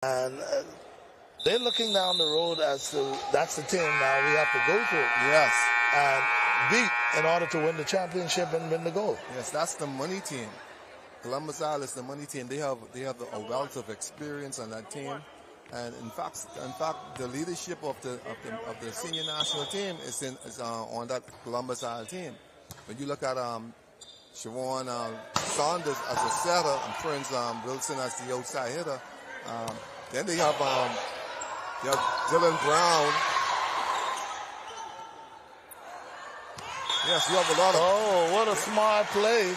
And they're looking down the road as to that's the team now we have to go through. Yes. And beat in order to win the championship and win the gold. Yes, that's the money team. Columbus Isle is the money team. They have a wealth of experience on that team. And in fact, the leadership of the senior national team is on that Columbus Isle team. When you look at Siobhan Saunders as a setter and Prince Wilson as the outside hitter, then they have Dylan Brown. Yes, you have a lot of. Oh, what a smart play!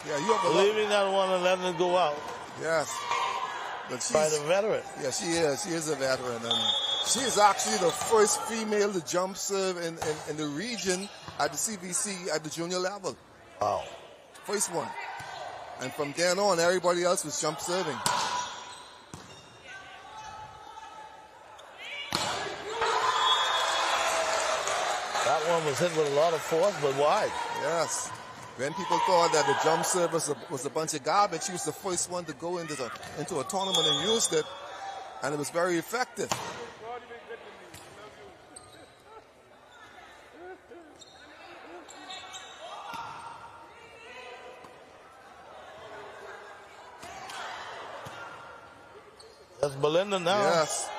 Yeah, you have a lot. Leaving that one and letting it go out. Yes. But by the veteran. Yeah, she is. She is a veteran. And she is actually the first female to jump serve in the region at the CBC at the junior level. Wow. First one. And from then on, everybody else was jump serving. That one was hit with a lot of force, but wide. Yes. When people thought that the jump serve was a bunch of garbage, she was the first one to go into a tournament and used it, and it was very effective. That's Belinda now. Yes.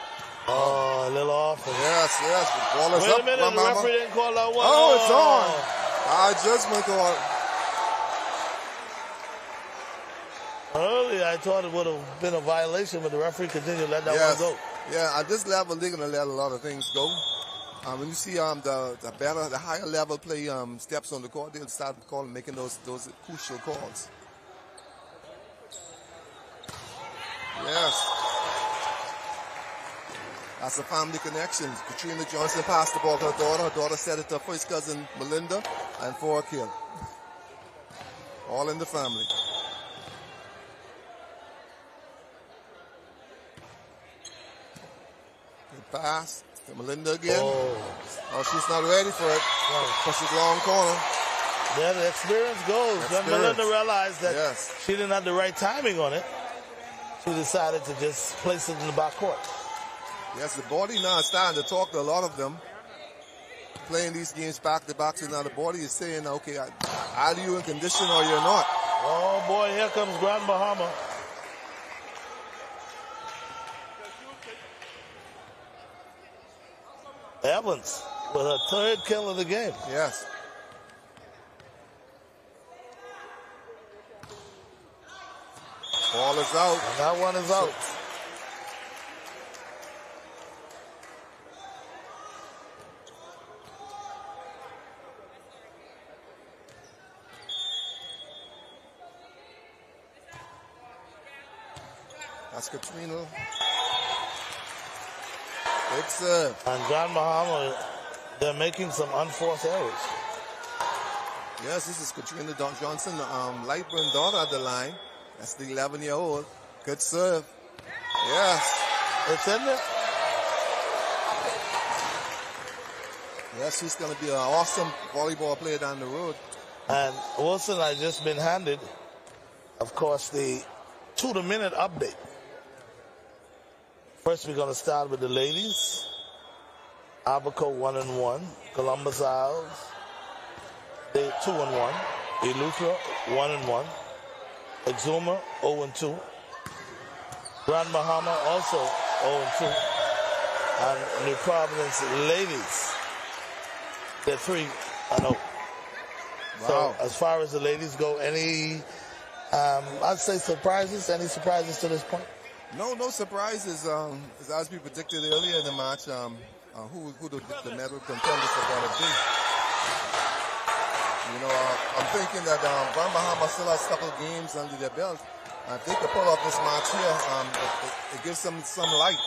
Oh, a little off. Yes, yes. The ball is Wait up. a minute, the referee didn't call that one. Oh, it's on. Our judgment call. Earlier, I thought it would have been a violation, but the referee continued to let that one go. Yeah, at this level, they're going to let a lot of things go. When you see the higher level play steps on the court, they'll start making those crucial calls. Yes. That's a family connection. Katrina Johnson passed the ball to her daughter. Her daughter set it to her first cousin, Melinda, and for a kill. All in the family. Good pass to Melinda again. Oh, she's not ready for it. Push it long corner. Yeah, the experience goes. When Melinda realized that she didn't have the right timing on it, she decided to just place it in the back court. Yes, the body now is starting to talk to a lot of them. Playing these games back to back, so now the body is saying, okay, either you're in condition or you're not. Oh boy, here comes Grand Bahama. Evans with her third kill of the game. Yes. Ball is out. And that one is out. That's Katrina. Big serve. And Grand Bahama, they're making some unforced errors. Yes, this is Katrina Johnson, Lightburn daughter at the line. That's the 11-year-old. Good serve. Yes. It's in there. Yes, she's going to be an awesome volleyball player down the road. And Wilson has just been handed, of course, the to-the-minute update. First, we're going to start with the ladies. Abaco 1-1. Columbus Isles, they 2-1. Eleuthera 1-1. Exuma 0-2. Grand Bahama also 0-2. And New Providence ladies, they're 3-0. Wow. So as far as the ladies go, any I'd say surprises? Any surprises to this point? No surprises. As we predicted earlier in the match, who the medal contenders are going to be. You know, I'm thinking that Grand Bahama still has a couple of games under their belt. If they could pull off this match here, it gives them some light.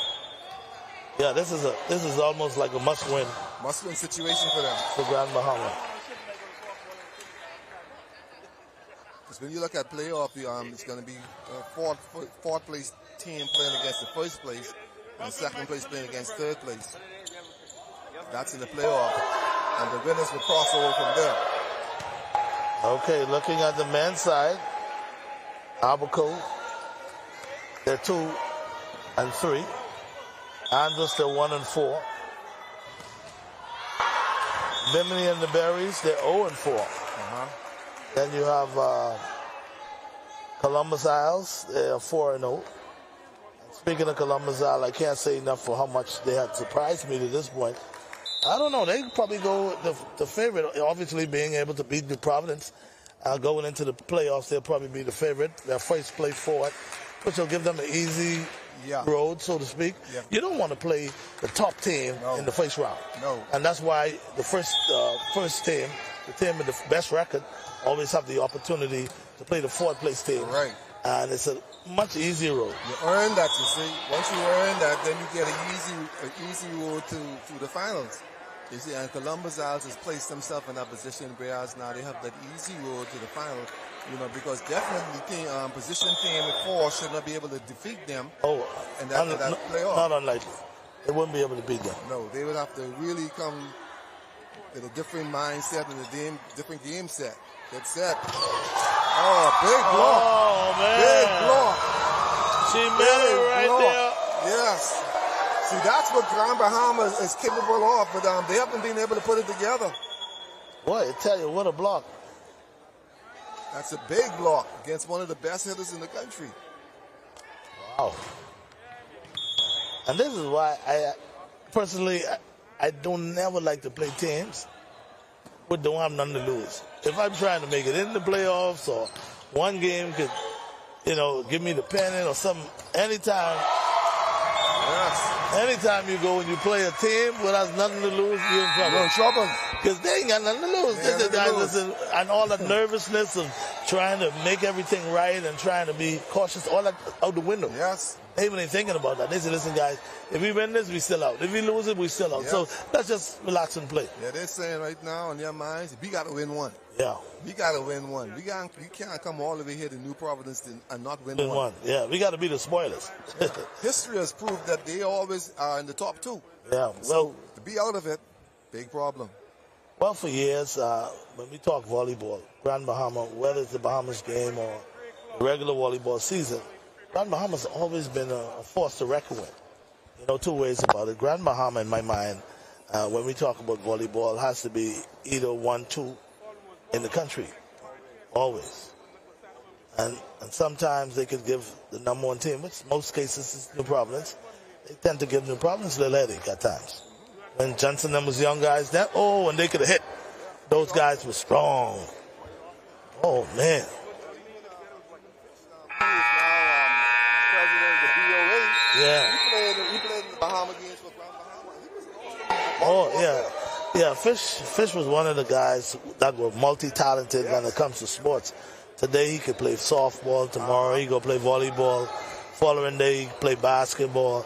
Yeah, this is almost like a must-win. Must-win situation for them. For Grand Bahama. Because when you look at playoff, it's going to be fourth place team playing against the first place, and second place playing against third place. That's in the playoff, and the winners will cross over from there. Okay, looking at the men's side, Abaco, they're 2-1. and 3. Andros, they're 1 and 4. Bimini and the Berries, they're 0 and 4. Then you have Columbus Isles, they're 4 and 0. Speaking of Columbus Isles, I can't say enough for how much they had surprised me to this point. I don't know. They probably go the favorite, obviously being able to beat New Providence. Going into the playoffs, they'll probably be the favorite. Their first place forward, which will give them an easy road, so to speak. Yeah. You don't want to play the top team in the first round. No. And that's why the first team, the team with the best record, always have the opportunity to play the fourth place team. Right. And it's a much easier road. You earn that, you see. Once you earn that, then you get an easy road to the finals. You see, and Columbus Isles has placed themselves in that position, whereas now they have that easy road to the final. You know, because definitely position team with 4 should not be able to defeat them. Oh, and that playoff. Not unlikely. They wouldn't be able to beat them. No, they would have to really come with a different mindset and a different game set. Get set. Oh, big block. Oh, man. Big block. She made it right there. Yes. See, that's what Grand Bahamas is capable of, but they haven't been able to put it together. Boy, I tell you, what a block. That's a big block against one of the best hitters in the country. Wow. And this is why I personally don't never like to play teams who don't have nothing to lose. If I'm trying to make it in the playoffs or one game could, give me the pennant or something, anytime you go and you play a team who has nothing to lose, you're in trouble. You're in trouble. Because they ain't got nothing to lose. And all that nervousness of trying to make everything right and trying to be cautious, all that out the window. Yes. They even ain't thinking about that. They say, listen, guys, if we win this, we still out. If we lose it, we still out. Yes. So let's just relax and play. Yeah, they're saying right now in their minds, we got to win one. Yeah. We got to win one. We can't come all the way here to New Providence and not win one. Yeah, we got to be the spoilers. Yeah. History has proved that they always are in the top 2. Yeah. So to be out of it, big problem. Well, for years, when we talk volleyball, Grand Bahama, whether it's the Bahamas game or the regular volleyball season, Grand Bahama's always been a force to reckon with. 2 ways about it. Grand Bahama, in my mind, when we talk about volleyball, has to be either 1, 2 in the country, always. And sometimes they could give the number 1 team, which most cases is New Providence. They tend to give New Providence a little headache at times. When Johnson and was young guys, and they could have hit. Those guys were strong. Oh, man. Yeah. He played in the Bahama games for Grand Bahama. Oh, yeah. Yeah, Fish was one of the guys that were multi-talented when it comes to sports. Today he could play softball. Tomorrow he go play volleyball. Following day he play basketball.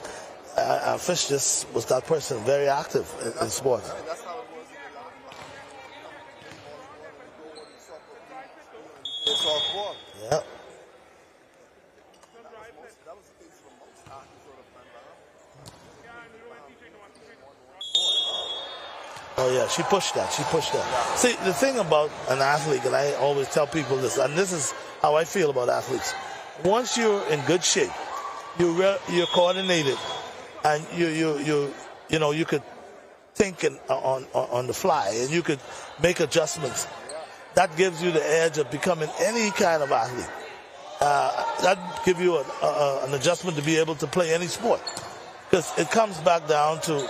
Fish just was that person, very active in sports. That's how it was in softball. Yeah. Oh, yeah, she pushed that. See, the thing about an athlete, and I always tell people this, and this is how I feel about athletes. Once you're in good shape, you're coordinated, and you could think on the fly, and you could make adjustments. That gives you the edge of becoming any kind of athlete. That gives you an adjustment to be able to play any sport. Because it comes back down to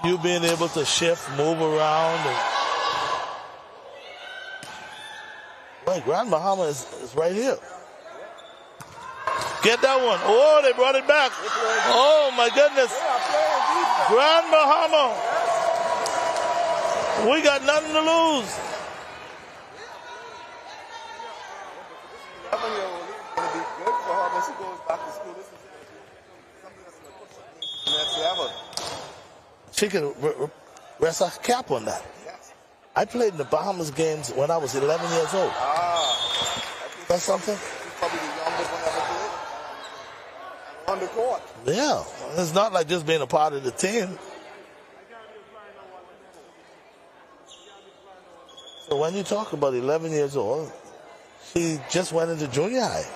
you being able to shift, move around. Grand Bahama is right here. Get that one. Oh, they brought it back. Oh, my goodness. Grand Bahama. We got nothing to lose. She can rest her cap on that. I played in the Bahamas games when I was 11 years old. That's something? Probably the youngest one ever played on the court. Yeah. It's not like just being a part of the team. So when you talk about 11 years old, she just went into junior high.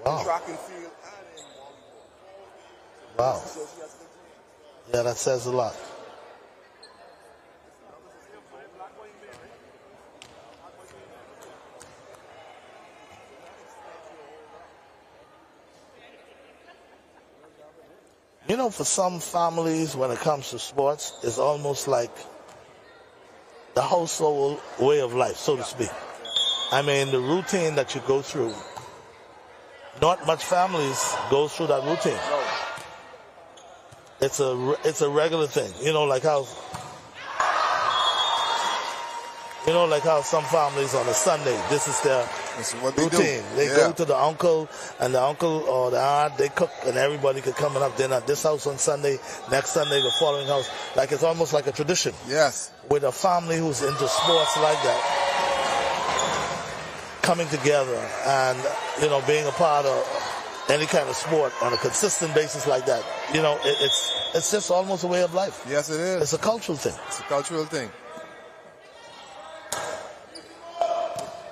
Wow. track and field and in volleyball. Wow. So she has good genes. Yeah, that says a lot. You know, for some families, when it comes to sports, it's almost like the household way of life, so to speak. I mean, the routine that you go through, not much families go through that routine. It's a regular thing. You know, like how some families on a Sunday, this is their routine. They go to the uncle, and the uncle or the aunt, they cook, and everybody could come and have dinner at this house on Sunday, next Sunday the following house. Like it's almost like a tradition. Yes. With a family who's into sports like that, coming together and, you know, being a part of any kind of sport on a consistent basis like that. You know, it's just almost a way of life. Yes, it is. It's a cultural thing. It's a cultural thing.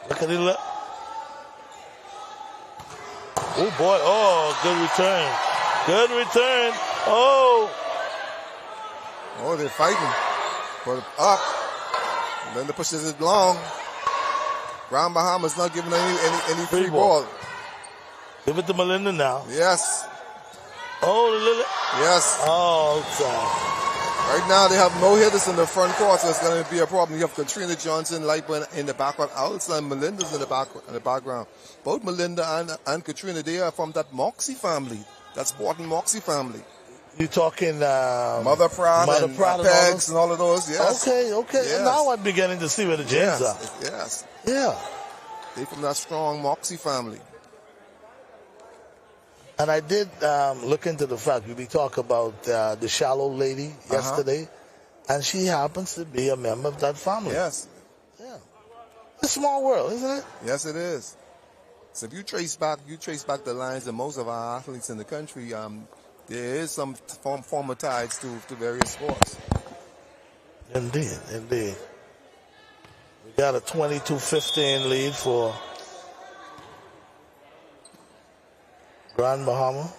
Look at it. Oh, boy. Oh, good return. Good return. Oh. Oh, they're fighting. Put it up. And then the pushes it long. Grand Bahamas not giving any free ball. Give it to Melinda now. Yes. Oh, Lily. Yes. Oh, outside. Right now they have no hitters in the front court, so it's going to be a problem. You have Katrina Johnson, Lightburn in the background. Outside Melinda's in the background. Both Melinda and Katrina, they are from that Moxie family, that Sporting Moxie family. You talking Mother Pratt and Pegs and all of those? Yes. Okay. Yes. Now I'm beginning to see where the genes are. Yes. Yeah. They from that strong Moxie family. And I did look into the fact, we talked about the shallow lady yesterday, and she happens to be a member of that family. Yes. Yeah. It's a small world, isn't it? Yes, it is. So if you trace back the lines of most of our athletes in the country, there is some former ties to various sports. Indeed. We got a 22-15 lead for Grand Bahama.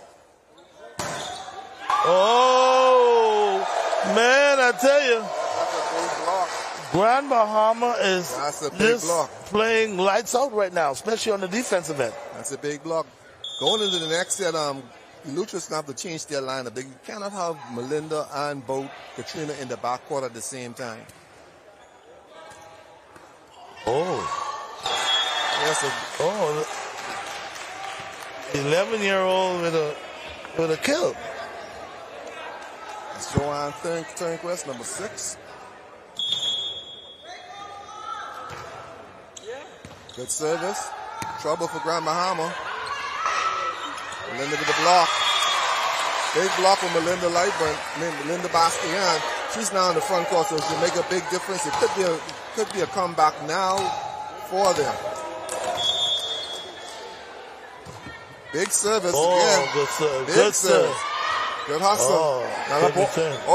Oh, man, I tell you. That's a big block. Grand Bahama is just playing lights out right now, especially on the defensive end. That's a big block. Going into the next set, Lutra's going to have to change their lineup. They cannot have Melinda and both Katrina in the backcourt at the same time. Oh. Yes. 11-year-old with a kill. It's Joanne Turnquist, number 6. Good service. Trouble for Grand Bahama. Melinda with the block. Big block for Melinda Lightburn. Melinda Bastian. She's now in the front court, so she'll make a big difference. It could be a comeback now for them. Big service again. Good serve. Big service. Good hustle.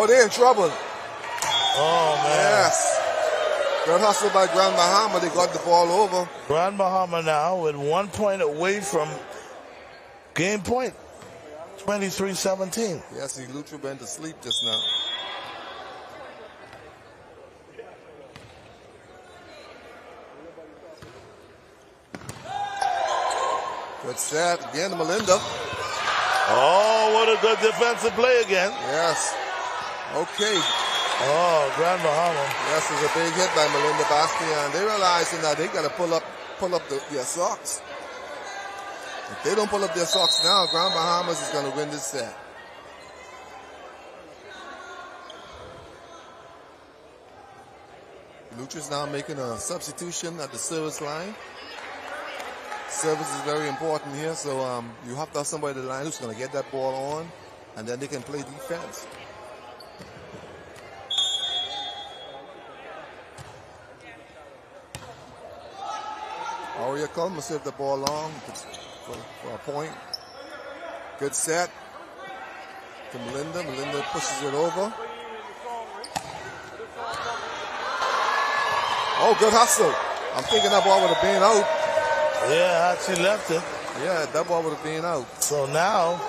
They're in trouble. Oh, man. Yes. Good hustle by Grand Bahama. They got the ball over. Grand Bahama now with 1 point away from game point. 23-17. Yes, Lutra went to sleep just now. Good set. Again to Melinda. Oh, what a good defensive play again. Yes. Okay. Oh, Grand Bahama. Yes, it's a big hit by Melinda Bastian. They realizing that they got to pull up their socks. If they don't pull up their socks now, Grand Bahamas is going to win this set. Lutra's now making a substitution at the service line. Service is very important here, so you have to have somebody at the line who's going to get that ball on, and then they can play defense. Aria Coleman served the ball long for a point. Good set to Melinda. Melinda pushes it over. Oh, good hustle. I'm thinking that ball would have been out. Yeah, she left it. Yeah, that ball would have been out. So now,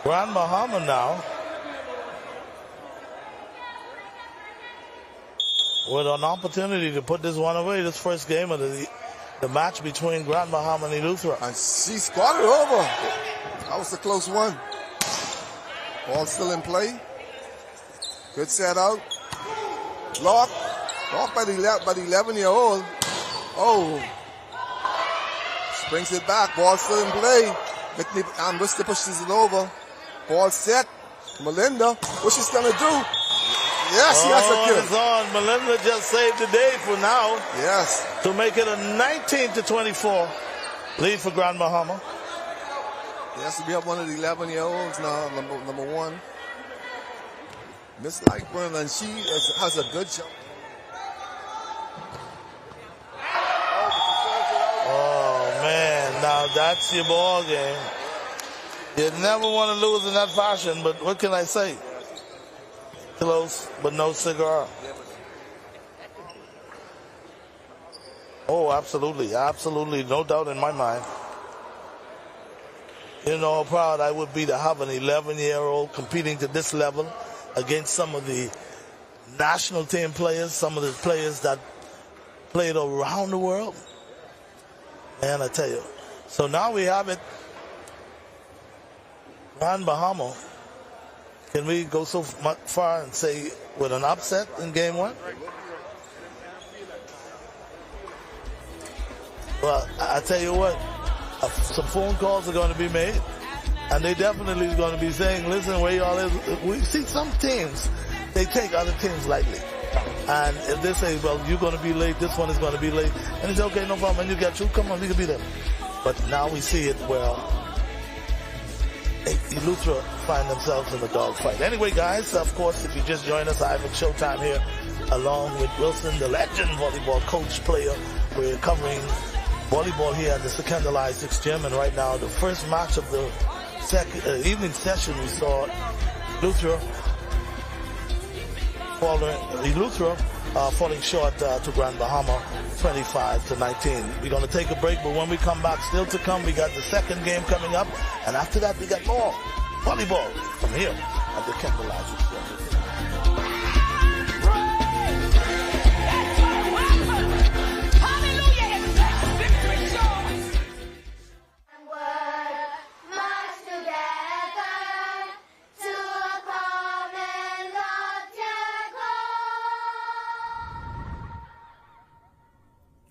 Grand Bahama now with an opportunity to put this one away. This first game of the match between Grand Bahama and Eleuthera. And she squatted over. That was a close one. Ball still in play. Good set out. Blocked by the 11-year-old. Oh. Brings it back. Ball still in play. Whistler pushes it over. Ball set. Melinda, what she's going to do? Yes, she has a kill. It's on. Melinda just saved the day for now. Yes. To make it a 19-24 lead for Grand Bahama. Yes, we have one of the 11-year-olds now, number one. Miss Lightburn, and she has a good shot. Oh, man. Now that's your ball game. You never want to lose in that fashion, but what can I say? Close, but no cigar. Oh, absolutely. Absolutely. No doubt in my mind. You know how proud I would be to have an 11-year-old competing to this level against some of the national team players, some of the players that played around the world. Man, I tell you. So now we have it. Grand Bahama. Can we go so far and say with an upset in game one? Well, I tell you what, some phone calls are going to be made, and they definitely are going to be saying, listen, where y'all is. We see some teams, they take other teams lightly. And if they say, well, you're going to be late, this one is going to be late, and it's okay, no problem, and you get you, come on, we can be there. But now we see it where Eleuthera find themselves in the dogfight. Anyway, guys, of course, if you just joined us, Ivan Showtime here, along with Wilson, the legend volleyball coach player. We're covering volleyball here at the Second Isaacs Gym, and right now the first match of the evening session, we saw Eleuthera falling short to Grand Bahama, 25-19. We're going to take a break, but when we come back, still to come, we got the second game coming up, and after that, we got more volleyball from here at the Second Isaacs Gym.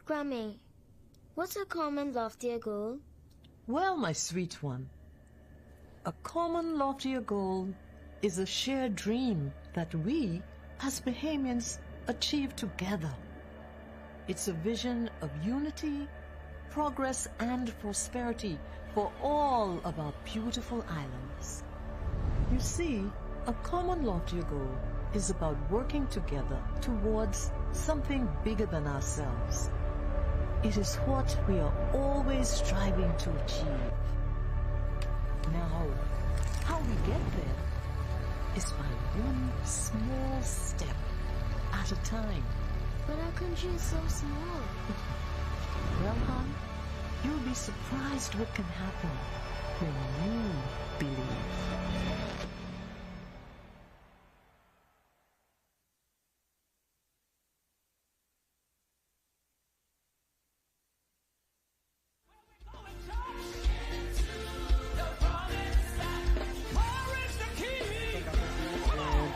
Grammy, what's a common loftier goal? Well, my sweet one, a common loftier goal is a shared dream that we, as Bahamians, achieve together. It's a vision of unity, progress, and prosperity for all of our beautiful islands. You see, a common loftier goal is about working together towards something bigger than ourselves. It is what we are always striving to achieve. Now, how we get there is by one small step at a time. But our country is so small. Well, hon, you'll be surprised what can happen when you believe.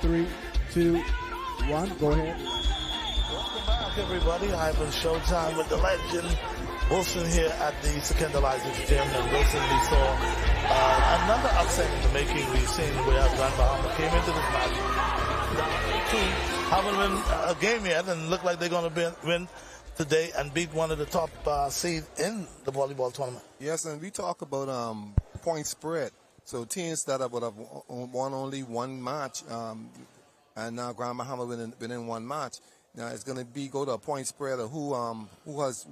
Three, two, one, go ahead. Welcome back, everybody. Ivan Showtime with the legend Wilson here at the Second Isaacs Gym. And Wilson, we saw another upset in the making. We've seen where Grand Bahama came into this match. Haven't won a game yet, and look like they're going to win today and beat one of the top seeds in the volleyball tournament. Yes, and we talk about point spread. So teams that would have won only one match, and now Grand Bahama been in one match. Now it's going to go to a point spread of who has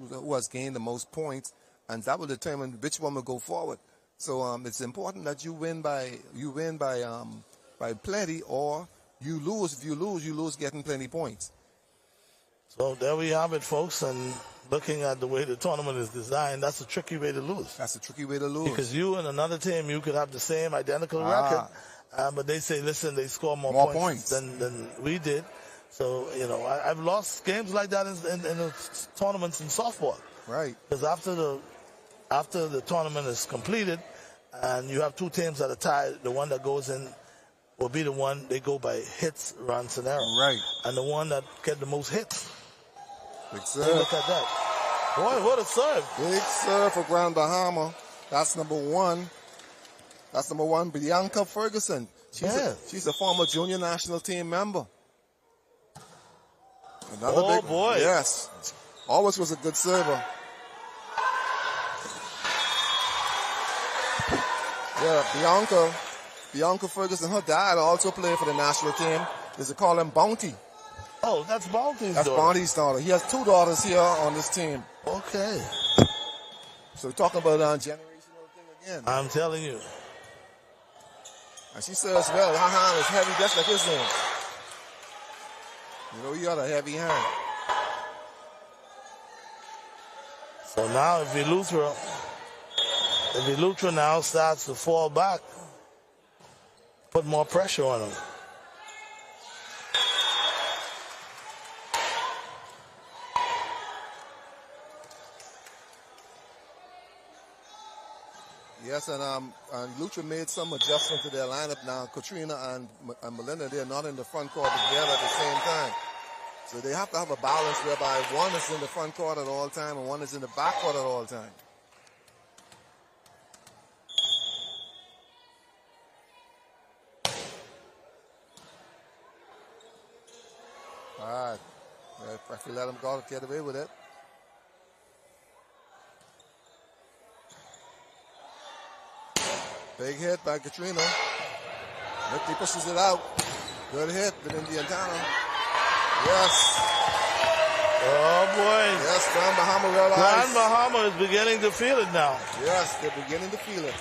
gained the most points, and that will determine which one will go forward. So it's important that you win by plenty, or you lose. If you lose, getting plenty points. So there we have it, folks, and looking at the way the tournament is designed, that's a tricky way to lose. That's a tricky way to lose. Because you and another team, you could have the same identical record, but they say, listen, they score more points than we did. So, you know, I've lost games like that in the tournaments in softball. Right. Because after the tournament is completed and you have two teams that are tied, the one that goes in will be the one, they go by hits, runs, and errors. Right. And the one that get the most hits. Big serve. Hey, look at that. Boy, what a serve. Big serve for Grand Bahama. That's number one. That's number one, Bianca Ferguson. She's a former junior national team member. Another boy. Yes. Always was a good server. Yeah, Bianca Ferguson, her dad also played for the national team. They call him Bounty. Oh, that's Bounty's daughter. That's Bounty's daughter. He has two daughters here on this team. Okay. So we're talking about a generational thing again. I'm telling you. And she serves well. Her hand is heavy just like his hand. You know, he got a heavy hand. So now if Elutra now starts to fall back, put more pressure on him. Yes, and Lucha made some adjustment to their lineup now. Katrina and Melinda, they're not in the front court together at the same time. So they have to have a balance whereby one is in the front court at all time and one is in the back court at all time. All right. If we let them go, get away with it. Big hit by Katrina. Nifty pushes it out. Good hit within the antenna. Yes. Oh, boy. Yes, Grand Bahama realized. Grand Bahama is beginning to feel it now. Yes, they're beginning to feel it.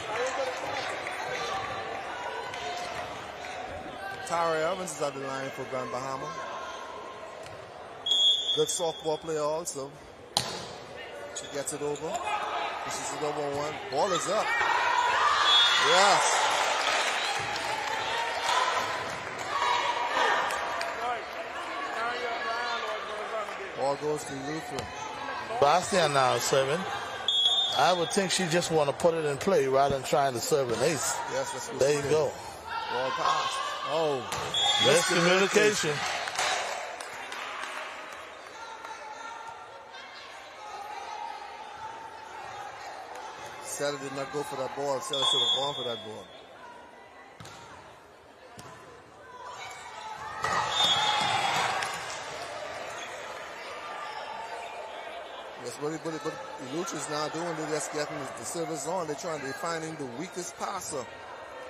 Tara Evans is at the line for Grand Bahama. Good softball player also. She gets it over. Pushes it over one. Ball is up. Yes. Ball goes to Luther. Bastian now is serving. I would think she just want to put it in play rather than trying to serve an ace. Yes, that's what there you go. Ball pass. Oh. Miscommunication. Setter did not go for that ball. Setter should have gone for that ball. Yes, what Lucha's now doing, they're just getting the servers on. They're finding the weakest passer.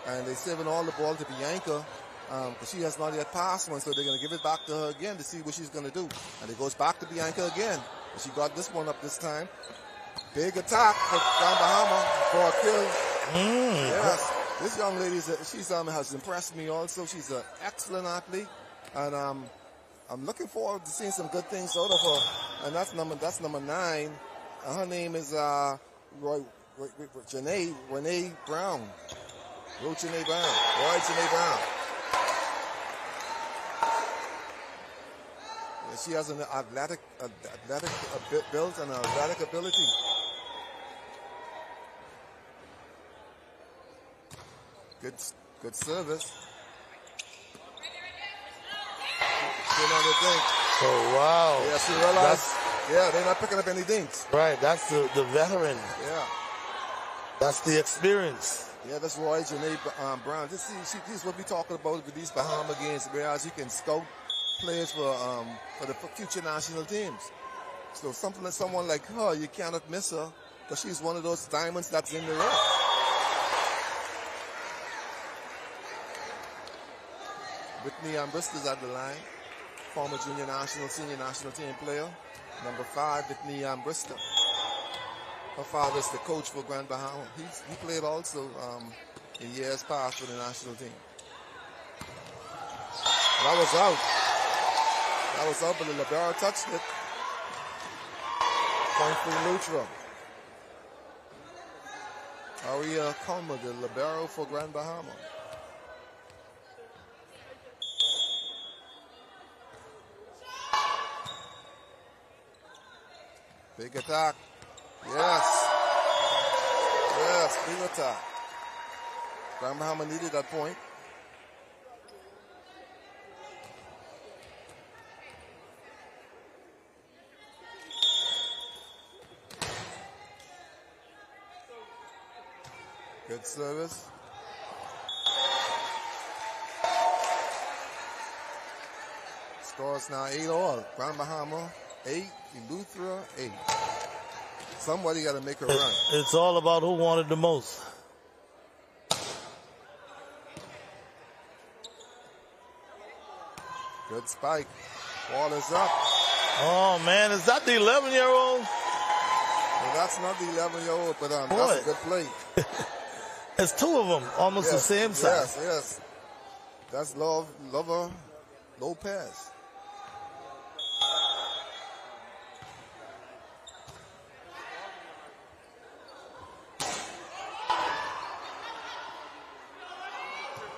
And they're serving all the ball to Bianca. Because she has not yet passed one, so they're going to give it back to her again to see what she's going to do. And it goes back to Bianca again. But she got this one up this time. Big attack for Grand Bahama for a kill. Yes, this young lady has impressed me also. She's an excellent athlete, and I'm looking forward to seeing some good things out of her. And that's number 9. Her name is Renee Brown. Roy Janae Brown. Yeah, she has an athletic build and an athletic ability. Good service. Oh, wow. Yeah, she realized, they're not picking up any dinks. Right, that's the veteran. Yeah. That's the experience. Yeah, that's Roy Janae Brown. This is what we're talking about with these Bahama games, whereas you can scout players for the future national teams. So someone like her, you cannot miss her because she's one of those diamonds that's in the rough. Whitney Ambrista's at the line, former junior national, senior national team player. Number 5, Whitney Ambrista. Her father's the coach for Grand Bahama. He played also in years past for the national team. That was out. But the libero touched it. point for Lutra. Aria Comer, the libero for Grand Bahama. Big attack. Yes. Yes, big attack. Grand Bahama needed that point. Good service. Scores now 8-all. Grand Bahama 8, Eleuthera 8. Somebody got to make a run. It's all about who wanted the most. Good spike. Ball is up. Oh, man, is that the 11-year-old? Well, that's not the 11-year-old, but that's a good play. There's two of them, almost the same size. Yes. That's Lover Lopez.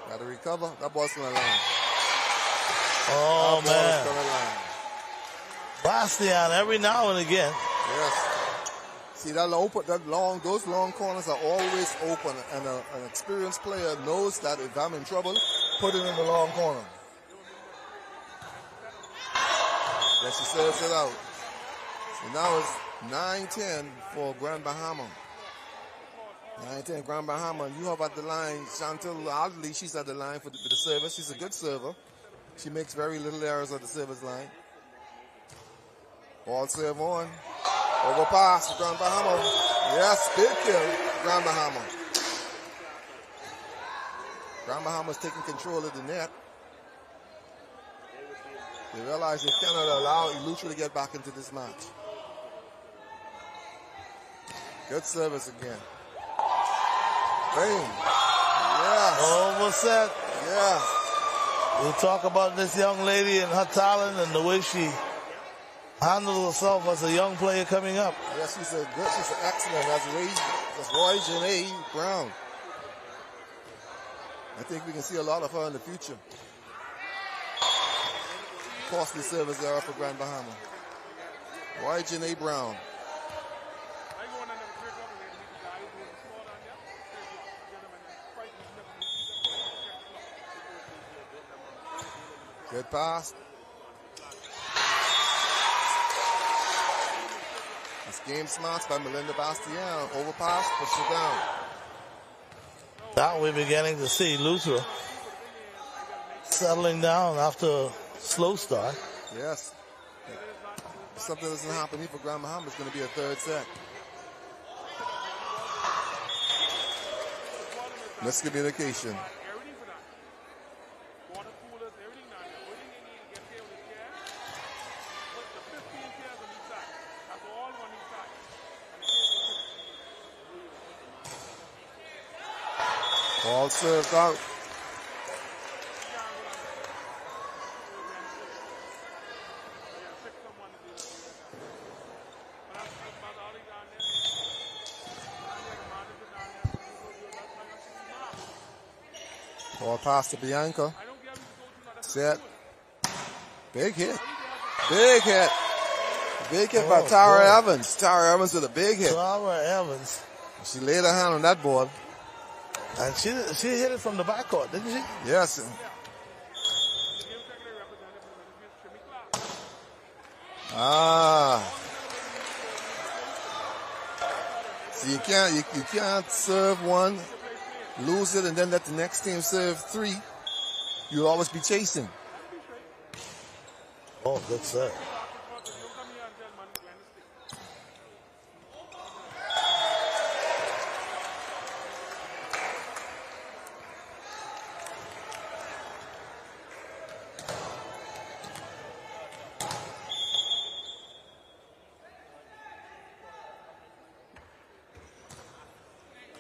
Got to recover. That ball's going to land. Oh, man. Going to land. Bastian every now and again. Yes. See, those long corners are always open, and an experienced player knows that if I'm in trouble, put it in the long corner. Yes, she serves it out. So now it's 9-10 for Grand Bahama. 9-10 Grand Bahama. You have at the line, Chantal Adley, she's at the line for the service. She's a good server. She makes very little errors at the service line. Ball serve on. Overpass to Grand Bahama. Yes, big kill, Grand Bahama. Grand Bahama's taking control of the net. They realize they cannot allow Eleuthera to get back into this match. Good service again. Boom. Yes. Overset. Yes. We'll talk about this young lady and her talent and the way she handles herself as a young player coming up. Yes, she's excellent. That's Roy Janae Brown. I think we can see a lot of her in the future. Costly service error for Grand Bahama. Roy Janae Brown. Good pass. It's game smarts by Melinda Bastian. Overpass, push it down. Now we're beginning to see Eleuthera settling down after a slow start. Yes. If something doesn't happen here for Grand Bahama, it's going to be a third set. Miscommunication. Ball served out. Ball pass to Bianca. Set. Big hit. Big hit. Big hit by Tara Evans. Tara Evans with a big hit. Tara Evans. She laid her hand on that ball. And she hit it from the backcourt, didn't she? Yes. So you can't serve one, lose it, and then let the next team serve three. You'll always be chasing. Oh, good serve.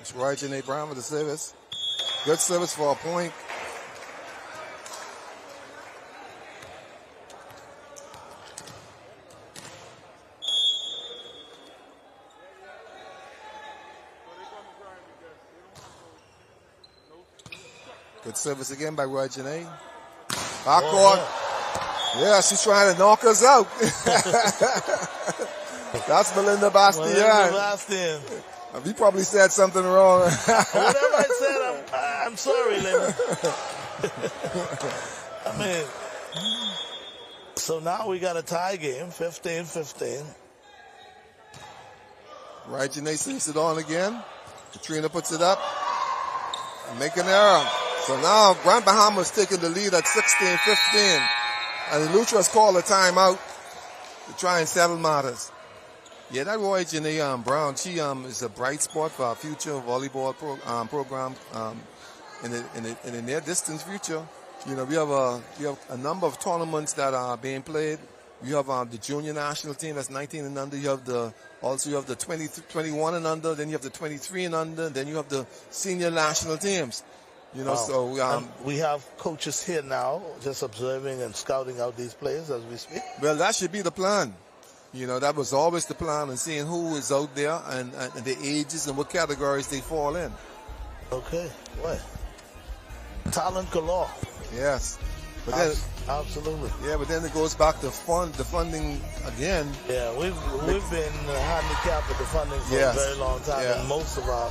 It's Roy Janae Brown with the service. Good service for a point. Good service again by Roy Janae. Backcourt. Yeah, she's trying to knock us out. That's Melinda Bastian. Melinda Bastian. We probably said something wrong. Whatever I said, I'm sorry, Linda. I mean, so now we got a tie game, 15-15. Right, Janae sends it on again. Katrina puts it up. And make an error. So now Grand Bahamas taking the lead at 16-15. And Lutra's called a timeout to try and settle matters. Yeah, that Roy Janae Brown, she is a bright spot for our future volleyball program in the near distance future. You know, we have a number of tournaments that are being played. You have the junior national team that's 19 and under. You have the 21 and under. Then you have the 23 and under. Then you have the senior national teams. You know, so we have coaches here now, just observing and scouting out these players as we speak. Well, that should be the plan. You know, that was always the plan, and seeing who is out there and the ages and what categories they fall in. Okay, what? Talent galore. Yes. But then, absolutely. Yeah, but then it goes back to the funding again. Yeah, we've been handicapped with the funding for a very long time in most of our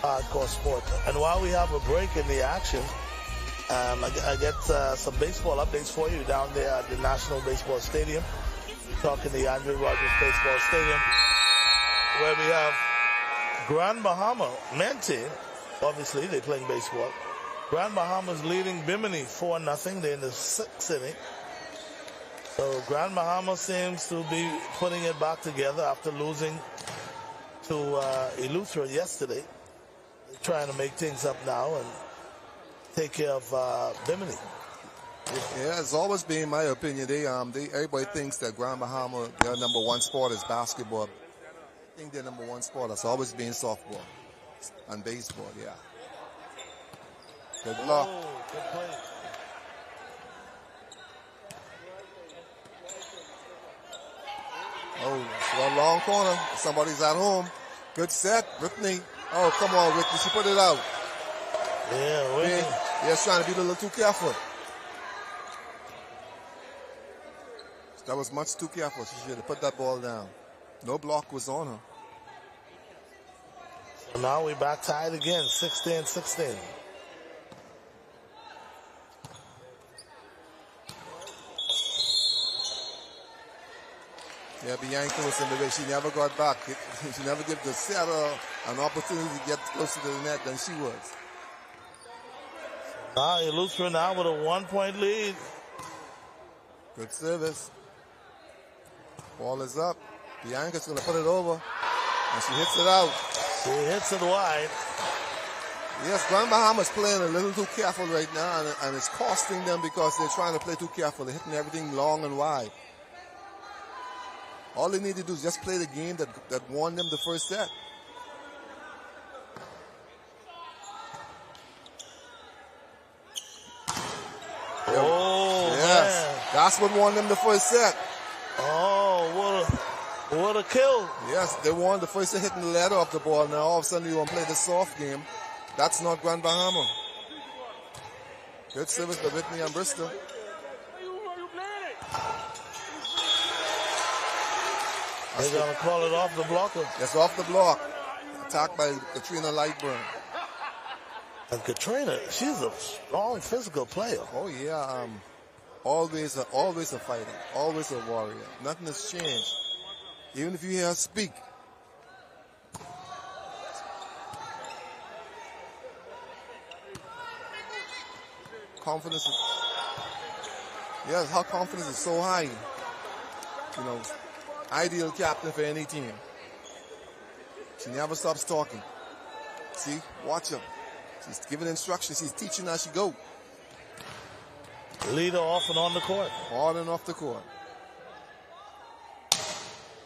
hardcore sports. And while we have a break in the action, I get some baseball updates for you down there at the National Baseball Stadium. Talking the Andre Rogers Baseball Stadium, where we have Grand Bahama men team. Obviously, they're playing baseball. Grand Bahamas leading Bimini 4-0. They're in the 6th inning. So Grand Bahama seems to be putting it back together after losing to Eleuthera yesterday. They're trying to make things up now and take care of Bimini. Yeah, it's always been my opinion. Everybody thinks that Grand Bahama, their number one sport is basketball. I think their number one sport has always been softball and baseball. Yeah. Good luck. Good play. So a long corner. Somebody's at home. Good set, Whitney. Oh, come on, Whitney. She put it out. Yeah, Whitney. Yeah, trying to be a little too careful. That was much too careful. She should have put that ball down. No block was on her. So now we're back tied again, 16-16. Yeah, Bianca was in the way. She never got back. She never gave the setter an opportunity to get closer to the net than she was. Now Eleuthera now with a 1-point lead. Good service. Ball is up. Bianca's going to put it over. And she hits it out. She hits it wide. Yes, Grand Bahamas playing a little too careful right now, and it's costing them because they're trying to play too careful. They're hitting everything long and wide. All they need to do is just play the game that won them the first set. Oh, yes. man. That's what won them the first set. Oh, what a kill. Yes, they won the first set hitting the ladder off the ball. Now all of a sudden you want to play the soft game. That's not Grand Bahama. Good service by Whitney and Bristol. They're going to call it off the blocker. That's off the block. Attacked by Katrina Lightburn. And Katrina, she's a strong physical player. Oh, yeah. Always a fighter. Always a warrior. Nothing has changed. Even if you hear her speak. Confidence. Yes, her confidence is so high. You know, ideal captain for any team. She never stops talking. See, watch her. She's giving instructions. She's teaching as she go. Leader off and on the court. On and off the court.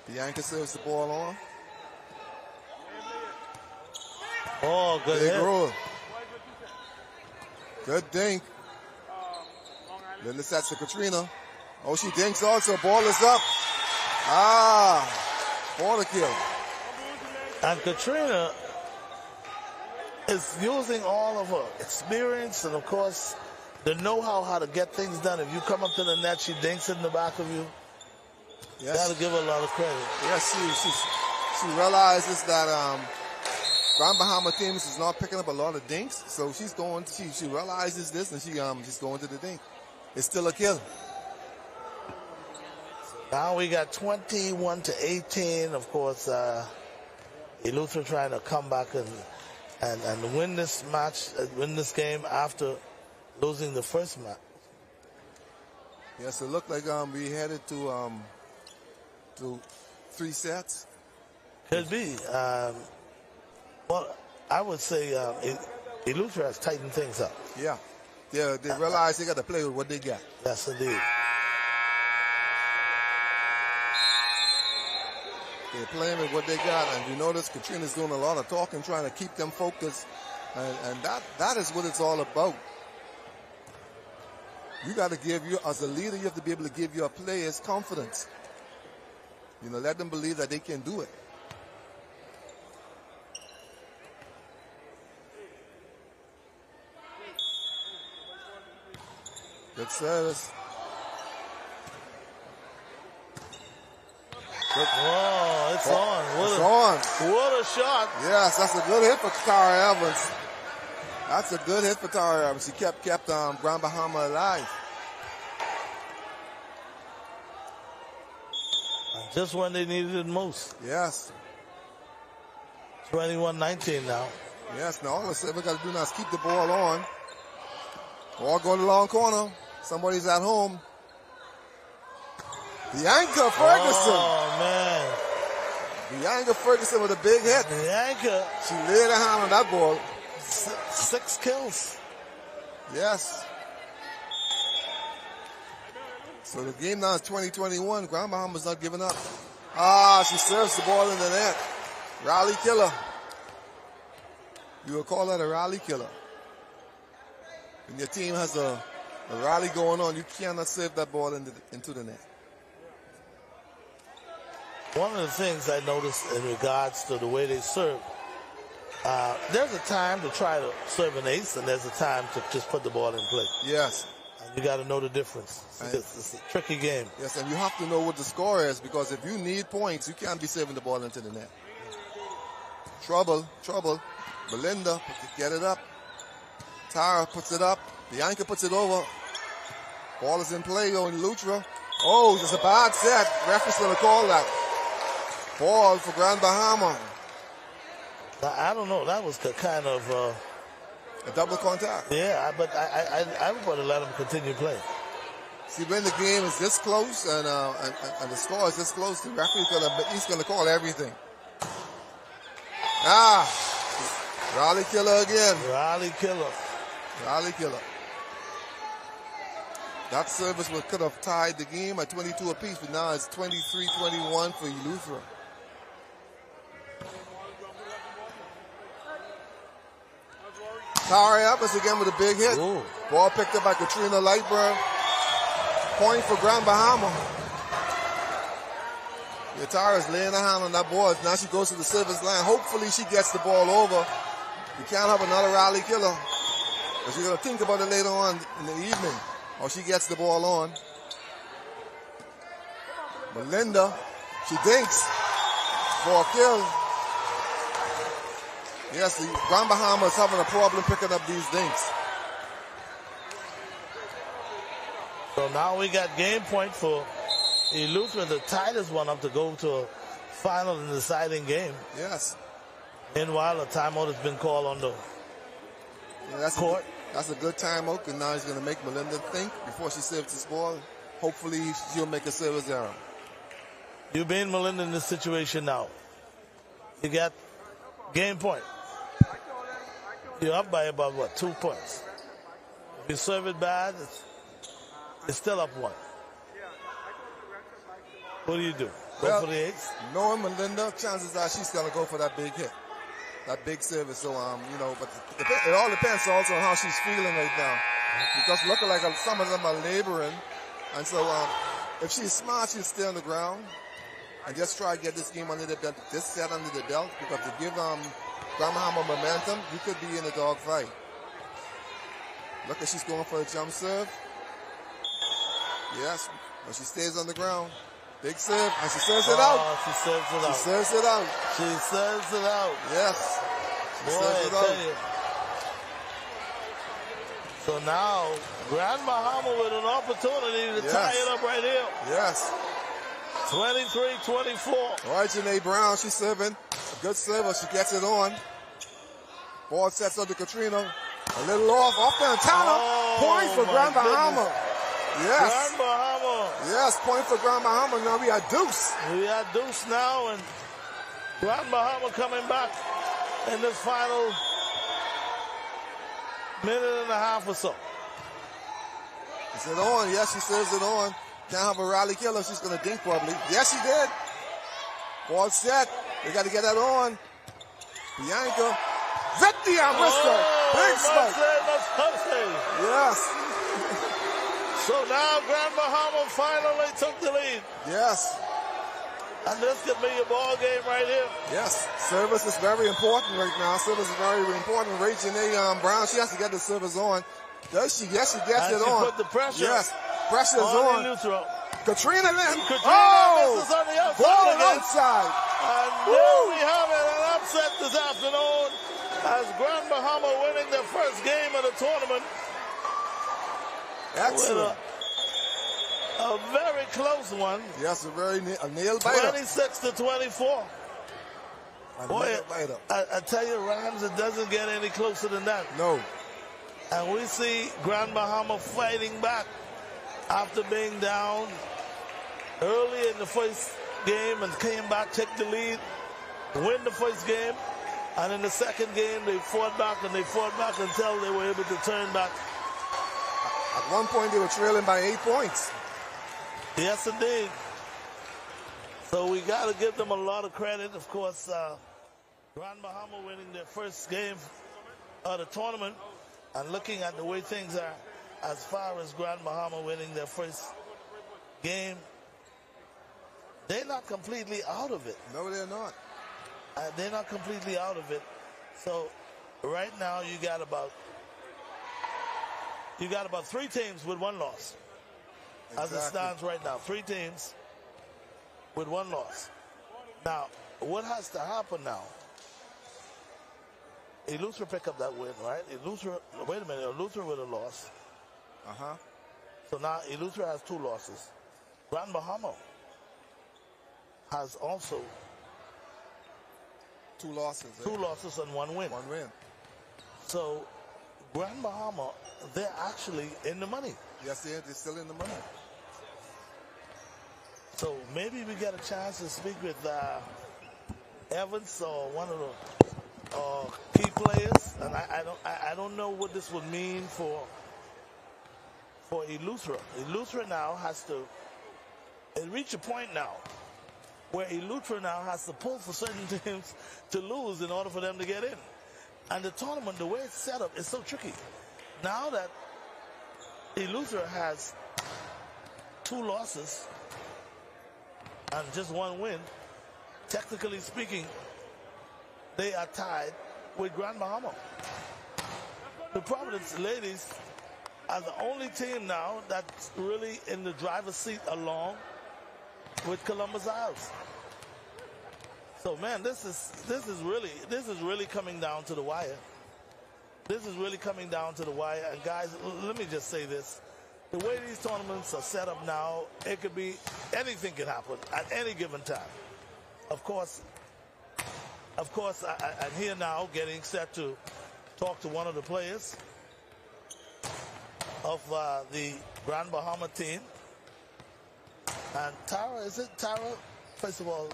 Bianca serves the ball on. Oh, good Big hit. roll. Good dink. Little sets to Katrina. Oh, she dinks also. Ball is up. For the kill. And Katrina, is using all of her experience and, of course, the know-how how to get things done. If you come up to the net, she dinks in the back of you. Yes. Got to give her a lot of credit. Yes, she realizes that Grand Bahama teams is not picking up a lot of dinks, so she's going. She realizes this, and she's going to the dink. It's still a kill. Now we got 21-18. Of course, Eleuthera trying to come back and win this match, win this game after losing the first match. Yes, it looked like we headed to 3 sets. Could be. Well, I would say Eleuthera has tightened things up. Yeah. They realize they got to play with what they got. Yes, indeed. They're playing with what they got, and you notice Katrina's doing a lot of talking, trying to keep them focused, and that is what it's all about. You got to as a leader, you have to be able to give your players confidence. You know, let them believe that they can do it. Good service. Whoa, it's on. It's on. What a shot. Yes, that's a good hit for Tara Evans. That's a good hit for Tara Evans. She kept Grand Bahama alive. Just when they needed it most. Yes. 21-19 now. Yes, now all we got to do now is keep the ball on. Ball going to the long corner. Somebody's at home. Bianca Ferguson. Oh, man. Bianca Ferguson with a big hit. Bianca. She laid her hand on that ball. 6 kills. Yes. So the game now is 20-21. Grand Bahama's not giving up. She serves the ball in the net. Rally killer. You will call that a rally killer. When your team has a rally going on, you cannot serve that ball into the net. One of the things I noticed in regards to the way they serve, there's a time to try to serve an ace, and there's a time to just put the ball in play. Yes. And you got to know the difference. It's a tricky game. Yes, and you have to know what the score is, because if you need points, you can't be serving the ball into the net. Trouble. Belinda, get it up. Tara puts it up. Bianca puts it over. Ball is in play on Eleuthera. Oh, it's a bad set. Referee's going to call that. Ball for Grand Bahama. Now, I don't know. That was kind of... a double contact. Yeah, but I would want to let them continue playing. See, when the game is this close and the score is this close, the referee's going to call everything. Rally killer again. Rally killer. That service could have tied the game at 22 apiece, but now it's 23-21 for Eleuthera. Tara Evans again with a big hit. Ooh. Ball picked up by Katrina Lightburn. Point for Grand Bahama. Tara's laying her hand on that ball. Now she goes to the service line. Hopefully she gets the ball over. You can't have another rally killer. But she's going to think about it later on in the evening. Or she gets the ball on. Belinda, she dinks for a kill. Yes, the Grand Bahama is having a problem picking up these dinks. So now we got game point for Eleuthera, the tightest one up to go to a final and deciding game. Yes. Meanwhile, a timeout has been called on the court. That's a good timeout, and now he's going to make Belinda think before she serves this ball. Hopefully, she'll make a service error. You being Melinda in this situation now. You got game point. You're up by about, 2 points. If you serve it bad, it's still up 1. What do you do? Go for the ace? Knowing Melinda, chances are she's going to go for that big hit, that big service. So, but it all depends also on how she's feeling right now. Because looking like some of them are laboring. And so if she's smart, she'll stay on the ground and just try to get this game under the belt, this set under the belt. Because to give Grand Bahama momentum, you could be in a dog fight. Look at she's going for a jump serve. Yes, but she stays on the ground. Big serve, and she serves it out. She serves it out. She serves it out. She serves it out. Yes. She Boy, serves I it tell out. you. So now, Grand Bahama with an opportunity to tie it up right here. Yes. 23-24. All right, Janae Brown, she's serving. A good server, she gets it on. Ball sets up to Katrina. A little off Montana. Point for Grand Bahama. Yes. Grand Bahama. Yes, point for Grand Bahama. Now we are deuce. We are deuce now, and Grand Bahama coming back in this final minute and a half or so. Is it on? Yes, she serves it on. Can't have a rally killer. She's going to dink probably. Yes, she did. Ball set. They got to get that on. Bianca. Vetti on Bristol. Big spike. Yes. So now Grand Bahama finally took the lead. Yes. And this could be a ball game right here. Yes. Service is very important right now. Service is very important. Ray Janae Brown, she has to get the service on. Does she? Yes, she gets it on. Put the pressure. Yes. Pressure is on. Katrina Lynn. Misses on the outside. Ball outside. And there we have it. An upset this afternoon as Grand Bahama winning their first game of the tournament. Excellent. A very close one. Yes, a nail biter. 26-24. Boy, I tell you, Rams, it doesn't get any closer than that. No. And we see Grand Bahama fighting back after being down early in the first game and came back, took the lead, win the first game. And in the second game, they fought back and they fought back until they were able to turn back. At one point, they were trailing by 8 points. Yes, indeed. So we got to give them a lot of credit. Of course, Grand Bahama winning their first game of the tournament. And looking at the way things are, as far as Grand Bahama winning their first game, they're not completely out of it. No, they're not. They're not completely out of it. So right now you got about 3 teams with 1 loss. Exactly. As it stands right now, 3 teams with 1 loss. Now, what has to happen now? Eleuthera pick up that win, right? Wait a minute, Eleuthera with a loss. So now Eleuthera has 2 losses. Grand Bahama has also 2 losses. 2 losses and 1 win. 1 win. So Grand Bahama, they're actually in the money. Yes, they're still in the money. So maybe we get a chance to speak with Evans or one of the key players, and I don't know what this would mean for Eleuthera. Eleuthera now has to reach a point now where Eleuthera now has to pull for certain teams to lose in order for them to get in. And the tournament, the way it's set up, is so tricky. Now that Eleuthera has 2 losses and just 1 win, technically speaking, they are tied with Grand Bahama. The Providence ladies are the only team now that's really in the driver's seat along with Columbus Isles. So man, this is really coming down to the wire. This is really coming down to the wire. And guys, let me just say this. The way these tournaments are set up now, it could be, anything can happen at any given time. Of course, I'm here now getting set to talk to one of the players of the Grand Bahama team. And Tara, is it Tara? First of all,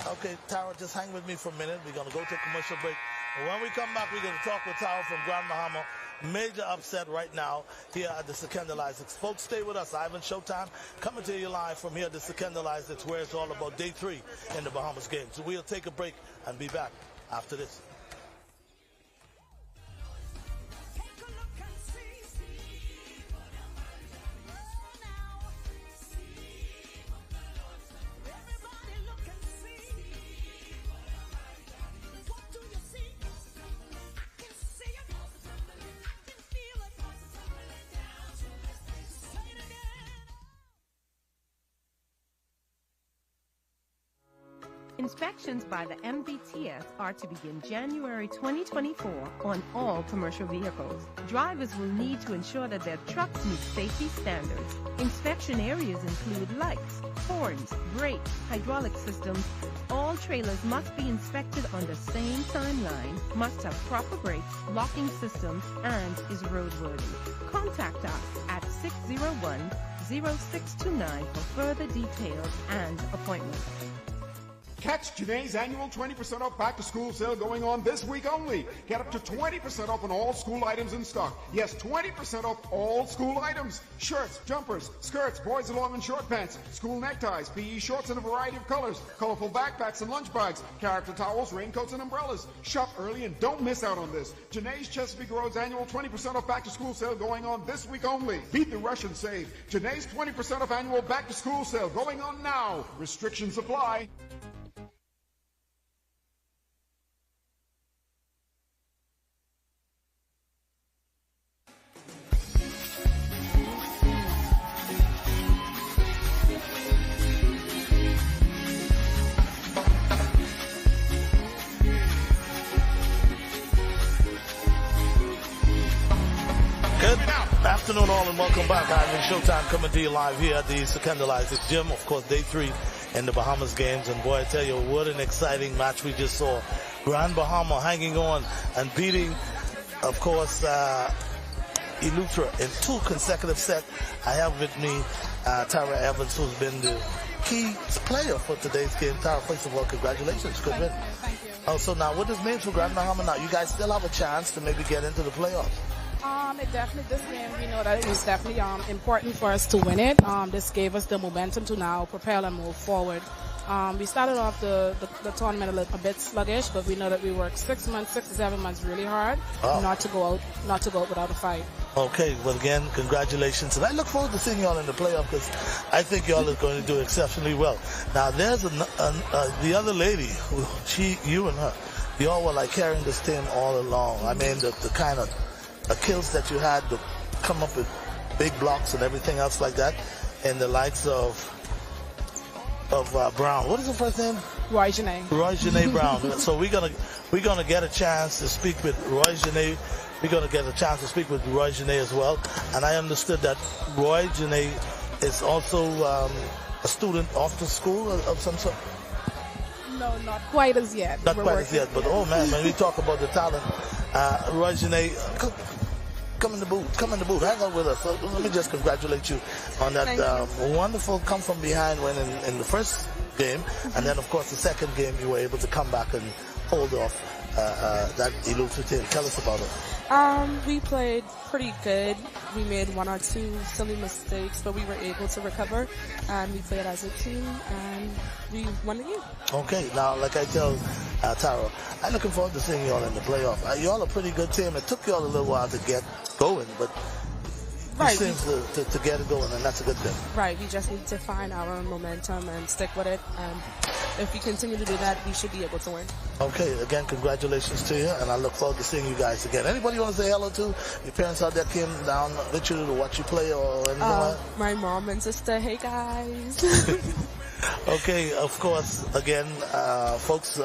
okay, Tara, just hang with me for a minute. We're going to go to a commercial break. And when we come back, we're going to talk with Tara from Grand Bahama. Major upset right now here at the Secondalize. Folks, stay with us. Ivan Showtime coming to you live from here at the Secondalize. It's where it's all about day 3 in the Bahamas game. So we'll take a break and be back after this. What do Inspections by the MVTS are to begin January 2024 on all commercial vehicles. Drivers will need to ensure that their trucks meet safety standards. Inspection areas include lights, horns, brakes, hydraulic systems. All trailers must be inspected on the same timeline, must have proper brakes, locking systems, and is roadworthy. Contact us at 601-0629 for further details and appointments. Catch Janae's annual 20% off back-to-school sale going on this week only. Get up to 20% off on all school items in stock. Yes, 20% off all school items. Shirts, jumpers, skirts, boys' long and short pants, school neckties, PE shorts in a variety of colors, colorful backpacks and lunch bags, character towels, raincoats, and umbrellas. Shop early and don't miss out on this. Janae's Chesapeake Road's annual 20% off back-to-school sale going on this week only. Beat the rush and save. Janae's 20% off annual back-to-school sale going on now. Restrictions apply. Afternoon all and welcome back. Ivan Showtime coming to you live here at the Secondalized Gym. Of course, day 3 in the Bahamas games. And boy, I tell you, what an exciting match we just saw. Grand Bahama hanging on and beating, of course, Eleuthera in 2 consecutive sets. I have with me Tara Evans, who's been the key player for today's game. Tara, first of all, congratulations. Good win. Thank you. Also, now, what this means for Grand Bahama now? You guys still have a chance to maybe get into the playoffs. This game, we know that it was definitely important for us to win it. This gave us the momentum to now propel and move forward. We started off the tournament a bit sluggish, but we know that we worked 6 to 7 months really hard not to go out without a fight. Okay, well again, congratulations. And I look forward to seeing y'all in the playoff because I think y'all are going to do exceptionally well. Now there's the other lady, you and her, y'all were like carrying this team all along. I mean, the kind of kills that you had to come up with big blocks and everything else like that, and the likes of Brown. What is her first name? Roy Janae Brown. So we're gonna get a chance to speak with Roy Janae. We're gonna get a chance to speak with Roy Janae as well. And I understood that Roy Janae is also a student of the school of some sort. No, not quite as yet. Not quite as yet, but oh man, when we talk about the talent, Roy Janae, come in the booth, hang out with us. So let me just congratulate you on that wonderful come from behind win in the first game, and then of course the second game you were able to come back and hold off that Eleuthera team. Tell us about it. We played pretty good. We made 1 or 2 silly mistakes, but we were able to recover, and we played as a team, and we won the game. Okay, now like I tell Tara, I'm looking forward to seeing y'all in the playoff. Y'all a pretty good team. It took y'all a little while to get going, but it seems to get it going, and that's a good thing. Right, we just need to find our own momentum and stick with it, and if we continue to do that, we should be able to win. Okay, again, congratulations to you, and I look forward to seeing you guys again. Anybody you want to say hello to? Your parents out there came down with you to watch you play or anything like that? My mom and sister, hey guys. Okay, of course, again, folks,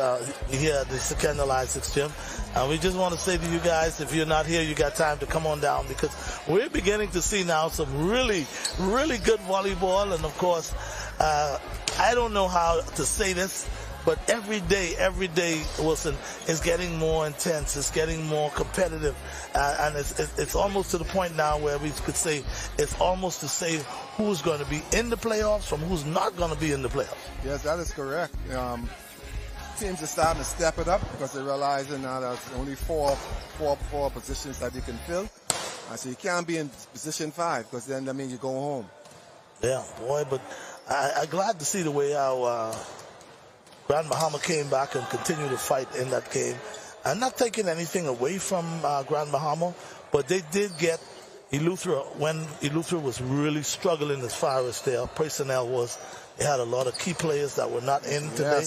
here at the Secondalized Gym, and we just want to say to you guys, if you're not here, you got time to come on down because we're beginning to see now some really, really good volleyball, and of course, I don't know how to say this, but every day, Wilson, is getting more intense. It's getting more competitive, and it's almost to the point now where we could say it's almost to say who's going to be in the playoffs from who's not going to be in the playoffs. Yes, that is correct. Teams are starting to step it up because they're realizing now there's only four positions that you can fill. So you can't be in position 5 because then that means you go home. Yeah, boy, but I'm glad to see the way how Grand Bahama came back and continued to fight in that game. I'm not taking anything away from Grand Bahama, but they did get Eleuthera when Eleuthera was really struggling as far as their personnel was. They had a lot of key players that were not in today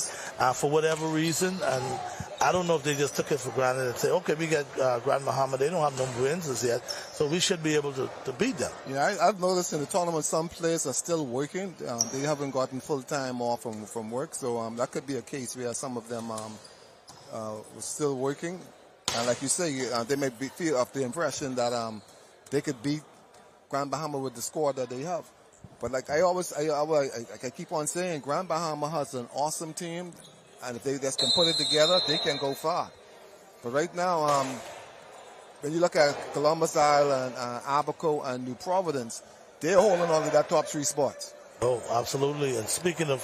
for whatever reason, and I don't know if they just took it for granted and say, okay, we got Grand Bahama. They don't have no wins as yet, so we should be able to beat them. Yeah, I've noticed in the tournament some players are still working. They haven't gotten full time off from work, so that could be a case where some of them were still working. And like you say, they may feel of the impression that they could beat Grand Bahama with the score that they have. But like I keep on saying, Grand Bahama has an awesome team, and if they just can put it together, they can go far. But right now, when you look at Columbus Island, Abaco, and New Providence, they're holding on to that top 3 spots. Oh, absolutely. And speaking of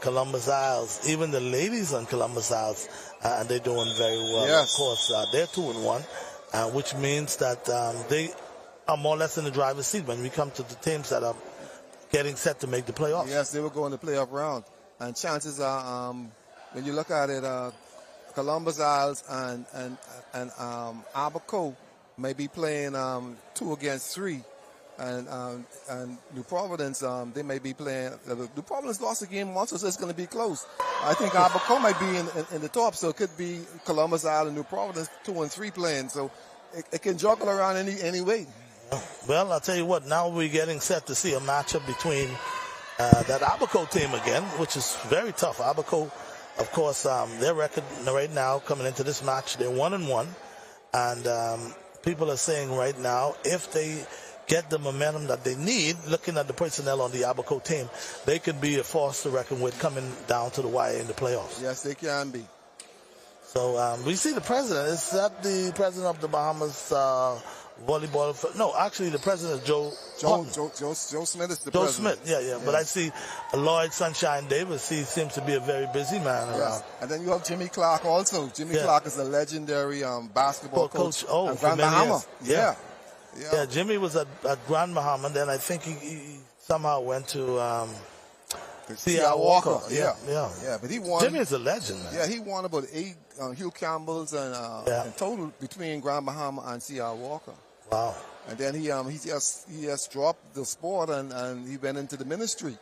Columbus Isles, even the ladies on Columbus Isles, they're doing very well. Yes. Of course, they're 2-1, which means that they are more or less in the driver's seat when we come to the teams that are getting set to make the playoffs. Yes, they will go in the playoff round. And chances are, when you look at it, Columbus Isles and Abaco may be playing 2 against 3. And New Providence, they may be playing. New Providence lost a game once, so it's going to be close. I think Abaco might be in the top, so it could be Columbus Island and New Providence 2 and 3 playing. So it can juggle around any way. Well, I'll tell you what, now we're getting set to see a matchup between that Abaco team again, which is very tough. Abaco, of course, their record right now coming into this match, they're 1-1. And people are saying right now, if they get the momentum that they need, looking at the personnel on the Abaco team, they could be a force to reckon with coming down to the wire in the playoffs. Yes, they can be. So we see the president. Is that the president of the Bahamas volleyball? No, actually, the president is Joe Smith is the Joe president. Smith, yeah. Yes. But I see Lloyd Sunshine Davis. He seems to be a very busy man around. Yes. And then you have Jimmy Clark also. Jimmy Clark is a legendary basketball coach. Oh, Grand Bahama. Yeah. Jimmy was at Grand Bahama, and then I think he somehow went to C.R. Walker. Yeah, but he won. Jimmy is a legend, man. Yeah, he won about 8 Hugh Campbell's in total between Grand Bahama and C.R. Walker. Wow. And then he just dropped the sport and he went into the ministry.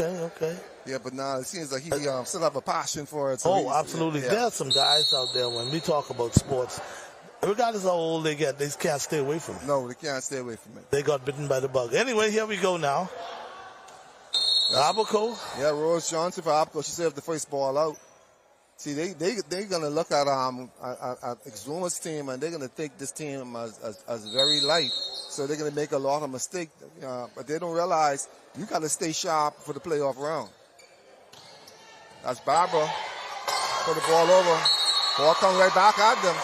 Okay. Yeah, but now it seems like he still have a passion for it. So absolutely. There are some guys out there, when we talk about sports, regardless of how old they get, they can't stay away from it. No, they can't stay away from it. They got bitten by the bug. Anyway, here we go now. Abaco. Yeah, Rose Johnson for Abaco. She saved the first ball out. See, they're gonna look at Exuma's team, and they're gonna take this team as very light. So they're gonna make a lot of mistakes, but they don't realize you gotta stay sharp for the playoff round. That's Barbara. Put the ball over. Ball comes right back at them.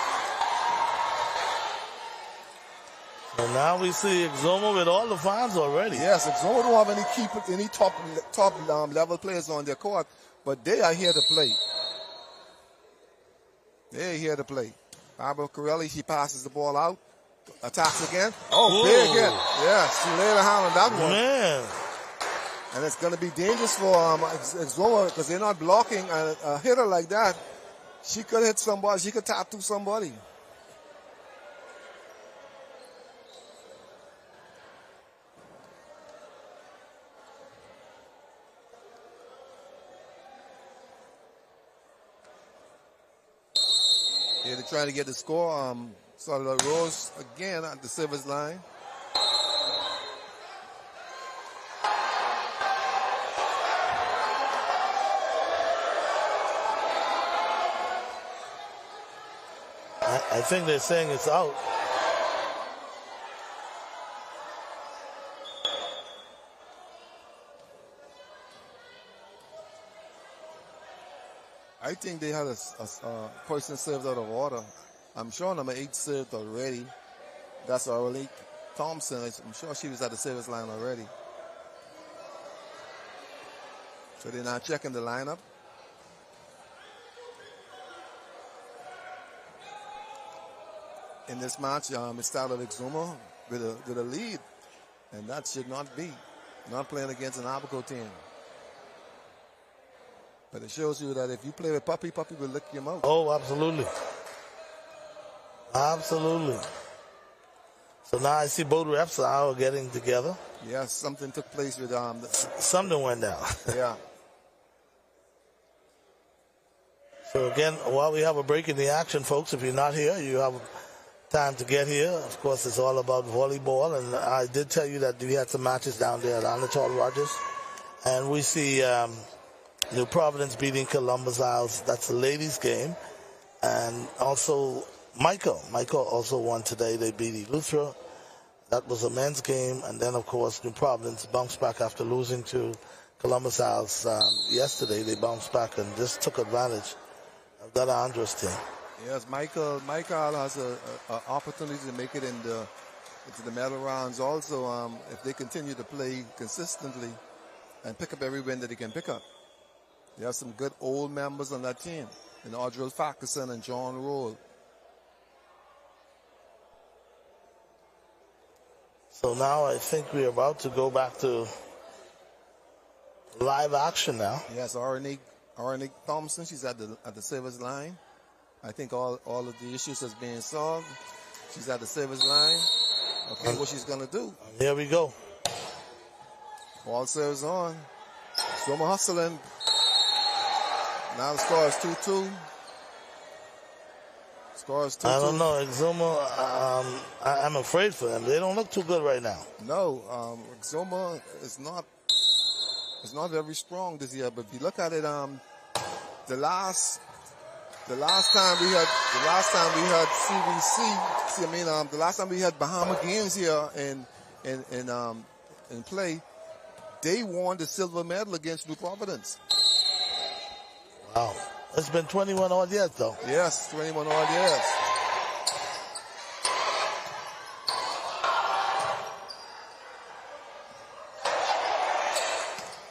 And now we see Exuma with all the fouls already. Yes, Exuma don't have any top level players on their court, but they are here to play. They're here to play. Barbara Corelli, she passes the ball out. Attacks again. Oh, big hit. Yeah, she laid a hand on that one. Man. And it's going to be dangerous for Exuma because they're not blocking. And a hitter like that, she could hit somebody. She could tattoo somebody. Yeah, they're trying to get the score. Started Rose again at the service line. I think they're saying it's out. I think they had a person served out of order. I'm sure number 8 served already. That's Aurelie Thompson. I'm sure she was at the service line already. So they're now checking the lineup. In this match, it started Exuma with a lead. And that should not be. Not playing against an Abaco team. But it shows you that if you play with Puppy, Puppy will lick your mouth. Oh, absolutely. Absolutely. So now I see both refs are getting together. Yes, something took place with something went down. Yeah. So again, while we have a break in the action, folks, if you're not here, you have time to get here. Of course, it's all about volleyball, and I did tell you that we had some matches down there at Anatole Rogers, and we see New Providence beating Columbus Isles. That's the ladies' game, and also Michael also won today. They beat Eleuthera. That was a men's game, and then of course New Providence bounced back after losing to Columbus Isles yesterday. They bounced back and just took advantage of that Andres team. Yes, Michael has an opportunity to make it into the medal rounds also if they continue to play consistently and pick up every win that they can pick up. There are some good old members on that team, in Audrell Fackerson and John Roll. So now I think we're about to go back to live action now. Yes, Arnick Thompson, she's at the service line. I think all of the issues has been solved. She's at the service line. Okay, what she's gonna do. Here we go. Ball serves on. Exuma hustling. Now the score is 2-2. Score is 2-2. I don't know, Exuma, I'm afraid for them. They don't look too good right now. No, Exuma is not very strong this year, but if you look at it, the last time we had CVC, the last time we had Bahama games here in play, they won the silver medal against New Providence. Wow. It's been 21 odd years though. Yes, 21 odd years.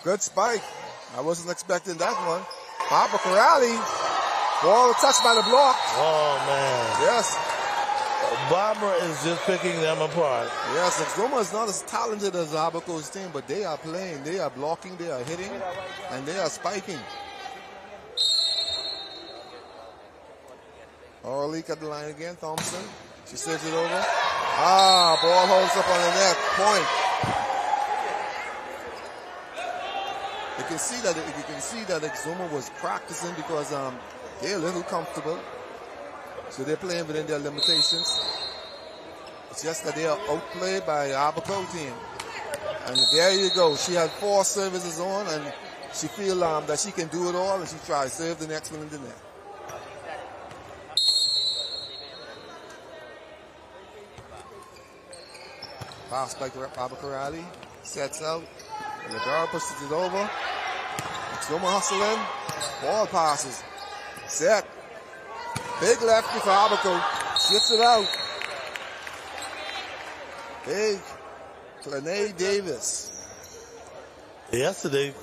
Good spike. I wasn't expecting that one. Papa Corrali. Ball touched by the block. Oh, man. Yes. Barbara is just picking them apart. Yes, Exuma is not as talented as Abaco's team, but they are playing. They are blocking, they are hitting, and they are spiking. Orleek at the line again. Thompson. She serves it over. Ball holds up on the net. Point. You can see that Exuma was practicing because they're a little comfortable. So they're playing within their limitations. It's just that they are outplayed by the Abaco team. And there you go. She had 4 services on, and she feels that she can do it all, and she tries to serve the next one in the net. Pass by Abacorali. Sets out. The girl pushes it over. Exuma hustling. Ball passes. Set. Big lefty for Abaco. Shifts it out. Big. Clene Davis. Yesterday,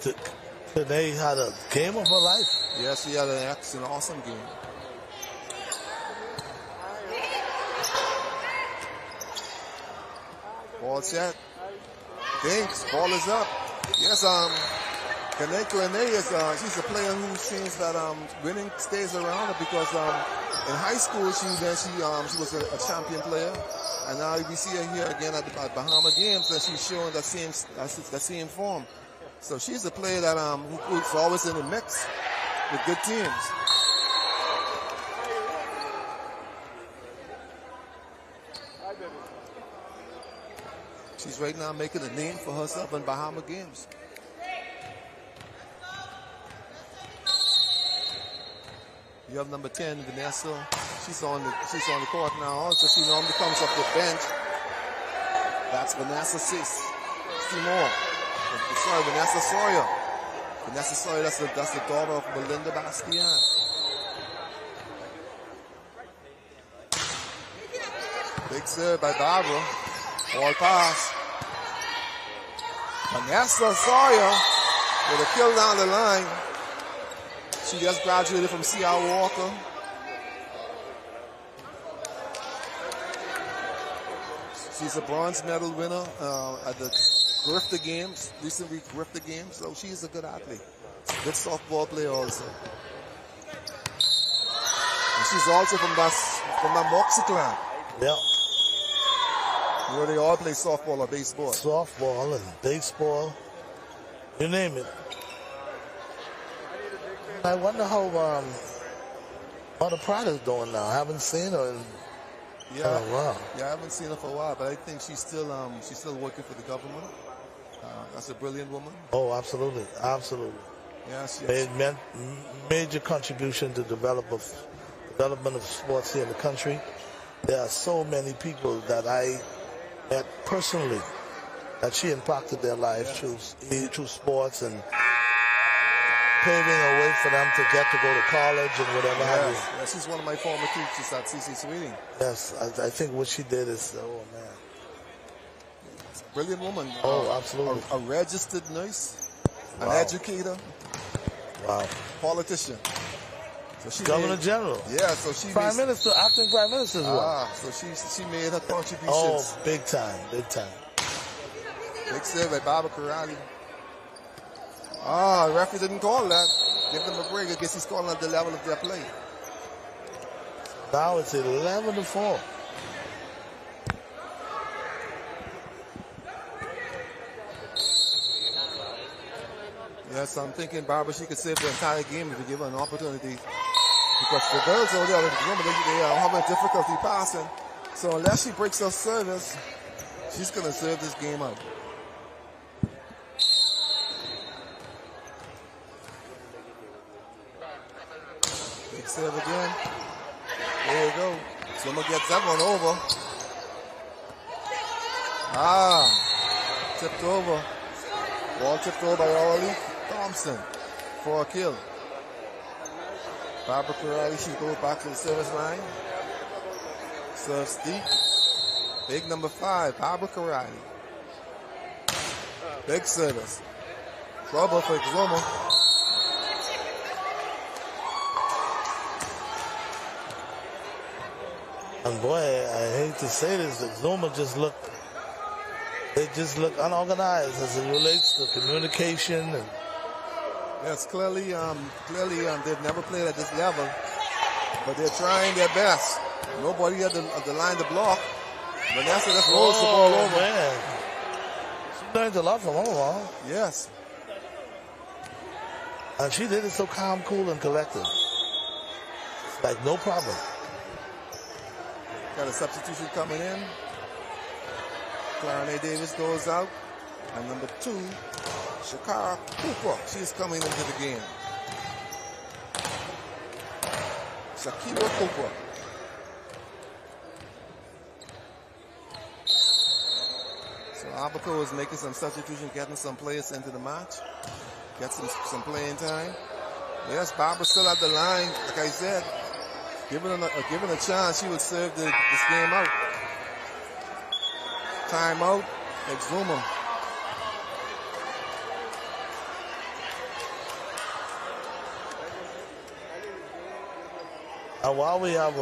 Clene had a game of her life. Yes, she had an awesome game. Ball set. Binks. Ball is up. Yes, Clene is she's a player who seems that winning stays around her because in high school she was a champion player, and now we see her here again at the Bahama games, and she's showing that same form. So she's a player that who's always in the mix with good teams. She's right now making a name for herself in Bahama games. You have number 10, Vanessa. She's on the court now. Also, she normally comes off the bench. That's Vanessa Seymour. Sorry, Vanessa Sawyer. Vanessa Sawyer, that's the daughter of Melinda Bastian. Big serve by Barbara. Ball pass. Vanessa Sawyer with a kill down the line. She just graduated from C.R. Walker. She's a bronze medal winner at the Grifter Games, recently Grifter Games, so she's a good athlete. Good softball player also. And she's also from that Moxie clan. Yeah. Where they all play softball or baseball. Softball and baseball, you name it. I wonder how What the Prada's doing now? I haven't seen her in Yeah, a while. yeah, I haven't seen her for a while, but I think she's still working for the government. That's a brilliant woman. Oh, absolutely, absolutely. Yeah, she Made major contribution to development of sports here in the country. There are so many people that I met personally that she impacted their lives through sports and paving a way for them to get to go to college and whatever have you. Yeah, she's one of my former teachers at CC Sweeting. Yes, I think what she did is, oh man. It's a brilliant woman. Oh, absolutely. A registered nurse, an Wow. educator, Wow. politician. So she Governor General. Yeah, so she Prime Minister, acting Prime Minister as well. so she made her contributions. Oh, big time, big time. Big save by Barbara Karate. The referee didn't call that. Give them a break. I guess he's calling at the level of their play. Now it's 11-4. Yes, I'm thinking Barbara, she could save the entire game if you give her an opportunity. Because the girls over there, remember, they are having difficulty passing. So unless she breaks her service, she's going to serve this game out. Big serve again. There you go. Someone gets that one over. Tipped over. Ball tipped over by Orly Thompson for a kill. Barbara Karate, she goes back to the service line. Serves deep. Big number 5, Barbara Karate. Big service. Trouble for Exuma. And boy, I hate to say this, but Zuma just look unorganized as it relates to communication. And yes, clearly they've never played at this level, but they're trying their best. Nobody at the line to block. Vanessa just rolls the ball over. Man. She learned a lot from Omaha. Yes. And she did it so calm, cool, and collected. It's like no problem. Got a substitution coming in. Clarence Davis goes out. And number 2, Shakara Cooper. She's coming into the game. Shakira Cooper. So Abaco is making some substitution, getting some players into the match. Get some playing time. Yes, Barbara's still at the line. Like I said, given a chance, she would serve this game out. Timeout. Exuma. And while we have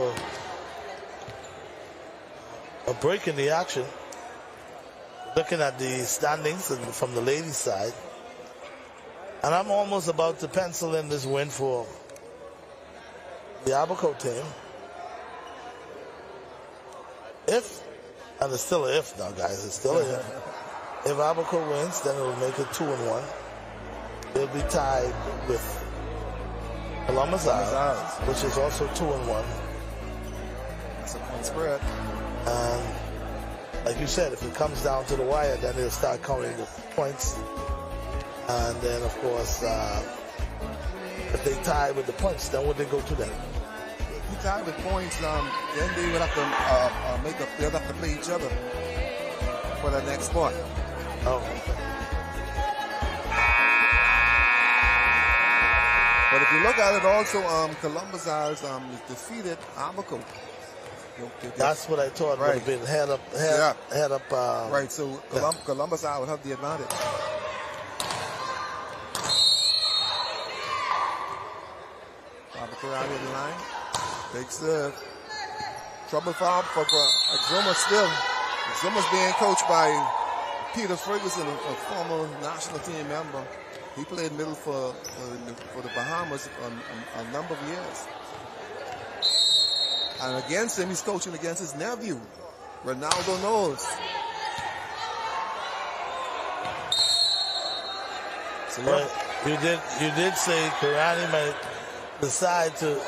a break in the action, looking at the standings from the ladies' side, and I'm almost about to pencil in this win for the Abaco team. And it's still an if now, guys, it's still an if. If Abaco wins, then it'll make it 2-1. They'll be tied with Columbus Isles, which is also 2-1. That's a point spread. And like you said, if it comes down to the wire, then they'll start counting the points. And then, of course, if they tie with the points, then would they go to them? If you tie with points, then they would have to they'll have to play each other for the next spot. Oh. But if you look at it also, Columbus Isles defeated Abaco. That's what I thought would have been head up. Right, so Columbus Isles would have the advantage. Karate in the line. Big serve. Trouble foul for Exuma still. Exuma's being coached by Peter Ferguson, a former national team member. He played middle for the Bahamas a number of years. And against him, he's coaching against his nephew, Ronaldo Knowles. So you did say Karani might decide to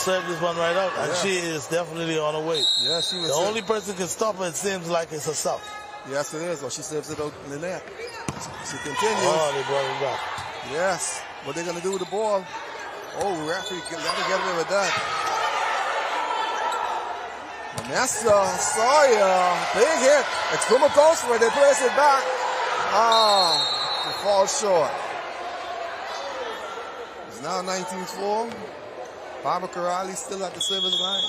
serve this one right out, and she is definitely on her way. Yeah, she was. The only person can stop her, it seems like, is herself. Yes, it is. Well, she serves it out in the net. She continues. Oh, they brought it back. Yes. What they're going to do with the ball? Oh, referee got to get away with that. Vanessa Sawyer, big hit. It's Kuma goes for it. They place it back. It falls short. It's now 19-4. Barbara Corrali still at the service line.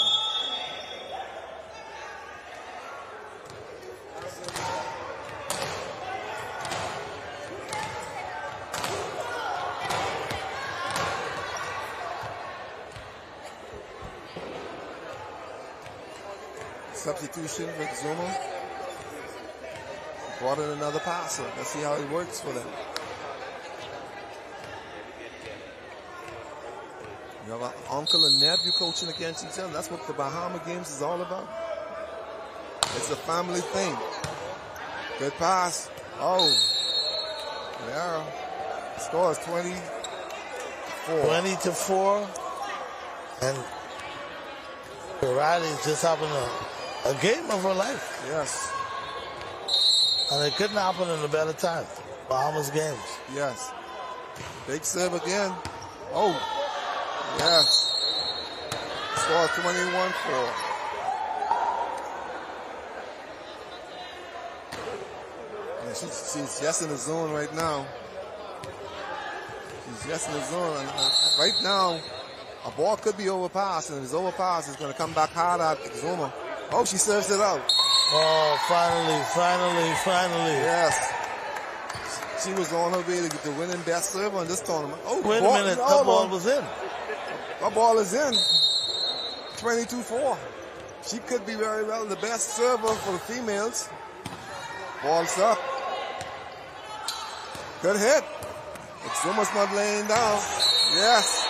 Substitution with Zuma. Brought in another passer. Let's see how it works for them. You have an uncle and nephew coaching against each other. That's what the Bahama games is all about. It's a family thing. Good pass. Oh. Yeah. Score is 24. 20-4. And Riley is just having a game of her life. Yes. And it couldn't happen in a better time. Bahamas games. Yes. Big serve again. Oh. Yes. Score 21-4. Yeah, she's just in the zone right now. She's just in the zone. And right now, a ball could be overpassed, and if it's overpassed, it's going to come back hard at Zuma. Oh, she serves it out. Oh, finally. Yes. She was on her way to the winning best server in this tournament. Oh, wait a minute. That ball was in. That ball is in. 22-4. She could be very well the best server for the females. Ball's up. Good hit. Zuma's not laying down. Yes.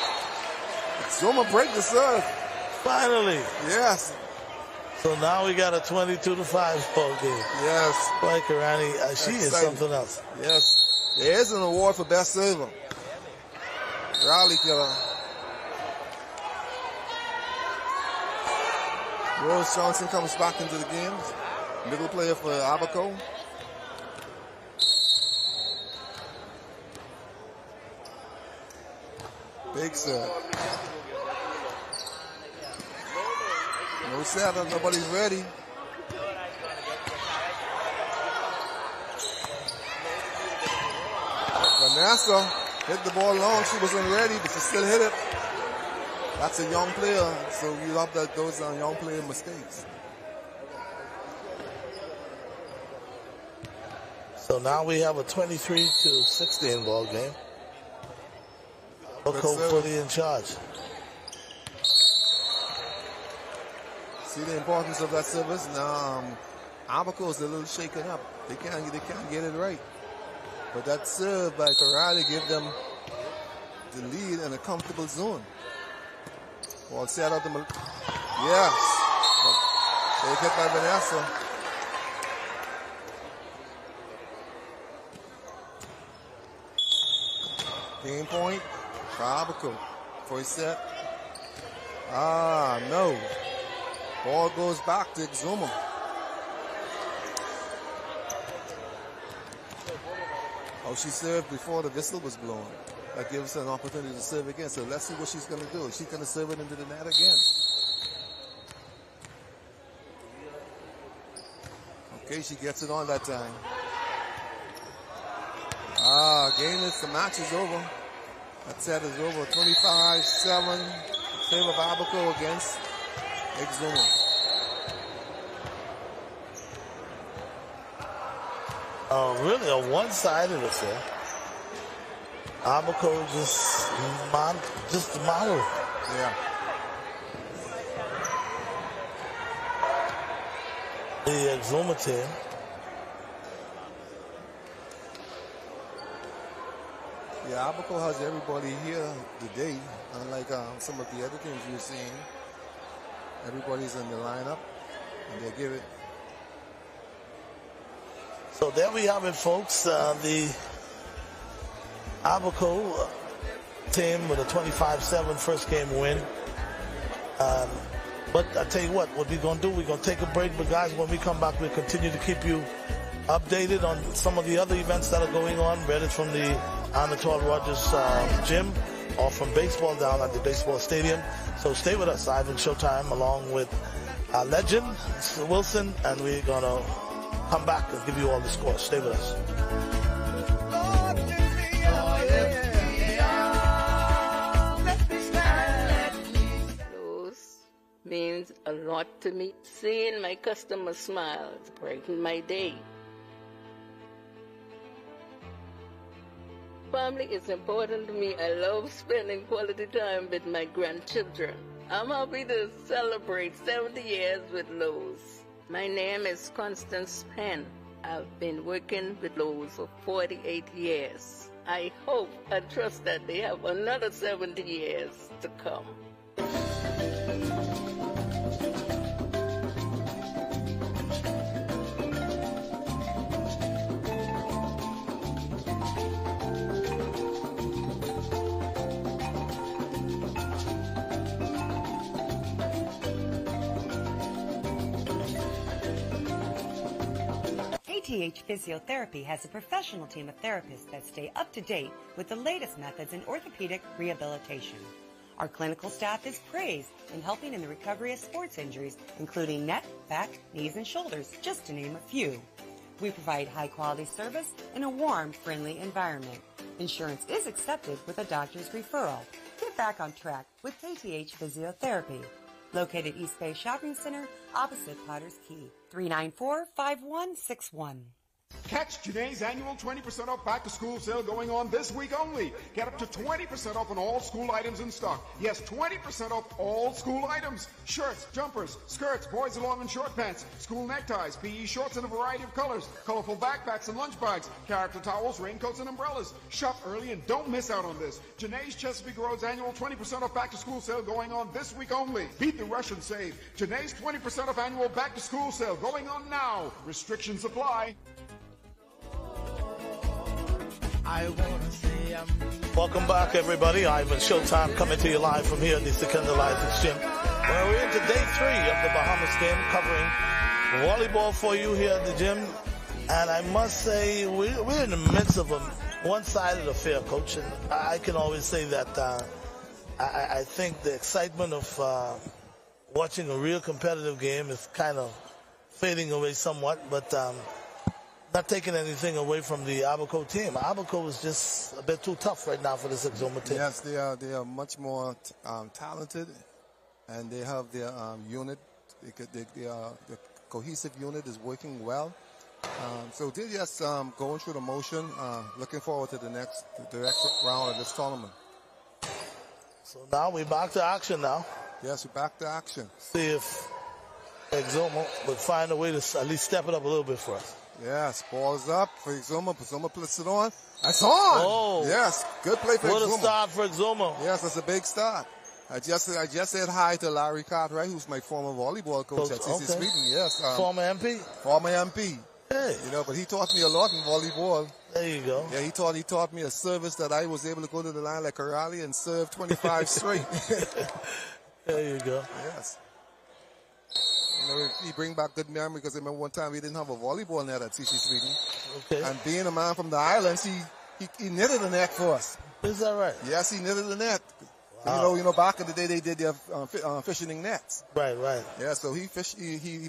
Zuma break the serve. Finally. Yes. So now we got a 22-5 ball game. Yes. Boy, Karani, she is something else. Yes. There is an award for best server. Raleigh killer. Rose Johnson comes back into the game. Middle player for Abaco. Big serve. No setup, nobody's ready. Vanessa hit the ball long. She wasn't ready, but she still hit it. That's a young player, so we love that those are young player mistakes. So now we have a 23-16 ball game. Abaco fully in charge. See the importance of that service. Now, Abaco is a little shaken up. They can't get it right. But that serve by Karate gave them the lead in a comfortable zone. Ball set out the yes. They hit by Vanessa. Game point for Abaco. First set. No. Ball goes back to Exuma. Oh, she served before the whistle was blown. That gives her an opportunity to serve again. So let's see what she's going to do. She's going to serve it into the net again. Okay, she gets it on that time. Game is, the match is over. That set is over. 25-7 in favor of Abaco against Exuma. Really a one-sided affair. Abaco just model. Yeah. The Exuma team. Yeah, Abaco has everybody here today, unlike some of the other teams you're seeing. Everybody's in the lineup, and they give it. So there we have it, folks. The Abaco team with a 25-7 first game win But I tell you what we're going to do, we're going to take a break. But guys, when we come back, we'll continue to keep you updated on some of the other events that are going on, whether it's from the Anatole Rogers gym or from baseball down at the baseball stadium. So stay with us, Ivan Showtime, along with our legend, Mr. Wilson, and we're going to come back and give you all the scores. Stay with us. Means a lot to me. Seeing my customers smile brightens my day. Family is important to me. I love spending quality time with my grandchildren. I'm happy to celebrate 70 years with Lowe's. My name is Constance Penn. I've been working with Lowe's for 48 years. I hope and trust that they have another 70 years to come. KTH Physiotherapy has a professional team of therapists that stay up to date with the latest methods in orthopedic rehabilitation. Our clinical staff is praised in helping in the recovery of sports injuries, including neck, back, knees, and shoulders, just to name a few. We provide high-quality service in a warm, friendly environment. Insurance is accepted with a doctor's referral. Get back on track with KTH Physiotherapy. Located East Bay Shopping Center, opposite Potter's Key. 394-5161. Catch Janae's annual 20% off back-to-school sale going on this week only. Get up to 20% off on all school items in stock. Yes, 20% off all school items. Shirts, jumpers, skirts, boys' long and short pants, school neckties, PE shorts in a variety of colors, colorful backpacks and lunch bags, character towels, raincoats, and umbrellas. Shop early and don't miss out on this. Janae's Chesapeake Road's annual 20% off back-to-school sale going on this week only. Beat the rush and save. Janae's 20% off annual back-to-school sale going on now. Restrictions apply. Welcome back, everybody. Ivan Showtime coming to you live from here at the Secunda Life Gym. Well, we're into day 3 of the Bahamas game, covering volleyball for you here at the gym. And I must say, we're in the midst of a one-sided affair, Coach. And I can always say that I think the excitement of watching a real competitive game is kind of fading away somewhat. But not taking anything away from the Abaco team. Abaco is just a bit too tough right now for this Exuma team. Yes, they are much more talented, and they have their unit. The cohesive unit is working well. So they're just going through the motion, looking forward to the next round of this tournament. So now we're back to action now. Yes, we're back to action. See if Exuma would find a way to at least step it up a little bit for us. Yes, ball is up for Exuma. Exuma puts it on. That's on! Oh. Yes, good play for Exuma. What a start for Exuma. Yes, that's a big start. I just said hi to Larry Cartwright, who's my former volleyball coach at CC Sweden. Yes. Former MP? Former MP. Hey. You know, but he taught me a lot in volleyball. There you go. Yeah, he taught me a service that I was able to go to the line like Corrali and serve 25 straight. There you go. Yes. You know, he bring back good memory because I remember one time we didn't have a volleyball net at CC Sweden. Okay. And being a man from the islands, he knitted a net for us. Is that right? Yes, he knitted a net. Wow. You know, back in the day they did their fishing nets. Right. Yeah, so he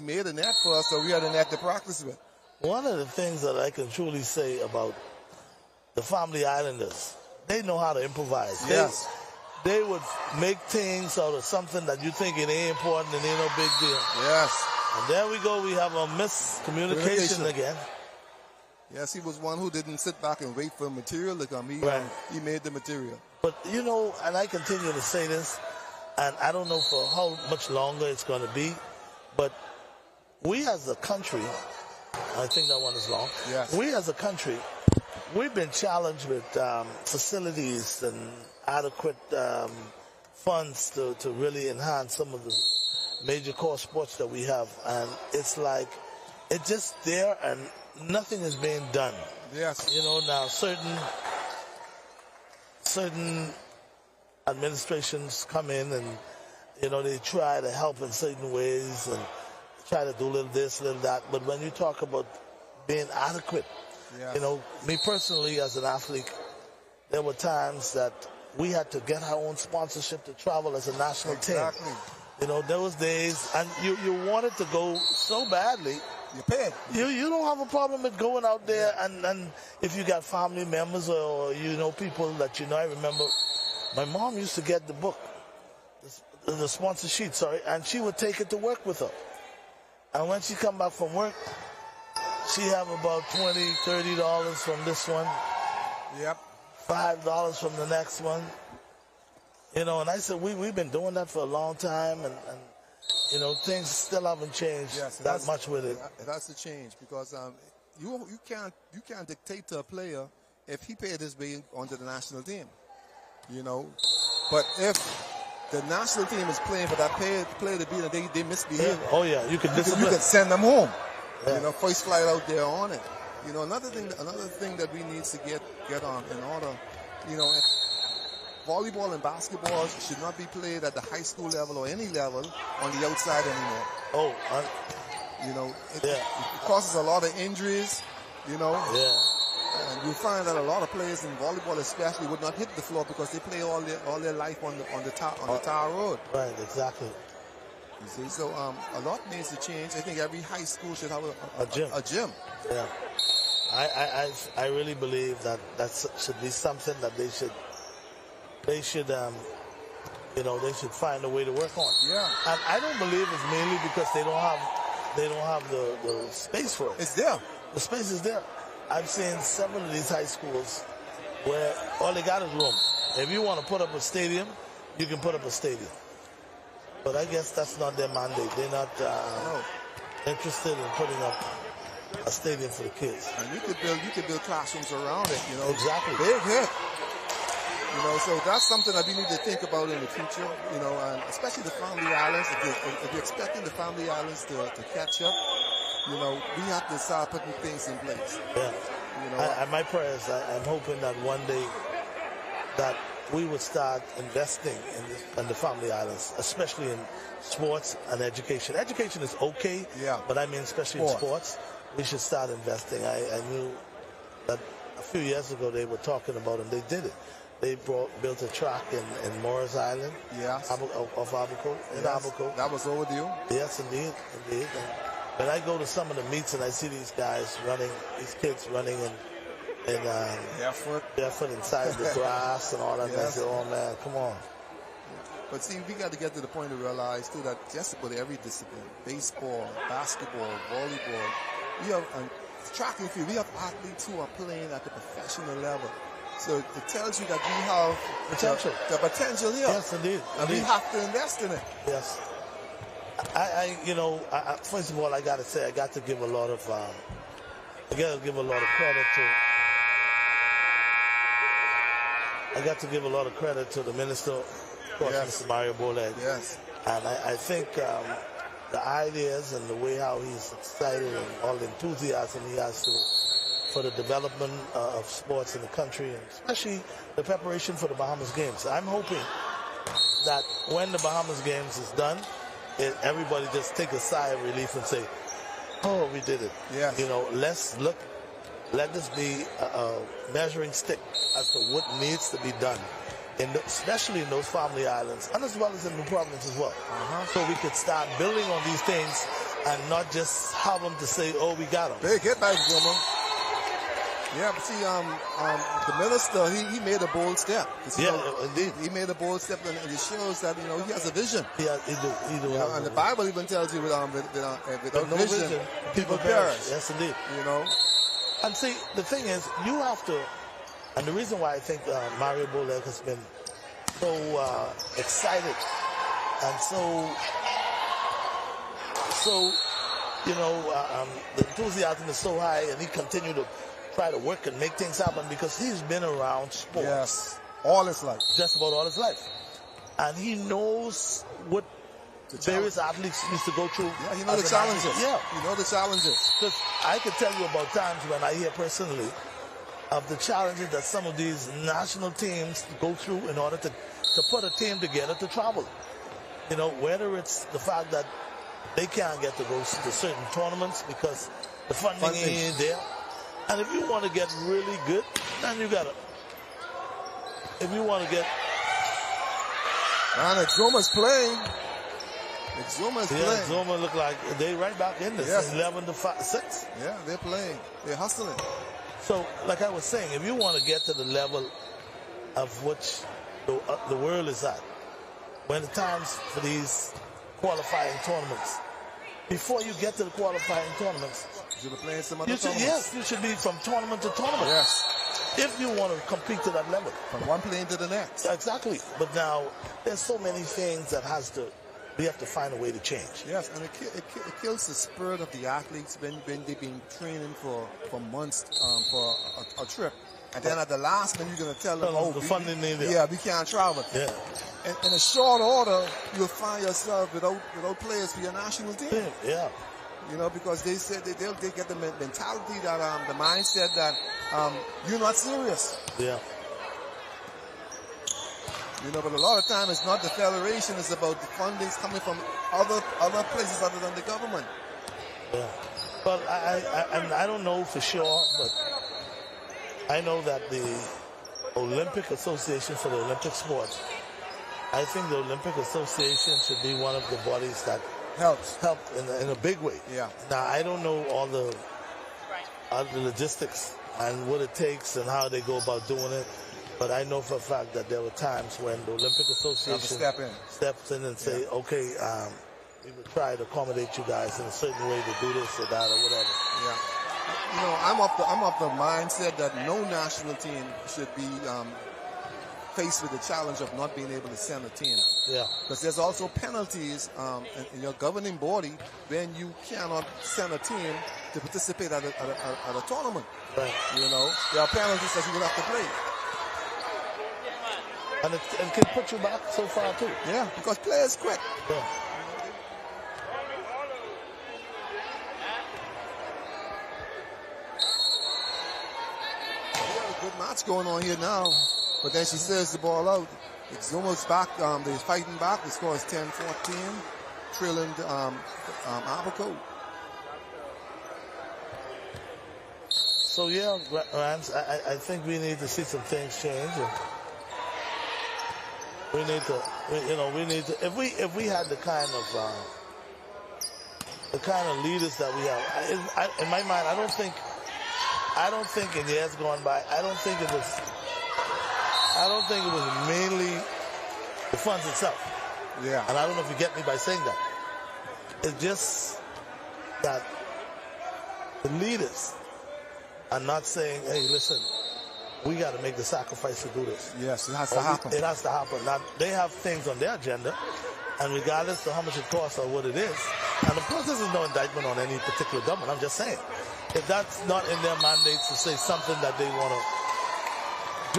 made a net for us, so we had a net to practice with. One of the things that I can truly say about the Family Islanders, they know how to improvise. Yes. They would make things out of something that you think it ain't important and ain't no big deal. Yes. And there we go. We have a miscommunication again. Yes, he was one who didn't sit back and wait for material to come. He made the material. But, you know, and I continue to say this, and I don't know for how much longer it's going to be, but we as a country, I think that one is long. Yes. We as a country, we've been challenged with facilities and adequate funds to really enhance some of the major core sports that we have. And it's like, it's just there and nothing is being done. Yes. You know, now certain administrations come in You know, they try to help in certain ways and try to do a little this, little that. But when you talk about being adequate, you know, me personally as an athlete, there were times that we had to get our own sponsorship to travel as a national team. You know, those days, and you wanted to go so badly. You paid. You don't have a problem with going out there, and if you got family members or you know people that you know. I remember my mom used to get the book, the sponsor sheet, and she would take it to work with her. And when she come back from work, she have about $20, $30 from this one. Yep. $5 from the next one. You know, and I said, we've been doing that for a long time, and you know, things still haven't changed that much with it. It has to change because you can't dictate to a player if he paid his way onto the national team. You know, but if the national team is playing for that player to be and they misbehave, you can send them home. You know, first flight out there on it. You know, another thing that we need to get on in order, you know, volleyball and basketball should not be played at the high school level or any level on the outside anymore. You know, it causes a lot of injuries, you know. And you find that a lot of players in volleyball especially would not hit the floor because they play all their life on the tar road. Right, exactly. You see, so a lot needs to change. I think every high school should have a gym. Yeah. I really believe that should be something that they should you know, they should find a way to work on. Yeah. And I don't believe it's mainly because they don't have the space for it. It's there. The space is there. I've seen several of these high schools where all they got is room. If you want to put up a stadium, you can put up a stadium. But I guess that's not their mandate. They're not interested in putting up a stadium for the kids. And you could build classrooms around it, you know. Exactly. Big hit. You know, so that's something that we need to think about in the future, you know, and especially the family islands. If you're expecting the family islands to catch up, you know, we have to start putting things in place. Yeah. You know, my prayers, I'm hoping that one day that we would start investing in the family islands, especially in sports and education. Education is okay, but I mean especially in sports, we should start investing. I knew that a few years ago they were talking about, and they did it. They built a track in Morris Island, off Abaco, in Abaco. That was overdue. Yes, indeed. And when I go to some of the meets and I see these guys running, these kids running in barefoot inside the grass and all that, and I say, oh man, come on. But see, we got to get to the point to realize too that just about every discipline, baseball, basketball, volleyball, we have track and field, we have athletes who are playing at the professional level. So it tells you that we have the potential here. Yes, indeed. And we have to invest in it. Yes. First of all, I got to say, I got to give a lot of credit to the minister, of course, Mr. Mario Boleg. Yes. And I think the ideas and the way how he's excited and all the enthusiasm he has for the development of sports in the country, and especially the preparation for the Bahamas Games. I'm hoping that when the Bahamas Games is done, everybody just take a sigh of relief and say, oh, we did it. Yes. You know, let this be a measuring stick as to what needs to be done, especially in those family islands, and as well as in New Providence as well. So we could start building on these things and not just have them to say, oh, we got them. Big hit by Gilmer. Yeah, but see, the minister, he made a bold step. Indeed. He made a bold step, and it shows that, you know, he has a vision. He do. You know, and the Bible even tells you without no vision, people perish. Yes, indeed. You know? And see, the thing is, you have to, and the reason why I think Mario Boleg has been so excited and so you know, the enthusiasm is so high, and he continued to try to work and make things happen because he's been around sports all his life, just about all his life, and he knows what various athletes used to go through. Yeah, he knows the challenges. Yeah, he knows the challenges. Because I could tell you about times when I hear personally of the challenges that some of these national teams go through in order to put a team together to travel. You know, whether it's the fact that they can't get to go to certain tournaments because the funding ain't there. And if you want to get really good, then you got to. If you want to get. And Exuma's playing. Exuma's playing. Exuma look like they right back in this. Yes. 11-6. Yeah, they're playing. They're hustling. So, like I was saying, if you want to get to the level of which the world is at, when the times for these qualifying tournaments, before you get to the qualifying tournaments, you should be playing some other tournaments. Yes, you should be from tournament to tournament. Yes. If you want to compete to that level. From one plane to the next. Exactly. But now, there's so many things that we have to find a way to change. Yes, and it kills the spirit of the athletes when they've been training for months for a trip. And then at the last minute, you're going to tell them, the funding ain't there. Yeah, we can't travel. Yeah. In a short order, you'll find yourself without players for your national team. Yeah. You know, because they said they get the mentality that the mindset that you're not serious. Yeah. You know, but a lot of time it's not the federation; it's about the fundings coming from other places other than the government. Yeah. Well, I don't know for sure, but I know that the Olympic Association for the Olympic sports, I think the Olympic Association should be one of the bodies that help in a big way. Yeah. Now, I don't know all the logistics and what it takes and how they go about doing it, but I know for a fact that there were times when the Olympic Association steps in and say, okay, we would try to accommodate you guys in a certain way to do this or that or whatever. Yeah. You know, I'm of the mindset that no national team should be faced with the challenge of not being able to send a team. Yeah. Because there's also penalties in your governing body when you cannot send a team to participate at a tournament. Right. You know, there are penalties that you will have to play. And it can put you back so far too. Yeah, because players quit. Yeah. Good match going on here now. But then she serves the ball out. Exuma's back. They're fighting back. The score is 10-14, trailing Abaco. So yeah, Rance, I think we need to see some things change. And we need to, if we had the kind of leaders that we have. In my mind, I don't think in years gone by, I don't think it was mainly the funds itself. Yeah. And I don't know if you get me by saying that. It's just that the leaders are not saying, hey, listen, we got to make the sacrifice to do this. Yes, it has to happen. It has to happen. Now, they have things on their agenda, and regardless of how much it costs or what it is, and of course this is no indictment on any particular government, I'm just saying, if that's not in their mandates to say something that they want to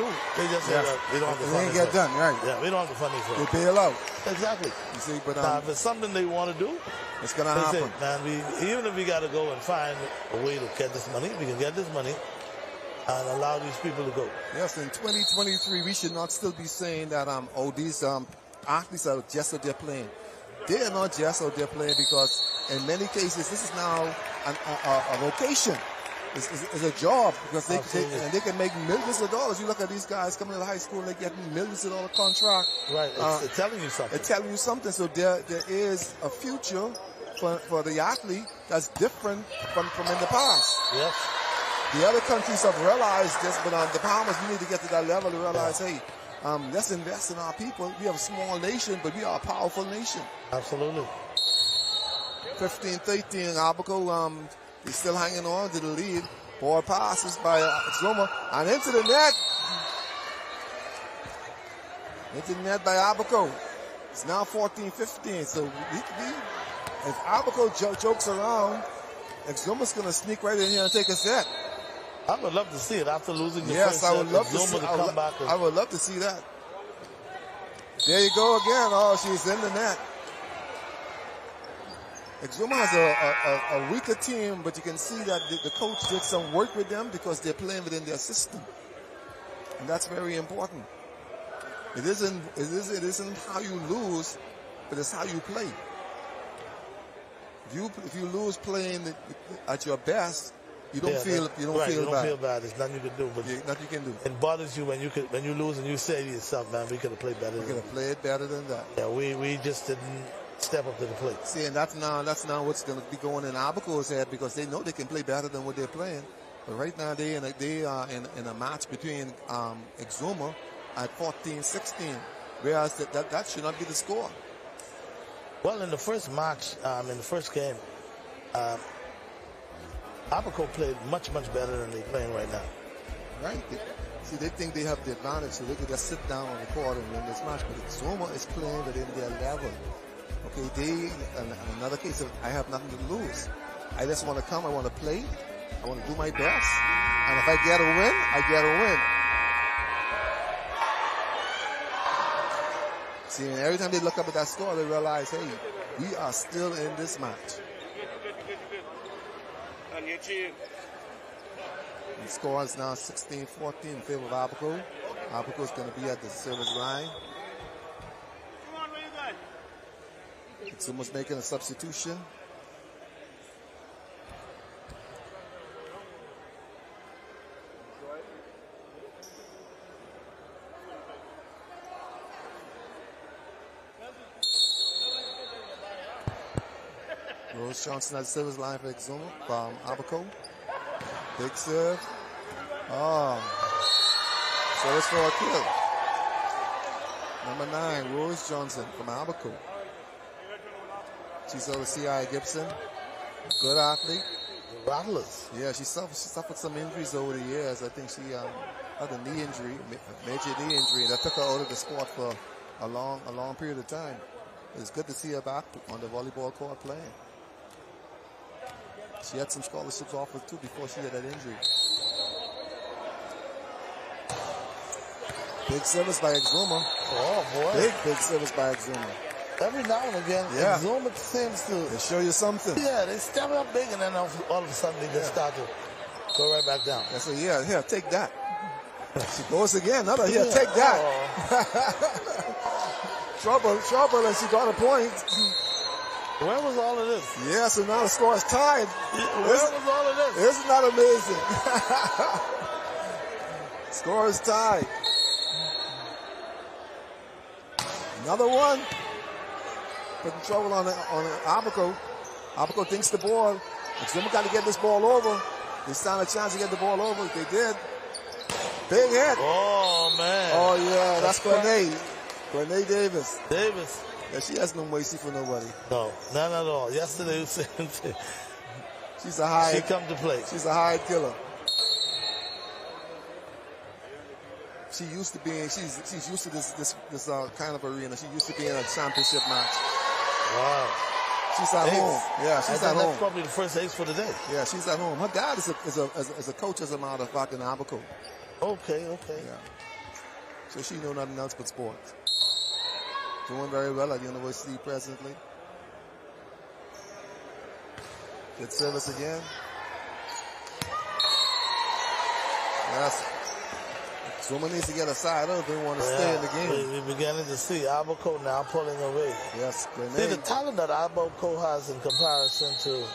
do, they just say that we don't have the funding. It ain't get done, right? Yeah, we don't have the funding for it. They bail out. Exactly. You see, but now, if it's something they want to do, it's going to happen. Say, man, even if we got to go and find a way to get this money, we can get this money and allow these people to go. Yes, in 2023, we should not still be saying that, these athletes are just out there playing. They are not just out there playing because in many cases, this is now a vocation. It's a job because they can make millions of dollars. You look at these guys coming out of high school, they're getting millions of dollar contract. Right, it's telling you something. It's telling you something. So there is a future for the athlete that's different from in the past. Yes. The other countries have realized this, but the Bahamas, we need to get to that level to realize, hey, let's invest in our people. We have a small nation, but we are a powerful nation. Absolutely. 15-13, Abaco is still hanging on to the lead. Ball passes by Exuma and into the net. Into the net by Abaco. It's now 14-15. So if Abaco jokes around, Exuma's going to sneak right in here and take a set. I would love to see it after losing the Yes, first I would set, love to see. I would love to see that. There you go again. Oh, she's in the net. Exuma has a weaker team, but you can see that the coach did some work with them because they're playing within their system, and that's very important. It isn't how you lose but it's how you play. If you lose playing at your best, you don't feel bad. You don't feel bad. There's nothing you can do. But nothing you can do. It bothers you when you lose and you say to yourself, man, we could have played better. We could have played better than that. Yeah, we just didn't step up to the plate. See, and that's now what's going to be going in Abaco's head, because they know they can play better than what they're playing. But right now they are in a match between Exuma at 14-16, whereas that should not be the score. Well, in the first match, in the first game, Abaco played much better than they're playing right now. Right. See, they think they have the advantage, so they can just sit down on the court and win this match. But Exuma is playing within their level. Okay, in another case of I have nothing to lose. I just want to come, I want to play, I want to do my best. And if I get a win, I get a win. See, and every time they look up at that score, they realize, hey, we are still in this match. The score is now 16-14 in favor of Abaco. Abaco is going to be at the service line. Exuma's making a substitution. Rose Johnson at the service line for Exuma from Abaco. Big serve. Service for a kill. Number 9, Rose Johnson from Abaco. She's over C.I. Gibson. Good athlete. Rattlers. Yeah, she suffered some injuries over the years. I think she had a knee injury, major knee injury, that took her out of the sport for a long period of time. It's good to see her back on the volleyball court playing. She had some scholarships offered too before she had that injury. Big service by Exuma. Oh boy. Big service by Exuma. Every now and again, Exuma seems to... They show you something. Yeah, they step up big and then all of a sudden they just start to go right back down. I said, yeah, here, take that. She goes again. Another, here, take that. Trouble, and she got a point. Where was all of this? Yeah, so now the score is tied. Where was all of this? Isn't that amazing? Score is tied. Another one. Putting trouble on Abaco. Abaco thinks the ball. Exuma got to get this ball over. They stand a chance to get the ball over. They did. Big hit. Oh, man. Oh, yeah. That's Grenade. Grenade Davis. Davis. Yeah, she has no mercy for nobody. No, none at all. Yesterday you said she's a high. She come to play. She's a high killer. She's used to this kind of arena. She used to be in a championship match. Wow. She's at home. Yeah, she's at home. That's probably the first ace for the day. Yeah, she's at home. Her dad is a coach, as a matter of fact, in Abaco. Okay. Yeah. So she know nothing else but sports. Doing very well at the university presently. Good service again. Yes. Someone needs to get a side up if they want to stay in the game. We're beginning to see Abaco now pulling away. Yes, see, the talent that Abaco has in comparison to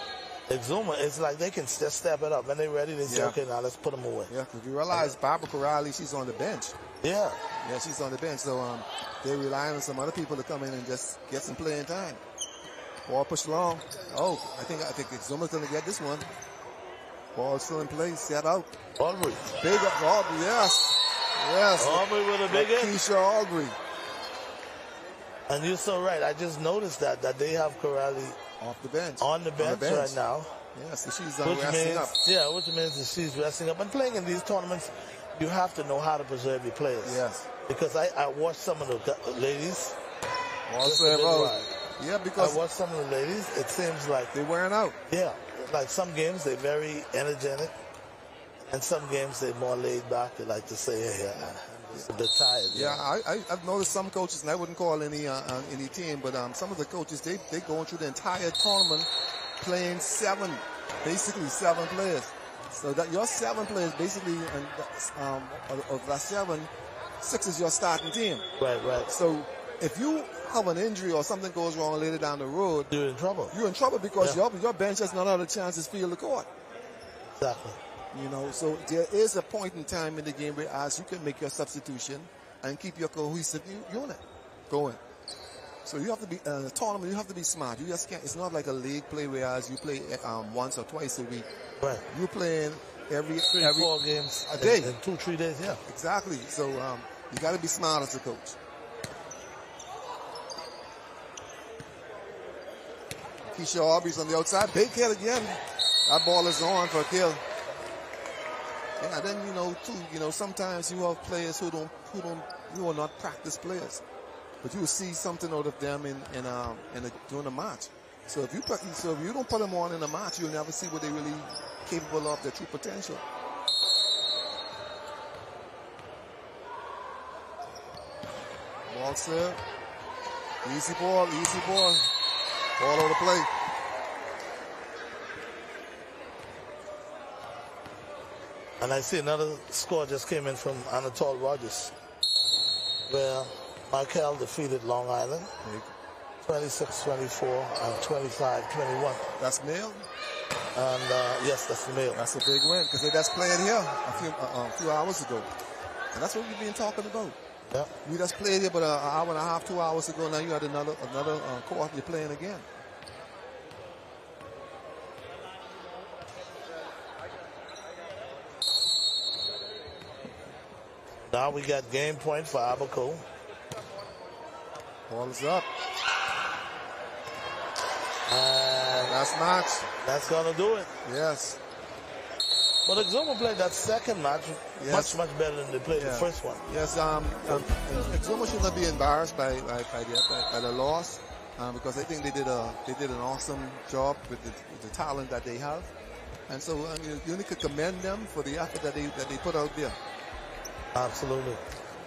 Exuma, it's like they can just step it up. When they're ready, they say, okay, now let's put them away. Yeah, if you realize Barbara Corrali, she's on the bench. Yeah. Yeah, she's on the bench. So they're relying on some other people to come in and just get some playing time. Ball pushed long. Oh, I think Exuma's going to get this one. Ball still in place. Set out. Aubrey. Big Aubrey, yes. Yes. Aubrey with a big hit. Keisha Aubrey. And you're so right. I just noticed that they have Corrali off the bench. On the bench right now. Yeah, so she's resting up. Yeah, which means that she's resting up. And playing in these tournaments, you have to know how to preserve your players. Yes. Because I watched some of the ladies. Yeah, because I watched some of the ladies. It seems like they're wearing out. Yeah. Like some games, they're very energetic. And some games, they're more laid back. They like to say, hey, I'm just a bit tired. Yeah, I've noticed some coaches, and I wouldn't call any team, but some of the coaches, they going through the entire tournament playing basically seven players. So that your 7 players basically, of that 7, 6 is your starting team. Right. So if you have an injury or something goes wrong later down the road, you're in trouble. You're in trouble because your bench has not had a chance to field the court. Exactly. You know, so there is a point in time in the game where as you can make your substitution and keep your cohesive unit going. So you have to be in a tournament. You have to be smart. You just can't. It's not like a league play whereas you play once or twice a week. Right. You're playing every 4 games a day in 2-3 days. Yeah. Exactly. So you got to be smart as a coach. Keisha Aubrey's on the outside. Big hit again. That ball is on for a kill. And then sometimes you have players who are not practice players, but you will see something out of them during the match. So if you don't put them on in a match, you'll never see what they're really capable of, their true potential. Ball serve. Easy ball. Ball over the plate. And I see another score just came in from Anatole Rogers, where Michael defeated Long Island 26-24 and 25-21. That's male? And yes, that's the male. That's a big win because they just played here a few hours ago. And that's what we've been talking about. Yeah. We just played here, but an hour and a half, 2 hours ago, now you had another court you're playing again. Now we got game point for Abaco. Ball is up. And that's going to do it. Yes. But Exuma played that second match much better than they played the first one. Yes, Exuma should not be embarrassed by the loss because I think they did an awesome job with the talent that they have. And so you only could commend them for the effort that they put out there. Absolutely.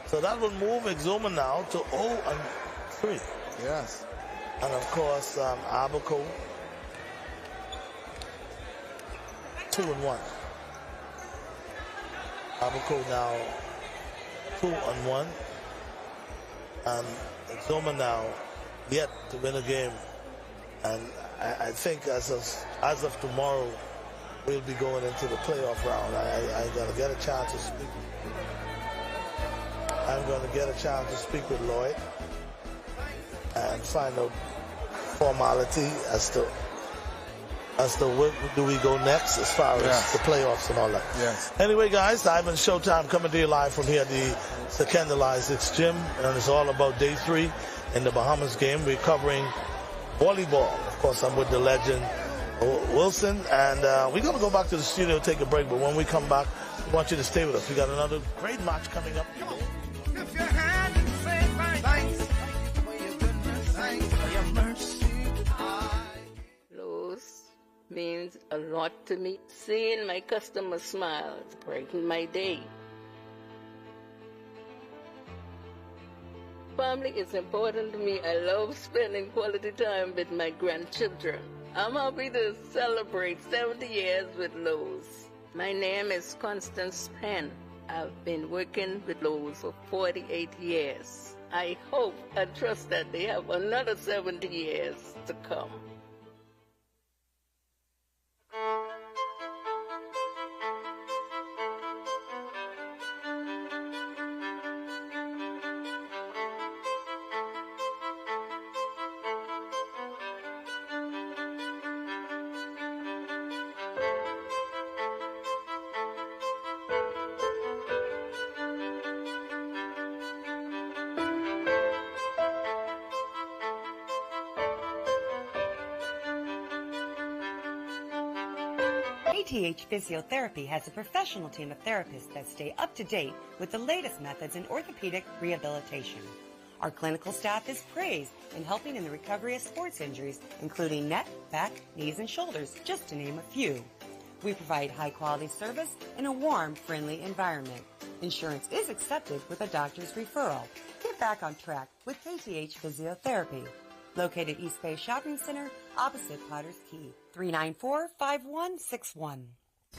So that will move Exuma now to 0-3. Yes. And of course, Abaco 2-1. Abaco now 2-1. And Exuma now yet to win a game. And I think as of tomorrow, we'll be going into the playoff round. I'm going to get a chance to speak. I'm going to get a chance to speak with Lloyd and find out formality as to where do we go next as far as the playoffs and all that. Yes. Anyway, guys, Ivan Showtime coming to you live from here at the Secondalized 6 Gym, and it's all about day 3 in the Bahamas game. We're covering volleyball. Of course, I'm with the legend Wilson, and we're going to go back to the studio, take a break, but when we come back, we want you to stay with us. We got another great match coming up today. Lift your hand and say thanks for your goodness, thanks for your mercy. Lowe's means a lot to me. Seeing my customers smile brightens my day. Family is important to me. I love spending quality time with my grandchildren. I'm happy to celebrate 70 years with Lowe's. My name is Constance Penn. I've been working with Lowe's for 48 years. I hope and trust that they have another 70 years to come. KTH Physiotherapy has a professional team of therapists that stay up to date with the latest methods in orthopedic rehabilitation. Our clinical staff is praised in helping in the recovery of sports injuries, including neck, back, knees, and shoulders, just to name a few. We provide high-quality service in a warm, friendly environment. Insurance is accepted with a doctor's referral. Get back on track with KTH Physiotherapy. Located East Bay Shopping Center, opposite Potter's Key, 394-5161.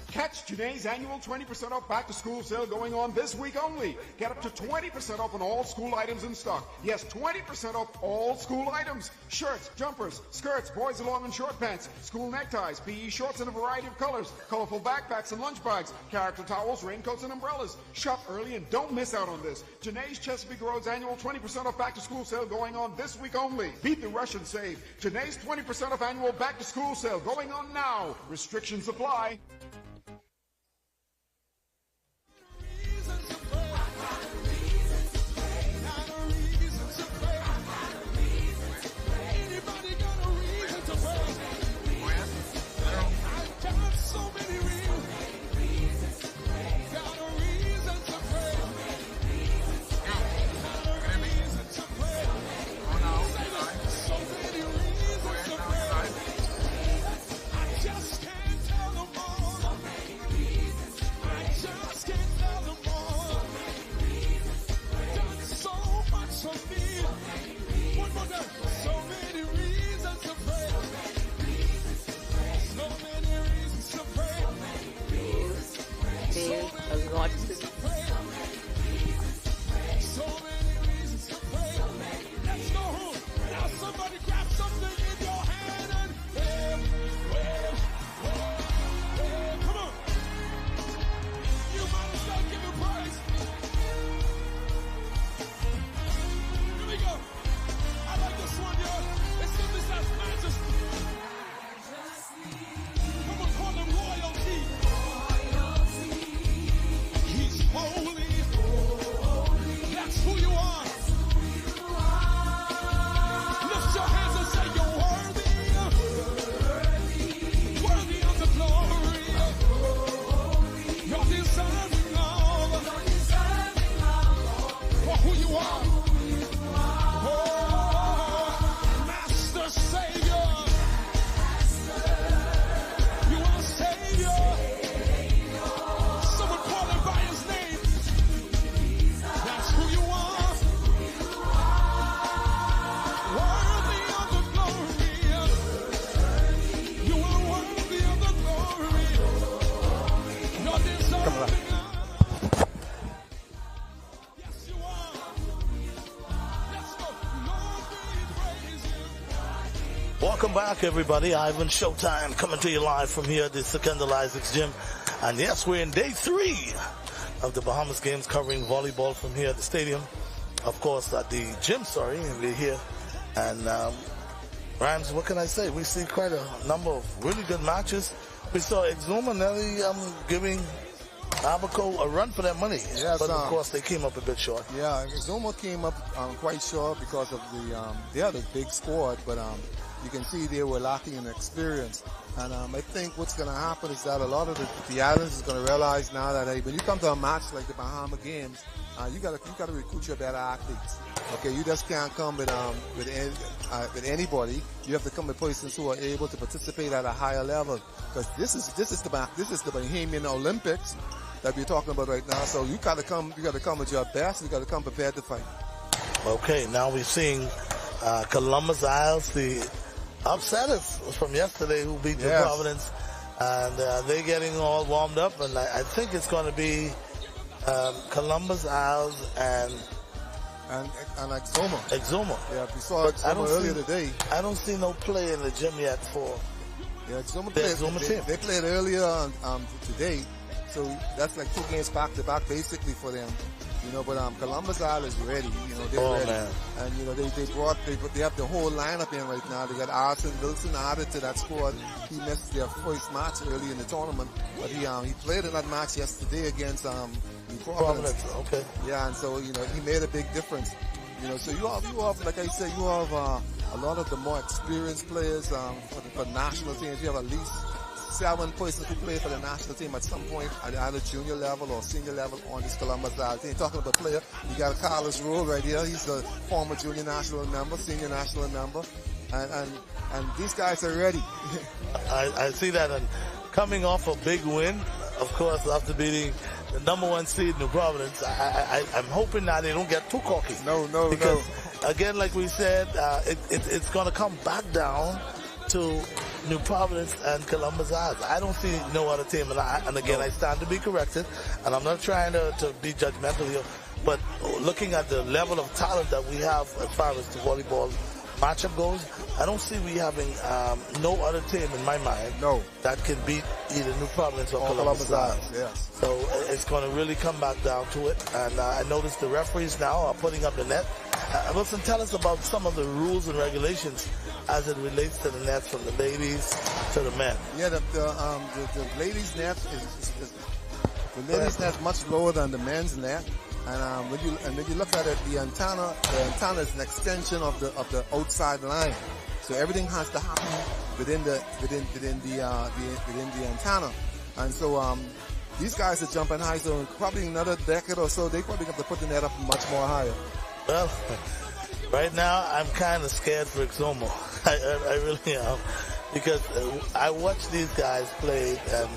Catch Janae's annual 20% off back-to-school sale going on this week only. Get up to 20% off on all school items in stock. Yes, 20% off all school items. Shirts, jumpers, skirts, boys' long and short pants, school neckties, PE shorts in a variety of colors, colorful backpacks and lunch bags, character towels, raincoats, and umbrellas. Shop early and don't miss out on this. Janae's Chesapeake Road's annual 20% off back-to-school sale going on this week only. Beat the rush and save. Janae's 20% off annual back-to-school sale going on now. Restrictions apply. Welcome back, everybody. Ivan Showtime coming to you live from here at the Secondal Isaacs Gym. And yes, we're in day 3 of the Bahamas games, covering volleyball from here at the stadium. Of course, at the gym, and we're here. And Rams, what can I say? We see quite a number of really good matches. We saw Exuma Nelly giving Abaco a run for their money. Yes, but of course they came up a bit short. Yeah, Exuma came up quite short because of they had a big squad, but you can see they were lacking in experience. And I think what's going to happen is that a lot of the islands is going to realize now that, hey, when you come to a match like the Bahama Games, you got to recruit your better athletes. Okay, you just can't come with anybody. You have to come with persons who are able to participate at a higher level. Because this is the Bahamian Olympics that we're talking about right now. So you got to come with your best. You got to come prepared to fight. Okay, now we're seeing Columbus Isles, the upsetters from yesterday, who beat New Providence, and they're getting all warmed up, and I think it's going to be Columbus Isles and Exuma. Yeah, we saw Exuma earlier today. I don't see no play in the gym yet for Exuma team. They played earlier today, so that's like 2 games back to back basically for them. You know, but Columbus Isle is ready. You know, they're ready. Man. And you know, they have the whole lineup in right now. They got Arson Wilson added to that squad. He missed their first match early in the tournament, but he played in that match yesterday against New Providence. Okay. Yeah, and so you know, he made a big difference. You know, so you have like I said, you have a lot of the more experienced players for national teams. You have at least 7 persons who play for the national team at some point at either junior level or senior level on this Columbus Isle team. Talking about player, you got Carlos Rowe right here. He's a former junior national member, senior national member, and these guys are ready. I see that, and coming off a big win, of course, after beating the #1 seed New Providence, I'm hoping that they don't get too cocky. Because again, like we said, it's going to come back down to New Providence and Columbus Isles. I don't see no other team. And again, I stand to be corrected, and I'm not trying to be judgmental here, but looking at the level of talent that we have as far as the volleyball matchup goes, I don't see we having no other team in my mind that can beat either New Providence or Columbus Isles. Yes. So it's going to really come back down to it. And I noticed the referees now are putting up the net. Wilson, tell us about some of the rules and regulations as it relates to the nets from the ladies to the men. Yeah, the ladies' net is much lower than the men's net. And when you look at it, the antenna is an extension of the outside line. So everything has to happen within the antenna. And so these guys are jumping high. So in probably another decade or so, they probably have to put the net up much more higher. Well, right now I'm kind of scared for Exomo. I really am, because I watch these guys play, and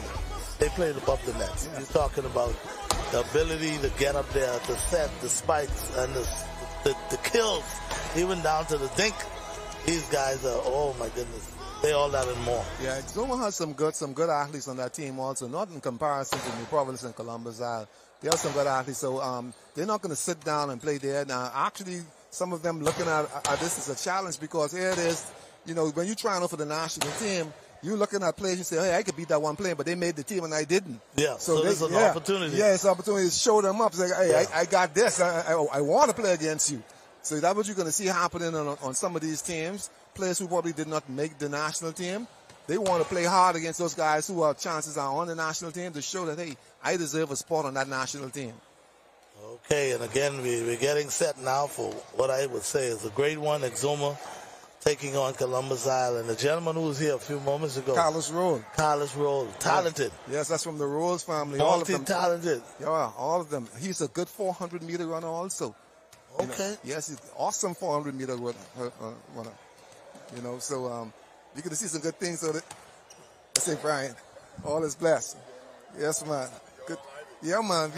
they played above the nets. You're talking about the ability to get up there, to set the spikes and the kills, even down to the dink. These guys are, oh my goodness, they all that and more. Yeah, Exuma has some good athletes on that team also, not in comparison to New Providence and Columbus Isle. They have some good athletes, so they're not going to sit down and play there. Now, actually, some of them looking at this as a challenge, because here it is, you know, when you're trying out for the national team, you're looking at players and say, hey, I could beat that one player, but they made the team and I didn't. Yeah, so this is an opportunity. Yeah, it's an opportunity to show them up. Say, hey, I got this. I want to play against you. So that's what you're going to see happening on some of these teams. Players who probably did not make the national team, they want to play hard against those guys who chances are on the national team to show that, hey, I deserve a spot on that national team. Okay, and again, we're getting set now for what I would say is a great one, Exuma, taking on Columbus Isle. And the gentleman who was here a few moments ago, Carlos Roll, talented. Yes, that's from the Rolls family. All of them talented. Yeah, all of them. He's a good 400-meter runner also. Okay. Yes, he's an awesome 400-meter runner. You know, so you're going to see some good things. So I say, Brian, all is blessed. Yes, man. Good. Yeah, man.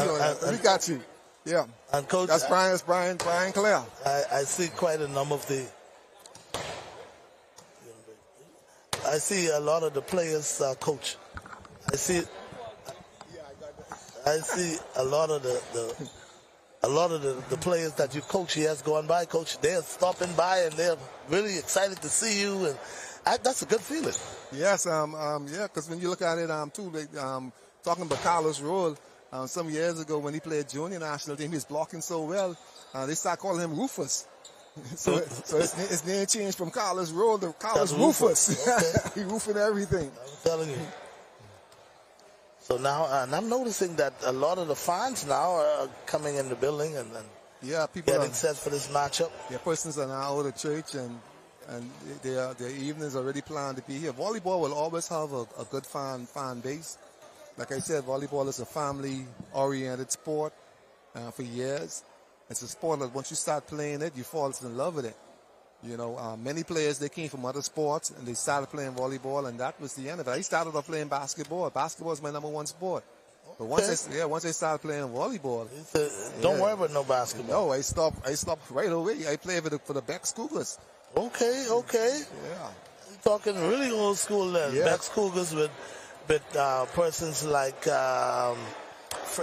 We got you. Yeah. And Coach, that's Brian Clare. I see quite a number of I see a lot of the players, Coach. I see a lot of the players that you coach here has gone by, Coach. They're stopping by and they're really excited to see you, and that's a good feeling. Yes, yeah, because when you look at it, too, talking about Carlos Roll, some years ago when he played junior national team, he was blocking so well, they started calling him Rufus. So his name changed from Carlos Roll to Carlos Rufus. Okay. He roofing everything. I'm telling you. So now, and I'm noticing that a lot of the fans now are coming in the building and people getting set for this matchup. Yeah, persons are now out of church and their evenings are already planned to be here. Volleyball will always have a good fan base. Like I said, volleyball is a family-oriented sport for years. It's a sport that once you start playing it, you fall in love with it. You know, many players, they came from other sports and they started playing volleyball, and that was the end of it. I started off playing basketball. Basketball is my ¡1 sport. But once I started playing volleyball, don't worry about no basketball. No, I stopped right away. I played for the Beck's Cougars. Okay. Yeah. You're talking really old school then. Yeah. Beck's Cougars with persons like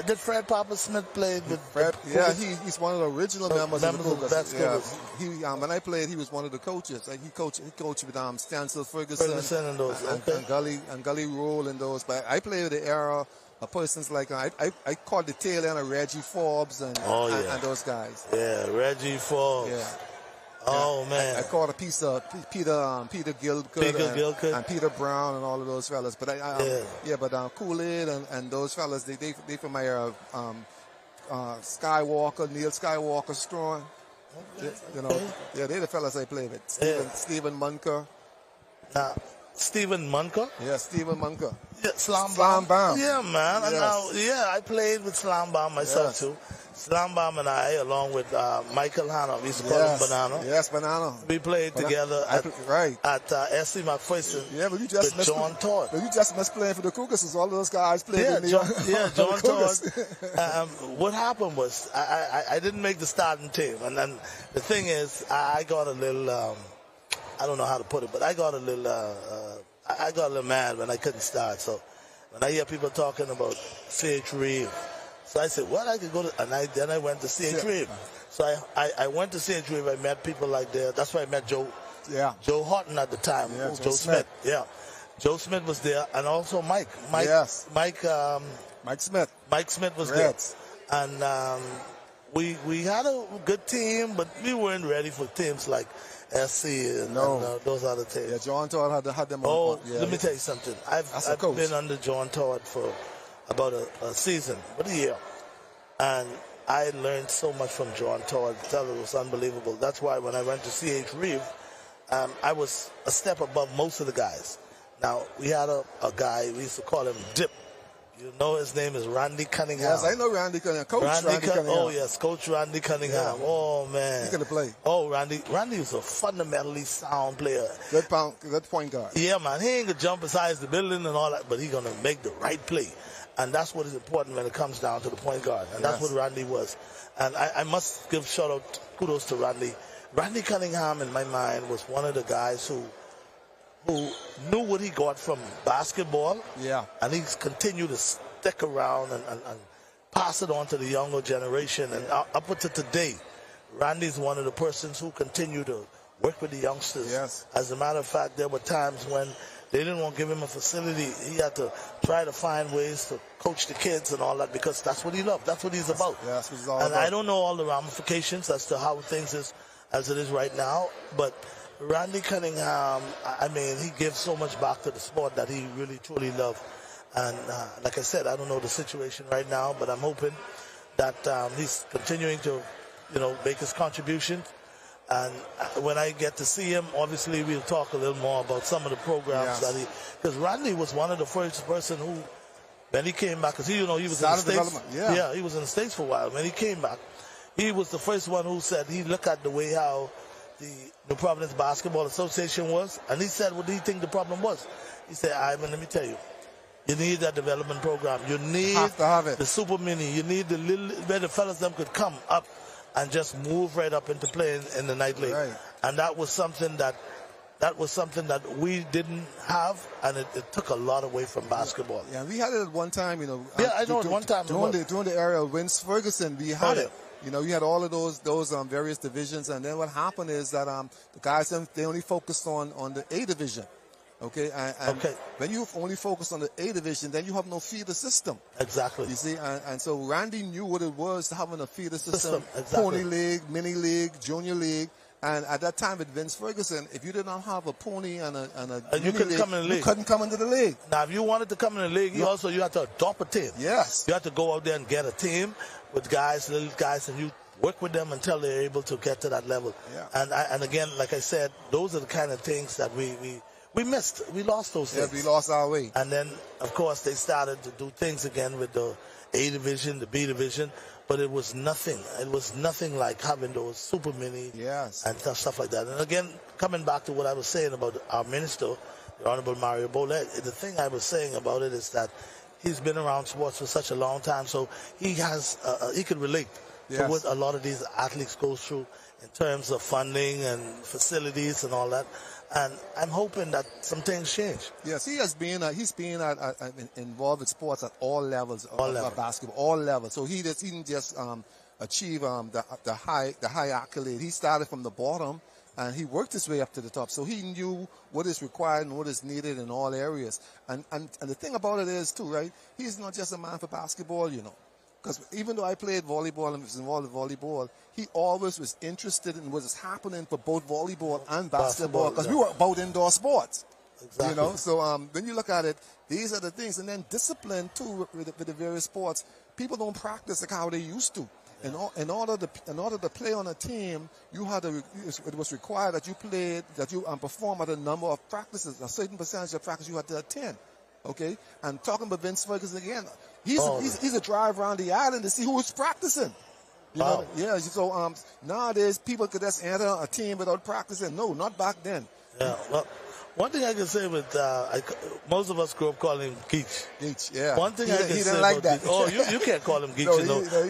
did Fred Papa Smith play with Fred? Yeah, he's one of the original members of the Cougars. Yeah. When I played, he was one of the coaches. He coached with Stansel Ferguson and those, and Gully Roll and those. But I played the era of persons like I caught the tail end of Reggie Forbes and those guys. Yeah, Reggie Forbes. Yeah. Oh man! I caught a piece of Peter Gilcoot and Peter Brown and all of those fellas. But but Kool-Aid and those fellas, they from my era. Skywalker, Neil Skywalker Strong. They're the fellas I play with. Stephen Munker. Stephen Munker? Yeah, Stephen Munker. Yeah, Slam Bomb. Yeah, man. Yes. I played with Slam Bomb myself too. Slam Bomb and I, along with Michael Hanna, we used to call him Banana. Yes, Banana. We played together at SC McPherson. Yeah, but you just with John Todd. But you just missed playing for the Cougars, because all those guys played with me. John Todd. What happened was I didn't make the starting team, and then the thing is I got a little I don't know how to put it, but I got a little I got a little mad when I couldn't start. So when I hear people talking about C.H. Reeve, so I said, well, I could go to, and then I went to C.H. Reeve. So I went to C.H. Reeve. I met people like there. That's why I met Joe Horton at the time. Yeah, Joe Smith. Yeah. Joe Smith was there, and also Mike. Mike Smith. Mike Smith was there. And we had a good team, but we weren't ready for teams like SC and those other teams. Yeah, John Todd had them on. Oh, let me tell you something. I've been under John Todd for about a season, about a year. And I learned so much from John Todd. It was unbelievable. That's why when I went to C.H. Reeve, I was a step above most of the guys. Now, we had a guy, we used to call him Dip. You know his name is Randy Cunningham. Yes, I know Randy Cunningham. Coach Randy Cunningham. Oh, yes, Coach Randy Cunningham. Yeah. Oh, man. He's going to play. Oh, Randy was a fundamentally sound player. Good point guard. Yeah, man. He ain't going to jump besides the building and all that, but he's going to make the right play. And that's what is important when it comes down to the point guard. And that's what Randy was. And I must give kudos to Randy. Randy Cunningham, in my mind, was one of the guys who knew what he got from basketball. Yeah. And he's continued to stick around and pass it on to the younger generation. And up until today, Randy's one of the persons who continue to work with the youngsters. Yes. As a matter of fact, there were times when they didn't want to give him a facility. He had to try to find ways to coach the kids and all that because that's what he loved. That's what he's about. Yeah, that's what he's all and about. I don't know all the ramifications as to how things is as it is right now, but Randy Cunningham, I mean, he gives so much back to the sport that he really, truly loved. And like I said, I don't know the situation right now, but I'm hoping that he's continuing to, make his contribution. And when I get to see him, obviously we'll talk a little more about some of the programs that because Randy was one of the first person who, when he came back, because he was in the States. Yeah, he was in the States for a while. When he came back, he was the first one who said he looked at the way how the New Providence Basketball Association was, and he said, what do you think the problem was? He said, Ivan, let me tell you, you need that development program. You need have to have it. The super mini. You need the little where the fellas them could come up and just move right up into playing in the night league. Right. And that was something that we didn't have, and it took a lot away from basketball. Yeah, we had it at one time, Yeah, I know at one time. During the era of Vince Ferguson, we had it. We had all of those various divisions, and then what happened is that the guys, they only focused on the A division. Okay, and when you only focus on the A division, then you have no feeder system. Exactly. You see, and so Randy knew what it was to having a feeder system. Exactly. Pony league, mini league, junior league. And at that time with Vince Ferguson, if you did not have a pony and you couldn't come in the league. You couldn't come into the league. Now, if you wanted to come in the league, you had to adopt a team. Yes. You had to go out there and get a team with little guys, and you work with them until they're able to get to that level. Yeah. And again, like I said, those are the kind of things that we missed. We lost those things. Yeah, we lost our way. And then, of course, they started to do things again with the A division, the B division. But it was nothing. It was nothing like having those super mini and stuff like that. And again, coming back to what I was saying about our minister, the Honorable Mario Bolet, the thing I was saying about it is that he's been around sports for such a long time, so he can relate to what a lot of these athletes go through in terms of funding and facilities and all that. And I'm hoping that some things change. Yes, he's been involved with sports at all levels of basketball, all levels. So he didn't just achieve the high accolade. He started from the bottom and he worked his way up to the top. So he knew what is required and what is needed in all areas. And the thing about it is too, right? He's not just a man for basketball, Because even though I played volleyball and was involved in volleyball, he always was interested in what is happening for both volleyball and basketball because we were about indoor sports. Exactly. So when you look at it, these are the things. And then discipline, too, with the various sports. People don't practice like how they used to. Yeah. In order to play on a team, it was required that you perform at a number of practices, a certain percentage of practice you had to attend. Okay? And talking about Vince Ferguson again, he's a drive around the island to see who is practicing. Yeah. So nowadays people could just enter a team without practicing. No, not back then. Yeah. Well, one thing I can say with most of us grew up calling him Geach. Geach, yeah. One thing I can say like about that. you can't call him Geach.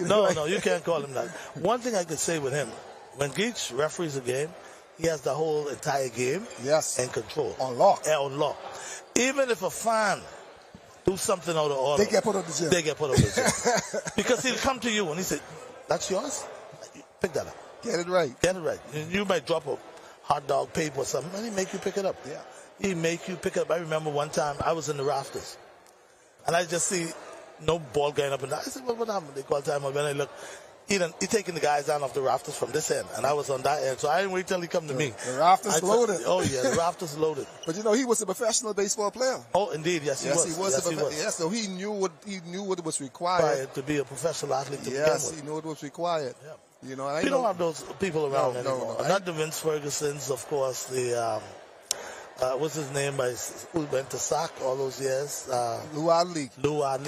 No, you can't call him that. One thing I can say with him, when Geach referees a game, he has the whole entire game in control. On lock. Yeah, on lock. Even if a fan do something out of order, They get put on the gym. They get put on the gym. Because he'll come to you and he say, "That's yours? Pick that up. Get it right. Get it right." You might drop a hot dog paper or something, and he make you pick it up. Yeah. He make you pick it up. I remember one time I was in the rafters, and I just see no ball going up and down. I said, "What happened?" They call time. And when I look, he taking the guys down off the rafters from this end, and I was on that end, so I didn't wait till he come to me. The rafters loaded. Oh yeah, the rafters loaded. But you know, he was a professional baseball player. Oh, indeed, yes, he was. Yes, so he knew what was required to be a professional athlete. To yes, he knew what was required. Yeah. You know, we don't have those people around anymore. No. Not the Vince Fergusons, of course. The what's his name? Who went to SAC all those years? Lou Adley.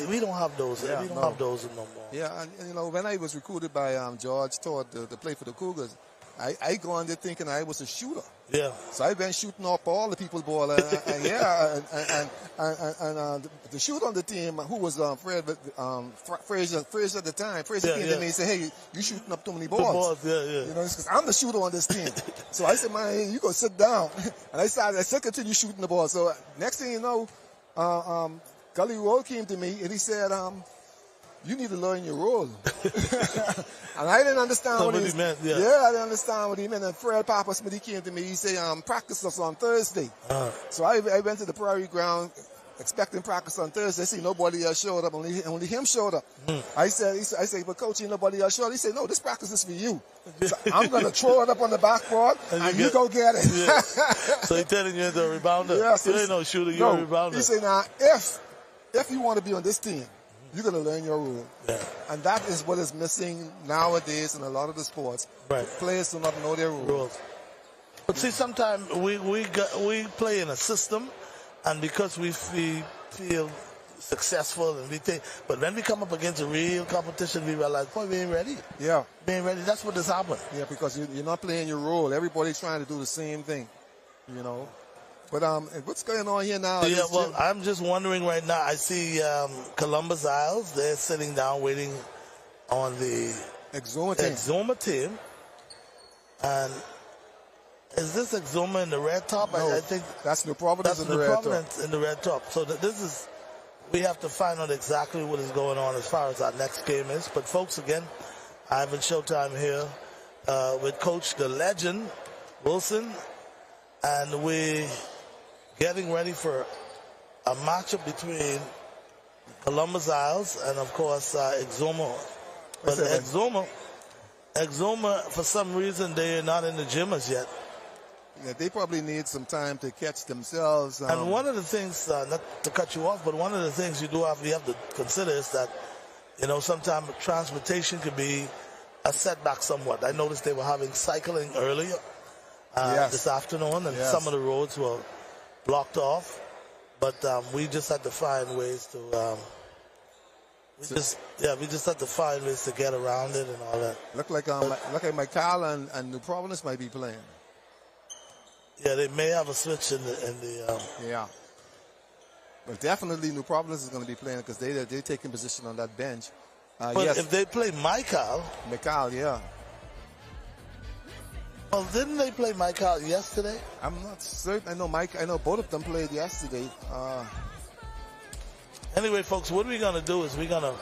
We don't have those. Yeah, we don't have those no more. Yeah, and you know, when I was recruited by George Todd to play for the Cougars, I go on there thinking I was a shooter. Yeah. So I've been shooting up all the people's ball, and the shooter on the team, who was Frazier at the time. Frazier came to me and said, "Hey, you shooting up too many balls." Yeah. You know, because I'm the shooter on this team. So I said, "Man, you go sit down." And I said, continue shooting the ball. So next thing you know, Gully Roll came to me and he said, "You need to learn your role." And I didn't understand what he meant. Yeah, I didn't understand what he meant. And Fred Papa Smith, he came to me. He said, "Practice us on Thursday." So I went to the Prairie Ground expecting practice on Thursday. I see nobody else showed up. Only him showed up. I said, "But coach, nobody else showed up." He said, "No, this practice is for you. So I'm going to throw it up on the backboard and you go get it." Yeah. So he's telling you the rebounder. Yeah, so you ain't no shooter, you're a rebounder. He said, "Now, if you want to be on this team, you're going to learn your role." Yeah. And that is what is missing nowadays in a lot of the sports. Right. Players do not know their rules. But see, sometimes we play in a system, and because we feel successful and but when we come up against a real competition, we realize, boy, we ain't ready. Yeah. We ain't ready. That's what has happened. Yeah, because you're not playing your role. Everybody's trying to do the same thing, you know. But what's going on here now? Yeah, well, I'm just wondering right now. I see Columbus Isles. They're sitting down waiting on the Exuma team. And is this Exuma in the red top? No, I think that's New Providence that's in the red top. in the red top. So we have to find out exactly what is going on as far as our next game is. But folks, again, Ivan Showtime here with Coach the Legend Wilson, and we're getting ready for a matchup between Columbus Isles and, of course, Exuma. But Exuma, for some reason, they're not in the gym as yet. Yeah, they probably need some time to catch themselves. And one of the things, not to cut you off, but one of the things you have to consider is that, you know, sometimes transportation could be a setback somewhat. I noticed they were having cycling earlier this afternoon, and some of the roads were blocked off, but we just had to find ways to we just had to find ways to get around it and all that. Look like McCall and New Providence might be playing. Yeah, they may have a switch in the yeah. But definitely New Providence is going to be playing because they're taking position on that bench. But if they play McCall, yeah. Well, didn't they play Michael yesterday? I'm not certain. I know both of them played yesterday. Anyway, folks, what we're gonna do is we're gonna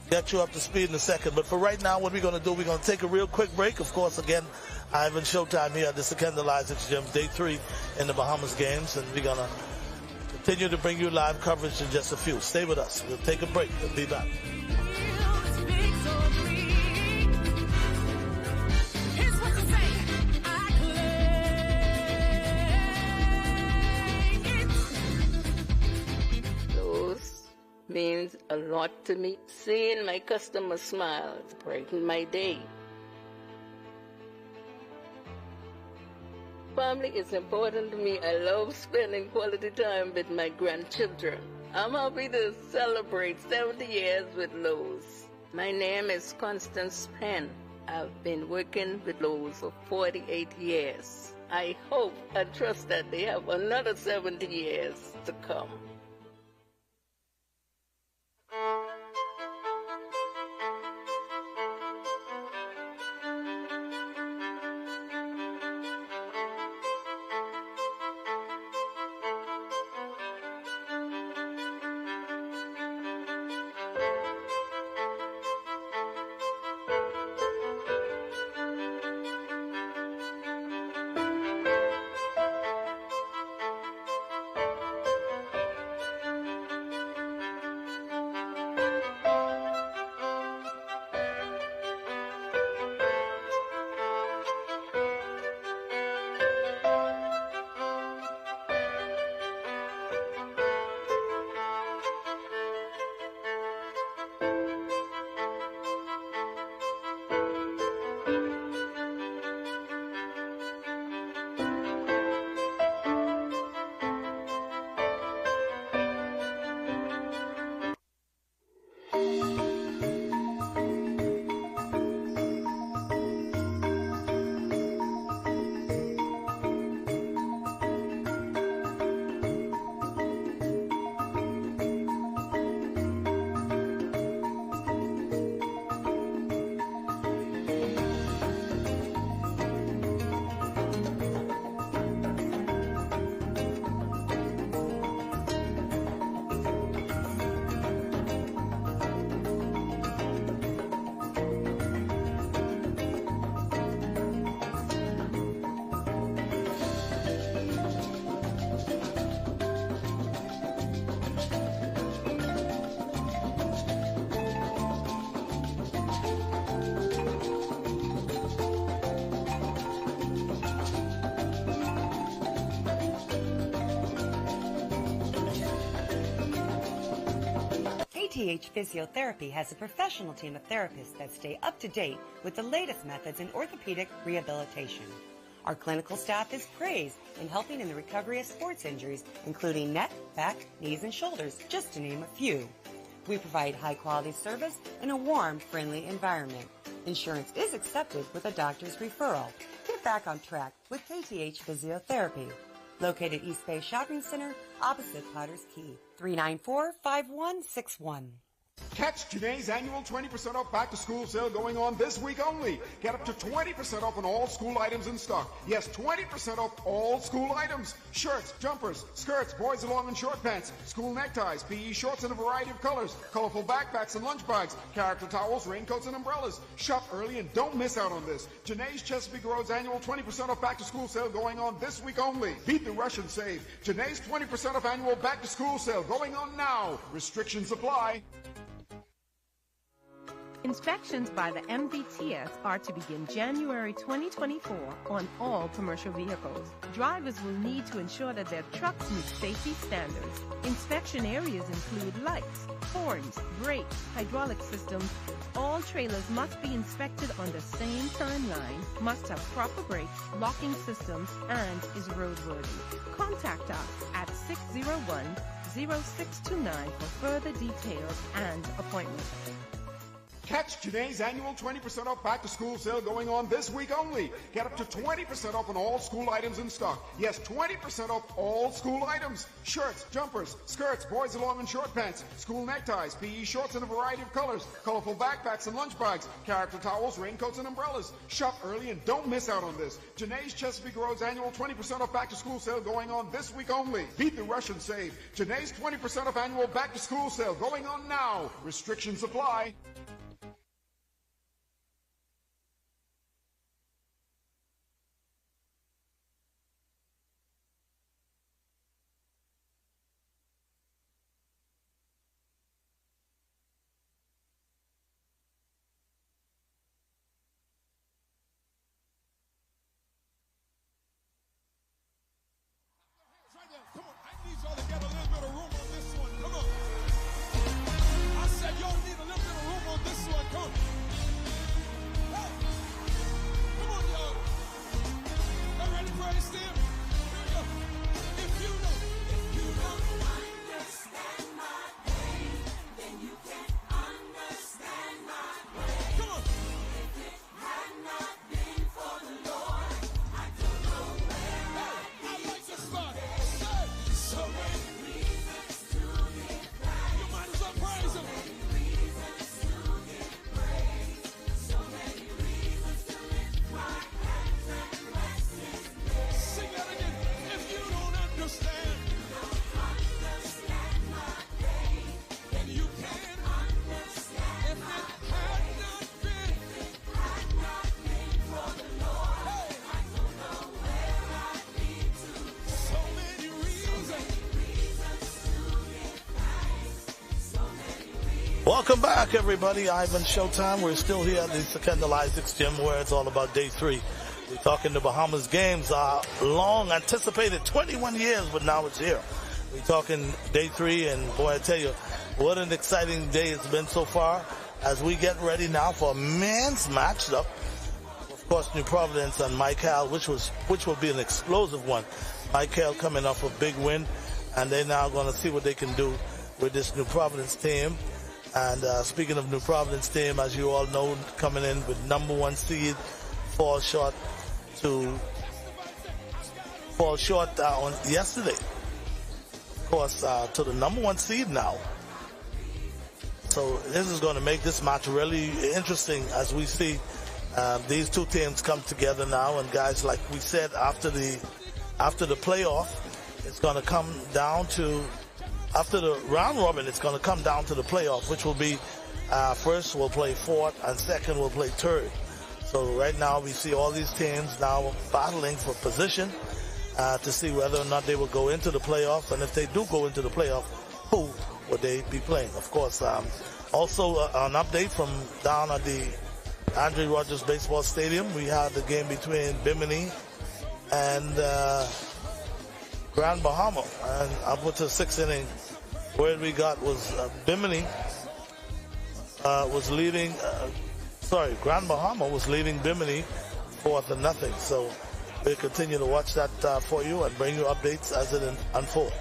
get you up to speed in a second. But for right now, what we're gonna do, we're gonna take a real quick break. Of course, again, Ivan Showtime here at the Secondal Isaacs Gym, day 3 in the Bahamas games, and we're gonna continue to bring you live coverage in just a few. Stay with us. We'll take a break. We'll be back. Means a lot to me. Seeing my customers smile brighten my day. Family is important to me. I love spending quality time with my grandchildren. I'm happy to celebrate 70 years with Lowe's. My name is Constance Penn. I've been working with Lowe's for 48 years. I hope and trust that they have another 70 years to come. KTH Physiotherapy has a professional team of therapists that stay up to date with the latest methods in orthopedic rehabilitation. Our clinical staff is praised in helping in the recovery of sports injuries, including neck, back, knees, and shoulders, just to name a few. We provide high-quality service in a warm, friendly environment. Insurance is accepted with a doctor's referral. Get back on track with KTH Physiotherapy. Located East Bay Shopping Center, opposite Potter's Key. 394-5161. Catch Janae's annual 20% off back-to-school sale going on this week only. Get up to 20% off on all school items in stock. Yes, 20% off all school items. Shirts, jumpers, skirts, boys' long and short pants, school neckties, PE shorts in a variety of colors, colorful backpacks and lunch bags, character towels, raincoats, and umbrellas. Shop early and don't miss out on this. Janae's Chesapeake Road's annual 20% off back-to-school sale going on this week only. Beat the rush and save. Janae's 20% off annual back-to-school sale going on now. Restrictions apply. Inspections by the MVTS are to begin January 2024 on all commercial vehicles. Drivers will need to ensure that their trucks meet safety standards. Inspection areas include lights, horns, brakes, hydraulic systems. All trailers must be inspected on the same timeline, must have proper brakes, locking systems, and is roadworthy. Contact us at 601-0629 for further details and appointments. Catch Janae's annual 20% off back-to-school sale going on this week only. Get up to 20% off on all school items in stock. Yes, 20% off all school items. Shirts, jumpers, skirts, boys' long and short pants, school neckties, PE shorts in a variety of colors, colorful backpacks and lunch bags, character towels, raincoats, and umbrellas. Shop early and don't miss out on this. Janae's Chesapeake Road's annual 20% off back-to-school sale going on this week only. Beat the rush and save. Janae's 20% off annual back-to-school sale going on now. Restrictions apply. Come on, I need y'all to get a little bit of room on this one. Come on. I said y'all need a little bit of room on this one. Come on. Hey. Come on, y'all. Y'all ready for it, Steve? Here we go. If you don't understand my pain, then you can't understand my pain. Come on. If it had not been for the Lord, I don't know where I'd be. I like to start. So many reasons to give praise. You might as well praise him. So many reasons to give praise. So many reasons to lift my hands and bless his name. Sing that again. If you don't understand my pain, then you can't understand if it had not been for the Lord, I don't know where I'd be today. So many reasons. Welcome back, everybody. Ivan Showtime. We're still here at the Kendall Isaacs Gym, where it's all about day 3. We're talking the Bahamas games. Long anticipated 21 years, but now it's here. We're talking day 3, and boy, I tell you, what an exciting day it's been so far as we get ready now for a men's matchup. Of course, New Providence and Mike Hall, which will be an explosive one. Mike Hall coming off a big win, and they're now going to see what they can do with this New Providence team. And speaking of New Providence team, as you all know, coming in with number 1 seed, fall short on yesterday. Of course, to the number 1 seed now. So this is going to make this match really interesting as we see these two teams come together now. And guys, like we said, after the playoff, it's going to come down to. After the round robin, it's going to come down to the playoff, which will be first will play 4th and second will play 3rd. So right now we see all these teams now battling for position to see whether or not they will go into the playoff. And if they do go into the playoff, who would they be playing? Of course, also an update from down at the Andre Rogers Baseball Stadium. We had the game between Bimini and Grand Bahama, and up to the 6th inning, where we got was Bimini was leading. Grand Bahama was leading Bimini 4-0. So we'll continue to watch that for you and bring you updates as it unfolds.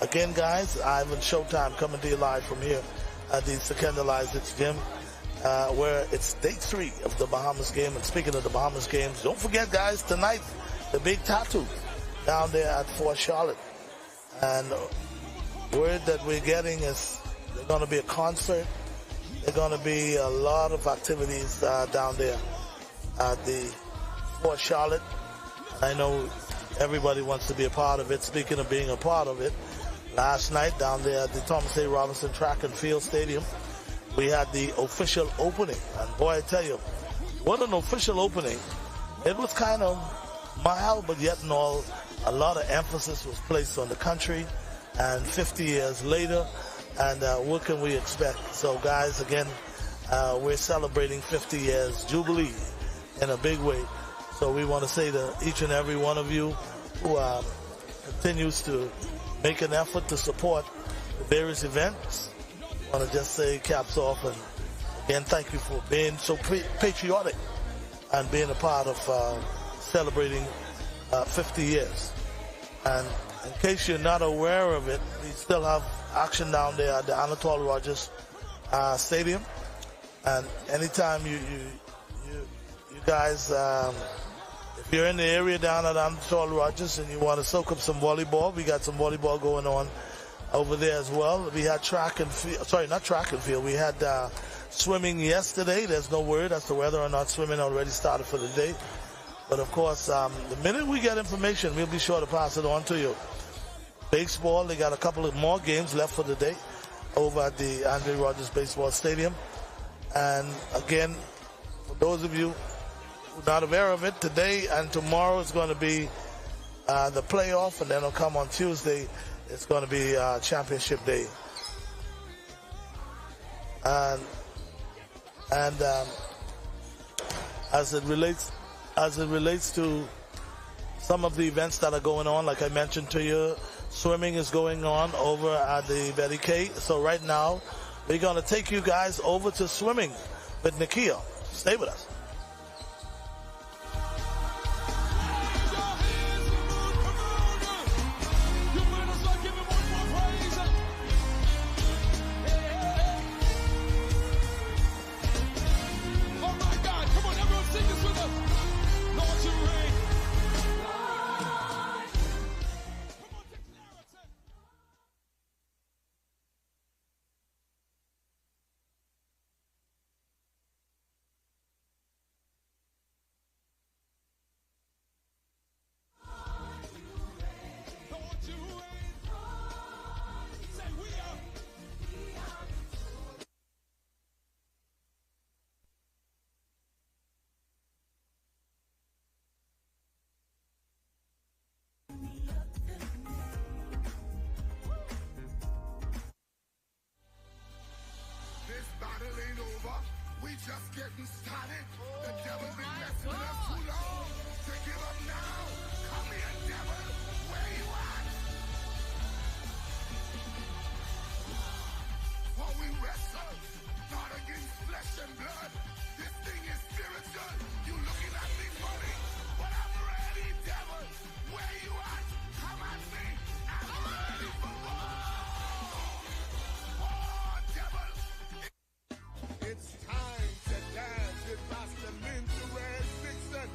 Again, guys, Ivan Showtime coming to you live from here at the Secondal Isaacs Gym, where it's day 3 of the Bahamas game. And speaking of the Bahamas games, don't forget, guys, tonight, the big tattoo down there at Fort Charlotte. And word that we're getting is there's going to be a concert. There's going to be a lot of activities down there at the Fort Charlotte. I know everybody wants to be a part of it. Speaking of being a part of it, last night down there at the Thomas A. Robinson Track and Field Stadium, we had the official opening. And boy, I tell you, what an official opening. It was kind of mild, but yet in all, a lot of emphasis was placed on the country. And 50 years later, and what can we expect? So, guys, again, we're celebrating 50 years Jubilee in a big way. So we want to say to each and every one of you who continues to make an effort to support the various events, I want to just say caps off, and again, thank you for being so patriotic and being a part of celebrating 50 years. And in case you're not aware of it, we still have action down there at the Anatole Rogers Stadium. And anytime you guys, if you're in the area down at Anatole Rogers and you want to soak up some volleyball, we got some volleyball going on over there as well. We had track and field, not track and field, we had swimming yesterday. There's no word as to whether or not swimming already started for the day. But of course, the minute we get information, we'll be sure to pass it on to you. Baseball, they got a couple of more games left for the day over at the Andre Rogers Baseball Stadium. And again, for those of you who are not aware of it, today and tomorrow is going to be the playoff, and then it'll come on Tuesday. It's going to be championship day. And as it relates to some of the events that are going on, like I mentioned to you, swimming is going on over at the Betty K. So right now, we're going to take you guys over to swimming with Nakia. Stay with us. Just getting started. The devil been messing with us too long to give up now. Come here, devil. Where you at? For we wrestle not against flesh and blood. This thing is spiritual. You looking at me funny, but I'm ready, devil. Where you at? Come at me. I'm ready for war. War, devil. It's time to dance with Master Minter and Vixen.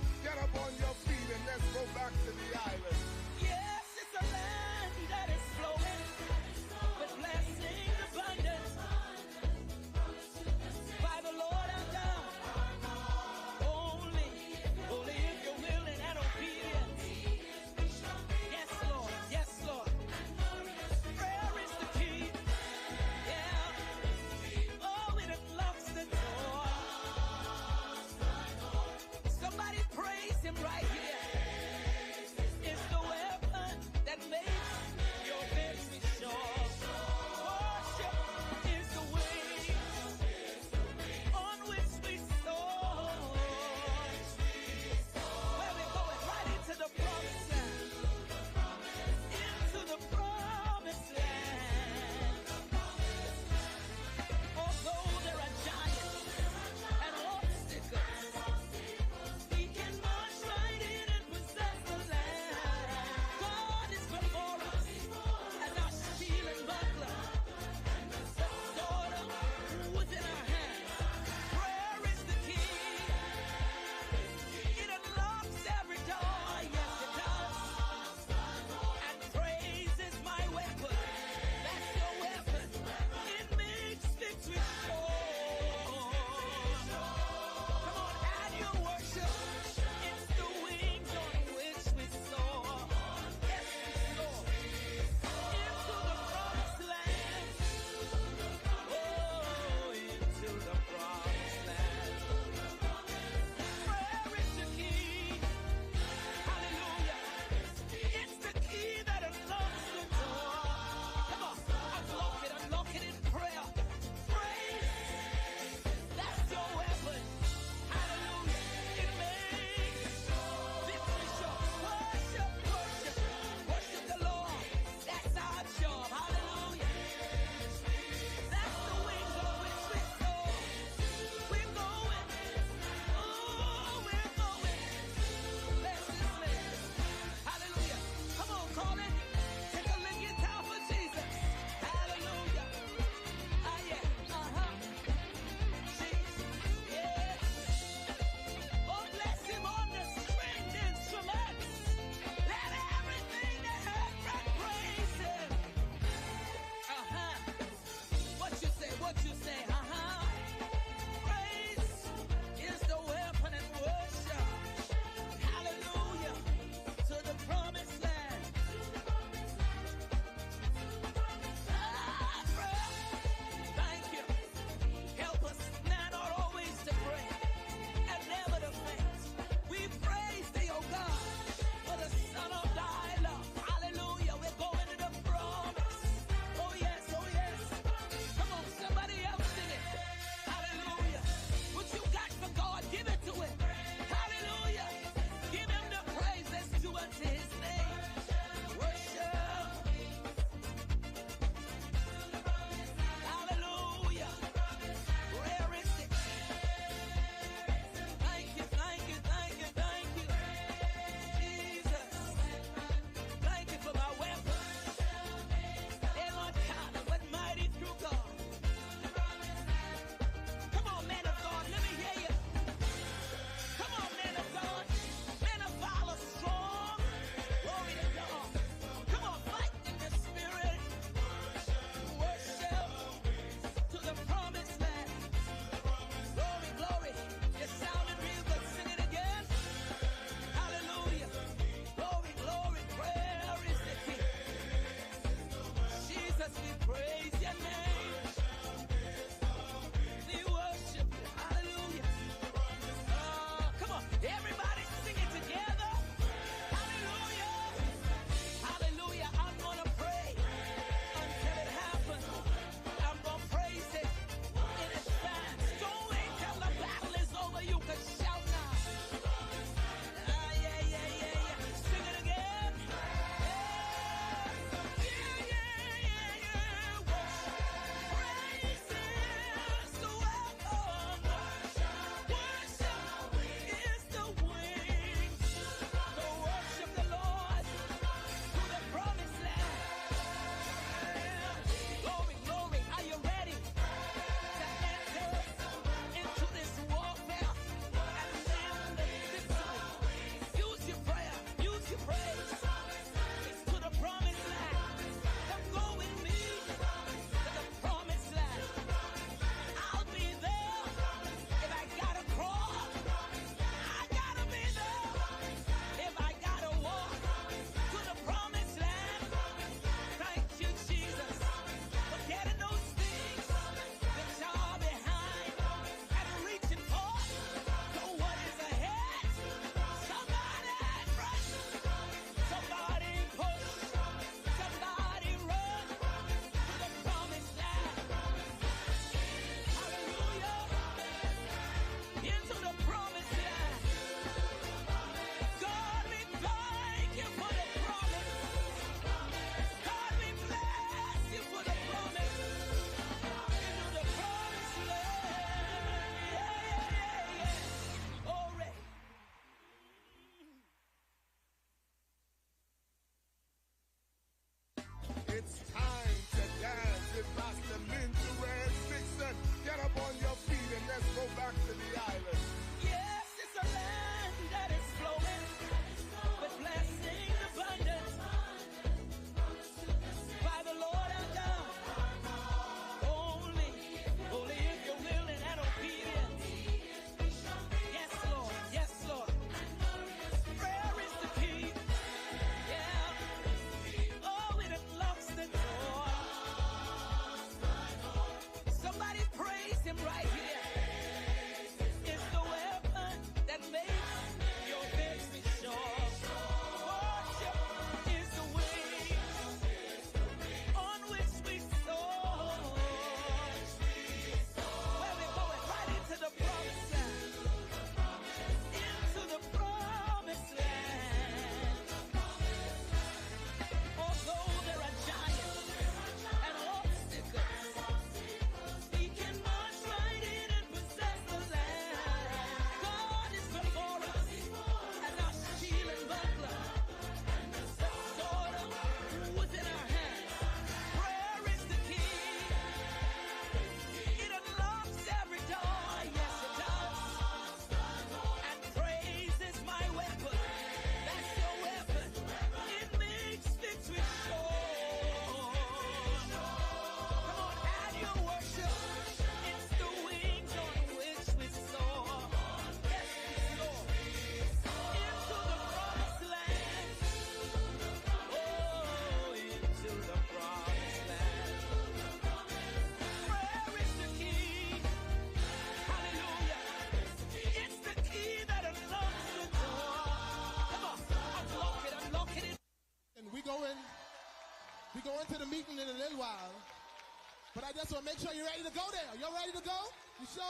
this one. Make sure you're ready to go there. Y'all ready to go? You sure?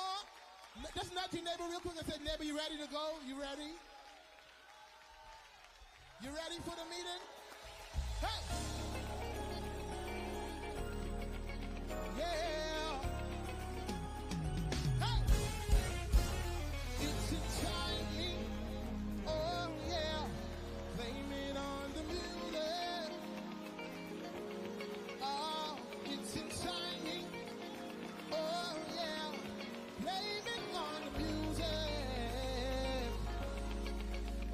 Just nudge your neighbor real quick and say, neighbor, you ready to go? You ready? You ready for the meeting? Hey! Yeah! Hey! It's a timing. Oh, yeah. Blame it on the music. Oh, it's in timing. Oh, yeah. Blame it on the music.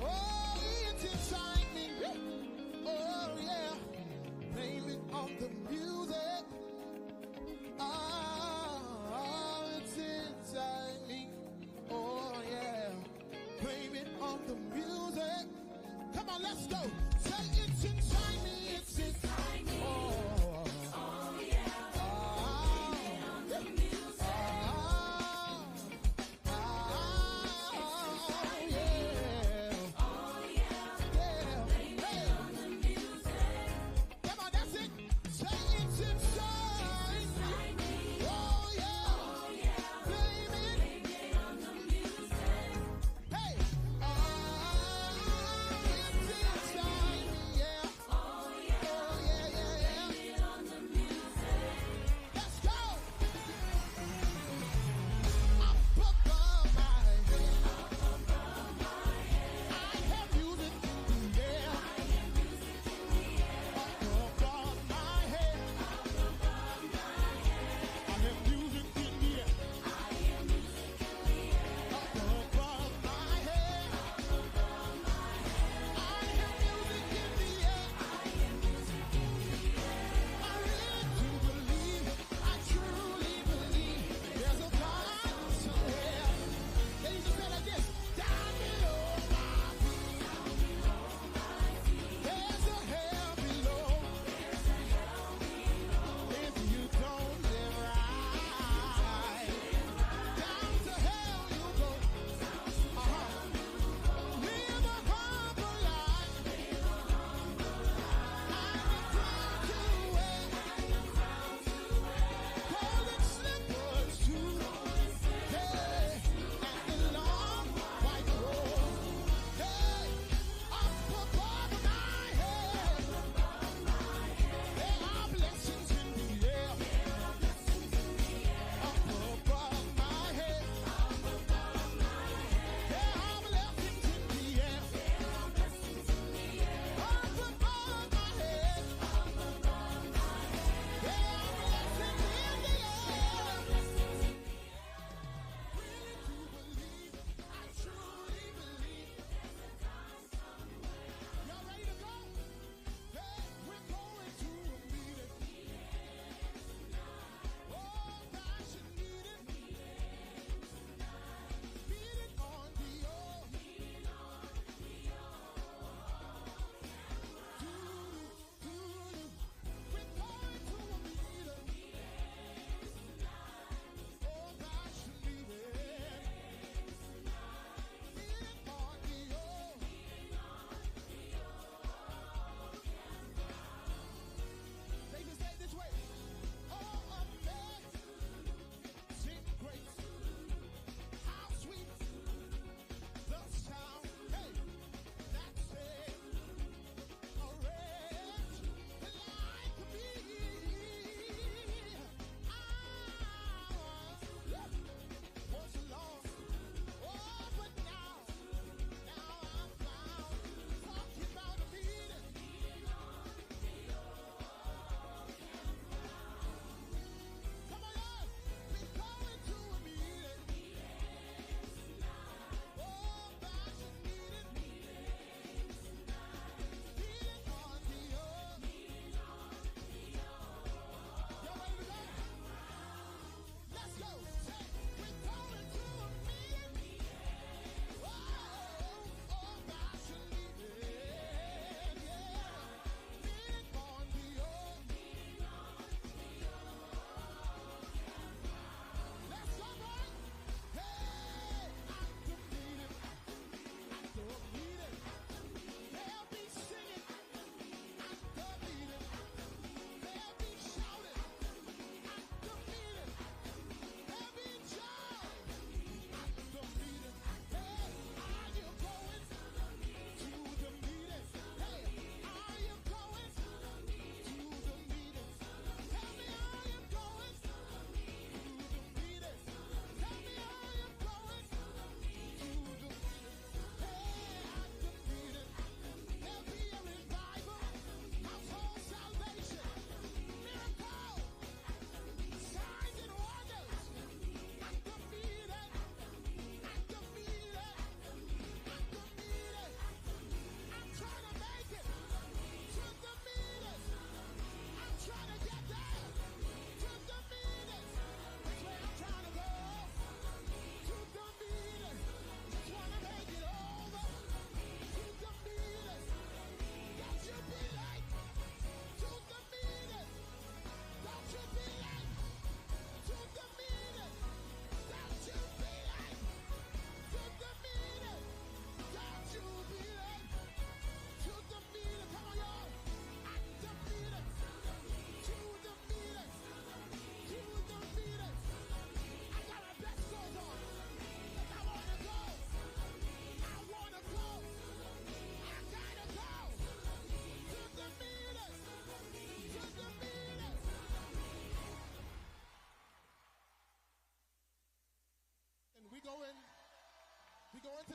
Oh, it's in timing. Oh, yeah. Blame it on the music. Oh, it's in timing. Oh, yeah. Blame it on the music. Come on, let's go. Say it's in timing. It's in timing. Oh, yeah. Blame it on the music. Come on, that's it. Say it's in timing. Oh, yeah. Blame it on the music. Hey. It's in timing, yeah. Oh,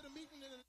to the meeting in the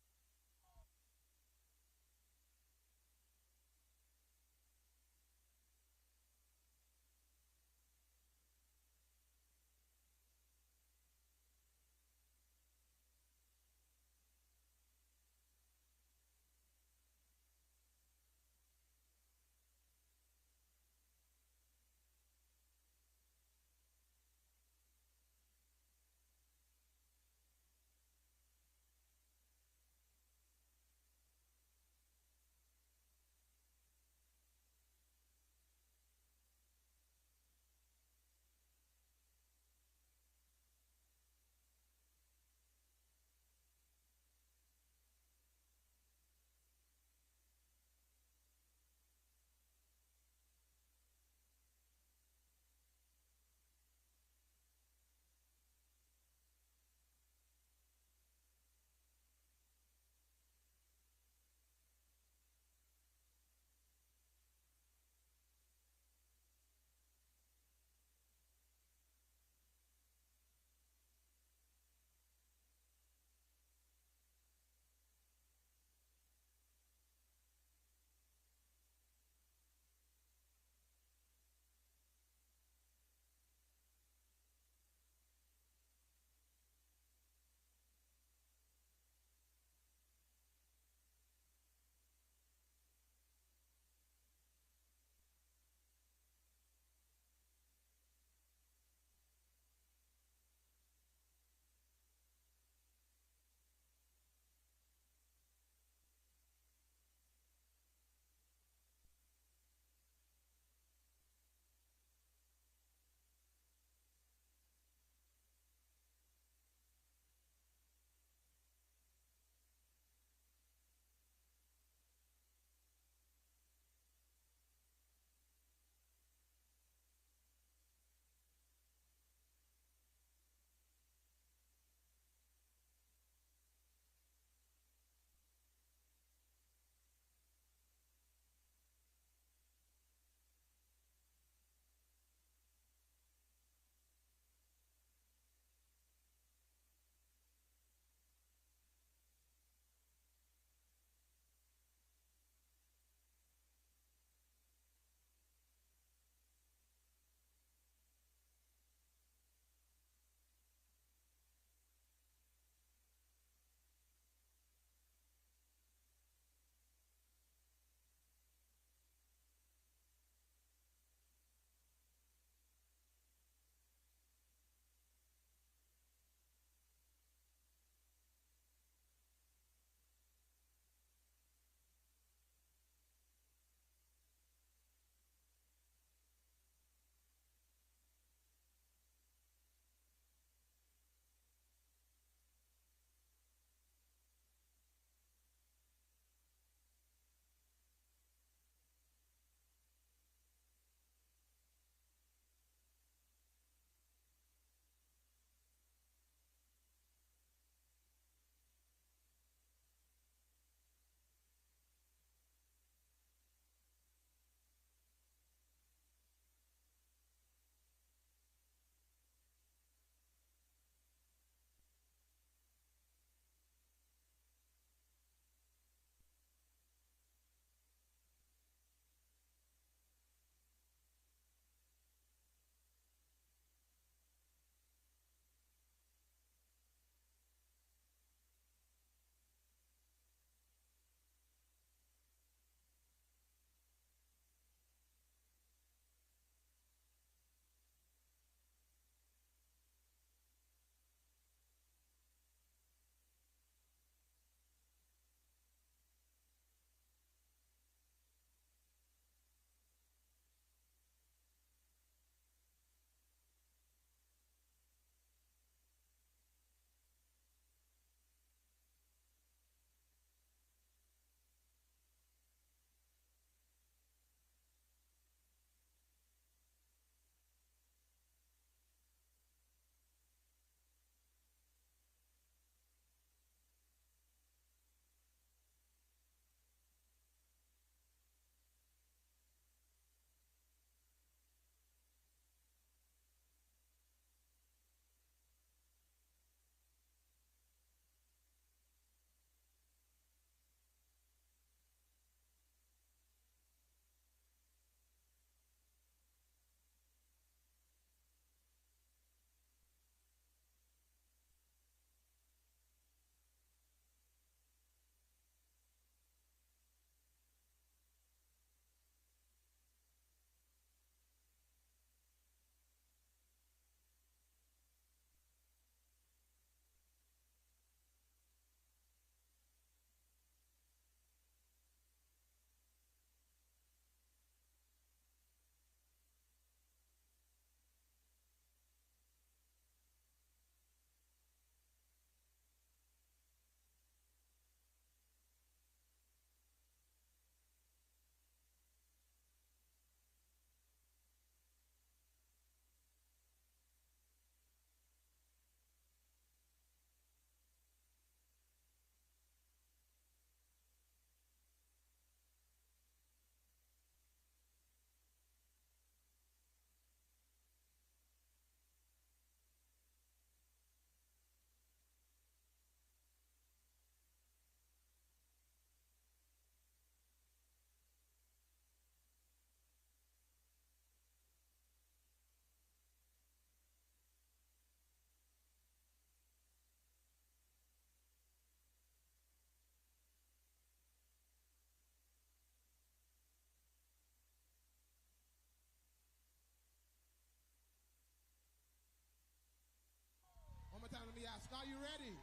Ready?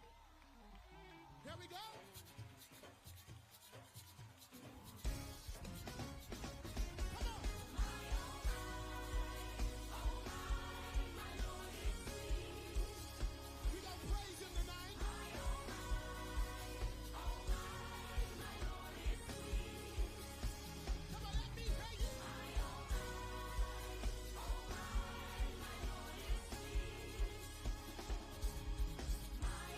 Here we go. We gonna praise him tonight. Come on, let me hear you. My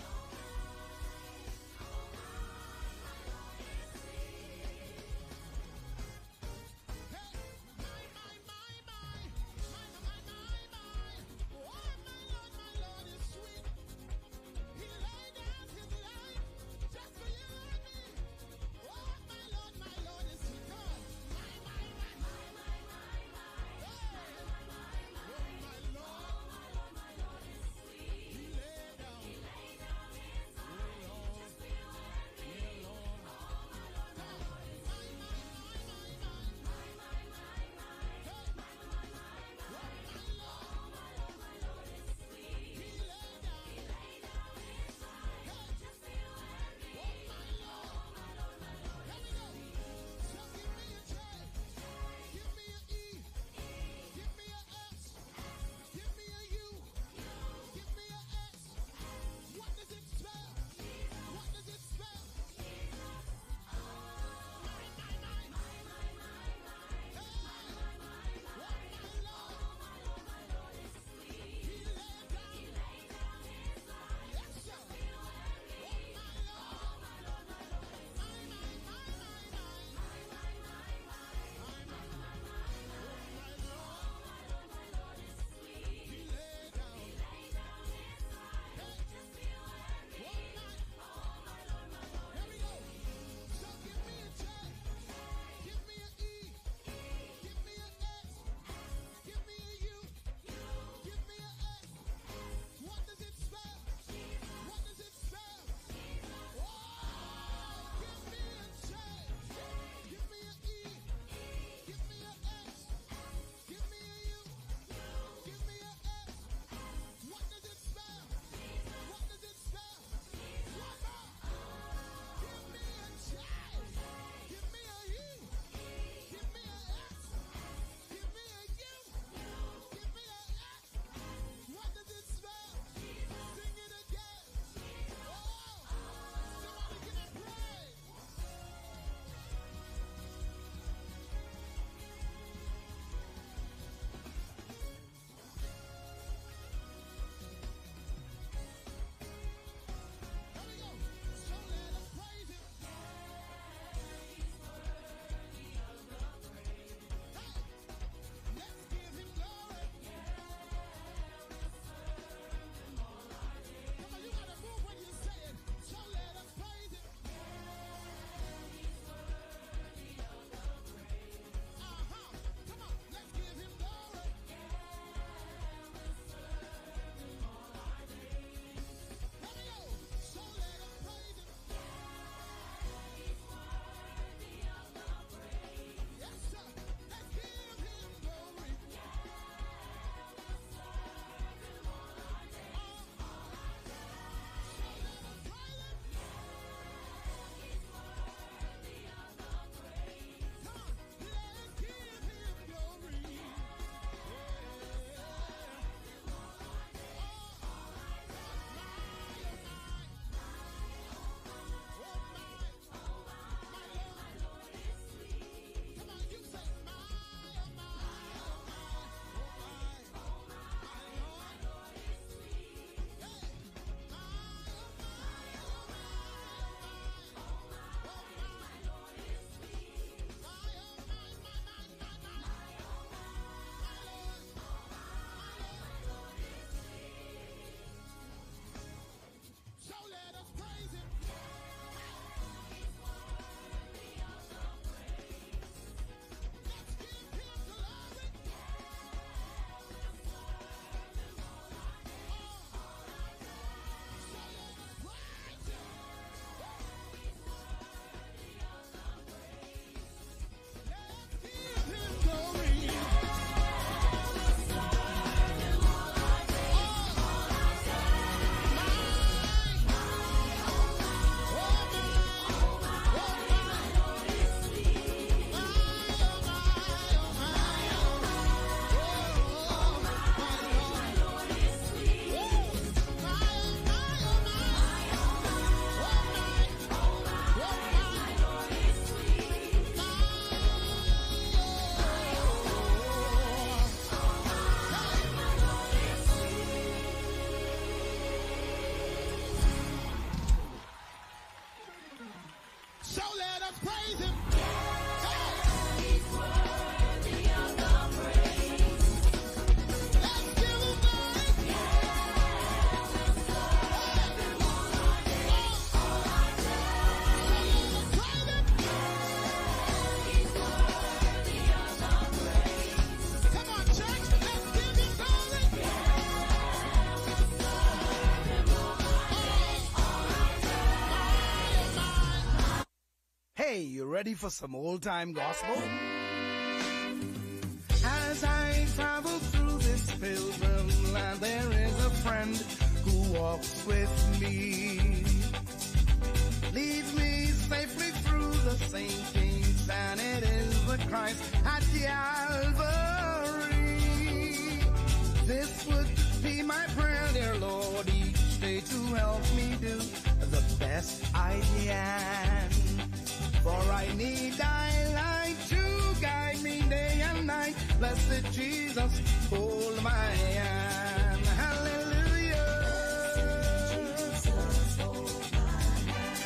So let us praise him. He's worthy of the praise. Let's give him glory. Let's serve him all our days, all our days. Praise him. He's worthy of the praise. Come on, church. Let's give him glory. Let's serve him all our days, all our days. Hey, you ready for some old-time gospel? As I travel through this pilgrim land, there is a friend who walks with me. Leads me safely through the same things, and it is the Christ at Calvary. This would be my prayer, dear Lord, each day to help me do the best I can. For I need thy light to guide me day and night. Blessed Jesus, hold my hand. Hallelujah.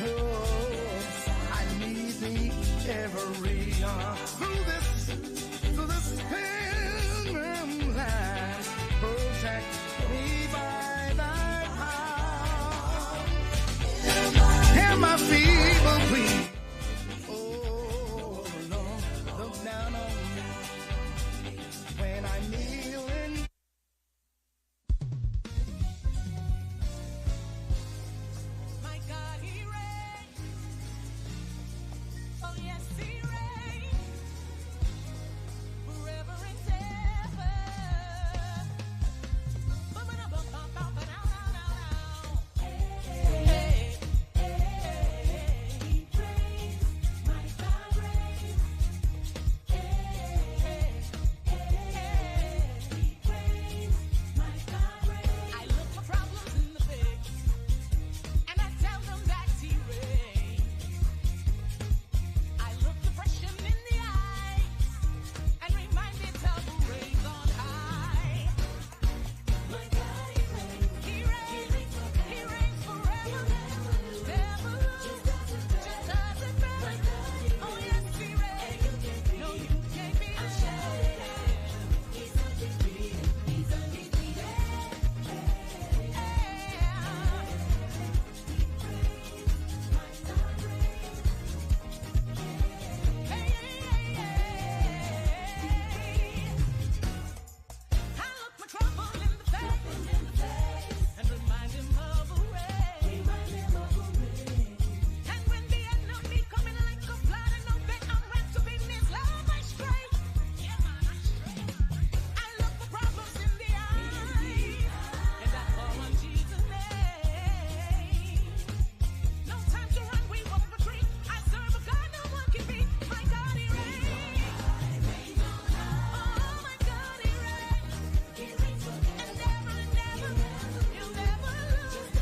Oh, I need thee every hour. Through this pilgrim land, protect me by thy power. Hear my feeble plea. Oh, Lord, look down on me when I kneel in. My God, he reigns. Oh, yes, he reigns. Forever and ever. Hey, he reigns. My God reigns. He reigns. My God reigns. I look for problems in the face, and I tell them that he reigns. I look depression in the eyes, and remind it of who reigns on high. My God, he reigns. He reigns. He reigns forever. Never lose. Just doesn't matter. Oh yes, he reigns. No, you can't be ashamed. He's undefeated. He's undefeated. I look my trouble in the face and remind him of who reigns. And when the enemy coming like a flood and no bed, I'm wrapped up in his love, I stray. I look for problems in the eyes, and I call on Jesus' name. No time to run, we won't retreat. I serve a God no one can beat. My God, he reigns. Oh, my God, he reigns. And never, he'll never lose.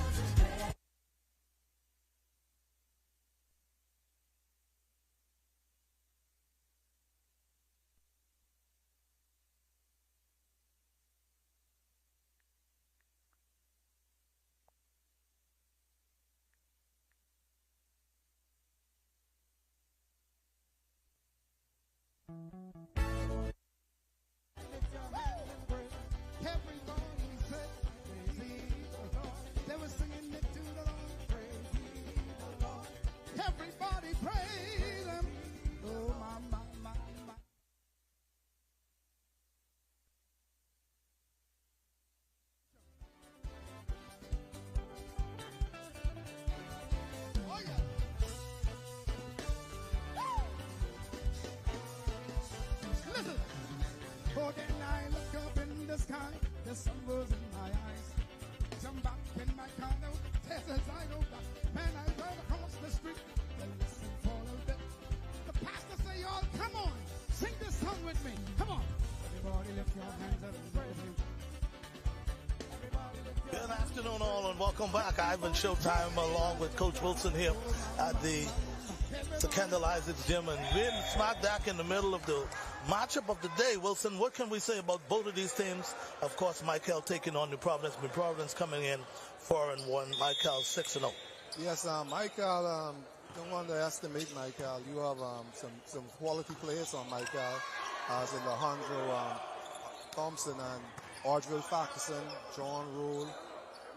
Everybody said, praise ye the Lord. They were singing it to the Lord. Praise ye the Lord. Everybody praise him. Oh, my. Oh, yeah. Listen. Oh, then I look up in the sky, the sun was in my eyes. Jump back in my car, no tears as I go back. Man, I rode across the street, then listen for a bit. The pastor say, y'all, come on, sing this song with me. Come on. Everybody lift your hands up and praise him. Everybody lift your Good afternoon, all, and welcome back. Ivan Showtime along with Coach Wilson here at the Kendall Isaac's Gym, and we're smack dab in the middle of the matchup of the day. Wilson, what can we say about both of these teams? Of course, Michael taking on New Providence. Providence coming in 4-1. Michael 6-0. Yes, Michael don't underestimate Michael. You have some quality players on Michael, as in Alejandro Thompson and Audrey Faxon, John Rule.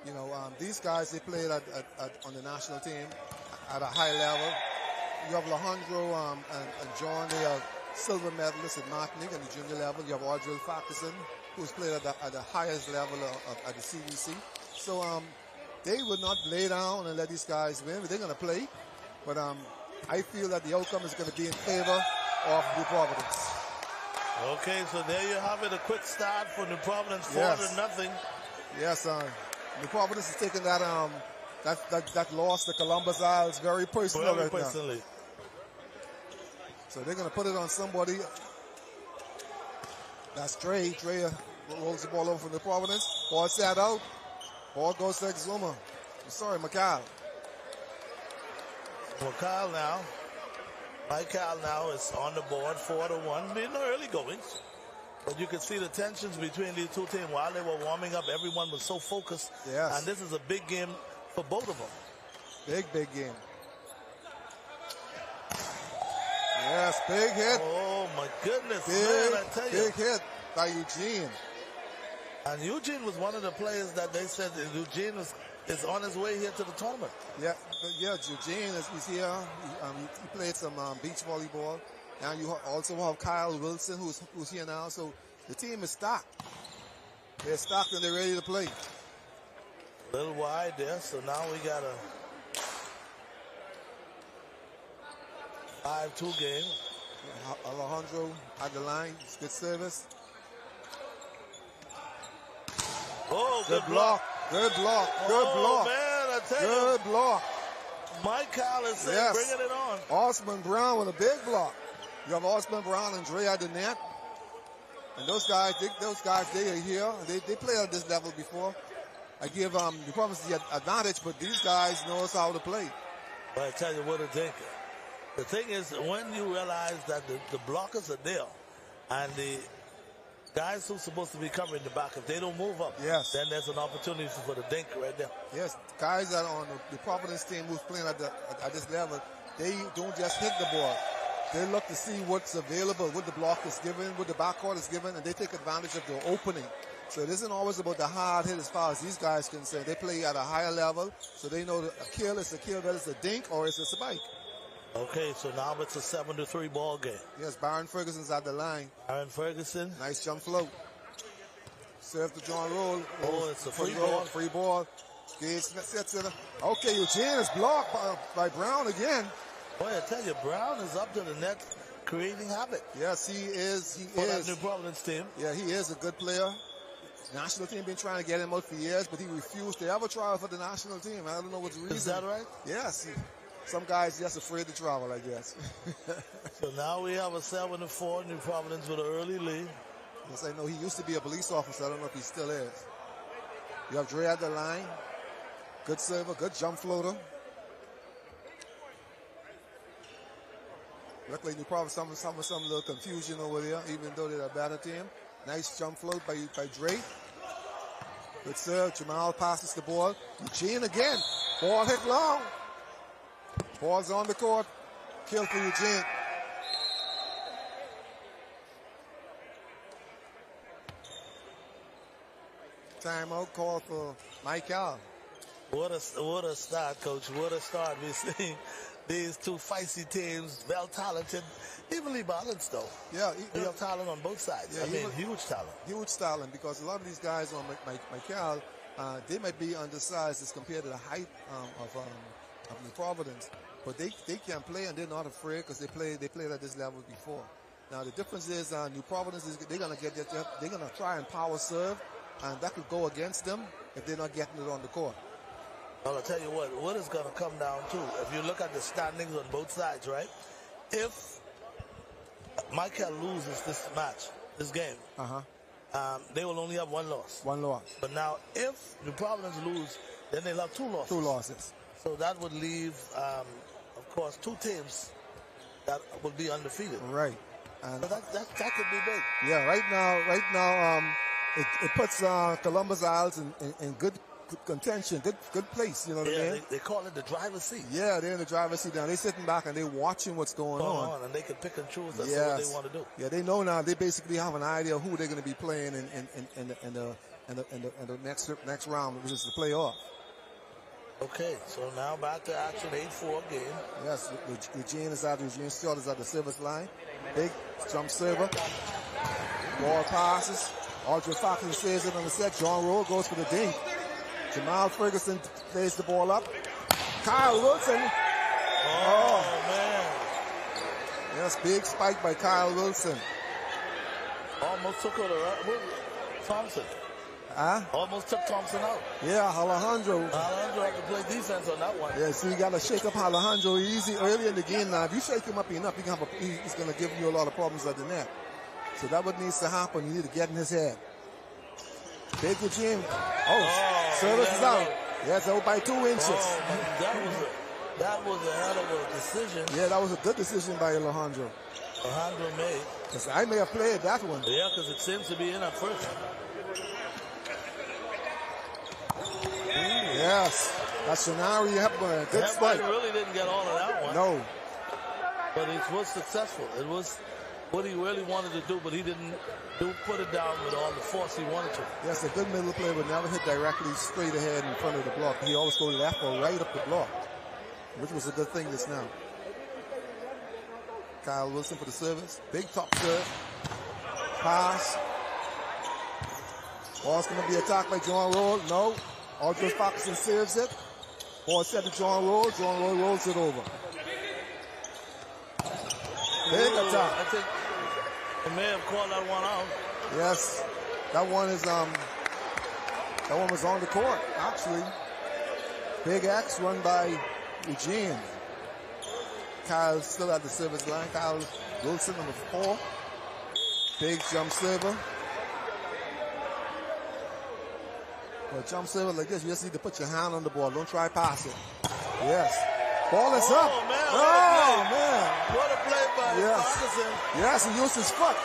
You know, these guys, they played on the national team at a high level. You have Alejandro and John, they are silver medalists at Martinique at the junior level. You have Audrey Faxon, who's played at the highest level at the CDC. So they would not lay down and let these guys win, but they're going to play. But I feel that the outcome is going to be in favor of New Providence. Okay, so there you have it, a quick start for New Providence, 4-0. Yes, New Providence is taking that loss to Columbus Isles very personally right now. So they're going to put it on somebody. That's Dre. Dre rolls the ball over for New Providence. Ball set out. Ball goes to Exuma. Sorry, McCall. McCall now. Michael now is on the board, 4-1. In the early goings. But you can see the tensions between these two teams. While they were warming up, everyone was so focused. Yes. And this is a big game for both of them. Big game. Yes, big hit. Oh, my goodness, man, I tell you. Big hit by Eugene. And Eugene was one of the players that they said that Eugene is on his way here to the tournament. Yeah, Eugene is here. He played some beach volleyball. And you also have Kyle Wilson, who's here now. So the team is stocked. They're stocked and they're ready to play. A little wide there, so now we got a 5-2 game. Alejandro at the line. It's good service. Oh, good block. Good block. Good block. Man, I tell good block. Mike Collins said, bringing it on. Osman Brown with a big block. You have Osman Brown and Dre at the net. And those guys, they are here. They played at this level before. I give the Providence the advantage, but these guys knows how to play. But I tell you what I think. The thing is, when you realize that the blockers are there, and the guys who's supposed to be covering the back, if they don't move up, then there's an opportunity for the dink right there. Yes, guys that are on the Providence team who's playing at this level, they don't just hit the ball. They look to see what's available, what the block is given, what the backcourt is given, and they take advantage of the opening. So it isn't always about the hard hit as far as these guys can say. They play at a higher level, so they know that a kill is a kill, that is a dink, or it's a spike. Okay, so now it's a 7-3 ball game. Yes, Byron Ferguson's at the line. Byron Ferguson. Nice jump float. Serve to John Roll. Oh, it's a free ball. Free ball. Gates sets it. Okay, Eugene is blocked by Brown again. Boy, I tell you, Brown is up to the net creating havoc. Yes, he is. For that New Providence team. Yeah, he is a good player. The national team been trying to get him out for years, but he refused to ever travel for the national team. I don't know what's the reason. Is that right? Yes. Some guys just afraid to travel, I guess. So now we have a 7-4 New Providence with an early lead. Yes, I know he used to be a police officer. I don't know if he still is. You have Dre at the line. Good server, good jump floater. Look like New Providence some little confusion over there, even though they're a better team. Nice jump float by Dre. Good serve. Jamal passes the ball. Eugene again. Ball hit long. Ball's on the court. Kill for Eugene. Timeout call for Michael. What a start, Coach. What a start. We're seeing these two feisty teams, well-talented, evenly balanced, though. Yeah. We have talent on both sides. Yeah, huge talent. Huge talent, because a lot of these guys on Michael, they might be undersized as compared to the height of New Providence. But they can play, and they're not afraid, because they played at this level before. Now the difference is New Providence they're gonna try and power serve, and that could go against them if they're not getting it on the court. Well, I'll tell you what it's gonna come down to. If you look at the standings on both sides, right? If Michael loses this game, they will only have one loss. One loss. But now, if New Providence lose, then they'll have two losses. Two losses. So that would leave, of course, two teams that would be undefeated. Right. And so that could be big. Yeah. Right now, it puts Columbus Isles in good contention, good place, you know what I mean? They call it the driver's seat. Yeah, they're in the driver's seat now. They're sitting back and they're watching what's going on. And they can pick and choose what they want to do. Yeah, they know now. They basically have an idea of who they're going to be playing in the next round, which is the playoff. Okay, so now back to action, 8-4 game. Yes, Eugene Stewart is at the service line. Big jump server. Ball passes. Audrey Faxon saves it on the set. John Rowe goes for the dink. Jamal Ferguson plays the ball up. Kyle Wilson. Oh, man. Yes, big spike by Kyle Wilson. Almost took out Thompson. Almost took Thompson out. Yeah, Alejandro. Alejandro had to play defense on that one. Yeah, so you got to shake up Alejandro easy early in the game now. If you shake him up enough, he's going to give you a lot of problems at the net. So that what needs to happen. You need to get in his head. Big Eugene. Service is out. Yeah, it's out by 2 inches. That was a hell of a decision. Yeah, that was a good decision by Alejandro. Alejandro made. Because I may have played that one. Yeah, because it seems to be in at first. Yes. That's Shanari Hepburn. Good spike. Really didn't get all of that one. No. But it was successful. It was what he really wanted to do, but he didn't put it down with all the force he wanted to. Yes, a good middle play, but never hit directly straight ahead in front of the block. He always go left or right up the block, which was a good thing just now. Kyle Wilson for the service. Big top serve. Pass. Ball's going to be attacked by John Roll. No. Audrey Faxon saves it. Ball set to John Roll. John Roll rolls it over. Big attack. I think they may have called that one out. Yes. That one was on the court, actually. Big X run by Eugene. Kyle still at the service line. Kyle Wilson, number 4. Big jump server. A jump server like this, you just need to put your hand on the ball. Don't try pass it. Yes. Ball is up. Man. What a play by Ferguson. Yes, he used his foot.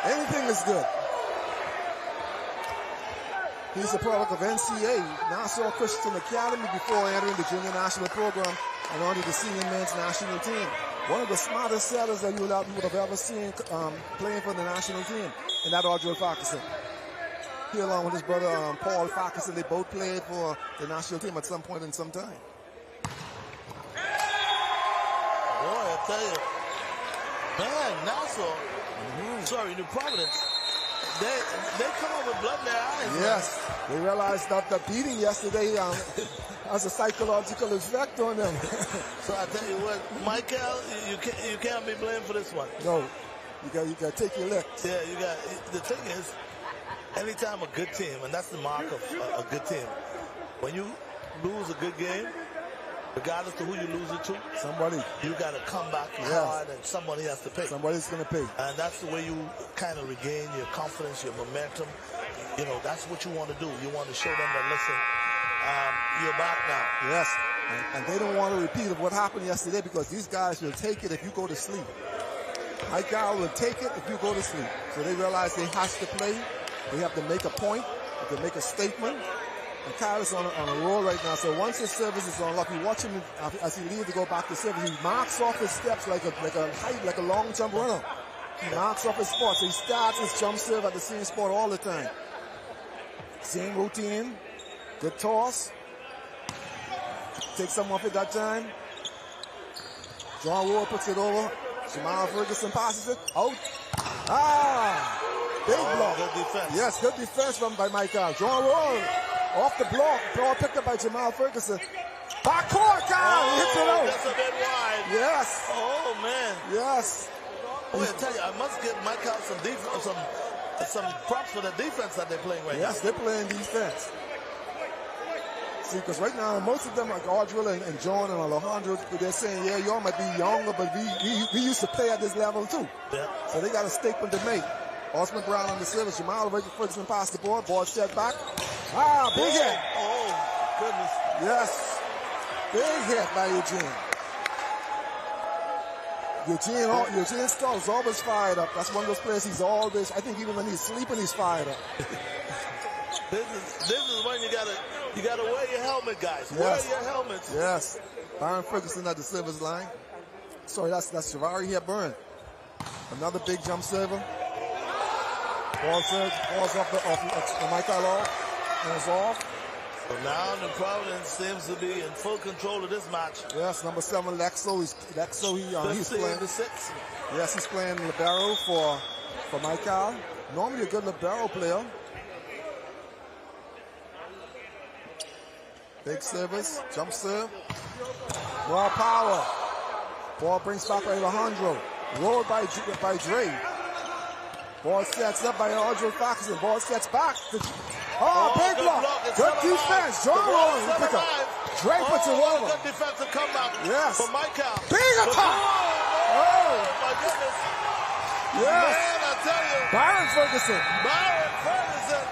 Anything is good. He's a product of NCA, Nassau Christian Academy, before entering the junior national program and onto the senior men's national team. One of the smartest setters that you would have ever seen playing for the national team, and that Audrey Faxon. He, along with his brother Paul Faxon, they both played for the national team at some point in some time. Boy, I tell you, man, Nassau, sorry, New Providence, they come up with blood in their eyes. Yes, man. They realized that the beating yesterday has a psychological effect on them. So I tell you what, Michael, you can't be blamed for this one. No, you got to take your licks. Yeah, the thing is, anytime a good team, and that's the mark of a good team, when you lose a good game, regardless of who you lose it to, you got to come back hard, and somebody has to pay. Somebody's going to pay. And that's the way you kind of regain your confidence, your momentum. You know, that's what you want to do. You want to show them that, listen, you're back now. Yes, and they don't want to repeat of what happened yesterday, because these guys will take it if you go to sleep. My guy will take it if you go to sleep. So they realize they have to play. They have to make a point. They can make a statement. And Kyle is on a roll right now. So once his service is on lock, you watch him as he leaves to go back to service. He marks off his steps like a long jump runner. He marks off his spot. So he starts his jump serve at the same spot all the time. Same routine. Good toss. Takes some off it that time. John Ward puts it over. Jamal Ferguson passes it out. Big block. Good defense. Yes, good defense by Michael. John Ward off the block. Ball picked up by Jamal Ferguson. Backcourt, Kyle. He hits it out. That's a bit wide. Yes. Oh, man. Yes. I tell you, I must give Michael some props for the defense that they're playing right now. Yes, they're playing defense. See, because right now, most of them, like Audrey and John and Alejandro, they're saying, yeah, y'all might be younger, but we used to play at this level too. Yeah. So they got a statement to make. Osman Brown on the service. Jamal Ferguson passed the ball. Ball set back. Big hit. Oh, goodness. Yes. Big hit by Eugene. Eugene Stubbs always fired up. That's one of those players he's always, I think even when he's sleeping, he's fired up. This is when you gotta wear your helmet, guys. Yes. Wear your helmets. Yes. Byron Ferguson at the service line. Sorry, that's Javari Hepburn. Another big jump server. Balls off the Michael off, and it's off. So now the Providence seems to be in full control of this match. Yes, number 7 Lexo. He's playing the 6. Yes, he's playing libero for Michael. Normally a good libero player. Big service, jump serve. Raw power. Ball brings back by Alejandro. Rolled by Dre. Ball sets up by Audrey Faxon. Ball sets back. Big block. Good defense. John Rowan. Dre puts it over. Good defensive comeback. Yes. For Michael. Big attack. Oh, my goodness. Yes. Man, I tell you. Byron Ferguson. Byron Ferguson.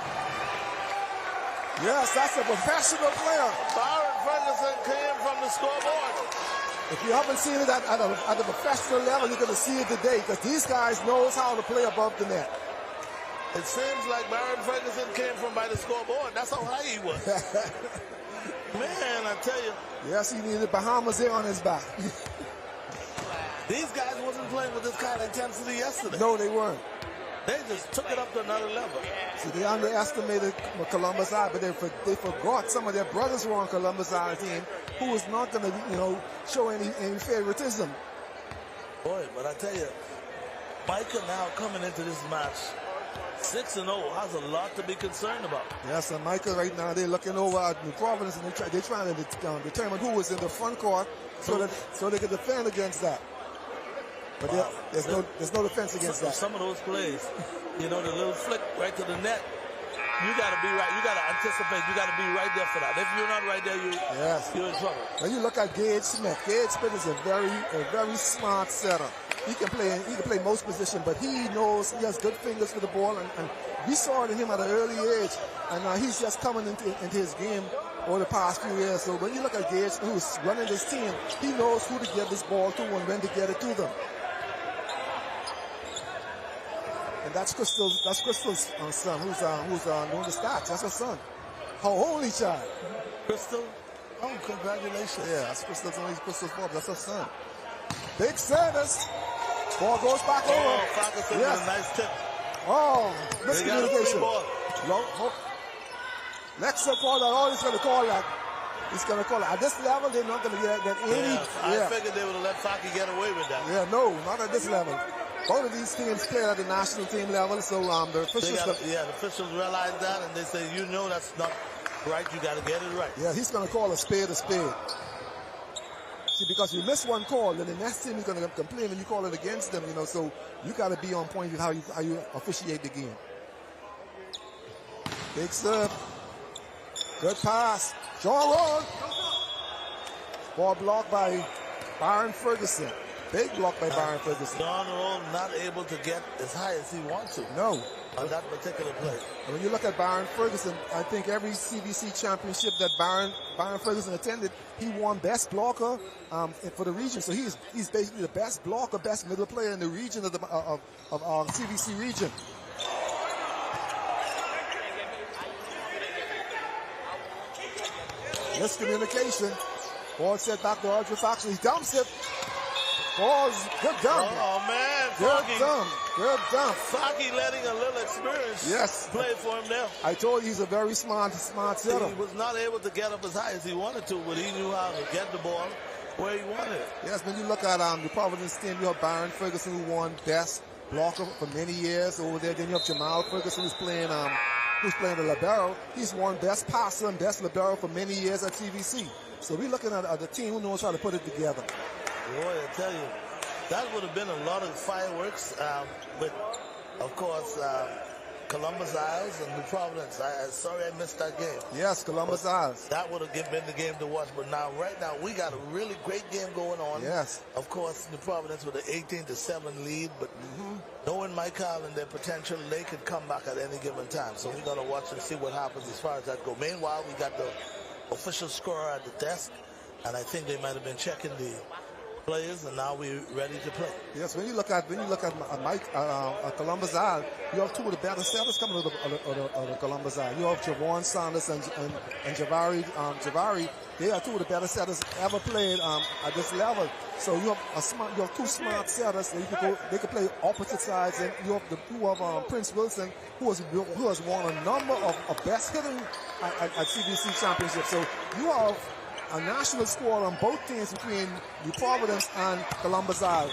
Yes, that's a professional player. Byron Ferguson came from the scoreboard. If you haven't seen it at a professional level, you're going to see it today because these guys knows how to play above the net. It seems like Byron Ferguson came from by the scoreboard. That's how high he was. Man, I tell you. Yes, he needed Bahamas there on his back. These guys wasn't playing with this kind of intensity yesterday. No, they weren't. They just took it up to another level. See, they underestimated Columbus Eye, but they forgot some of their brothers who were on Columbus Eye team who was not going to, show any favoritism. Boy, but I tell you, Micah now coming into this match 6-0 has a lot to be concerned about. Yes, and Michael right now, they're looking over at New Providence and they're trying to determine who was in the front court so they can defend against that. But wow. there's no defense against that. Some of those plays, the little flick right to the net, you got to be right. You got to anticipate. You got to be right there for that. If you're not right there, you're in trouble. When you look at Gage Smith, Gage Smith is a very smart setter. He can play most positions, but he has good fingers for the ball, and we saw it in him at an early age, and he's just coming into his game over the past few years. So when you look at Gage, who's running this team, he knows who to get this ball to and when to get it to them. And that's Crystal's son, who's doing the stats. That's her son, her only child. Crystal, oh, congratulations! Yeah, that's Crystal's father. That's her son. Big service. Ball goes back over. Ferguson with a nice tip. Oh, miscommunication. Lexo called that. Oh, he's going to call that. He's going to call it. At this level, they're not going to get any. I figured they would have let Faki get away with that. Yeah, no, not at this level. Both of these teams play at the national team level, so the officials. The officials realize that, and they say, that's not right. You got to get it right. Yeah, he's going to call a spade a spade. See, because you miss one call, then the next team is going to complain, and you call it against them. So you got to be on point with how you officiate the game. Big serve, good pass, John Rowan. Ball blocked by Byron Ferguson. Big block by Byron Ferguson. John Rowan not able to get as high as he wants to. No. On that particular play. And when you look at Byron Ferguson, I think every CBC championship that Byron Ferguson attended, he won best blocker for the region. So he's basically the best blocker, best middle player in the region of CBC region. Miscommunication. Ball set back to Audrey Faxon. He dumps it. Ball's good dump. Oh, man. Good dump. Faki letting a little experience play for him there. I told you he's a very smart setter. He was not able to get up as high as he wanted to, but he knew how to get the ball where he wanted it. Yes, when you look at the Providence team, you have Byron Ferguson, who won best blocker for many years over there. Then you have Jamal Ferguson, who's playing the libero. He's won best passer and best libero for many years at TVC. So we're looking at the team who knows how to put it together. Boy, I tell you, that would have been a lot of fireworks with, of course, Columbus Isles and New Providence. Sorry I missed that game. Yes, Columbus Isles. That would have been the game to watch. But right now, we got a really great game going on. Yes. Of course, New Providence with an 18-7 lead. But knowing Michael and their potential, they could come back at any given time. So we're going to watch and see what happens as far as that goes. Meanwhile, we got the official scorer at the desk. And I think they might have been checking the players, and now we're ready to play. Yes, when you look at Columbus Isle, you have two of the better setters coming out of the Columbus Isle. You have Javon Saunders and Javari. They are two of the better setters ever played at this level. So you have two smart setters. They can play opposite sides, and you have Prince Wilson, who has won a number of best hitting at CBC championships. So you have a national squad on both teams between New Providence and Columbus Isle.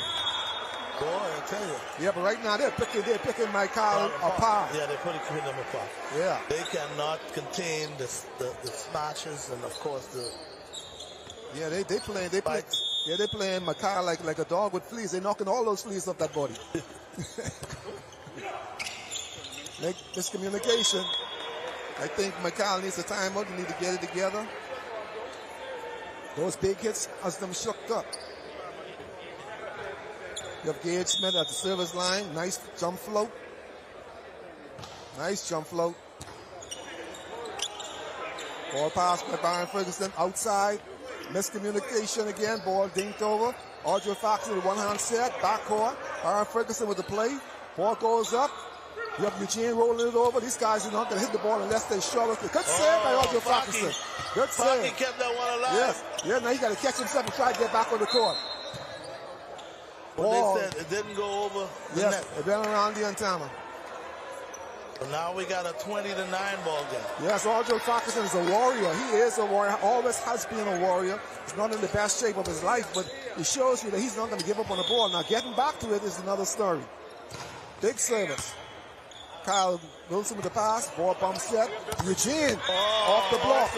Boy, I tell you. Yeah, but right now they're picking Michael apart. Yeah, they're putting them apart. Yeah. They cannot contain the smashes and of course the. Yeah, they playing Michael like a dog with fleas. They're knocking all those fleas off that body. Make miscommunication. I think Michael needs a timeout. They need to get it together. Those big hits has them shook up. You have Gage Smith at the service line. Nice jump float. Nice jump float. Ball pass by Byron Ferguson outside. Miscommunication again. Ball dinked over. Audrey Fox with a one-hand set. Backcourt. Byron Ferguson with the play. Ball goes up. You have Eugene rolling it over. These guys are not going to hit the ball unless they shove it. Good save by Audrey Foxson. Good save. He kept that one alive. Yes. Yeah, now he got to catch himself and try to get back on the court. But they said it didn't go over the yes, net. It went around the antenna. So now we got a 20-9 ball game. Yes, Audrey Foxson is a warrior. He is a warrior. Always has been a warrior. He's not in the best shape of his life, but it shows you that he's not going to give up on the ball. Now, getting back to it is another story. Big service. Kyle Wilson with the pass. Ball bump set. Eugene off the block.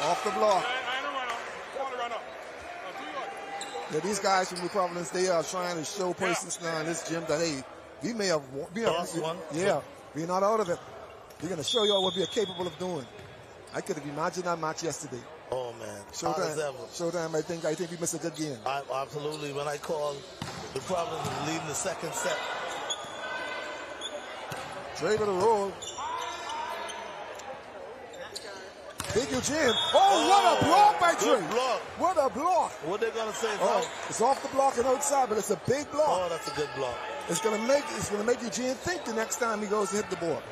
Off the block. Yeah, these guys from New Providence, they are trying to show persons now in this gym that, hey, we may have lost one. Yeah, we're not out of it. We're going to show y'all what we are capable of doing. I could have imagined that match yesterday. Oh, man. Showtime, I think we missed a good game. Absolutely. When I called the Providence was leading the second set. Dre with a roll. Big Eugene. Oh, what a block by Dre. What a block. What they going to say? It's off the block and outside, but it's a big block. Oh, that's a good block. It's gonna make Eugene think the next time he goes to hit the ball.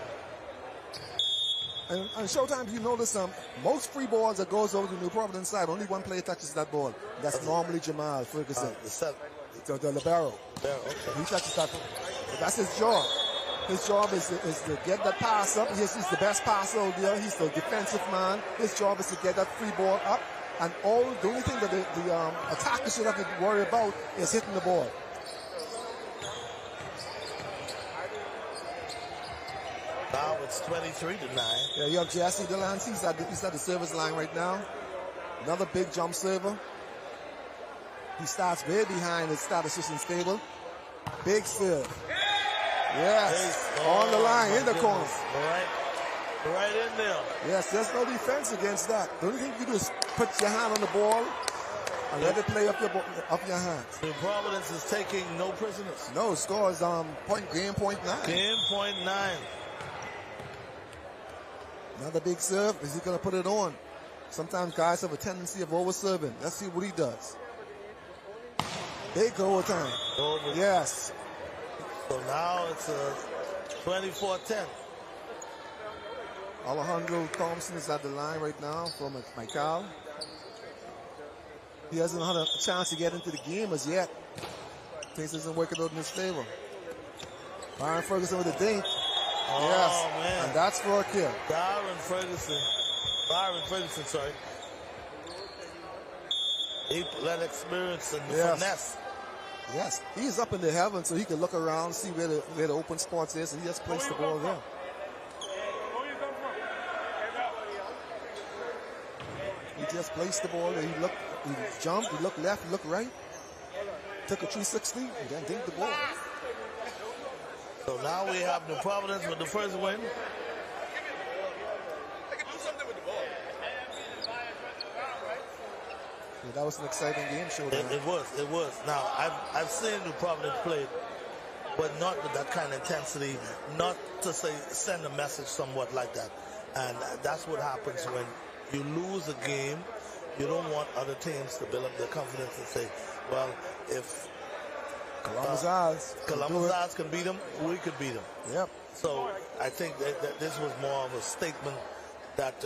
And Showtime, you notice most free balls that goes over the New Providence side, only one player touches that ball. That's normally Jamal Ferguson. The libero. Okay. He touches that. That's his job. His job is to get that pass up. He's the best passer out there. He's the defensive man. His job is to get that free ball up. And the only thing that the attacker should have to worry about is hitting the ball. Now it's 23-9. Yeah, you have Jesse Delancey. He's at the service line right now. Another big jump server. He starts way behind his statistician's table. Big serve. Yes, on the line, in the corner. Right in there. Yes, there's no defense against that. The only thing you do is put your hand on the ball and let it play up your hands. The Providence is taking no prisoners. No, score is game point 9. Game point 9. Another big serve. Is he going to put it on? Sometimes guys have a tendency of over-serving. Let's see what he does. Big overtime. Yes. So now it's 24-10. Alejandro Thompson is at the line right now for Michael. He hasn't had a chance to get into the game as yet. Things isn't working out in his favor. Byron Ferguson with a dink. Yes, man. And that's for a kill. Byron Ferguson, sorry. He let experience and finesse. Yes, he's up in the heavens so he can look around, see where the open spots is, and he just placed the ball there. He just placed the ball there. He jumped, he looked left, he looked right, took a 360, and then dinked the ball. So now we have New Providence with the first win. Yeah, that was an exciting game, Showdown. It was. Now, I've seen New Providence play, but not with that kind of intensity, not to send a message somewhat like that. And that's what happens when you lose a game You don't want other teams to build up their confidence and say, well, if Columbus Eyes can beat them, we could beat them. Yep. So I think that this was more of a statement that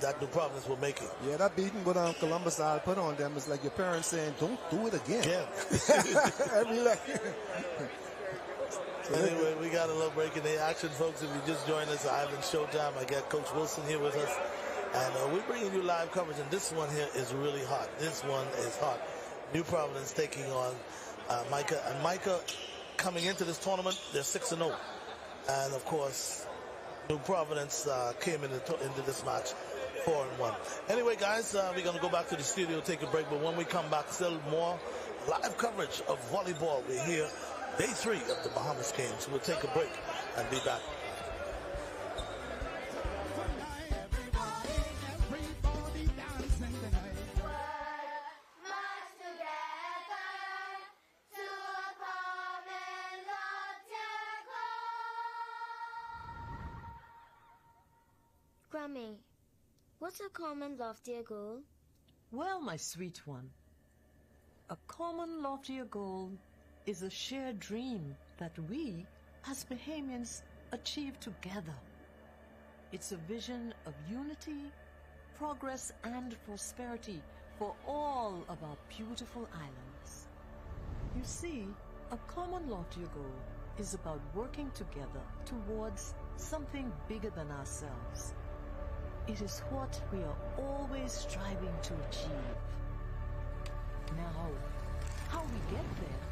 that New Providence were making. Yeah, that beating what Columbus Eyes put on them is like your parents saying, don't do it again. Every leg. Anyway, we got a little break in the action, folks. If you just joined us, Island Showtime. I got Coach Wilson here with us. And we're bringing you live coverage. And this one here is really hot. This one is hot. New Providence taking on Micah. And Micah, coming into this tournament, they're 6-0. And, of course, New Providence came into this match 4-1. Anyway, guys, we're going to go back to the studio, take a break. But when we come back, still more live coverage of volleyball. We're here. Day 3 of the Bahamas games. We'll take a break and be back. Grammy, what's a common loftier goal? Well, my sweet one, a common loftier goal is a shared dream that we, as Bahamians, achieve together. It's a vision of unity, progress, and prosperity for all of our beautiful islands. You see, a common loftier goal is about working together towards something bigger than ourselves. It is what we are always striving to achieve. Now, how we get there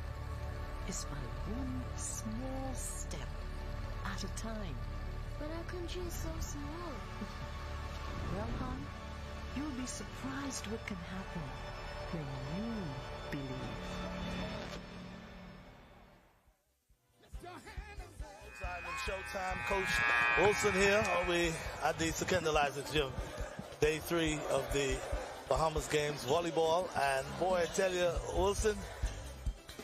is by one small step at a time. But our country is so small. Well, hon, you'll be surprised what can happen when you believe. Showtime, Coach Wilson here. We at the Secondal Isaacs Gym. Day 3 of the Bahamas games, volleyball. And boy, I tell you, Wilson,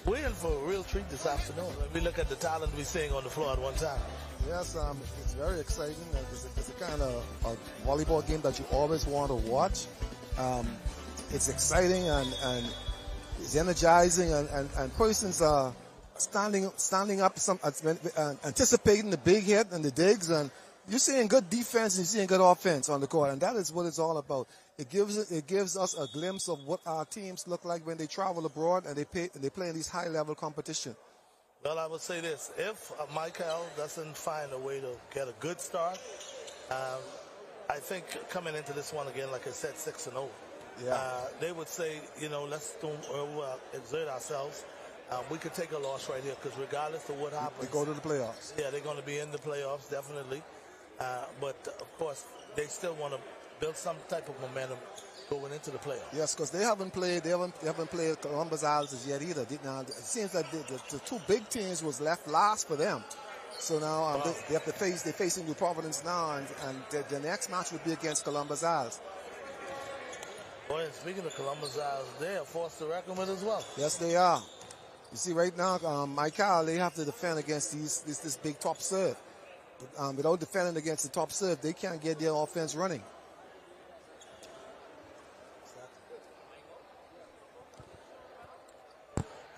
we're in for a real treat this afternoon. When we look at the talent we're seeing on the floor at one time. Yes, it's very exciting. It's a kind of a volleyball game that you always want to watch. It's exciting and it's energizing, and persons are standing up, anticipating the big hit and the digs, and you're seeing good defense and you're seeing good offense on the court, and that is what it's all about. It gives us a glimpse of what our teams look like when they travel abroad and they play in these high level competition. Well, I would say this: if Michael doesn't find a way to get a good start, I think coming into this one again, like I said, 6-0. Yeah. They would say, let's exert ourselves. We could take a loss right here because regardless of what happens, they go to the playoffs. Yeah, they're going to be in the playoffs definitely. But of course, they still want to build some type of momentum going into the playoffs. Yes, because they haven't played Columbus Isles yet either. Now it seems like the two big teams was left last for them. So now they have to they're facing New Providence now, and the next match would be against Columbus Isles. Boy, speaking of Columbus Isles, they are forced to reckon with as well. Yes, they are. You see, right now, Michael, they have to defend against this big top serve. Without defending against the top serve, they can't get their offense running.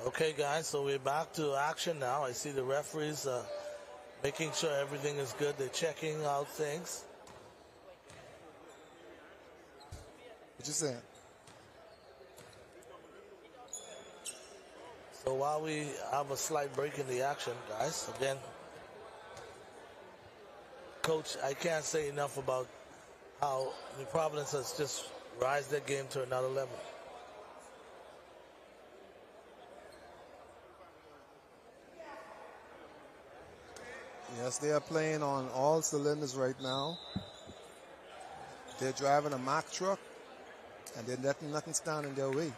Okay, guys, so we're back to action now. I see the referees making sure everything is good. They're checking out things. What you saying? So while we have a slight break in the action, guys, again, Coach, I can't say enough about how New Providence has just raised their game to another level. Yes, they are playing on all cylinders right now. They're driving a Mack truck, and they're letting nothing stand in their way.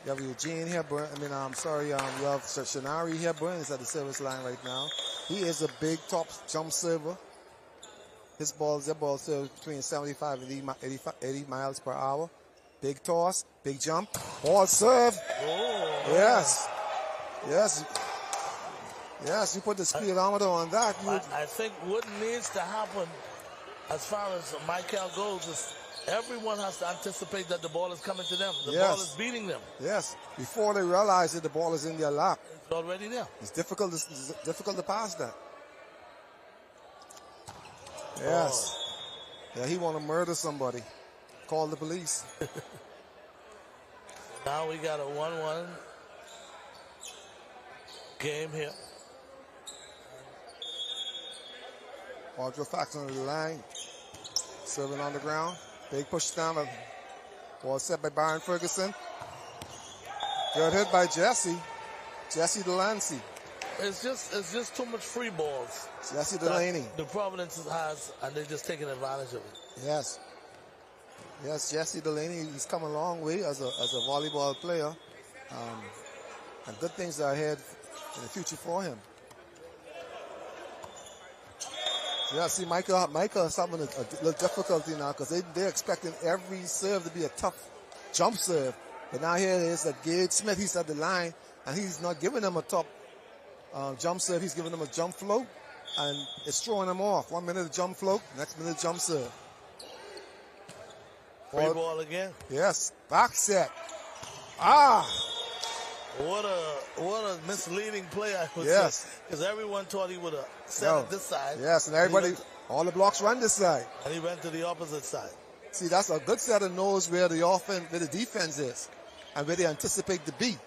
You have Eugene here, you have Shanari here, Burns at the service line right now. He is a big top jump server. Their ball serves between 75 and 80 miles per hour. Big toss, big jump, ball serve. Oh. Yes. Yes, you put the speedometer on that. I think what needs to happen as far as Michael goes is Everyone has to anticipate that the ball is coming to them. The Yes. ball is beating them. Yes. Before they realize that the ball is in their lap. It's already there. It's difficult to pass that. Yes. Yeah, he want to murder somebody. Call the police. Now we got a 1-1 game here. Audra Fax on the line. Serving on the ground. Big push down. Ball set by Byron Ferguson. Good hit by Jesse. Jesse Delancey. It's just too much free balls. Jesse Delaney. The Providence has, and they're just taking advantage of it. Yes. Yes, Jesse Delaney, he's come a long way as a volleyball player. And good things are ahead in the future for him. Yeah, see, Micah is having a little difficulty now because they're expecting every serve to be a tough jump serve. But now here it is that Gage Smith, he's at the line, and he's not giving them a top jump serve. He's giving them a jump float, and it's throwing them off. 1 minute of jump float, next minute jump serve. Free ball again. Yes, back set. Ah! What a misleading play, I would Yes. say. Because everyone thought he would have set it this side. Yes, and everybody, all the blocks run this side. And he went to the opposite side. See, that's a good set of knows where the offense, where the defense is, and where they anticipate to be.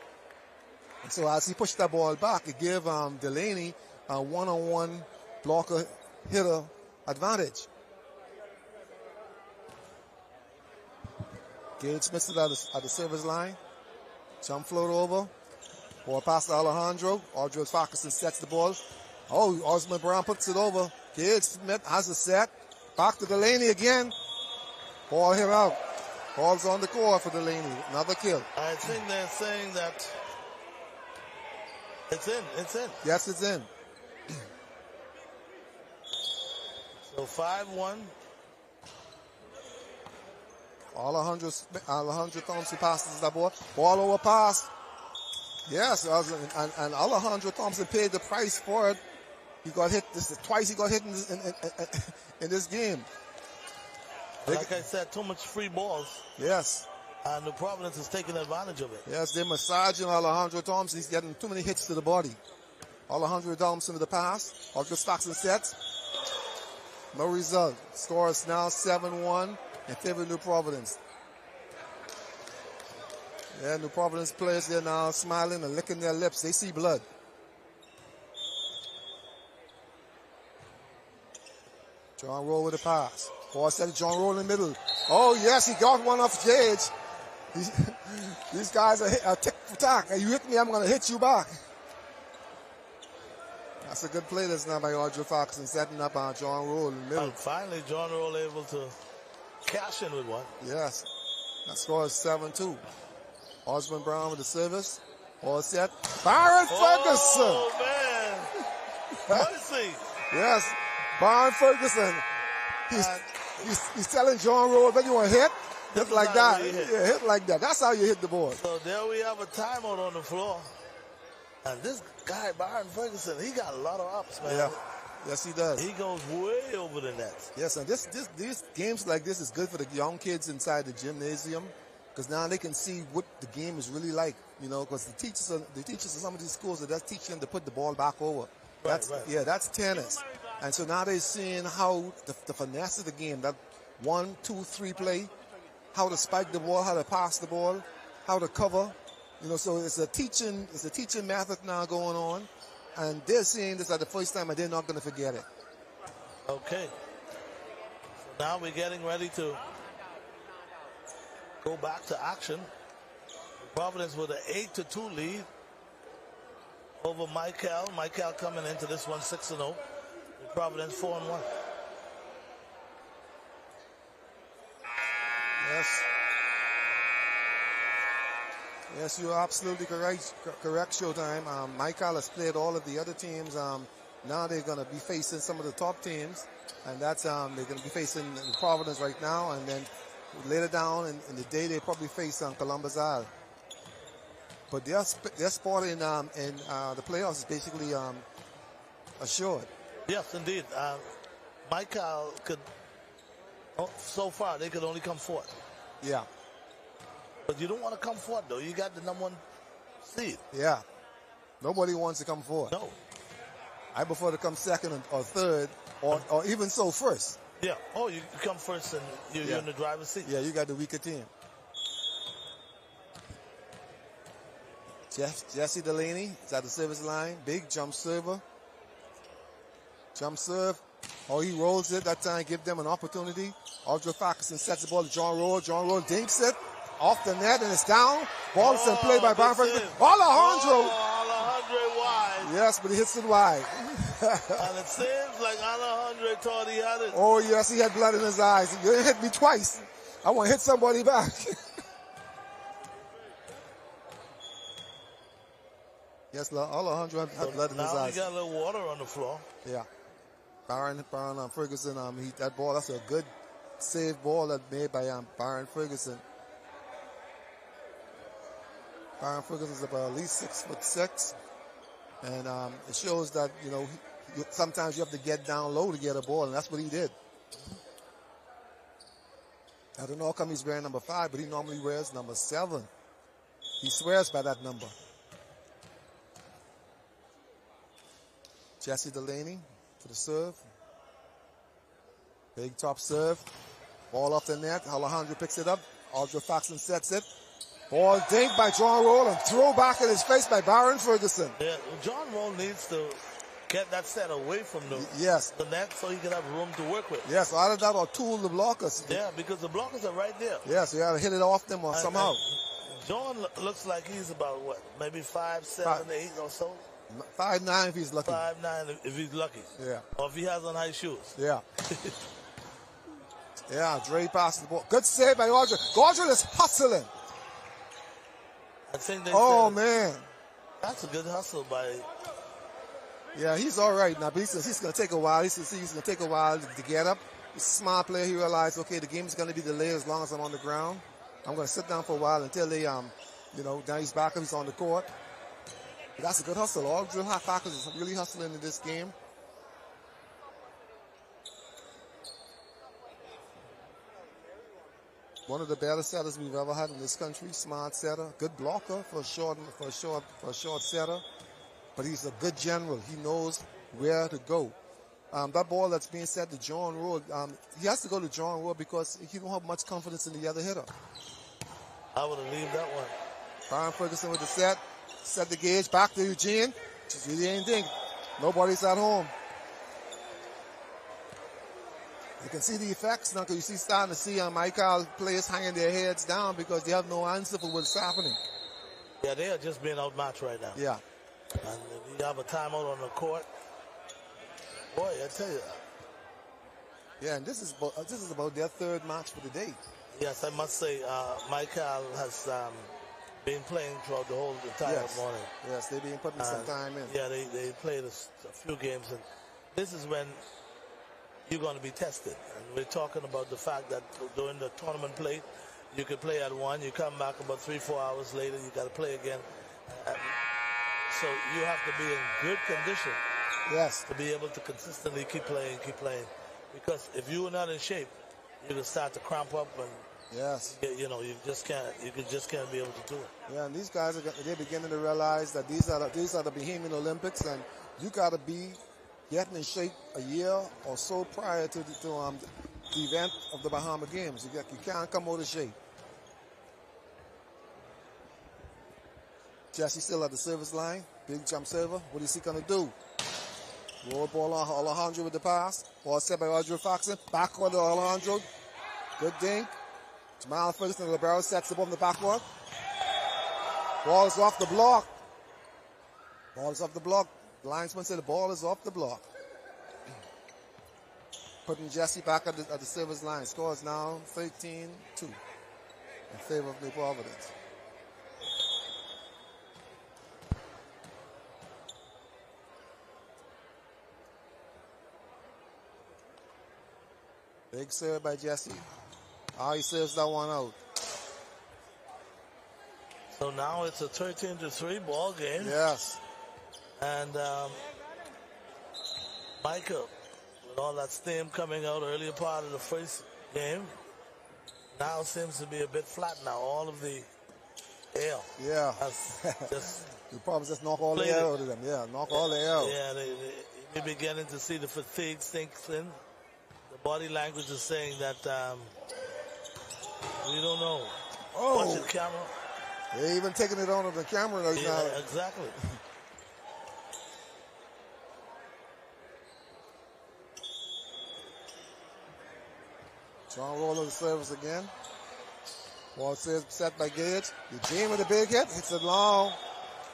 And so as he pushed that ball back, it gave Delaney a one-on-one blocker hitter advantage. Gage missed it at the service line. Jump float over. Ball pass to Alejandro. Audrey Farquharson sets the ball. Oh, Osmond Brown puts it over. Gage Smith has a set. Back to Delaney again. Ball hit out. Ball's on the court for Delaney. Another kill. I think they're saying that it's in. It's in. Yes, it's in. So 5-1. Alejandro Thompson passes that ball. Ball over pass. Yes, and Alejandro Thompson paid the price for it. He got hit twice. He got hit in this game. Like I said, too much free balls. Yes. And the Providence is taking advantage of it. Yes, they're massaging Alejandro Thompson. He's getting too many hits to the body. Alejandro Thompson with the pass. August Faxon sets. No result. Score is now 7-1 in favor of New Providence. Yeah, New Providence players, they're now smiling and licking their lips. They see blood. John Roll with the pass. Ball set to John Roll in the middle. Oh, yes, he got one off Gage. These guys are tick for tack. You hit me, I'm going to hit you back. That's a good play that's now by Audrey Fox and setting up on John Roll in the middle. And finally, John Roll able to cash in with one. Yes. That score is 7-2. Osmond Brown with the service. All set. Byron Ferguson. Oh, man. Mercy. Yes. Byron Ferguson. He's telling John Roll, that you want to hit? Hit like that. Yeah, hit like that. That's how you hit the ball. So there we have a timeout on the floor. And this guy, Byron Ferguson, he got a lot of ups, man. Yeah. Yes, he does. He goes way over the net. Yes, and these games like this is good for the young kids inside the gymnasium because now they can see what the game is really like, you know, because the teachers of some of these schools are just teaching them to put the ball back over. Right. Yeah, that's tennis. And so now they're seeing how the finesse of the game, that 1, 2, 3 play, how to spike the ball, how to pass the ball, how to cover. You know, so it's a teaching method now going on. And they're seeing this at the first time and they're not going to forget it. Okay. So now we're getting ready to go back to action. Providence with an 8-2 lead over Michael. Michael coming into this one 6-0. Providence 4-1. Yes. Yes, you're absolutely correct, Showtime. Michael has played all of the other teams. Now they're going to be facing some of the top teams, and that's they're going to be facing Providence right now, and then later down in the day they probably face Columbus Isle. But their spot in the playoffs is basically assured. Yes, indeed. Michael could Oh, so far, they could only come fourth. Yeah. But you don't want to come fourth, though. You got the number 1 seed. Yeah. Nobody wants to come fourth. No. I prefer to come second or third, or even so first. Yeah. Oh, you come first and you're in the driver's seat. Yeah, you got the weaker team. Jesse Delaney is at the service line. Big jump server. Jump serve. Oh, he rolls it that time. Give them an opportunity. Audrey Farquharson sets the ball to John Roll. John Roll dinks it off the net and it's down. Ball is in play by Brian Ferguson. Alejandro. Alejandro wide. Yes, but he hits it wide. And it seems like Alejandro thought he had it. Oh, yes, he had blood in his eyes. You hit me twice. I want to hit somebody back. Yes, Alejandro had blood in his Now eyes. we got a little water on the floor. Yeah. Baron Ferguson, that ball, that's a good save ball that made by Baron Ferguson. Baron Ferguson is about at least 6'6", and it shows that sometimes you have to get down low to get a ball, and that's what he did. I don't know how come he's wearing number 5, but he normally wears number 7. He swears by that number. Jesse Delaney for the serve. Big top serve. Ball off the net. Alejandro picks it up. Audrey Faxon sets it. Ball dinked by John Roll and throw back in his face by Baron Ferguson. Yeah, John Roll needs to get that set away from the net so he can have room to work with. Yes, either that or tool the blockers. Yeah, because the blockers are right there. Yeah, so you got to hit it off them or somehow. John looks like he's about, what, maybe 5'7", 8 or so? 5'9" if he's lucky. 5'9" if he's lucky. Yeah. Or if he has on high shoes. Yeah. Yeah, Dre passed the ball. Good save by Audrey. Audrey is hustling. I think man. That's a good hustle by... Yeah, he's all right now, but he's going to take a while. He's going to take a while to get up. He's a smart player. He realized, okay, the game is going to be delayed as long as I'm on the ground. I'm going to sit down for a while until they, now he's back up, he's on the court. But that's a good hustle. All drill Farquharson is really hustling in this game. One of the better setters we've ever had in this country. Smart setter, good blocker for a short setter. But he's a good general. He knows where to go. That ball that's being set to John Roll, he has to go to John Roll because he don't have much confidence in the other hitter. I would have leave that one. Baron Ferguson with the set the gauge, back to Eugene. Just really ain't think. Nobody's at home. You can see the effects now because you starting to see Michael players hanging their heads down because they have no answer for what's happening. Yeah, they are just being outmatched right now. Yeah. And you have a timeout on the court. Boy, I tell you. Yeah, and this is about their third match for the day. Yes, I must say, Michael has been playing throughout the entire morning. Yes, they've been putting some time in. Yeah, they played a few games, and this is when you're going to be tested. And we're talking about the fact that during the tournament play, you can play at 1, you come back about 3-4 hours later, you got to play again. So you have to be in good condition. Yes. To be able to consistently keep playing. Because if you are not in shape, you can start to cramp up and you just can't be able to do it. Yeah, and these guys they're beginning to realize that these are the Bahamian Olympics, and you got to be getting in shape a year or so prior to the event of the Bahama Games. You can't come out of shape. Jesse still at the service line. Big jump server. What is he going to do? Roll ball on Alejandro with the pass. Ball set by Audrey Faxon. Back on to Alejandro. Good dink. Jamal Ferguson, the barrel sets the ball in the backward. Ball is off the block. Ball is off the block. The linesman said the ball is off the block. Putting Jesse back at the service line. Score is now 13-2 in favor of New Providence. Big serve by Jesse. He serves that one out. So now it's a 13-3 ball game. Yes. And Michael, with all that steam coming out earlier part of the first game now seems to be a bit flat now. All of the air. Yeah. Just you probably just knock all the air out of them. Yeah, knock all the air out. Yeah, you're beginning to see the fatigue sinks in. The body language is saying that we don't know. Oh. Watch the camera. They're even taking it on the camera right now. Exactly. John Roller the service again. Ball set by Gage. Eugene with a big hit. Hits it long.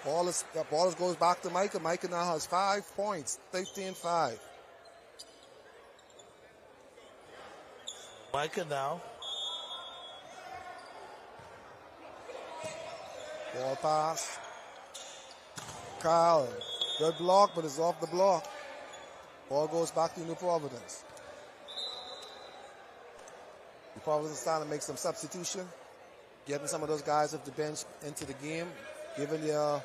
Ball goes back to Micah. Micah now has 5 points. 13-5. Micah now. Ball pass. Kyle. Good block, but it's off the block. Ball goes back to New Providence. New Providence starting to make some substitution. Getting some of those guys off the bench into the game. Giving their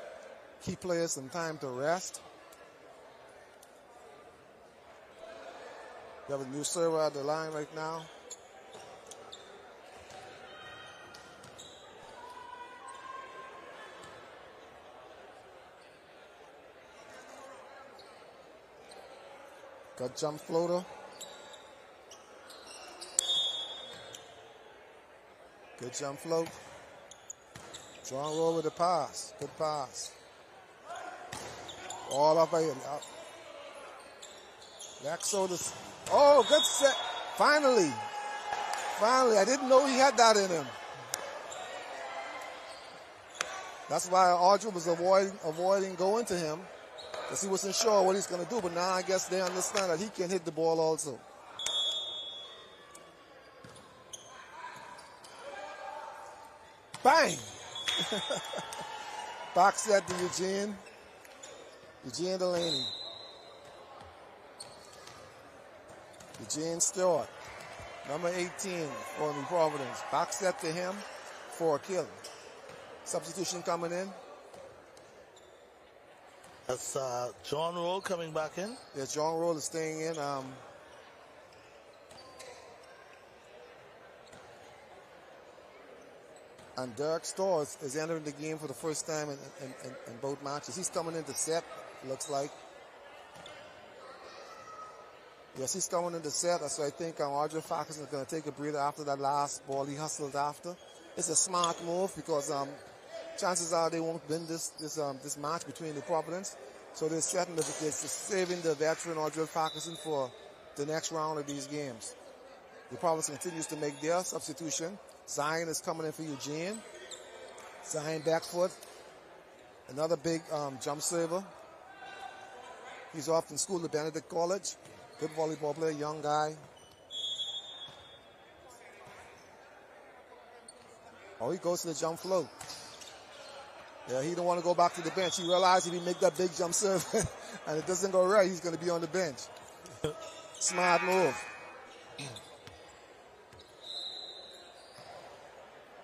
key players some time to rest. You have a new server at the line right now. Good jump floater. Good jump float. John Roll with the pass. Good pass. All up here. Laxo. Oh, good set. Finally. Finally. I didn't know he had that in him. That's why Audrey was avoiding going to him. Because he wasn't sure what he's going to do. But now I guess they understand that he can hit the ball also. Bang! Back set to Eugene. Eugene Delaney. Eugene Stewart. Number 18 for New Providence. Back set to him for a kill. Substitution coming in. That's John Roll coming back in. Yeah, John Roll is staying in. And Derek Storrs is entering the game for the first time in both matches. He's coming into set, looks like. Yes, he's coming into set. So I think Audrey Farquharson is going to take a breather after that last ball he hustled after. It's a smart move because chances are they won't win this match between the Providence. So they're saving the veteran Audrey Farquharson for the next round of these games. The Providence continues to make their substitution. Zion is coming in for Eugene. Zion back foot. Another big jump server. He's off in school at Benedict College. Good volleyball player, young guy. Oh, he goes to the jump float. Yeah, he don't want to go back to the bench. He realized if he make that big jump serve and it doesn't go right, he's going to be on the bench. Smart move.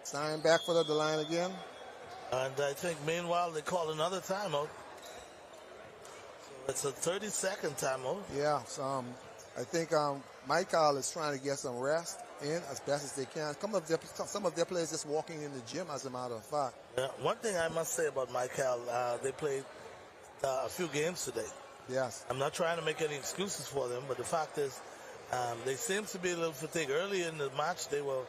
Sign back for the line again. And I think meanwhile they call another timeout. So it's a 30-second timeout. Yeah, so I think Michael is trying to get some rest in as best as they can. Some of their players just walking in the gym, as a matter of fact. Yeah, one thing I must say about Michael, they played a few games today. Yes. I'm not trying to make any excuses for them, but the fact is they seem to be a little fatigued. Early in the match, they were,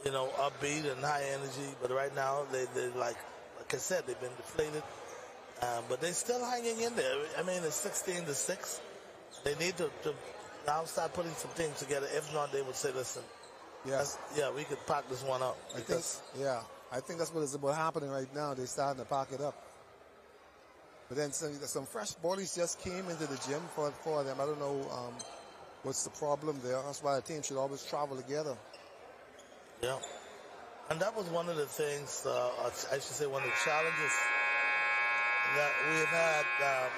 upbeat and high energy, but right now they're like I said, they've been deflated. But they're still hanging in there. I mean, it's 16-6. They need to now start putting some things together. If not, they would say, listen, yes, we could pack this one up. I think that's what is about happening right now. They're starting to pack it up. But then some fresh bodies just came into the gym for them. I don't know what's the problem there. That's why a team should always travel together. Yeah. And that was one of the things, I should say one of the challenges that we've had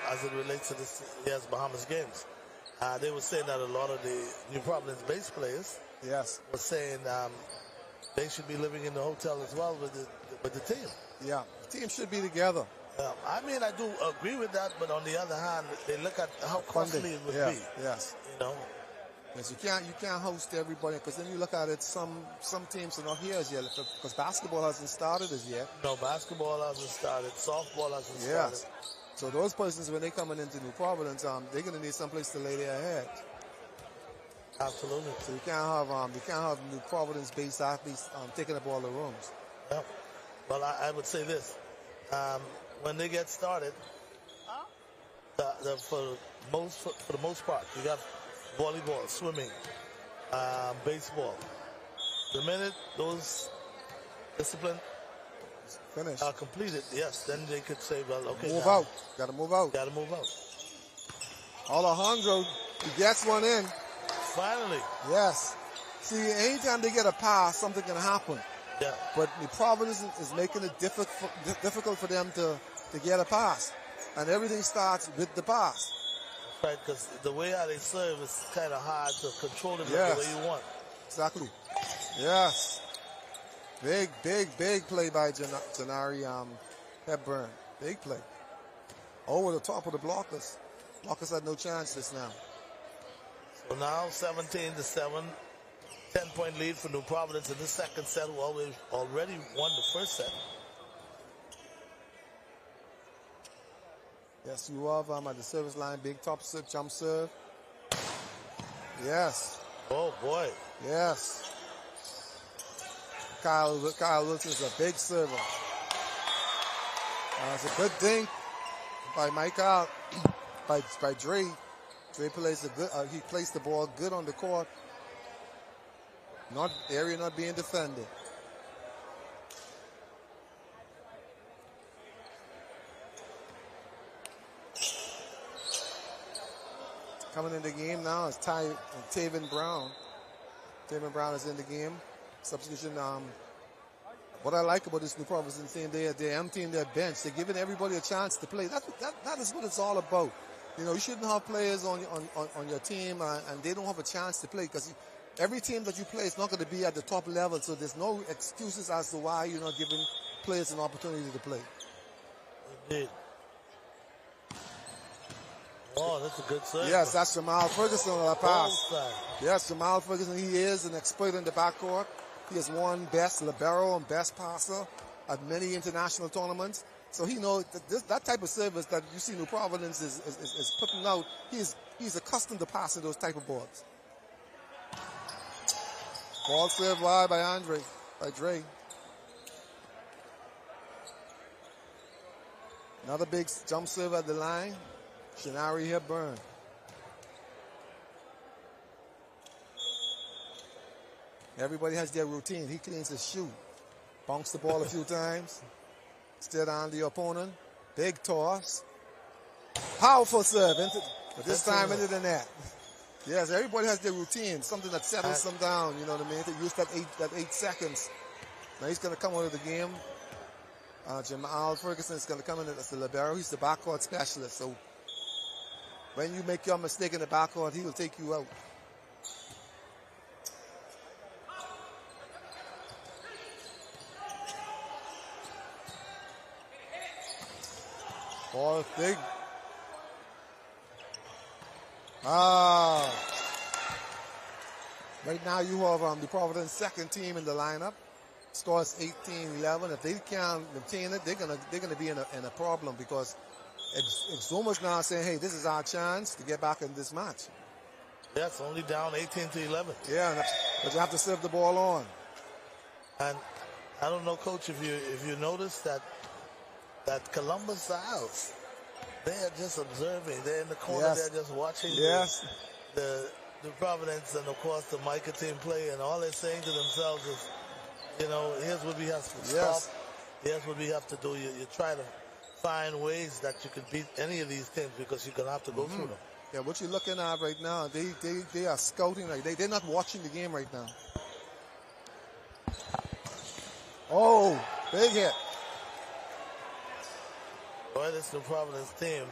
as it relates to this year's Bahamas games. They were saying that a lot of the New Providence base players were saying they should be living in the hotel as well with the team. Yeah, the team should be together. I mean, I do agree with that, but on the other hand, they look at how costly it would be. Yes. Yes, you can't host everybody because then you look at it. Some teams are not here as yet because basketball hasn't started as yet. No, basketball hasn't started. Softball hasn't started. Yes. So those persons, when they coming into New Providence, they're gonna need someplace to lay their head. Absolutely. So you can't have New Providence-based athletes taking up all the rooms. Yep. Well, I would say this: when they get started, for the most part, you got volleyball, swimming, baseball. The minute those disciplines are completed, yes, then they could say, well, okay, move now, out. Got to move out. Got to move out. Alejandro, he gets one in. Finally. Yes. See, anytime they get a pass, something can happen. Yeah. But the Providence is making it difficult for them to get a pass. And everything starts with the pass. Right, because the way how they serve is kind of hard to control it the way you want. Exactly. Yes. Big play by Janari Hepburn. Big play. Over the top of the blockers. Blockers had no chance just now. So now 17-7. 10-point lead for New Providence in the second set, who already won the first set. Yes, you have at the service line, big top serve, jump serve. Yes. Oh, boy. Yes. Kyle Wilson's a big server. It's a good thing by Michael, by Dre. Dre plays he placed the ball good on the court. Area not being defended. Coming in the game now is Taven Brown. Taven Brown is in the game. Substitution. What I like about this New Providence team, they're emptying their bench. They're giving everybody a chance to play. That is what it's all about. You know, you shouldn't have players on your team and they don't have a chance to play because every team that you play is not going to be at the top level. So there's no excuses as to why you're not giving players an opportunity to play. Indeed. Oh, that's a good serve. Yes, that's Jamal Ferguson on that pass. Yes, Jamal Ferguson, he is an expert in the backcourt. He has won best libero and best passer at many international tournaments. So he knows that type of service that you see New Providence is putting out, he's accustomed to passing those type of balls. Ball served wide by Dre. Another big jump serve at the line. Shanari Hepburn. Everybody has their routine. He cleans his shoe. Bounce the ball a few times. Steer on the opponent. Big toss. Powerful serve. But this time into the net. Yes, everybody has their routine. Something that settles them down. You know what I mean? To use that 8 seconds. Now he's going to come out of the game. Jamal Ferguson is going to come in as the libero. He's the backcourt specialist. So when you make your mistake in the backcourt, he will take you out. Ball big. Right now you have the Providence second team in the lineup. Scores 18-11. If they can't obtain it, they're gonna be in a problem because Exuma's now saying, hey, this is our chance to get back in this match. Yes, only down 18-11. Yeah, but you have to serve the ball on. And I don't know, Coach, if you notice that Columbus Isles, they are just observing. They're in the corner. Yes. They're just watching the Providence and, of course, the Micah team play. And all they're saying to themselves is, you know, here's what we have to stop. Here's what we have to do. You try to find ways that you can beat any of these teams because you're going to have to go through them. Yeah, what you're looking at right now, they are scouting. They're not watching the game right now. Oh, big hit. Boy, this New Providence team,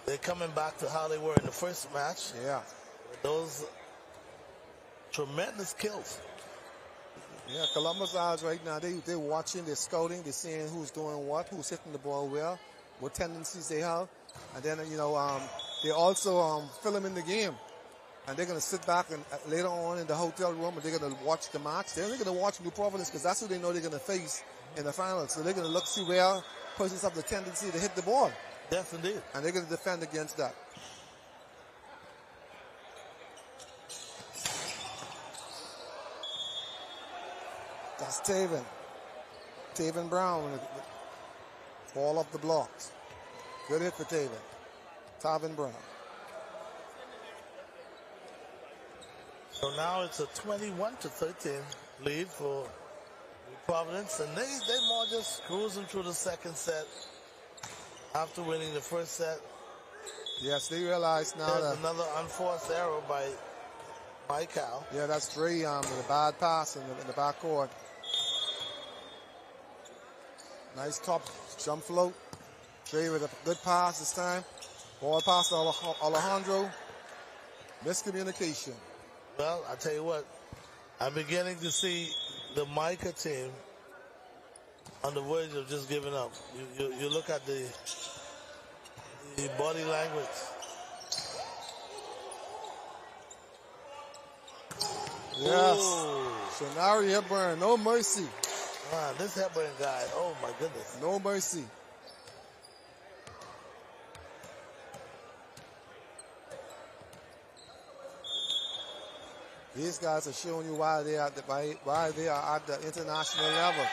they're coming back to how they were in the first match. Yeah. With those tremendous kills. Yeah, Columbus Isles right now, they're watching, they're scouting, they're seeing who's doing what, who's hitting the ball well, what tendencies they have. And then, you know, they're also filming the game. and they're going to sit back and later on in the hotel room, and they're going to watch the match. They're only going to watch New Providence because that's who they know they're going to face in the finals. So they're going to look, see where persons have the tendency to hit the ball. Yes, indeed. And they're going to defend against that. That's Taven. Taven Brown with all of the blocks. Good hit for Taven. Taven Brown. So now it's a 21-13 lead for New Providence, and they more just cruising through the second set after winning the first set. Yes, they realize now There's that another unforced error by Michael. Yeah, that's Dre with a bad pass in the backcourt. Nice top jump float. Dre with a good pass this time. Ball pass to Alejandro. Miscommunication. Well, I tell you what, I'm beginning to see the Micah team on the verge of just giving up. You look at the body language. Yes. Ooh. Shanari Hepburn, no mercy. This Hepburn guy, oh my goodness. No mercy. These guys are showing you why they are at the international level.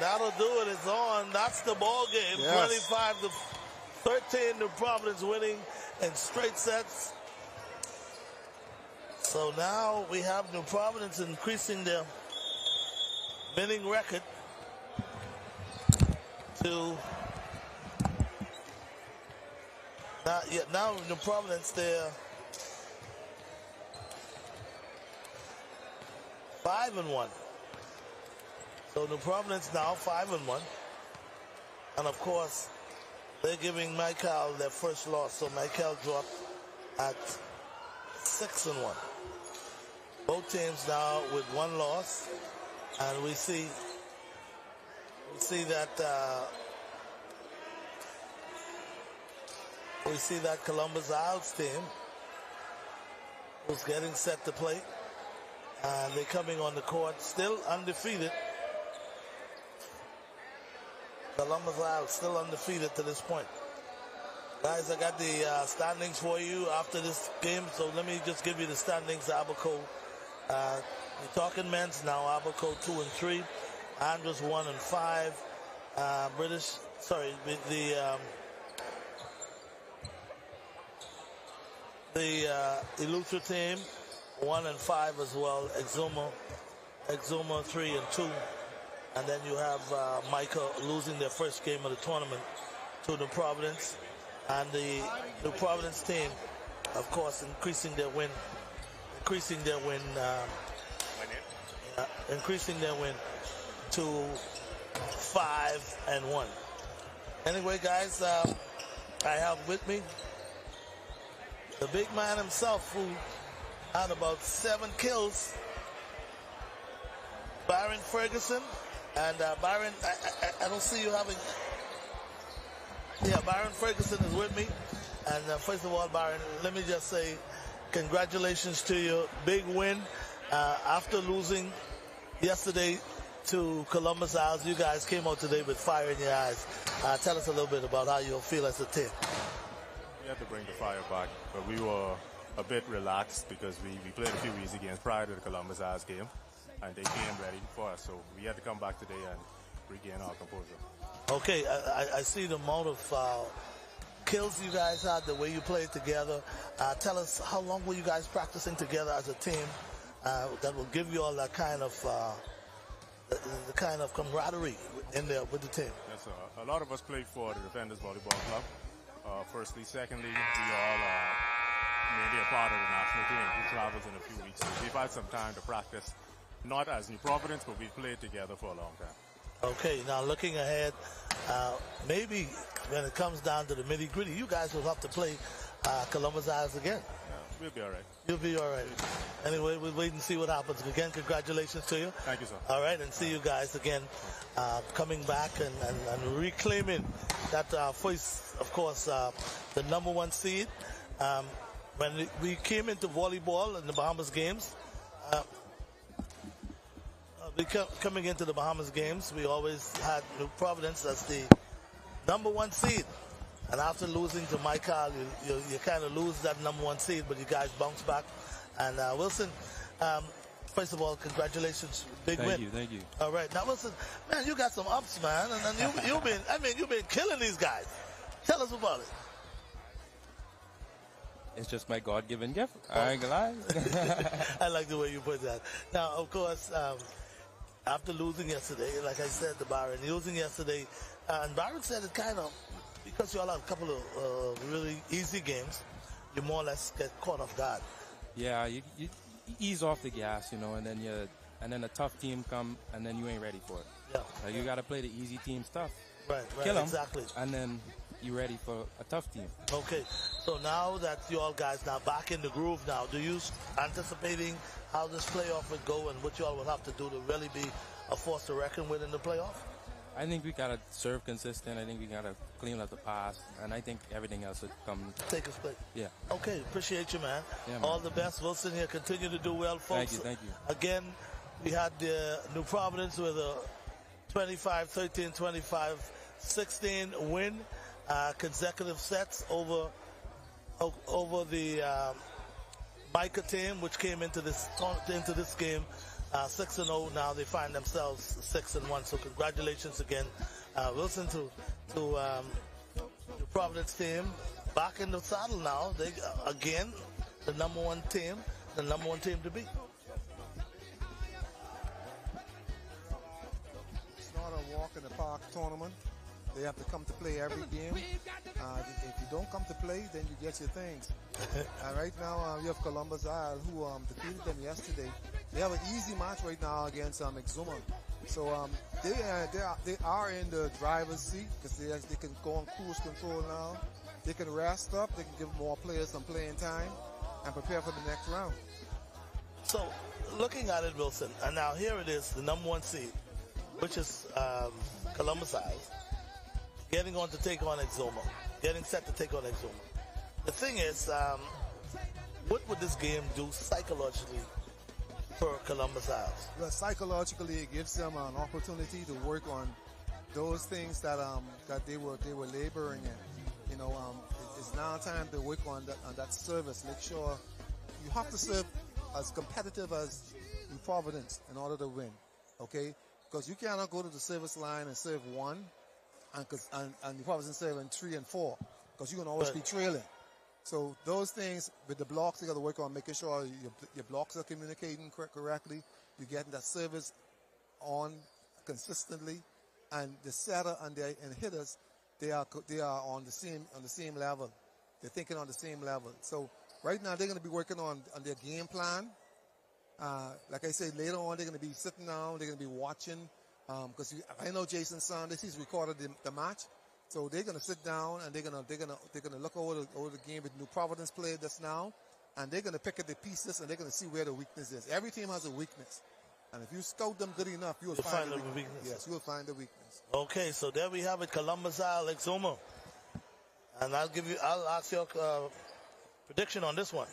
That'll do it. It's on. That's the ball game. Yes. 25-13. New Providence winning in straight sets. So now we have New Providence increasing their winning record to now New Providence they're 5-1. So New Providence now 5-1, and of course they're giving Michael their first loss. So Michael dropped at 6-1. Both teams now with one loss, and we see that Columbus Isles team was getting set to play, and they're coming on the court still undefeated. Columbus Isles still undefeated to this point. Guys, I got the standings for you after this game, so let me just give you the standings. Abaco, we're talking men's now. Abaco 2-3, Andrews 1-5, the Eleuthera team 1-5 as well. Exuma 3-2, and then you have Micah losing their first game of the tournament to New Providence, and the New Providence team, of course, increasing their win to 5-1. Anyway, guys, I have with me the big man himself, who had about 7 kills, Byron Ferguson. And Byron, I don't see you having... Yeah, Byron Ferguson is with me. And first of all, Byron, let me just say congratulations to you. Big win. After losing yesterday to Columbus Isles, you guys came out today with fire in your eyes. Tell us a little bit about how you feel as a team. We had to bring the fire back, but we were a bit relaxed because we played a few weeks against prior to the Columbus Isles game, and they came ready for us, so we had to come back today and regain our composure. Okay, I see the amount of kills you guys had, the way you played together. Tell us, how long were you guys practicing together as a team that will give you all that kind of the kind of camaraderie in there with the team? Yes, a lot of us played for the Defenders Volleyball Club. Firstly, secondly, we all maybe a part of the national team who travels in a few weeks. So we've had some time to practice, not as New Providence, but we've played together for a long time. Okay, now looking ahead, maybe when it comes down to the nitty-gritty, you guys will have to play Columbus Isles again. Yeah, we'll be all right. You'll be all right. Anyway, we'll wait and see what happens. Again, congratulations to you. Thank you, sir. All right, and see you guys again coming back and reclaiming that first, of course, the #1 seed. when we came into volleyball in the Bahamas games, coming into the Bahamas games, we always had New Providence as the number 1 seed. And after losing to Michael, you kind of lose that number 1 seed, but you guys bounce back. And Wilson, first of all, congratulations, big win. Thank you. All right, now Wilson, man, you got some ups, man, and you've been killing these guys. Tell us about it. It's just my God-given gift. I ain't gonna lie. I like the way you put that. Now, of course, after losing yesterday, like I said to Byron, losing yesterday, and Byron said it kind of, because you all had a couple of really easy games, you more or less get caught off guard. Yeah, you ease off the gas, and then a tough team come, and then you ain't ready for it. Yeah. Like you got to play the easy team stuff. Right, Kill 'em, exactly. And then you ready for a tough team. Okay, so now that you all guys now back in the groove now, do you anticipating how this playoff would go and what you all will have to do to really be a force to reckon with in the playoff? I think we got to serve consistent. I think we got to clean up the pass. And I think everything else would come. Take its place. Yeah. Okay, appreciate you, man. Yeah, man. All the best. Wilson here. Continue to do well, folks. Thank you. Again, we had the New Providence with a 25-13, 25-16 win. Consecutive sets over the Micah team, which came into this game 6-0. Now they find themselves 6-1. So congratulations again, Wilson, to the Providence team back in the saddle now. They again the number 1 team to beat. It's not a walk in the park tournament. They have to come to play every game. If you don't come to play, then you get your things. Right now, we have Columbus Isle, who defeated them yesterday. They have an easy match right now against Exuma. So they are in the driver's seat because they can go on cruise control now. They can rest up. They can give more players some playing time and prepare for the next round. So, looking at it, Wilson, and now here it is, the number 1 seed, which is Columbus Isle, getting on to take on Exuma, getting set to take on Exuma. The thing is, what would this game do psychologically for Columbus Isles? Well, psychologically, it gives them an opportunity to work on those things that they were laboring in. It's now time to work on that service. Make sure you have to serve as competitive as New Providence in order to win. Okay, because you cannot go to the service line and serve 1. And New Providence serving 3 and 4 because you're going to always be trailing. So those things with the blocks, you got to work on making sure your blocks are communicating correctly. You're getting that service on consistently, and the setter and hitters, they are on the same level. They're thinking on the same level. So right now they're going to be working on their game plan. Like I said, later on they're going to be sitting down. They're going to be watching. Because I know Jason Sanders, he's recorded the match, so they're gonna sit down and they're gonna look over the game with New Providence played just now, and they're gonna pick at the pieces and they're gonna see where the weakness is. Every team has a weakness, and if you scout them good enough, you'll find the weakness. Yes, you'll find the weakness. Okay, so there we have it, Columbus Isle, Exuma, and I'll ask your prediction on this one.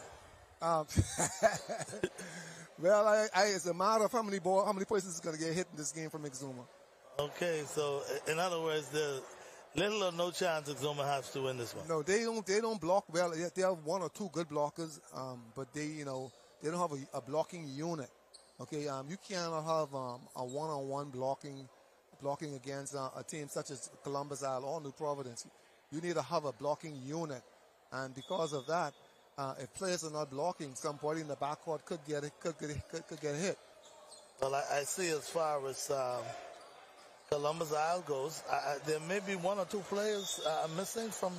Well, it's a matter of how many persons is going to get hit in this game from Exuma. Okay, so in other words, there's little or no chance Exuma has to win this one. No, they don't block well. They have 1 or 2 good blockers, but they don't have a blocking unit. Okay, you cannot have a one-on-one blocking against a team such as Columbus Isle or New Providence. You need to have a blocking unit, and because of that. If players are not blocking, somebody in the backcourt could get hit. Well, I see as far as Columbus Isle goes, there may be 1 or 2 players missing from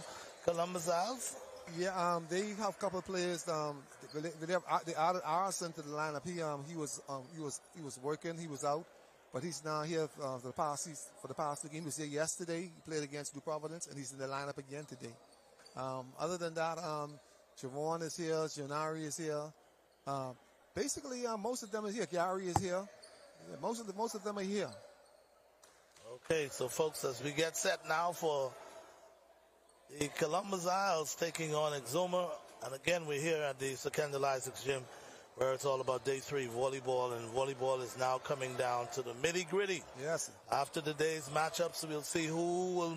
Columbus Isles. Yeah, they have a couple of players. They added Arson to the lineup. He was working. He was out, but he's now here for the past 2 games. He was here yesterday. He played against New Providence, and he's in the lineup again today. Other than that, Javon is here. Janari is here. Basically, most of them are here. Gary is here. Yeah, most of them are here. Okay, so folks, as we get set now for the Columbus Isles taking on Exuma And again, we're here at the Secondal Isaacs Gym, where it's all about day 3 volleyball, and volleyball is now coming down to the nitty-gritty. Yes. After today's matchups, we'll see who will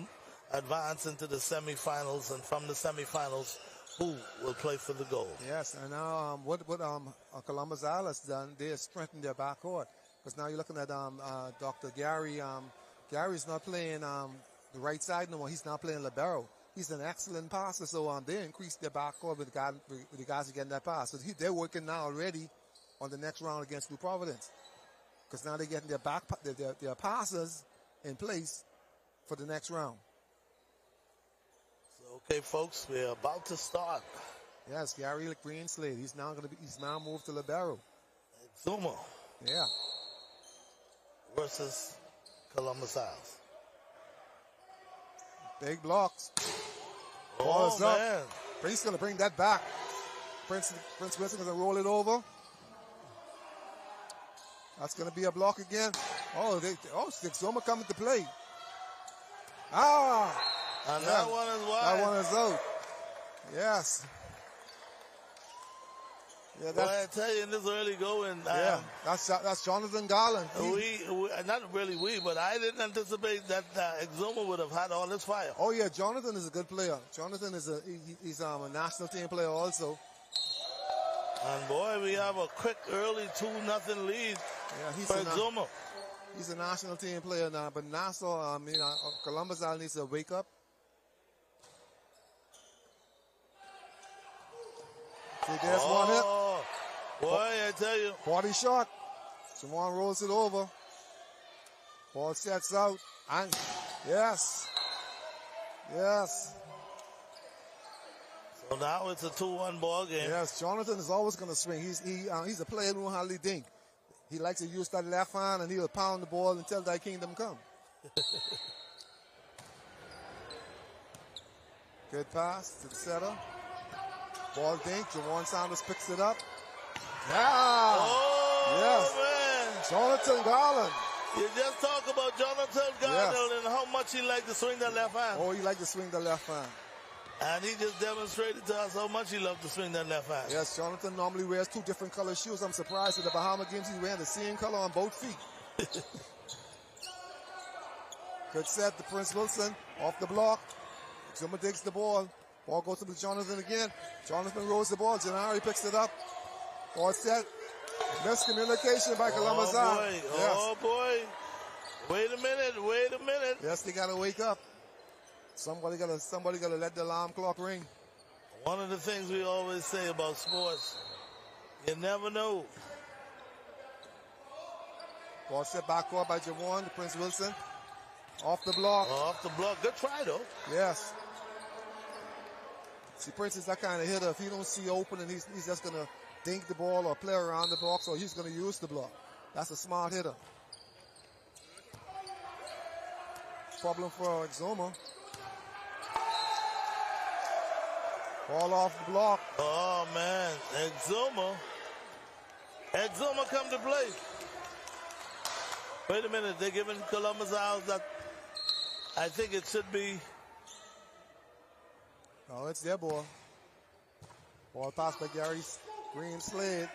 advance into the semifinals, and from the semifinals, who will play for the gold. Yes, and now what Columbus Isles done, they strengthened their backcourt. Because now you're looking at Dr. Gary. Gary's not playing the right side no more. He's now playing libero. He's an excellent passer, so they increased their backcourt with the guys getting that pass. So they're working now already on the next round against New Providence. Because now they're getting their passers in place for the next round. Okay, folks, we're about to start. Yes, Gary Greenslade. He's now moved to libero. Zuma. Yeah. Versus Columbus Isles. Big blocks. Ball is up. Man. Prince going to bring that back. Prince Wilson going to roll it over. That's going to be a block again. Zuma coming to play. And yeah, that one is wide. That one is out. Yes. Yeah, well, I tell you, in this early going, that's Jonathan Garland. We not really but I didn't anticipate that Exuma would have had all this fire. Oh yeah, Jonathan is a good player. Jonathan is he's a national team player also. And boy, we have a quick early 2-0 lead for Exuma. He's a national team player now, but Nassau, Columbus Isle needs to wake up. See, there's one hit. Boy, I tell you. Body shot. Someone rolls it over. Ball sets out. And yes. So now it's a 2-1 ball game. Yes, Jonathan is always going to swing. He's a player who don't hardly think. He likes to use that left hand, and he'll pound the ball until thy kingdom come. Good pass to the setter. Ball dink. Jawan Sanders picks it up. Yeah. Man. Jonathan Garland. You just talk about Jonathan Garland and how much he liked to swing that left hand. Oh, he liked to swing the left hand. And he just demonstrated to us how much he loved to swing that left hand. Yes, Jonathan normally wears 2 different color shoes. I'm surprised at the Bahamas games he's wearing the same color on both feet. Good set to Prince Wilson. Off the block. Zuma digs the ball. Ball goes to Jonathan again. Jonathan rolls the ball. Janari picks it up. Ball set. Miscommunication by Columbus Isle. Oh boy. Wait a minute. Yes, they gotta wake up. Somebody gotta let the alarm clock ring. One of the things we always say about sports, you never know. Ball set back court by Jawan to Prince Wilson. Off the block. Good try though. Yes. See, Prince is that kind of hitter. If he don't see open, and he's just going to dink the ball or play around the block, so he's going to use the block. That's a smart hitter. Problem for Exuma. Ball off the block. Oh, man. Exuma come to play. Wait a minute. They're giving Columbus Isles that I think it should be. Oh, it's their ball. Ball pass by Gary Greenslade.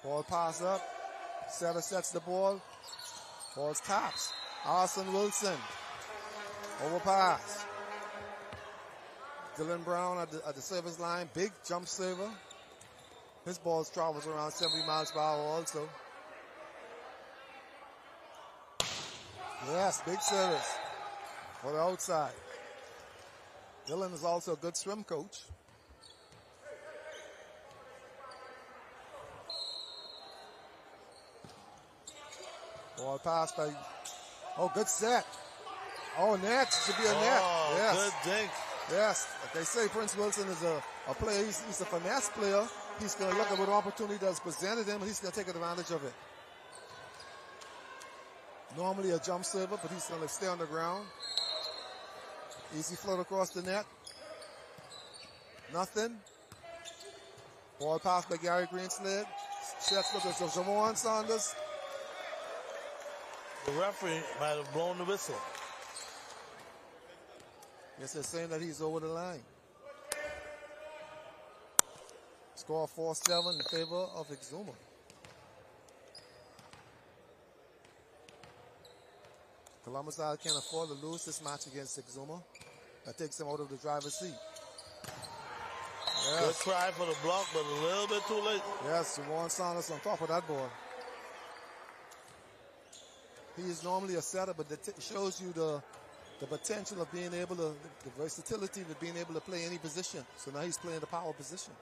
Ball pass up. Setter sets the ball. Ball's taps. Arson Wilson. Overpass. Dylan Brown at the service line. Big jump server. His ball travels around 70 miles per hour also. Yes, big service for the outside. Dylan is also a good swim coach. Ball pass by, good set. Net, should be a net. Yes. Good dink. Yes, like they say, Prince Wilson is a player, he's a finesse player. He's going to look at what opportunity that's presented him, and he's going to take advantage of it. Normally a jump server, but he's going to stay on the ground. Easy float across the net. Nothing. Ball pass by Gary Greenslade. Sets look at Jawan Sanders. The referee might have blown the whistle. Yes, they're saying that he's over the line. Score 4-7 in favor of Exuma. Columbus Isle can't afford to lose this match against Exuma. That takes him out of the driver's seat. Good try for the block, but a little bit too late. Yes, Javon Saunders on top of that ball. He is normally a setter, but that shows you the potential of being able to, the versatility of being able to play any position. So now he's playing the power position.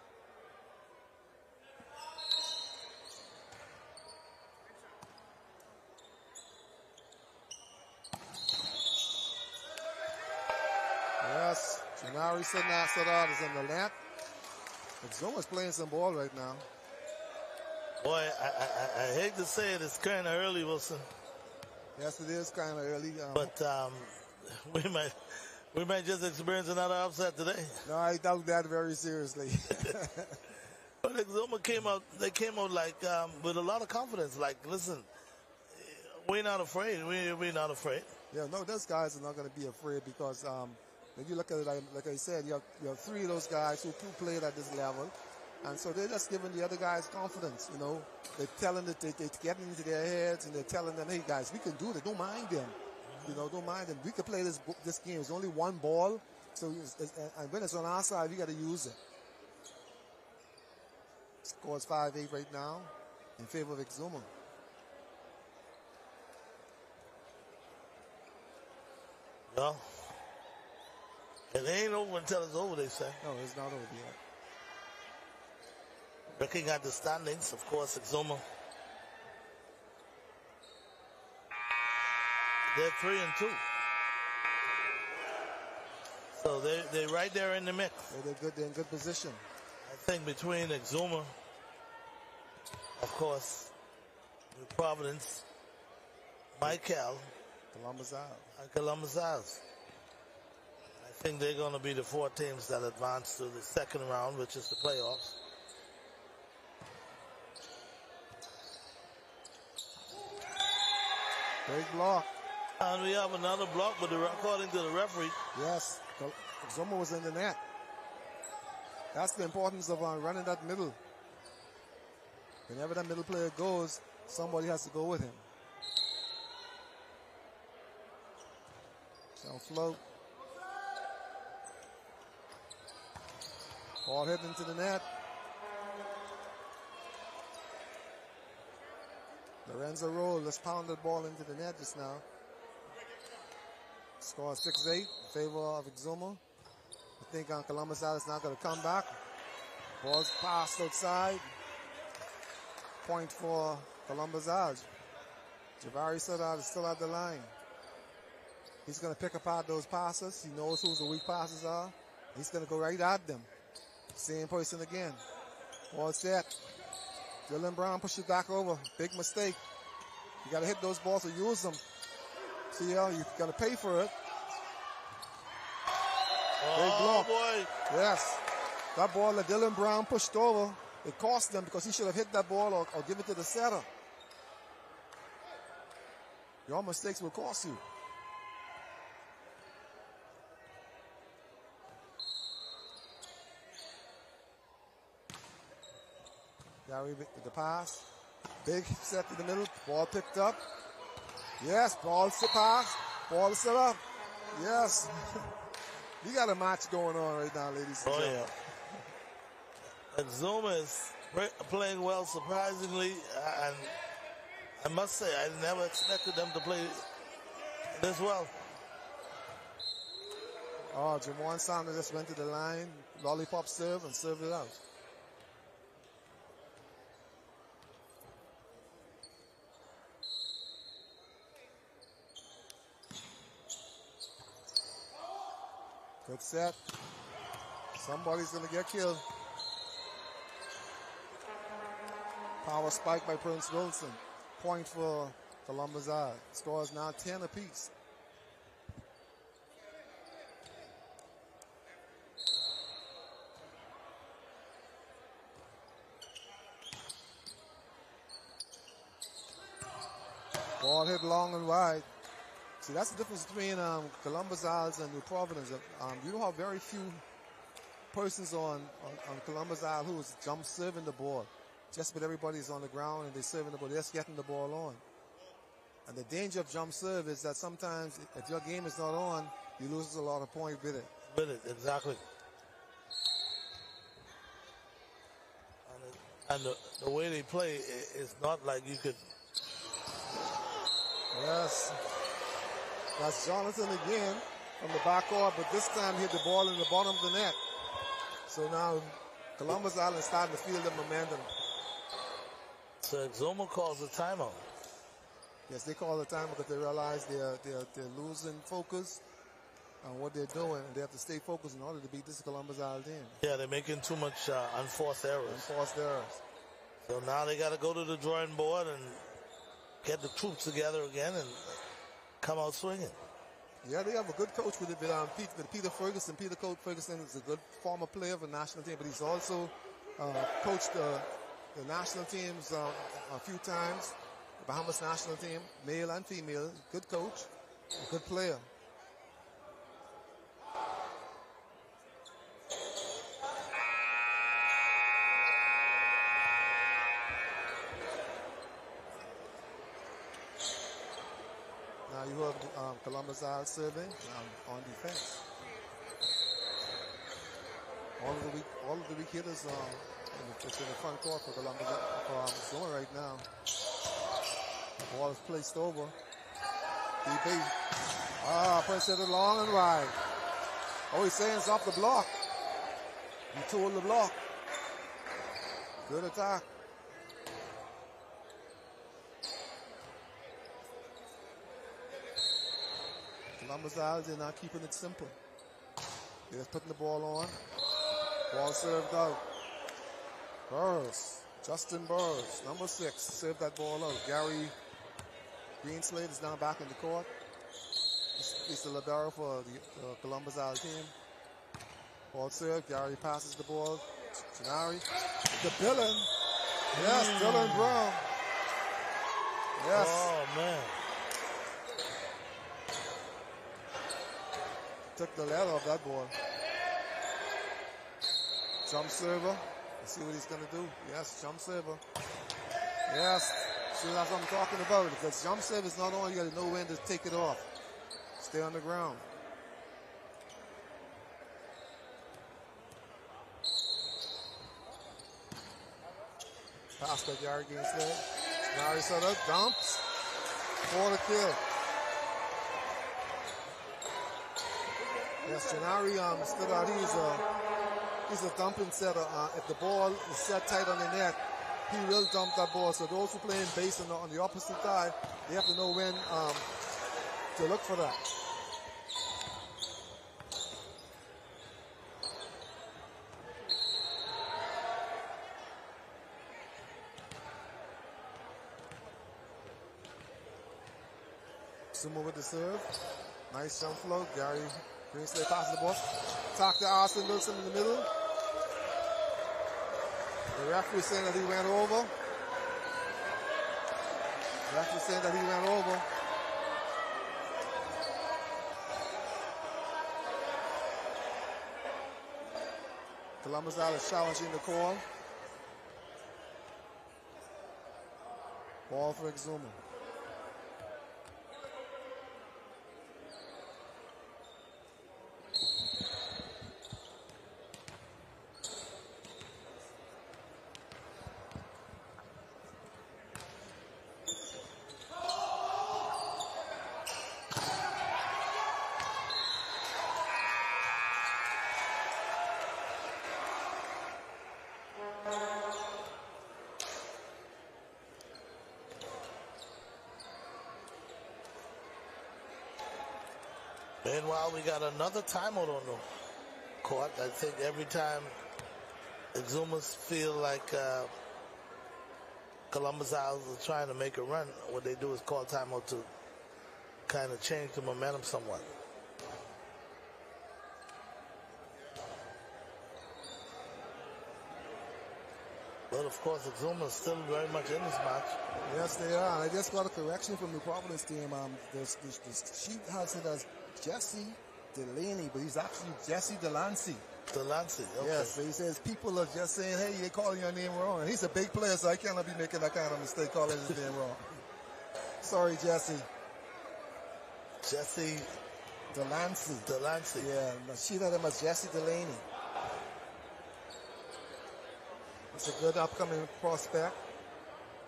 Yes, Janari Sadar is in the net. Exuma's playing some ball right now. Boy, I hate to say it, it's kind of early, Wilson. Yes, it is kind of early. But we might just experience another upset today. No, I doubt that very seriously. But Exuma came out like with a lot of confidence. Like, listen, we're not afraid. We're not afraid. Yeah, no, those guys are not going to be afraid because if you look at it, like I said, you have three of those guys who played at this level. And so they're just giving the other guys confidence, you know. They're telling that they're getting into their heads and they're telling them, hey, guys, we can do it. Don't mind them. You know, don't mind them. We can play this game. It's only one ball. So and when it's on our side, we got to use it. Scores 5-8 right now in favor of Exuma. Well, it ain't over until it's over, they say. No, it's not over yet. Looking at the standings, of course, Exuma. They're 3-2. So they're right there in the mix. Yeah, they're in good position. I think between Exuma, of course, New Providence, Michael, Columbus Isle. and Columbus Isles. I think they're going to be the four teams that advance to the second round, which is the playoffs. Great block. And we have another block, but according to the referee. Yes, Exuma was in the net. That's the importance of running that middle. Whenever that middle player goes, somebody has to go with him. Down float. Ball hit into the net. Lorenzo Roll, let's pound the ball into the net just now. Score 6-8 in favor of Exuma. I think Columbus Isle is not going to come back. Ball's passed outside. Point for Columbus Isle. Javari Sadar is still at the line. He's going to pick apart those passes. He knows who the weak passes are. He's going to go right at them. Same person again. Ball set. Dylan Brown push it back over. Big mistake. You got to hit those balls or use them. See how you got to pay for it. Big block. Boy. Yes. That ball that Dylan Brown pushed over, it cost them because he should have hit that ball or give it to the setter. Your mistakes will cost you. Gary with the pass. Big set to the middle. Ball picked up. Yes, ball set pass. Ball set up. Yes. We got a match going on right now, ladies and gentlemen. Yeah. Exuma is playing well, surprisingly. And I must say, I never expected them to play this well. Oh, Jamon Saunders just went to the line. Lollipop serve and served it out. Good set. Somebody's going to get killed. Power spike by Prince Wilson. Point for Columbus Isle. Score is now 10 apiece. Ball hit long and wide. See, that's the difference between Columbus Isles and New Providence. You know how very few persons on Columbus Isle who is jump serving the ball. Just when everybody's on the ground and they're serving the ball, they're just getting the ball on. And the danger of jump serve is that sometimes if your game is not on, you lose a lot of points with it. With it, exactly. And the way they play is not like you could. Yes. That's Jonathan again from the backcourt, but this time hit the ball in the bottom of the net. So now Columbus Island is starting to feel the momentum. So Exuma calls a timeout. Yes, they call the timeout because they realize they're losing focus on what they're doing, and they have to stay focused in order to beat this Columbus Island team. Yeah, they're making too much unforced errors. Unforced errors. So now they got to go to the drawing board and get the troops together again and come out swinging. Yeah, they have a good coach with Peter Ferguson. Peter Ferguson is a good former player of the national team, but he's also coached the national teams a few times. The Bahamas national team, male and female. Good coach, a good player. Now you have Columbus Isle serving on defense. All of the weak hitters it's in the front court for Columbus for Zone right now. The ball is placed over. DB. Press it long and wide. Oh, he's saying it's off the block. He tore the block. Good attack. Columbus Isles, they're not keeping it simple. They're just putting the ball on. Ball served out. Burrs, Justin Burrs, number 6, served that ball out. Gary Greenslade is now back in the court. He's the libero for the Columbus Isle team. Ball served. Gary passes the ball. Gennari. The Dillon. Yes, Dillon Brown. Yes. Oh, man. Took the lead off that ball. Jump server. Let's see what he's going to do. Yes, jump server. Yes. See, that's what I'm talking about. Because jump serve is not only you got to know when to take it off. Stay on the ground. Pass by Gary Greenslade. Gary set up, dumps for the kill. Yes, Gennari stood out. He's a dumping setter. If the ball is set tight on the net, he will dump that ball. So those who playing base on the opposite side, they have to know when to look for that. Sumo with the serve. Nice jump flow. Gary Greenslade passes the ball. Talk to Austin Wilson in the middle. The referee saying that he went over. The referee saying that he went over. Columbus Isle is challenging the call. Ball for Exuma. Meanwhile, we got another timeout on the court. I think every time Exumas feel like Columbus Isles is trying to make a run, what they do is call timeout to kind of change the momentum somewhat. But of course, Exuma is still very much in this match. Yes, they are. I just got a correction from the Providence team. The sheet has it as Jesse Delaney, but he's actually Jesse Delancey. Delancey, okay. Yes, so he says people are just saying, hey, they're calling your name wrong. And he's a big player, so I cannot be making that kind of mistake calling his name wrong. Sorry, Jesse. Jesse Delancey. Delancey. Yeah, she had him as Jesse Delaney. It's a good upcoming prospect.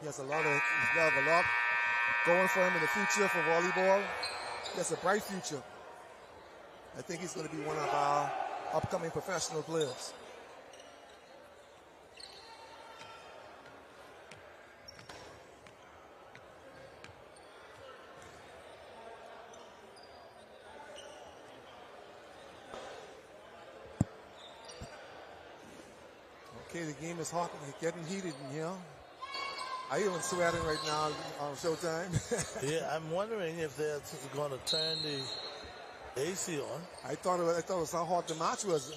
He has a lot going for him in the future for volleyball. He has a bright future. I think he's going to be one of our upcoming professional players. Okay, the game is hot and getting heated in here. I even sweating right now on Showtime. Yeah, I'm wondering if they're going to turn the AC on. I thought it was how hot the match was.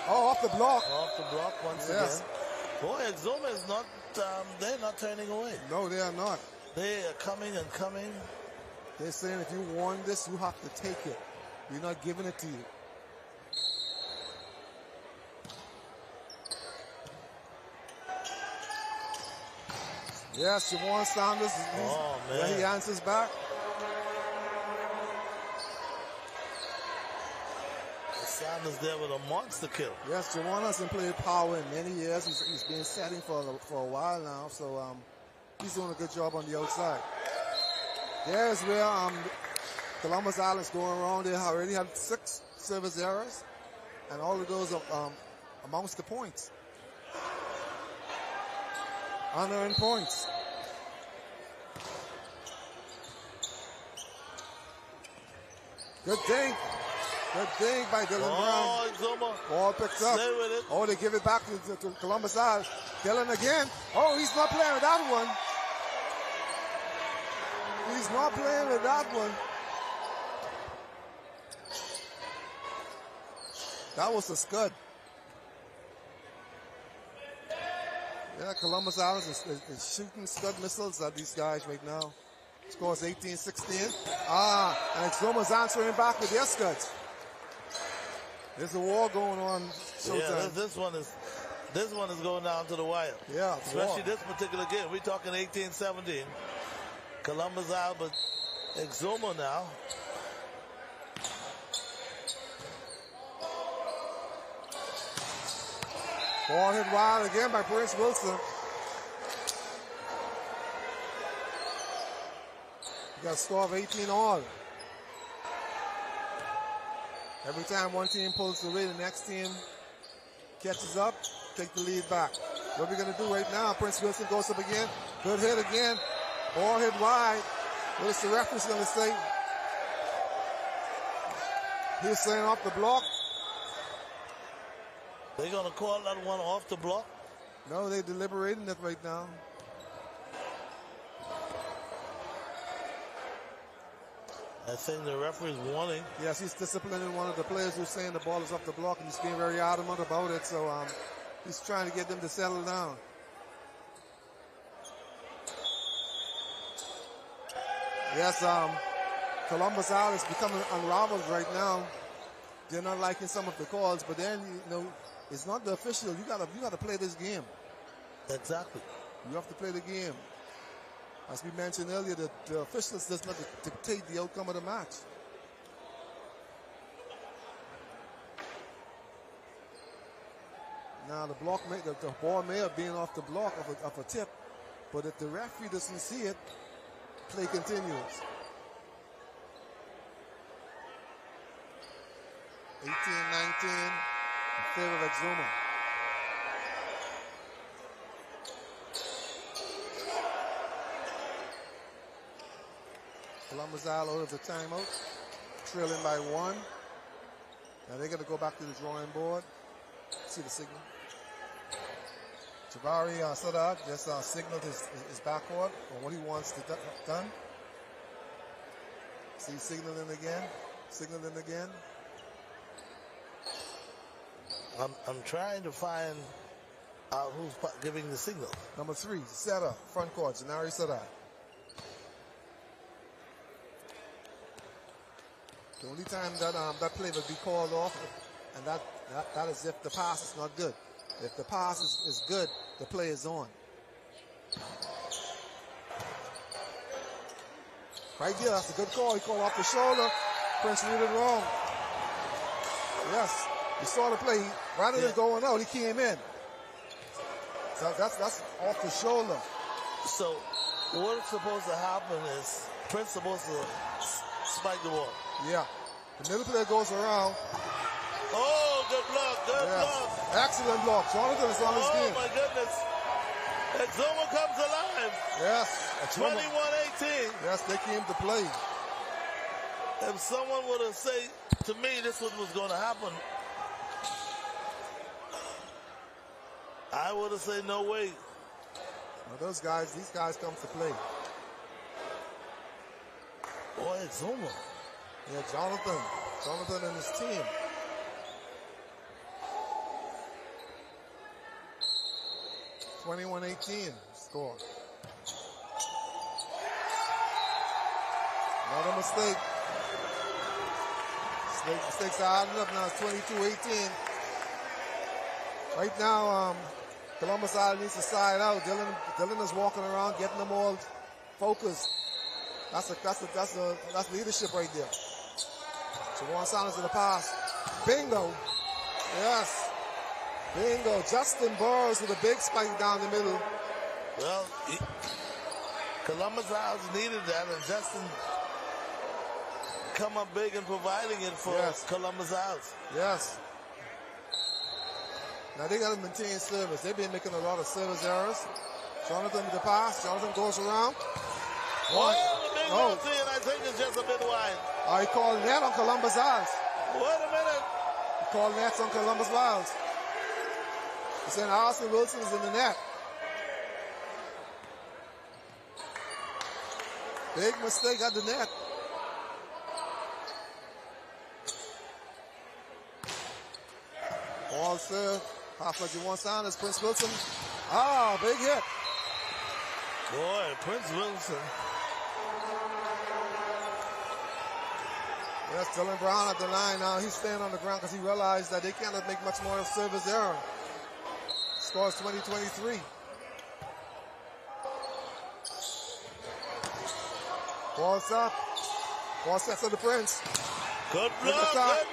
Oh, off the block. Off the block once again. Boy, Exuma is not, they're not turning away. No, they are not. They are coming and coming. They're saying if you want this, you have to take it. We're not giving it to you. Yes, Javon Sanders. Man. He answers back. Sanders there with a monster kill. Yes, Javon hasn't played power in many years. He's been setting for a while now, so he's doing a good job on the outside. There's where Columbus Island's going wrong. They already have 6 service errors, and all of those are amongst the points. Unearned points. Good thing. Good thing by Dylan Brown. Exuma. Ball picked up. Stay with it. Oh, they give it back to Columbus Island. Dylan again. Oh, he's not playing with that one. He's not playing with that one. That was a scud. Yeah, Columbus Island is shooting scud missiles at these guys right now. Scores 18-16. And Exuma's answering back with their scuds. There's a war going on. Showtime. Yeah, this one is going down to the wire. Yeah, especially this particular game. We're talking 18-17. Columbus Island, but Exuma now. Ball hit wild again by Prince Wilson. You got a score of 18 all. Every time one team pulls away, the next team catches up, take the lead back. What are we going to do right now? Prince Wilson goes up again. Good hit again. Ball hit wide. What is the referee going to say? He's saying off the block. They're going to call that one off the block? No, they're deliberating it right now. I think the referee's warning. Yes, he's disciplining one of the players who's saying the ball is off the block, and he's being very adamant about it. So he's trying to get them to settle down. Yes, Columbus Island is becoming unraveled right now. They're not liking some of the calls, but then it's not the official. You gotta play this game. Exactly. You have to play the game. As we mentioned earlier, the officials does not dictate the outcome of the match. Now the ball may have been off the block of a tip, but if the referee doesn't see it, play continues. 18-19 in favor of Exuma. Columbus Island out of the timeout, trailing by 1. Now they're going to go back to the drawing board. See the signal. Jabari Sadat just signaled his backcourt on what he wants to done. See, signaling again. I'm trying to find out who's giving the signal. Number 3, Seta, front court, Janari Sadat. The only time that play would be called off And that is if the pass is not good. If the pass is good, the play is on. Right there, that's a good call. He called off the shoulder. Prince read it wrong. Yes, he saw the play. Rather than going out, he came in. So that's off the shoulder. So what's supposed to happen is Prince supposed to spike the ball. Yeah. The middle player goes around. Oh, good block, good block. Excellent block. Jonathan is on his game. Oh, my goodness. Exuma comes alive. Yes. 21-18. Yes, they came to play. If someone would have said to me this was going to happen, I would have said no way. Well, these guys come to play. Boy, Exuma. Yeah, Jonathan and his team. (21-18) score. Another mistake. Mistakes are adding up now. It's 22-18. Right now, Columbus Island needs to side out. Dylan is walking around, getting them all focused. That's leadership right there. Jawan Sanders in the pass. Bingo. Yes. Bingo. Justin Burrows with a big spike down the middle. Well, Columbus House needed that, and Justin come up big and providing it for Columbus House. Yes. Now they got to maintain service. They've been making a lot of service errors. Jonathan with the pass. Jonathan goes around. Oh, and I think it's just a bit wide. He called net on Columbus Isles. Wait a minute. He called nets on Columbus Isles. He said Austin Wilson is in the net. Big mistake at the net. Ball serve. Half like Jawan Sanders. Prince Wilson. Big hit. Boy, Prince Wilson. Yes, Dylan Brown at the line now. He's staying on the ground because he realized that they cannot make much more of service error. Scores 20-23. Ball's up. Ball set to the Prince. Good block, good block.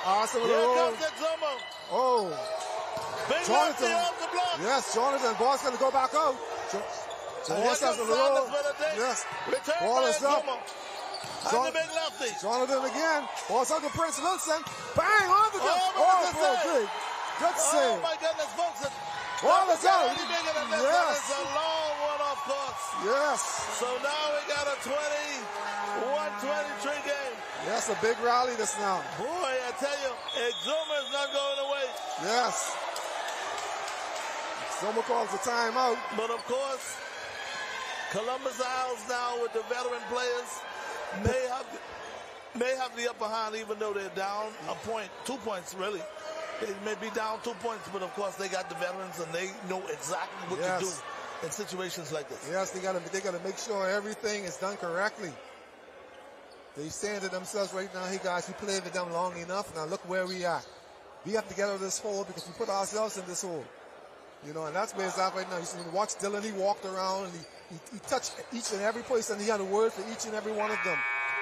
Awesome with Here the roll. comes Exuma. Oh. Big Jonathan. off the block. Yes, Jonathan. Ball's going to go back out. Jonathan with the roll. Yes. Return Ball by is up. Exuma. And the big lefty. Jonathan again. Ball's up to Prince Wilson. Bang on the good. Good save. Oh my goodness, folks. Ball is out. Yes. It's a long one off course. Yes. So now we got a 21-23 game. Yes, a big rally this now. Boy, I tell you, Exuma is not going away. Yes. Exuma calls the timeout. But of course, Columbus Isles now with the veteran players may have the upper hand, even though they're down a point, 2 points really. They may be down 2 points, but of course they got the veterans and they know exactly what to do in situations like this. Yes, they gotta make sure everything is done correctly. They're saying to themselves right now, hey guys, we played with them long enough. Now look where we are. We have to get out of this hole because we put ourselves in this hole. You know, and that's where it's at right now. You see, watch Dylan, he walked around and he touched each and every place and he had a word for each and every one of them.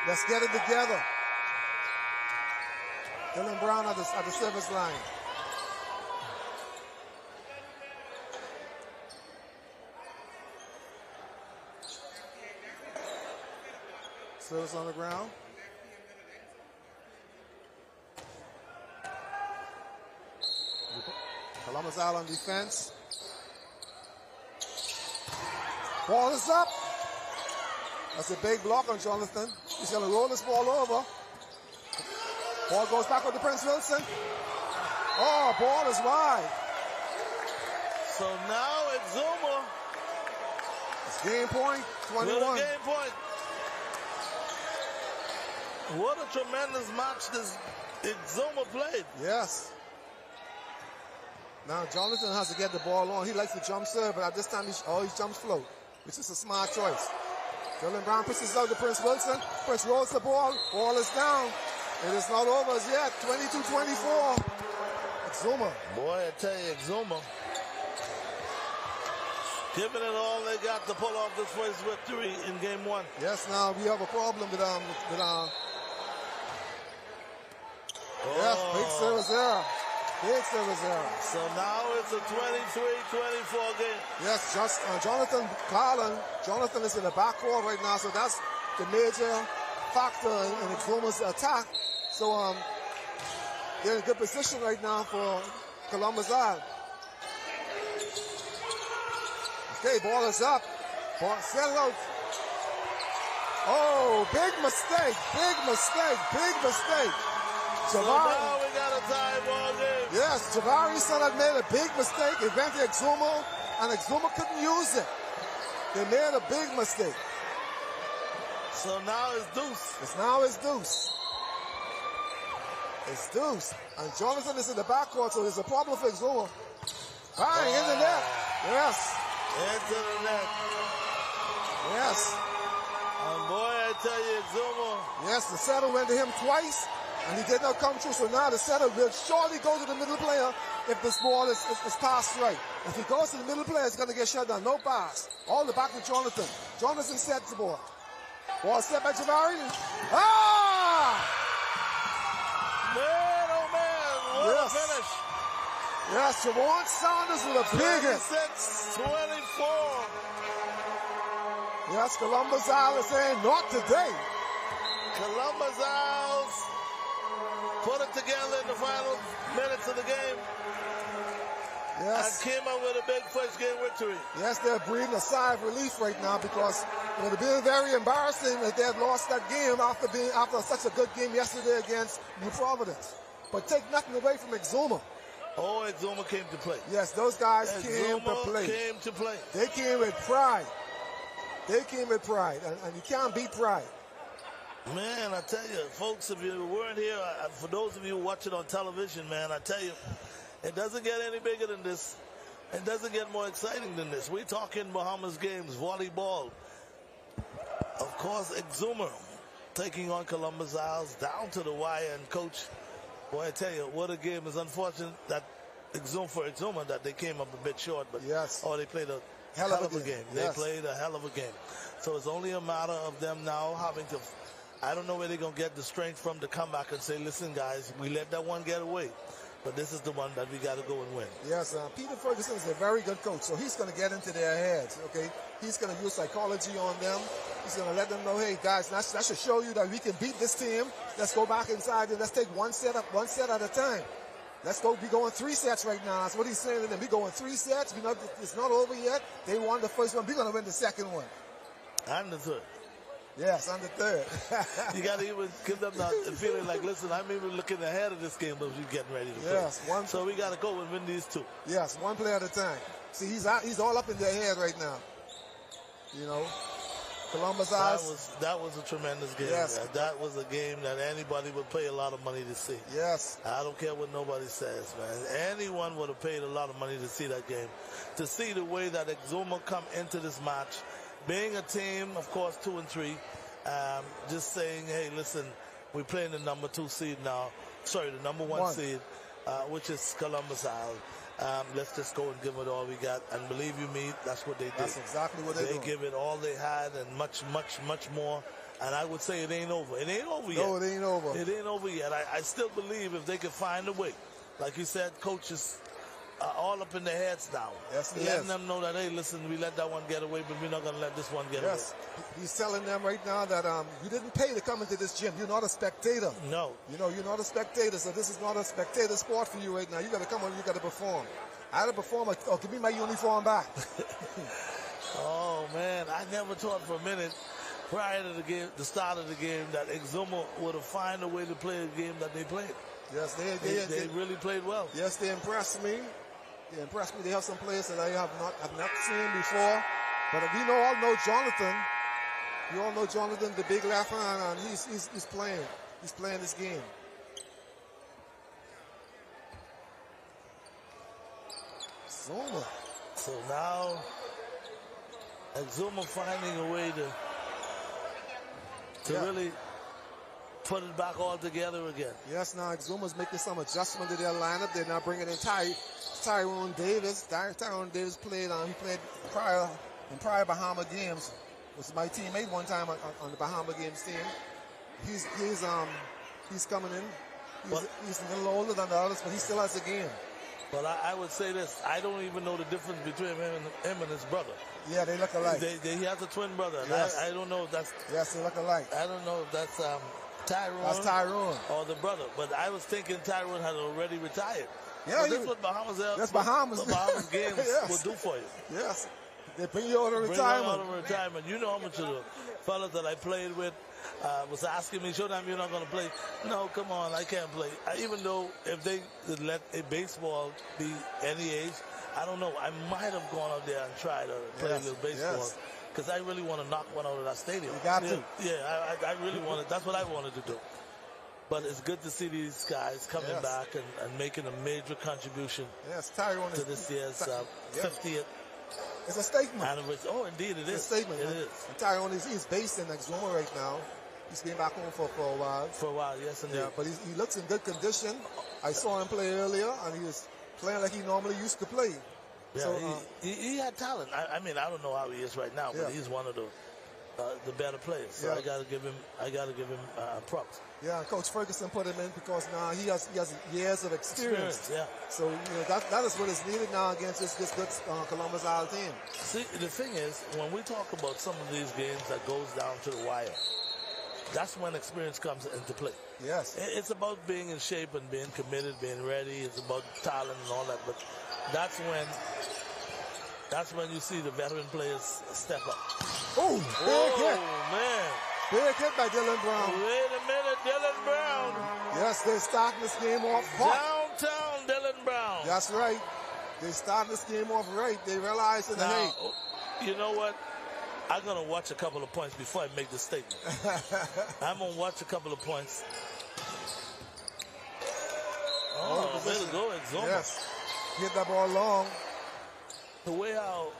Let's get it together. Dylan Brown at the service line. Service on the ground. Columbus out on defense. Ball is up. That's a big block on Jonathan. He's going to roll this ball over. Ball goes back with the Prince Wilson. Oh, ball is wide. So now Exuma. It's game point, 21. Little game point. What a tremendous match this Exuma played. Yes. Now Jonathan has to get the ball on. He likes to jump serve, but at this time he jumps float, which is a smart choice. Dylan Brown pushes out to Prince Wilson. Prince rolls the ball. Ball is down. It is not over as yet. 22-24. Exuma. Boy, I tell you, Exuma giving it all they got to pull off this first victory in game one. Yes, now we have a problem with yes, big service error. Big service error. So now it's a 23-24 game. Yes, just Jonathan Garland. Jonathan is in the backcourt right now, so that's the major factor in Exuma's attack. So they're in a good position right now for Columbus Isle. Okay, ball is up. Ball set out. Oh, big mistake, big mistake, big mistake. So now we got a tie ball game. Yes, Jabari Son had made a big mistake. It went to Exuma, and Exuma couldn't use it. They made a big mistake. So now it's deuce. It's deuce. It's deuce. And Jonathan is in the backcourt, so there's a problem for Exuma. Bang, in the net. Yes. Into the net. Yes. And boy, I tell you, Exuma. Yes, the setter went to him twice, and he did not come through. So now the setter will surely go to the middle player if this ball is passed right. If he goes to the middle player, it's going to get shut down. No pass. All the back to Jonathan. Jonathan sets the ball. Ball set by Jabari. Ah! Man, oh man, what a finish. Yes, Javon Saunders with a big hit. 26-24. Yes, Columbus Isle is saying, not today. Columbus Isles put it together in the final minutes of the game. Yes. And came up with a big first game victory. Yes, they're breathing a sigh of relief right now because it would have been very embarrassing if they had lost that game after such a good game yesterday against New Providence. But take nothing away from Exuma. Oh, Exuma came to play. Yes, those guys came to play. They came with pride. They came with pride, and you can't beat pride. Man, I tell you, folks, if you weren't here, for those of you watching on television, man, I tell you, it doesn't get any bigger than this. It doesn't get more exciting than this. We're talking Bahamas games, volleyball. Of course, Exuma taking on Columbus Isles down to the wire. And coach, boy, I tell you, what a game. It's unfortunate that Exuma that they came up a bit short, but they played a hell of a game. Yes. They played a hell of a game. So it's only a matter of them now having to, I don't know where they're going to get the strength from to come back and say, listen, guys, we let that one get away. But this is the one that we got to go and win. Yes, Peter Ferguson is a very good coach, so he's going to get into their heads, okay? He's going to use psychology on them. He's going to let them know, hey, guys, that should show you that we can beat this team. Let's go back inside and let's take one set at a time. Let's go. We're going 3 sets right now. That's what he's saying to them. We're going 3 sets. It's not over yet. They won the first one. We're going to win the second one. And the third. Yes, and the third. You got to even give them the feeling like, listen, I'm even looking ahead of this game, but we're getting ready to play. Yes, so we got to go and win these 2. Yes, one play at a time. See, he's all up in their head right now. You know, Columbus Isles. That was a tremendous game. Yes. That was a game that anybody would pay a lot of money to see. Yes. I don't care what nobody says, man. Anyone would have paid a lot of money to see that game. To see the way that Exuma come into this match, being a team, of course, 2 and 3, just saying, hey, listen, we're playing the number 2 seed now. Sorry, the number 1 seed, which is Columbus Isle. Let's just go and give it all we got. And believe you me, that's what they did. That's exactly what they did. They give it all they had and much, much, much more. And I would say it ain't over. It ain't over yet. No, it ain't over. It ain't over yet. I still believe if they could find a way. Like you said, coaches are all up in their heads now. Yes, he letting is. them know that, hey, listen, we let that one get away, but we're not going to let this one get away. Yes, he's telling them right now that you didn't pay to come into this gym. You're not a spectator. No. You know, you're not a spectator, so this is not a spectator sport for you right now. You got to come on, you got to perform. I had to perform, give me my uniform back. Oh, man, I never thought for a minute prior to the game, the start of the game, that Exuma would have found a way to play a game that they played. Yes, they really played well. Yes, they impressed me. They impressed me. They have some players that I have not seen before. But we all know Jonathan. You all know Jonathan, the big left hand, and he's playing. He's playing this game. Exuma. So now Exuma finding a way to really put it back all together again. Yes, now Exuma's making some adjustment to their lineup. They're now bringing in Tyrone Davis. Tyrone Davis played in prior Bahama games. Was my teammate one time on the Bahama games team. He's coming in. He's a little older than the others, but he still has a game. But I would say this: I don't even know the difference between him and his brother. Yeah, they look alike. He has a twin brother. And Yes. I don't know if that's. Yes, they look alike. I don't know if that's Tyrone. That's Tyrone. Or the brother. But I was thinking Tyrone had already retired. Yeah, But that's what Bahamas. That's Bahamas. Bahamas games Yes. will do for you. Yes, they bring you out of Bring retirement. you out of retirement. You know how much of the fellas that I played with was asking me, Showtime, you're not going to play. No, come on, I can't play. Even though if they let a baseball be any age, I don't know. I might have gone out there and tried to play a little baseball. Because I really want to knock one out of that stadium. You got to. Yeah, I really wanted. That's what I wanted to do. But it's good to see these guys coming back and making a major contribution Tyrone to this year's 50th. It's a statement. Anniversary. Oh, indeed, it is. It's a statement. It man. is. And Tyrone he's based in Exuma right now. He's been back home for a while. For a while, yes, indeed. Yeah, but he looks in good condition. I saw him play earlier, and he was playing like he normally used to play. Yeah, So, he had talent. I mean, I don't know how he is right now, but he's one of the better players. So I got to give him props. Yeah, and Coach Ferguson put him in because now he has years of experience. Yeah. So that is what is needed now against this good Columbus Isle team. See, the thing is, when we talk about some of these games that goes down to the wire, that's when experience comes into play. Yes. It's about being in shape and being committed, being ready. It's about talent and all that. But that's when you see the veteran players step up. Oh, big hit. Man. Big hit by Dylan Brown. Wait a minute, Dylan Brown. Yes, they're starting this game off hot. Downtown Dylan Brown. That's right. They started this game off right. They realized in the Now, hey. you know what? I'm going to watch a couple of points before I make this statement. I'm going to watch a couple of points. Oh, way to go, Exuma. Yes. Hit that ball long. The way how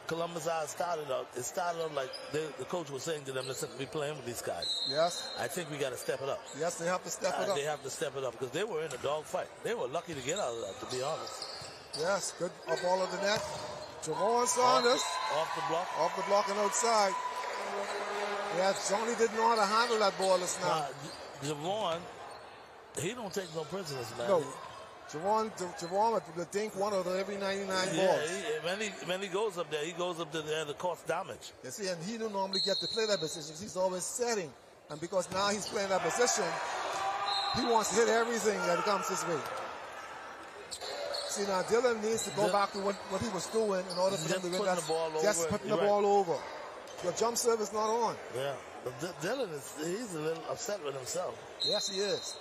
Columbus Isle started out, it started out like the coach was saying to them, listen, we're playing with these guys. Yes. I think we got to step it up. Yes, they have to step it up. They have to step it up because they were in a dog fight. They were lucky to get out of that, to be honest. Yes, good up ball of the net. Javon Saunders. Off the block. Off the block and outside. Yeah, Johnny didn't know how to handle that ball just now. Javon, he don't take no prisoners, man. No. Javon would think one of every 99 balls. Yeah, when he goes up there, he goes up there to cause damage. You see, and he don't normally get to play that position. He's always setting. And because now he's playing that position, he wants to hit everything that comes his way. See, now Dylan needs to go back to what he was doing in order for him to win that. Just putting the ball over. Your jump serve is not on. Yeah, but Dylan he's a little upset with himself. Yes, he is.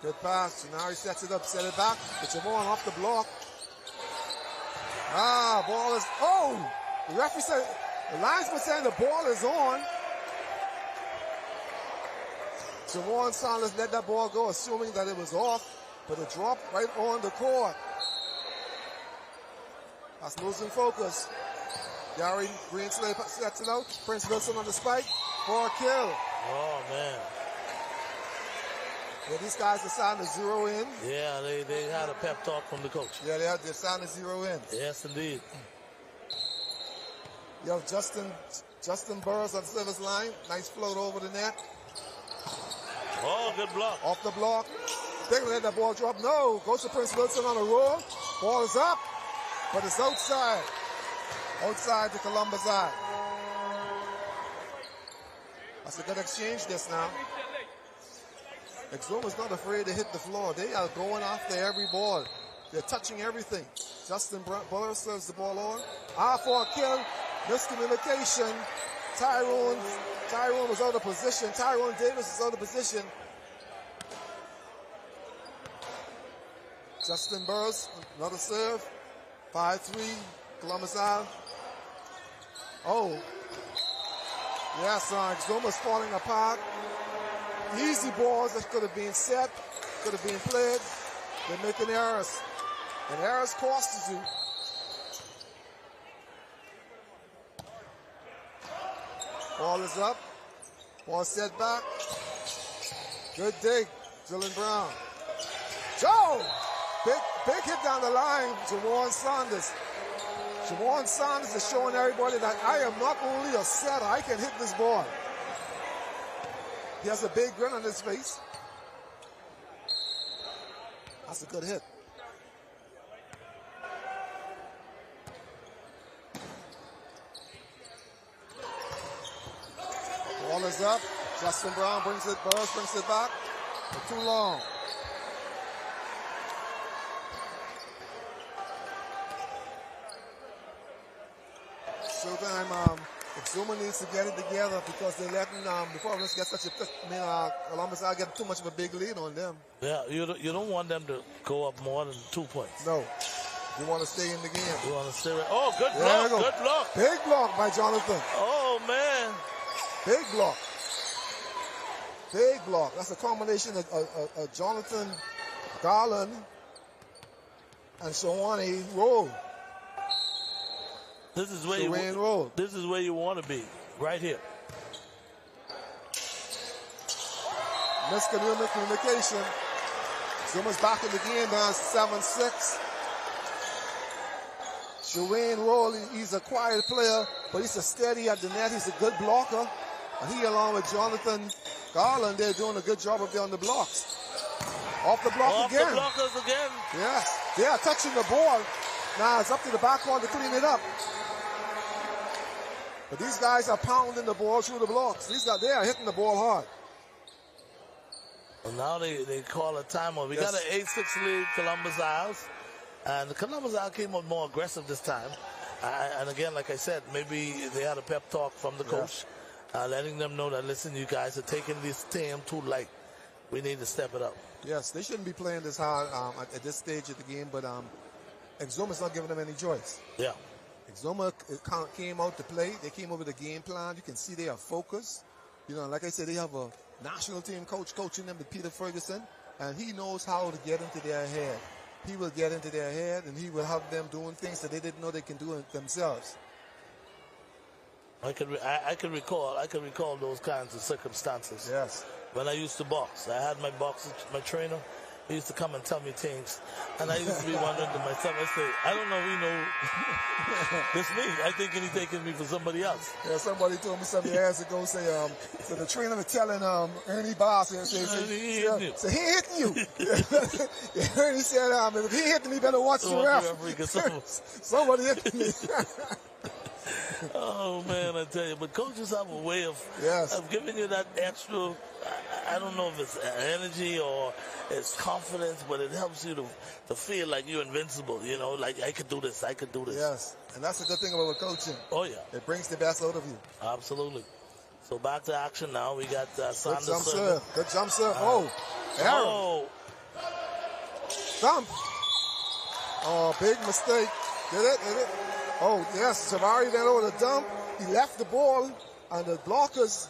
Good pass. Now he sets it up, set it back. It's Javon off the block. Ball is. Oh! The referee said, the linesman saying the ball is on. Javon Saunders let that ball go, assuming that it was off, but it dropped right on the court. That's losing focus. Gary Greenslade sets it out. Prince Wilson on the spike for a kill. Oh, man. Yeah, these guys decided to zero in. Yeah, they had a pep talk from the coach. Yeah, they decided to zero in. Yes, indeed. You have Justin Burris on the service line. Nice float over the net. Oh, good block. Off the block. They're going to let that ball drop. No. Goes to Prince Wilson on a roll. Ball is up, but it's outside. Outside the Columbus Eye. That's a good exchange this now. Exuma's not afraid to hit the floor. They are going after every ball. They're touching everything. Justin Burris serves the ball on. For a kill. Miscommunication. Tyrone was out of position. Tyrone Davis is out of position. Justin Burris, another serve. 5-3, Columbus Isle. Oh. Yes, Exuma's falling apart. Easy balls that could have been set, could have been played. They're making errors. And errors cost you. Ball is up. Ball set back. Good dig. Dylan Brown. Joe! Big hit down the line. Jawan Saunders. Jawan Saunders is showing everybody that I am not only a setter, I can hit this ball. He has a big grin on his face. That's a good hit. Ball is up. Justin Brown brings it back. But too long. Showtime, Zuma needs to get it together because they're letting before let's get such a Columbus I'll get too much of a big lead on them. Yeah, you don't want them to go up more than 2 points. No. You want to stay in the game. You want to stay right. Oh, good block. Good block. Big block by Jonathan. Oh, man. Big block. Big block. That's a combination of Jonathan Garland and Shawnee Rowe. This is where you want to be, right here. Miscommunication. Zuma's back in the game down 7-6. Shawayne Rowe, he's a quiet player, but he's a steady at the net. He's a good blocker. And he, along with Jonathan Garland, they're doing a good job up there on the blocks. Off the block again. Off the blockers again. Yes, they are touching the ball. Now it's up to the backcourt to clean it up. But these guys are pounding the ball through the blocks. They are hitting the ball hard. Well, now they call a timeout. We got an 8-6 lead, Columbus Isles. And the Columbus Isles came out more aggressive this time. And again, like I said, maybe they had a pep talk from the coach, letting them know that, listen, you guys are taking this team too light. We need to step it up. Yes, they shouldn't be playing this hard at this stage of the game, but Exuma's not giving them any choice. Yeah. Exuma came out to play. They came over the game plan. You can see they are focused. You know, like I said, they have a national team coach coaching them, Peter Ferguson, and he knows how to get into their head. He will get into their head, and he will have them doing things that they didn't know they can do themselves. I can recall those kinds of circumstances. Yes. When I used to box, I had my trainer. He used to come and tell me things, and I used to be wondering to myself, I say, I don't know if he know this me. I think he's taking me for somebody else. Yeah, somebody told me some years ago, so the trainer was telling Ernie Boss, he ain't hitting you. Ernie said, if he hitting me, better watch the ref. Somebody hitting me. Oh, man, I tell you. But coaches have a way of giving you that extra, I don't know if it's energy or it's confidence, but it helps you to feel like you're invincible, you know, like I could do this, I could do this. Yes, and that's a good thing about coaching. Oh, yeah. It brings the best out of you. Absolutely. So back to action now. We got Saunders. Good jump serve. Good jump serve. Aaron. Dump. Oh, big mistake. Did it? Oh, yes. Savari went over the dump. He left the ball, and the blockers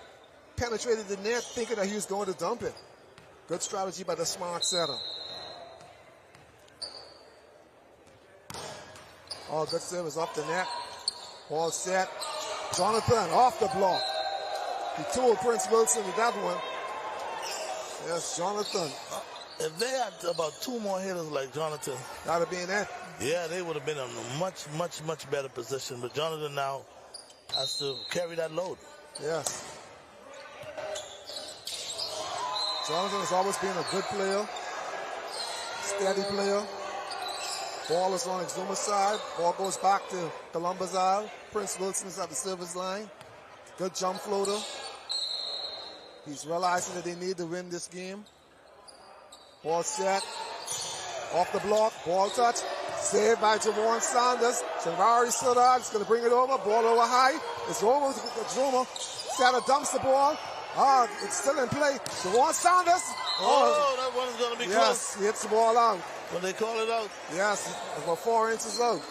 penetrated the net thinking that he was going to dump it. Good strategy by the smart setter. Oh, good service off the net. All set. Jonathan off the block. He told Prince Wilson with that one. Yes, Jonathan. If they had about two more hitters like Jonathan, that would be in that. Yeah, they would have been in a much, much, much better position. But Jonathan now has to carry that load. Yes. Jonathan has always been a good player, steady player. Ball is on Exuma's side. Ball goes back to Columbus Isle. Prince Wilson is at the service line. Good jump floater. He's realizing that they need to win this game. Ball set. Off the block. Ball touch. Saved by Javon Saunders. Savari stood out. He's going to bring it over. Ball over high. It's over to Exuma. Satter dumps the ball. It's still in play. Javon Saunders. Oh, that one's going to be close. Yes, he hits the ball out. When they call it out? Yes, about 4 inches out.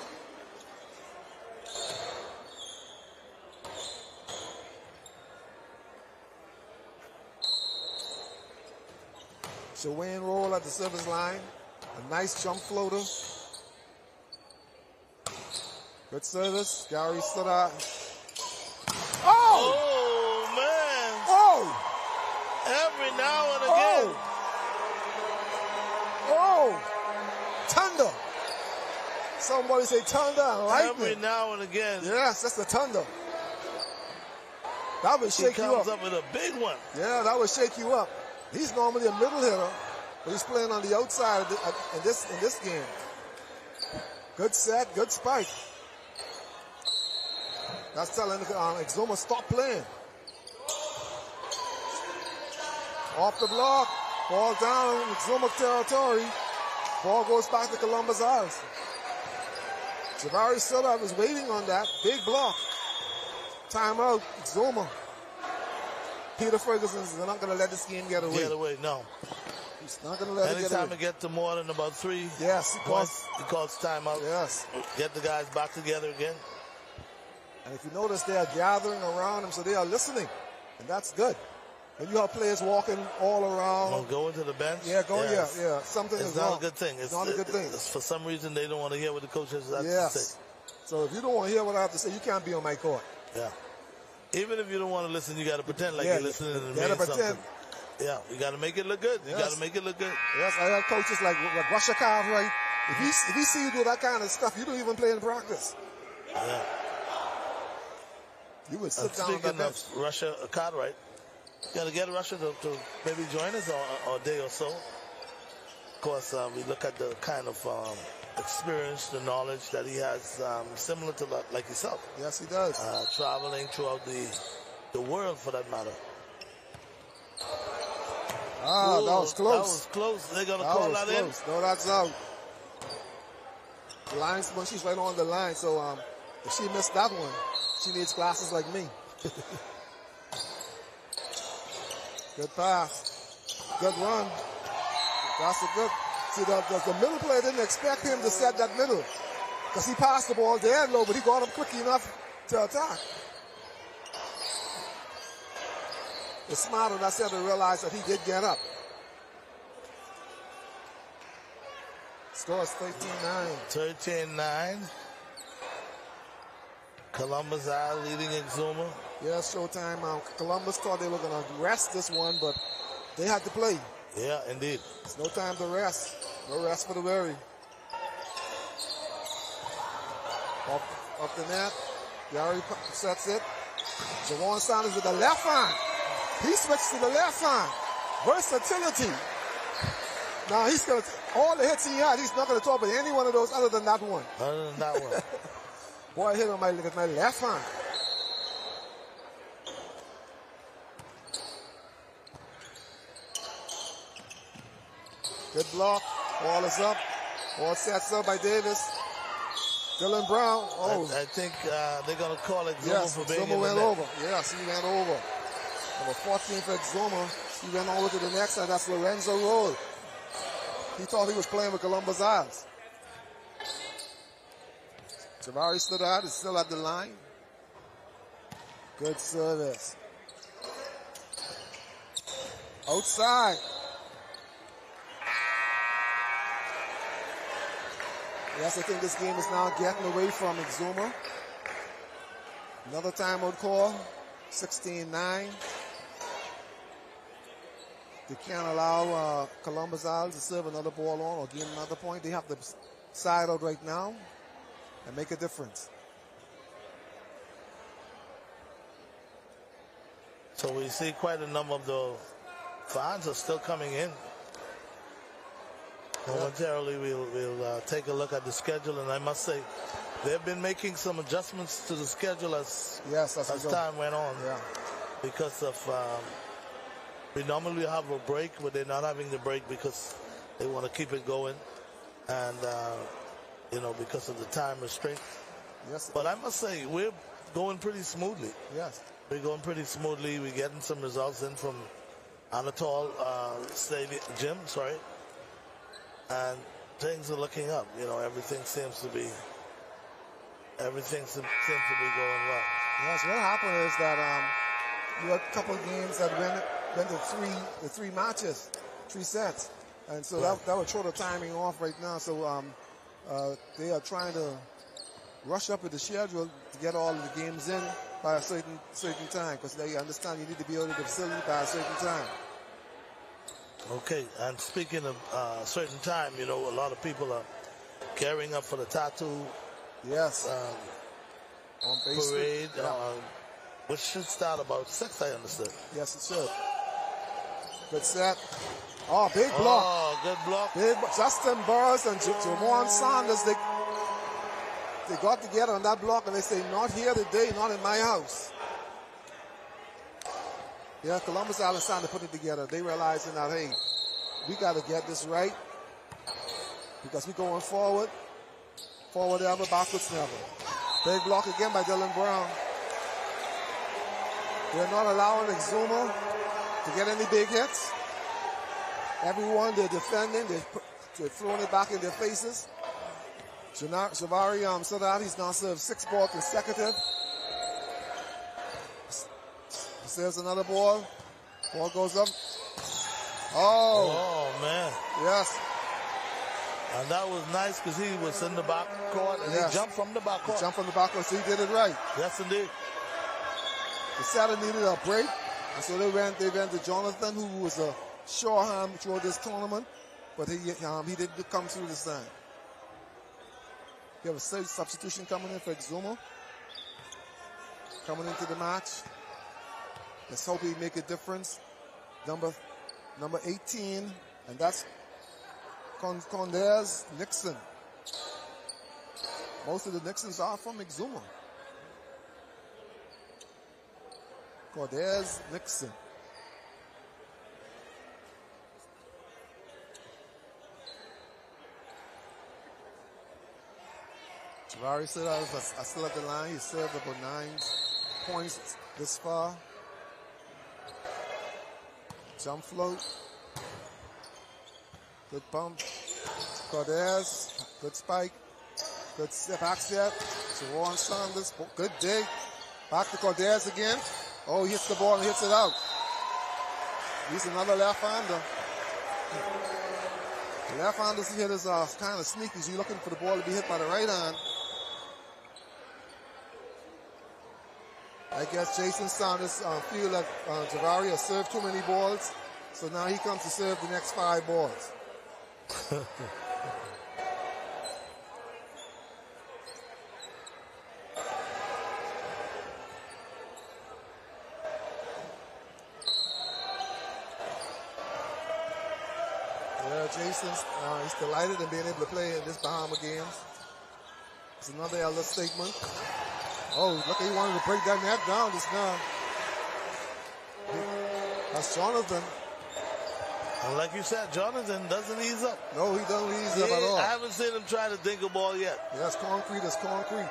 Shawayne Roll at the service line. A nice jump floater. Good service. Gary stood out. Oh! now and again. Oh! Thunder! Somebody say thunder and lightning. Every now and again. Yes, that's the thunder. That would shake he you comes up. up with a big one. Yeah, that would shake you up. He's normally a middle hitter, but he's playing on the outside in this game. Good set, good spike. That's telling Exuma stop playing. Off the block, ball down in Exuma territory. Ball goes back to Columbus Isles. Jabari Silla was waiting on that big block. Timeout, Exuma. Peter Ferguson is not going to let this game get away. Get away, no. He's not going to let it get away. Anytime it gets to more than about 3, yes, he calls timeout. Yes. Get the guys back together again. And if you notice, they are gathering around him, so they are listening, and that's good. When you have players walking all around, going to the bench. Yeah, yeah. Something it's is not wrong. a good thing. It's not a good thing. For some reason, they don't want to hear what the coaches have to Yes. say. So if you don't want to hear what I have to say, you can't be on my court. Yeah. Even if you don't want to listen, you got to pretend like you're listening and you gotta mean pretend. something. Yeah, you got to make it look good. You got to make it look good. Yes, I have coaches like Russia Cartwright. If he see you do that kind of stuff, you don't even play in practice. Yeah. You would sit down on Speaking that bench. of Russia Cartwright, you got to get Russia to maybe join us on a day or so. Of course, we look at the kind of experience, the knowledge that he has, similar to like yourself. Yes, he does. Traveling throughout the world, for that matter. That was close. That was close. They're going to call that in. No, that's out. The linesman, she's right on the line, so if she missed that one, she needs glasses like me. Good pass. Good run. That's a good. See, the middle player didn't expect him to set that middle because he passed the ball dead low, but he got up quick enough to attack. It's smart enough to realize that he did get up. Score is 13-9. 13-9. Columbus leading Exuma. Yes, showtime. Columbus thought they were going to rest this one, but they had to play. Yeah, indeed. It's no time to rest. No rest for the weary. Up the net. Yari sets it. Javon Sanders with the left hand. He switched to the left hand. Versatility. Now he's going to, all the hits he had, he's not going to talk about any one of those other than that one. Other than that one. Boy, I hit on my left hand. Good block. Ball is up. Ball sets up by Davis. Dylan Brown. I think they're going to call it Yes, for being Exuma went over. Yes, he went over. Number 14 for Exuma. He went over to the next side. That's Lorenzo Roll. He thought he was playing with Columbus Isles. Javari stood out. Is still at the line. Good service. Outside. Yes, I think this game is now getting away from Exuma. Another timeout call. 16-9. They can't allow Columbus Isles to serve another ball on or gain another point. They have to side out right now and make a difference. So we see quite a number of the fans are still coming in. Momentarily, we'll take a look at the schedule, and I must say, they've been making some adjustments to the schedule as time went on. Yeah. Because of we normally have a break, but they're not having the break because they want to keep it going, and because of the time restraint. Yes. But I must say, we're going pretty smoothly. Yes. We're going pretty smoothly. We're getting some results in from Anatol Stadium Gym. And things are looking up. Everything seems to be going well. Yes, what happened is that you had a couple of games that went to three matches, 3 sets. And so that would throw the timing off right now. So they are trying to rush up with the schedule to get all of the games in by a certain time, because they understand you need to be able to the facility by a certain time. Okay, and speaking of certain time, you know, a lot of people are gearing up for the tattoo. Yes. On base parade, yeah. which should start about 6, I understood. Yes, it should. Good set. Oh, big block. Oh, good block. Justin Burris and Jawan Saunders, they got together on that block and they say, not here today, not in my house. Yeah, Columbus Island trying to put it together. They realizing that, hey, we got to get this right because we're going forward. Forward ever, backwards never. Big block again by Dylan Brown. They're not allowing Exuma to get any big hits. Everyone, they're defending. They're throwing it back in their faces. Javari Sadat, he's now served 6 balls consecutive. Serves another ball. Ball goes up. Oh, man. Yes. And that was nice because he was in the back court and he jumped from the back court. He jumped from the back court, so he did it right. Yes, indeed. The setter needed a break, and so they went to Jonathan, who was a sure hand throughout this tournament, but he didn't come through this time. You have a substitution coming in for Exuma. Coming into the match. Let's hope he make a difference. Number 18, and that's Condez Nixon. Most of the Nixons are from Exuma. Condez Nixon. Javari said I still at the line. He served about 9 points this far. Jump float. Good bump. Cordes. Good spike. Good step, back step. Jawan Saunders. Good dig. Back to Cordes again. Oh, he hits the ball and hits it out. He's another left-hander. The left-handers hitters are kind of sneaky. You're looking for the ball to be hit by the right hand. I guess Jason Saunders feel that Javari has served too many balls, so now he comes to serve the next 5 balls. Yeah, Jason's he's delighted in being able to play in this Bahama games. It's another elder statement. Oh, look, he wanted to break that net down just now. That's Jonathan. And like you said, Jonathan doesn't ease up. No, he doesn't ease up at all. I haven't seen him try to dink a ball yet. Yeah, that's concrete. That's concrete.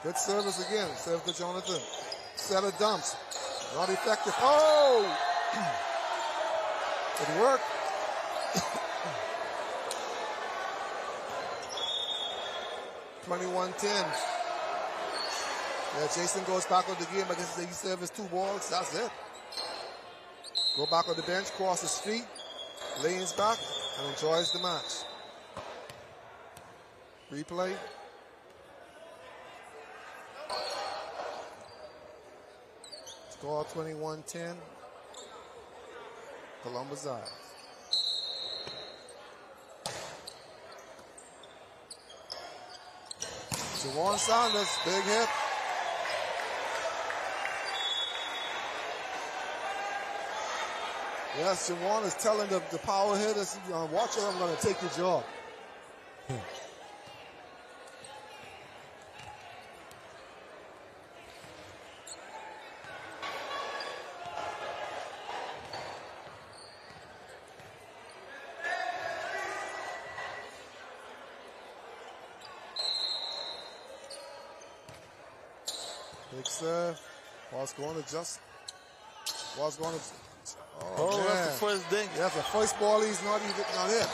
Good service again. Serve to Jonathan. Set of dumps. Not effective. Oh! It worked. $21-10. Yeah, Jason goes back on the game. I guess he served his 2 balls. That's it. Go back on the bench, cross his feet, leans back, and enjoys the match. Replay. Score 21-10. Columbus Eyes. Jawan Saunders, big hit. Yes, Jawan is telling the power hitters, watch out, I'm going to take your job. Big serve. Ball's going to just. Ball's going to. Oh, that's the first dink. Yeah, the first ball he's not even not hit.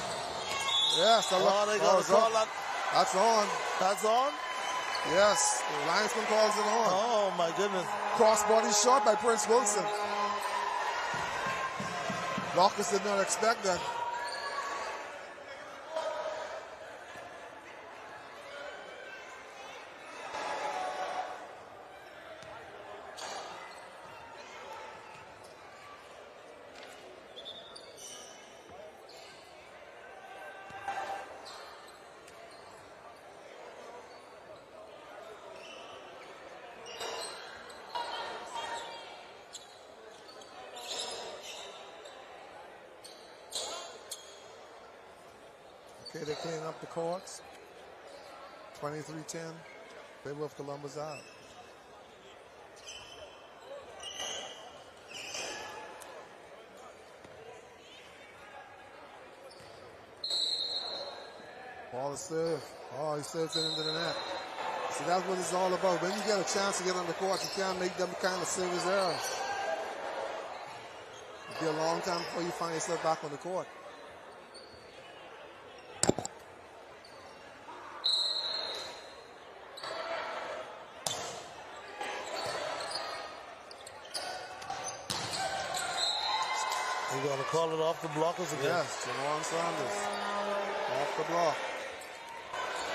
Yes, they got to call that. That's on. That's on? Yes, the linesman calls it on. Oh, my goodness. Cross-body shot by Prince Wilson. Blockers did not expect that. Okay, they clean up the courts. 23-10. Favor of Columbus out. Ball is served. Oh, he serves it into the net. So that's what it's all about. When you get a chance to get on the court, you can't make them kind of service errors. It'll be a long time before you find yourself back on the court. We're going to call it off the blockers again. Yes, Jawan Saunders. Off the block.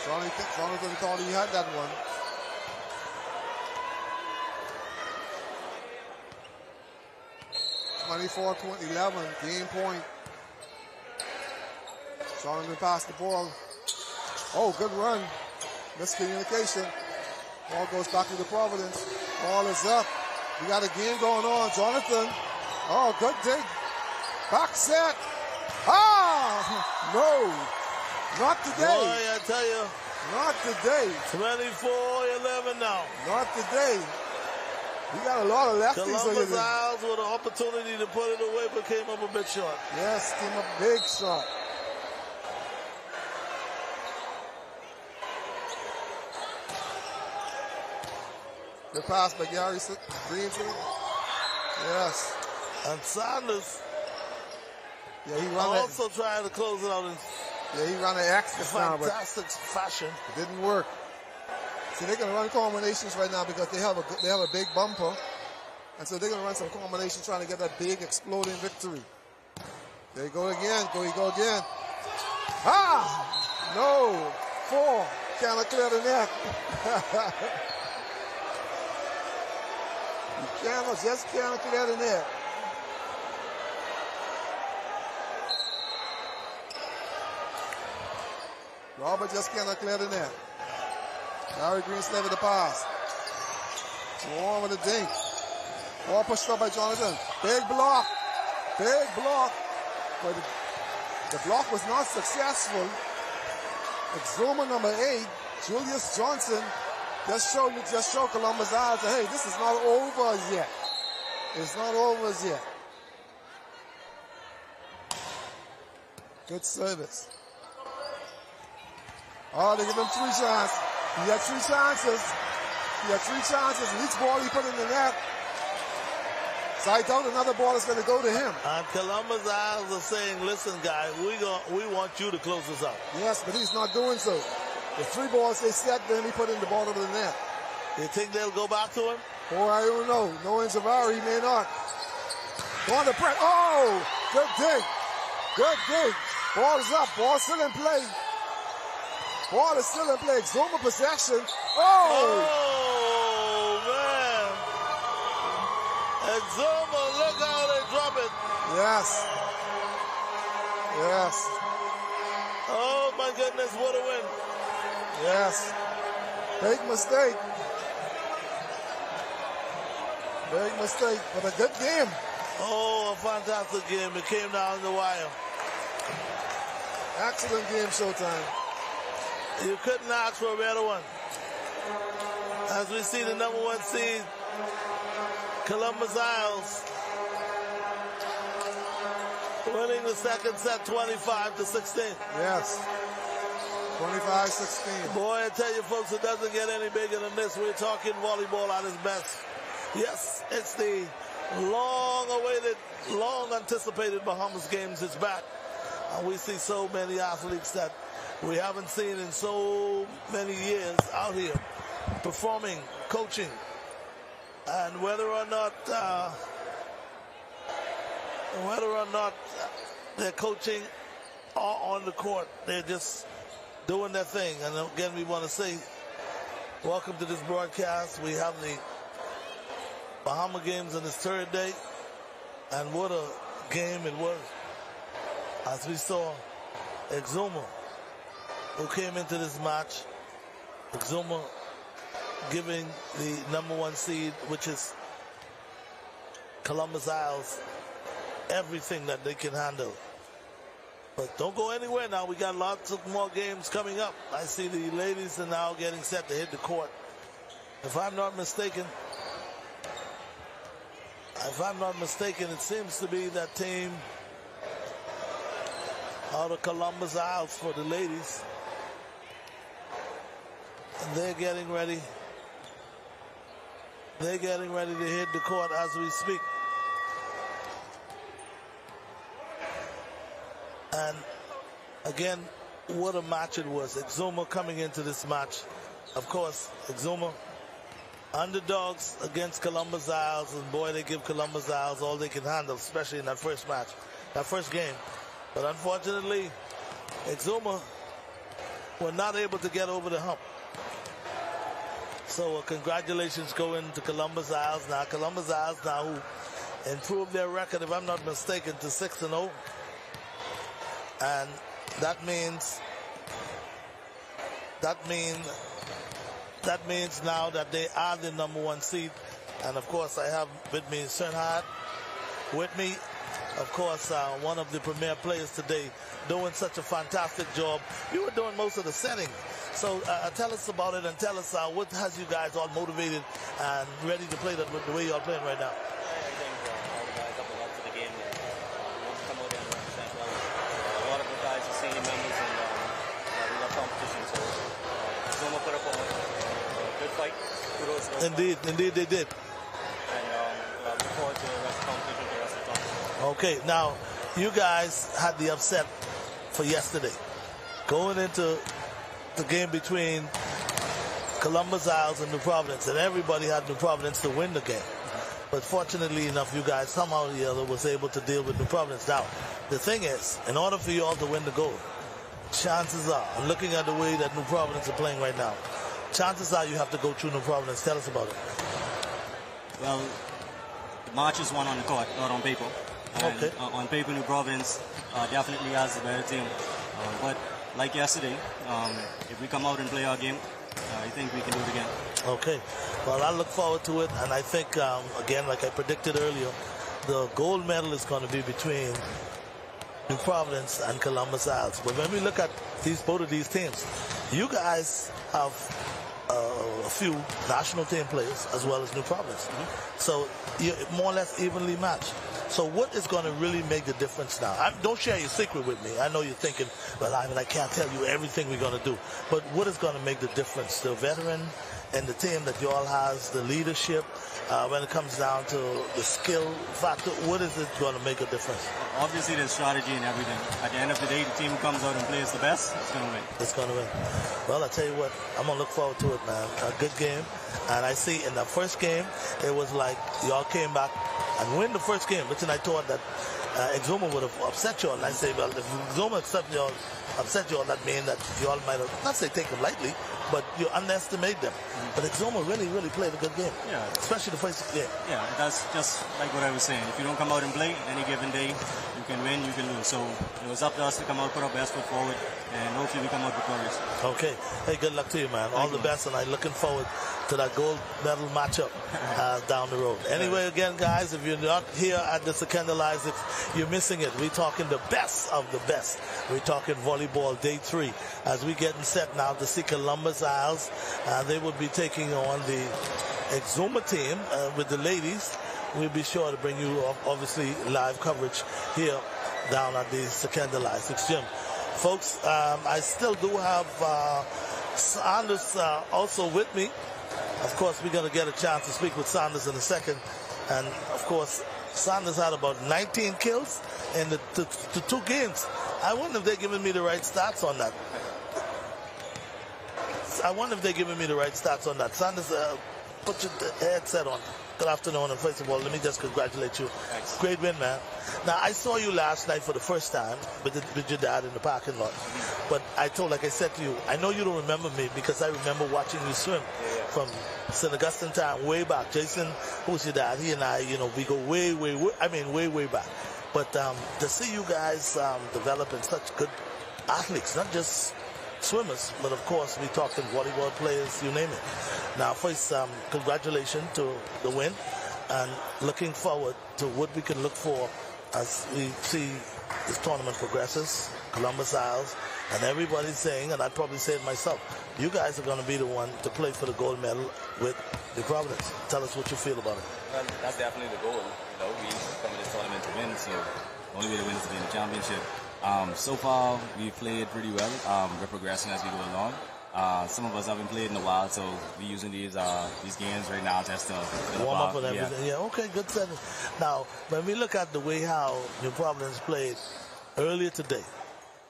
Jonathan thought he had that one. (24-11), game point. Jonathan passed the ball. Oh, good run. Miscommunication. Ball goes back to the Providence. Ball is up. We got a game going on. Jonathan. Oh, good dig. Back set. Ah! No. Not today. Boy, I tell you. Not today. 24-11 now. Not today. We got a lot of lefties. Columbus Isles with an opportunity to put it away, but came up a bit short. Yes, came up big short. Good pass by Gary Greenfield. Yes. And Sanders. Yeah, he ran also trying to close it out in he ran an extra fantastic fashion. It didn't work. So they're going to run combinations right now because they have a big bumper. And so they're going to run some combinations trying to get that big exploding victory. There you go again. Go again. Ah! No. 4. Cannot clear the net. You just cannot clear the net. Robert just cannot clear the net. Larry Greenslave with the pass. Warren with the dink. Ball pushed up by Jonathan. Big block. Big block. But the block was not successful. Exuma number 8, Julius Johnson, just showed Columbus Isles that, hey, this is not over as yet. It's not over as yet. Good service. Oh, they give him 3 chances. He had 3 chances. And each ball he put in the net. So I doubt another ball is going to go to him. And Columbus Isles are saying, listen, guys, we want you to close this out. Yes, but he's not doing so. The 3 balls they set, then he put in the bottom of the net. You think they'll go back to him? Oh, I don't know. Knowing Zavari, he may not. On the press. Oh, good dig. Good dig. Ball is up. Ball still in play. Ball is still in play. Exuma possession. Oh, man. Exuma, look how they drop it. Yes. Yes. Oh, my goodness, what a win. Yes. Big mistake. Big mistake, but a good game. Oh, a fantastic game. It came down the wire. Excellent game, Showtime. You couldn't ask for a better one. As we see the number 1 seed, Columbus Isles, winning the second set 25-16. Yes. 25-16. Boy, I tell you folks, it doesn't get any bigger than this. We're talking volleyball at its best. Yes, it's the long-awaited, long-anticipated Bahamas games. It's back. And we see so many athletes that we haven't seen in so many years out here performing, coaching. And whether or not they're coaching or on the court, they're just doing their thing. And again, we want to say welcome to this broadcast. We have the Bahama games on its 3rd day, and what a game it was. As we saw Exuma, who came into this match, Exuma giving the number 1 seed, which is Columbus Isles, everything that they can handle. But don't go anywhere now. We got lots of more games coming up. I see the ladies are now getting set to hit the court. If I'm not mistaken, it seems to be that team out of Columbus Isles for the ladies. And they're getting ready. They're getting ready to hit the court as we speak. And again, what a match it was. Exuma coming into this match. Of course, Exuma, underdogs against Columbus Isles, and boy, they give Columbus Isles all they can handle, especially in that first match, that first game. But unfortunately, Exuma were not able to get over the hump. So congratulations going to Columbus Isles now. Columbus Isles now who improved their record, if I'm not mistaken, to 6-0. And that means now that they are the #1 seed. And of course, I have with me Sernhard, with me, of course, one of the premier players today, doing such a fantastic job. You were doing most of the setting. So tell us about it, and tell us what has you guys all motivated and ready to play the way you are playing right now. I think all the guys up a lot to the game. Want to come out there and represent well. A lot of the guys are senior members, and we got competition. So Zuma put up a good fight. Kudos to those Indeed, indeed they did. And look forward to the rest of the competition for the rest of the time. Okay, now you guys had the upset for yesterday. Going into the game between Columbus Isles and New Providence, and everybody had New Providence to win the game. But fortunately enough, you guys somehow or the other was able to deal with New Providence. Now, the thing is, in order for you all to win the gold, chances are, I'm looking at the way that New Providence are playing right now, chances are you have to go through New Providence. Tell us about it. Well, the match is won on the court, not on paper. And, okay. On paper, New Providence definitely has a better team. But like yesterday, if we come out and play our game, I think we can do it again. Okay. Well, I look forward to it, and I think, again, like I predicted earlier, the gold medal is going to be between New Providence and Columbus Isles. But when we look at both of these teams, you guys have a few national team players as well as New Providence. So you're more or less evenly matched. So what is going to really make the difference now? Don't share your secret with me. I know you're thinking, well, I can't tell you everything we're going to do. But what is going to make the difference? The veteran and the team that you all has, the leadership, when it comes down to the skill factor, what is it going to make a difference? Obviously, there's strategy and everything. At the end of the day, the team who comes out and plays the best is going to win. It's going to win. Well, I tell you what, I'm going to look forward to it, man. A good game. And I see in the first game, it was like y'all came back and win the first game, which I thought that Exuma would have upset you all. And I say, well, if Exuma upset you all, that means that you all might have, not say take them lightly, but you underestimate them. But Exuma really, really played a good game. Yeah. Especially the first game. Yeah, that's just like what I was saying. If you don't come out and play any given day, you can win, you can lose. So it was up to us to come out, put our best foot forward, and hopefully we come out victorious. Okay. Hey, good luck to you, man. All the best, and I'm looking forward to that gold medal matchup down the road. Anyway, again, guys, if you're not here at the Second Lives, you're missing it. We're talking the best of the best. We're talking volleyball day 3 as we're getting set now to see Columbus Isles. They will be taking on the Exuma team with the ladies. We'll be sure to bring you, obviously, live coverage here down at the Second Lives gym. Folks, I still do have Sanders also with me. Of course, we're going to get a chance to speak with Sanders in a second. And, of course, Sanders had about 19 kills in the 2 games. I wonder if they're giving me the right stats on that. Sanders, put your headset on. Good afternoon, and first of all, let me just congratulate you. Thanks. Great win, man. Now, I saw you last night for the first time with your dad in the parking lot. But like I said to you, I know you don't remember me because I remember watching you swim from St. Augustine time, way back. Jason, who's your dad? He and I, we go way, way back. But to see you guys develop in such good athletes, not just swimmers, but of course we're talking volleyball players, you name it. Now, first, congratulations to the win, and looking forward to what we can look for as we see this tournament progresses. Columbus Isles, and everybody's saying, and I'd probably say it myself, you guys are going to be the one to play for the gold medal with New Providence. Tell us what you feel about it. Well, that's definitely the goal. You know, we come to this tournament to win, so the only way to win is to be in the championship. So far, we've played pretty well. We're progressing as we go along. Some of us haven't played in a while, so we're using these games right now just to warm up and everything. Yeah, okay, good setting. Now, when we look at the way how New Providence played earlier today,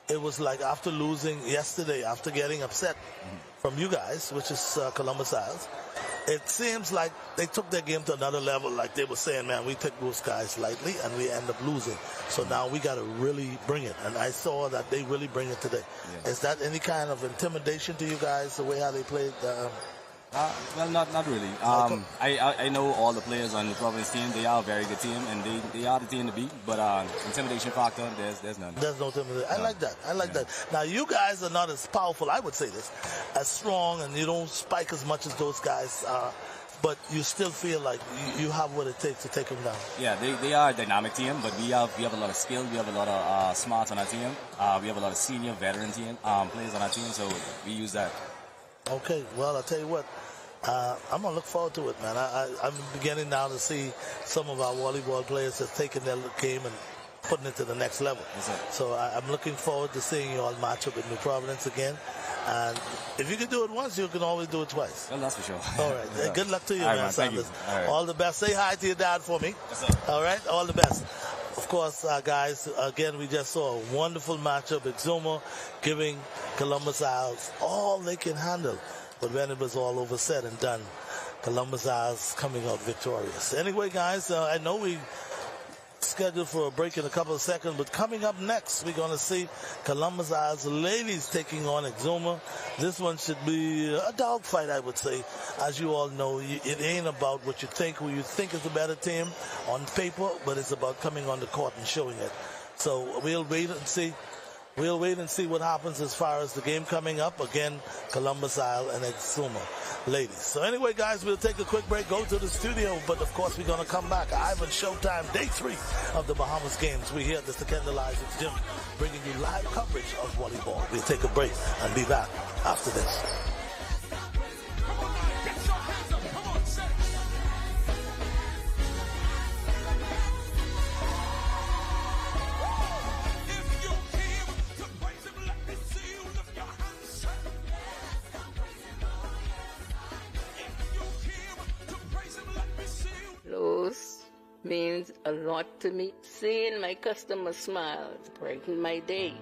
it was like after losing yesterday, after getting upset from you guys, which is Columbus Isles, it seems like they took their game to another level. Like they were saying, man, we took those guys lightly and we end up losing. So now we got to really bring it. And I saw that they really bring it today. Yeah. Is that any kind of intimidation to you guys, the way how they played? Well, not really. I know all the players on the Providence team. They are a very good team, and they are the team to beat. But intimidation factor, there's none. There's no intimidation. I like that. I like that. Now, you guys are not as powerful, I would say this, as strong, and you don't spike as much as those guys are. But you still feel like you have what it takes to take them down. Yeah, they are a dynamic team, but we have a lot of skill. We have a lot of smarts on our team. We have a lot of senior veteran team players on our team, so we use that. Okay, well, I'll tell you what. I'm going to look forward to it, man. I'm beginning now to see some of our volleyball players have taken their game and putting it to the next level. So I'm looking forward to seeing you all match up with New Providence again. And if you can do it once, you can always do it twice. Well, that's for sure. All right. Good luck to you, all right, man. Thank you. All the best. Say hi to your dad for me. Yes, sir. All right. All the best. Of course, guys, again, we just saw a wonderful matchup at Zuma, giving Columbus Isles all they can handle. But when it was all over said and done, Columbus Isles coming out victorious. Anyway, guys, I know we scheduled for a break in a couple of seconds, but coming up next, we're going to see Columbus Isles ladies taking on Exuma. This one should be a dogfight, I would say. As you all know, it ain't about what you think, who you think is the better team on paper, but it's about coming on the court and showing it. So we'll wait and see. We'll wait and see what happens as far as the game coming up. Again, Columbus Isle and Exuma ladies. So anyway, guys, we'll take a quick break, go to the studio, but of course we're going to come back. Ivan Showtime, day 3 of the Bahamas games. We're here at the Kendall Isaacs Gym, bringing you live coverage of volleyball. We'll take a break and be back after this. Lowe's means a lot to me. Seeing my customers smile brighten my day.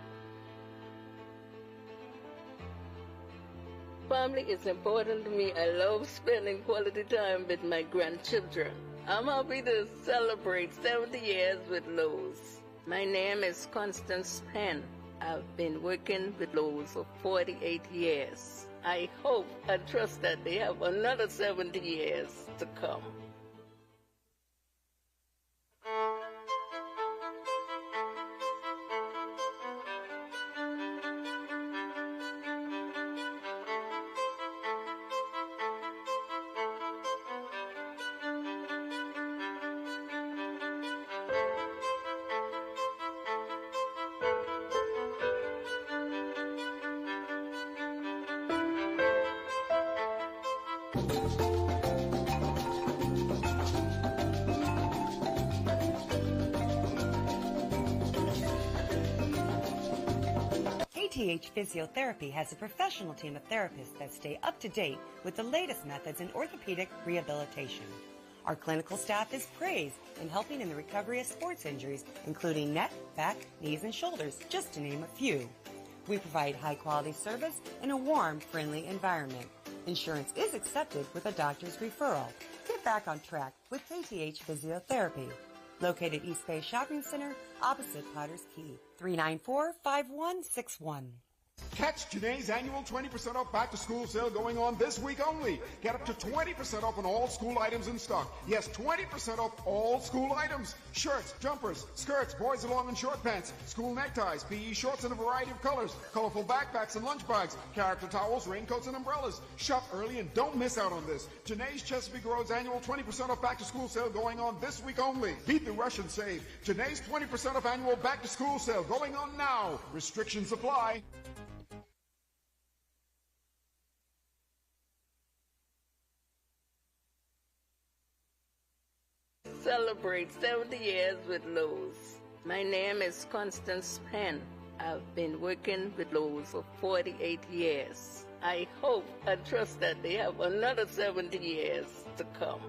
Family is important to me. I love spending quality time with my grandchildren. I'm happy to celebrate 70 years with Lowe's. My name is Constance Penn. I've been working with Lowe's for 48 years. I hope and trust that they have another 70 years to come. KTH Physiotherapy has a professional team of therapists that stay up to date with the latest methods in orthopedic rehabilitation. Our clinical staff is praised in helping in the recovery of sports injuries, including neck, back, knees, and shoulders, just to name a few. We provide high-quality service in a warm, friendly environment. Insurance is accepted with a doctor's referral. Get back on track with KTH Physiotherapy. Located East Bay Shopping Center, opposite Potter's Key, 394-5161. Catch Janae's annual 20% off back-to-school sale going on this week only. Get up to 20% off on all school items in stock. Yes, 20% off all school items. Shirts, jumpers, skirts, boys' long and short pants, school neckties, PE shorts in a variety of colors, colorful backpacks and lunch bags, character towels, raincoats, and umbrellas. Shop early and don't miss out on this. Janae's Chesapeake Road's annual 20% off back-to-school sale going on this week only. Beat the rush and save. Janae's 20% off annual back-to-school sale going on now. Restrictions apply. Celebrate 70 years with Lowe's. My name is Constance Penn. I've been working with Lowe's for 48 years. I hope and trust that they have another 70 years to come.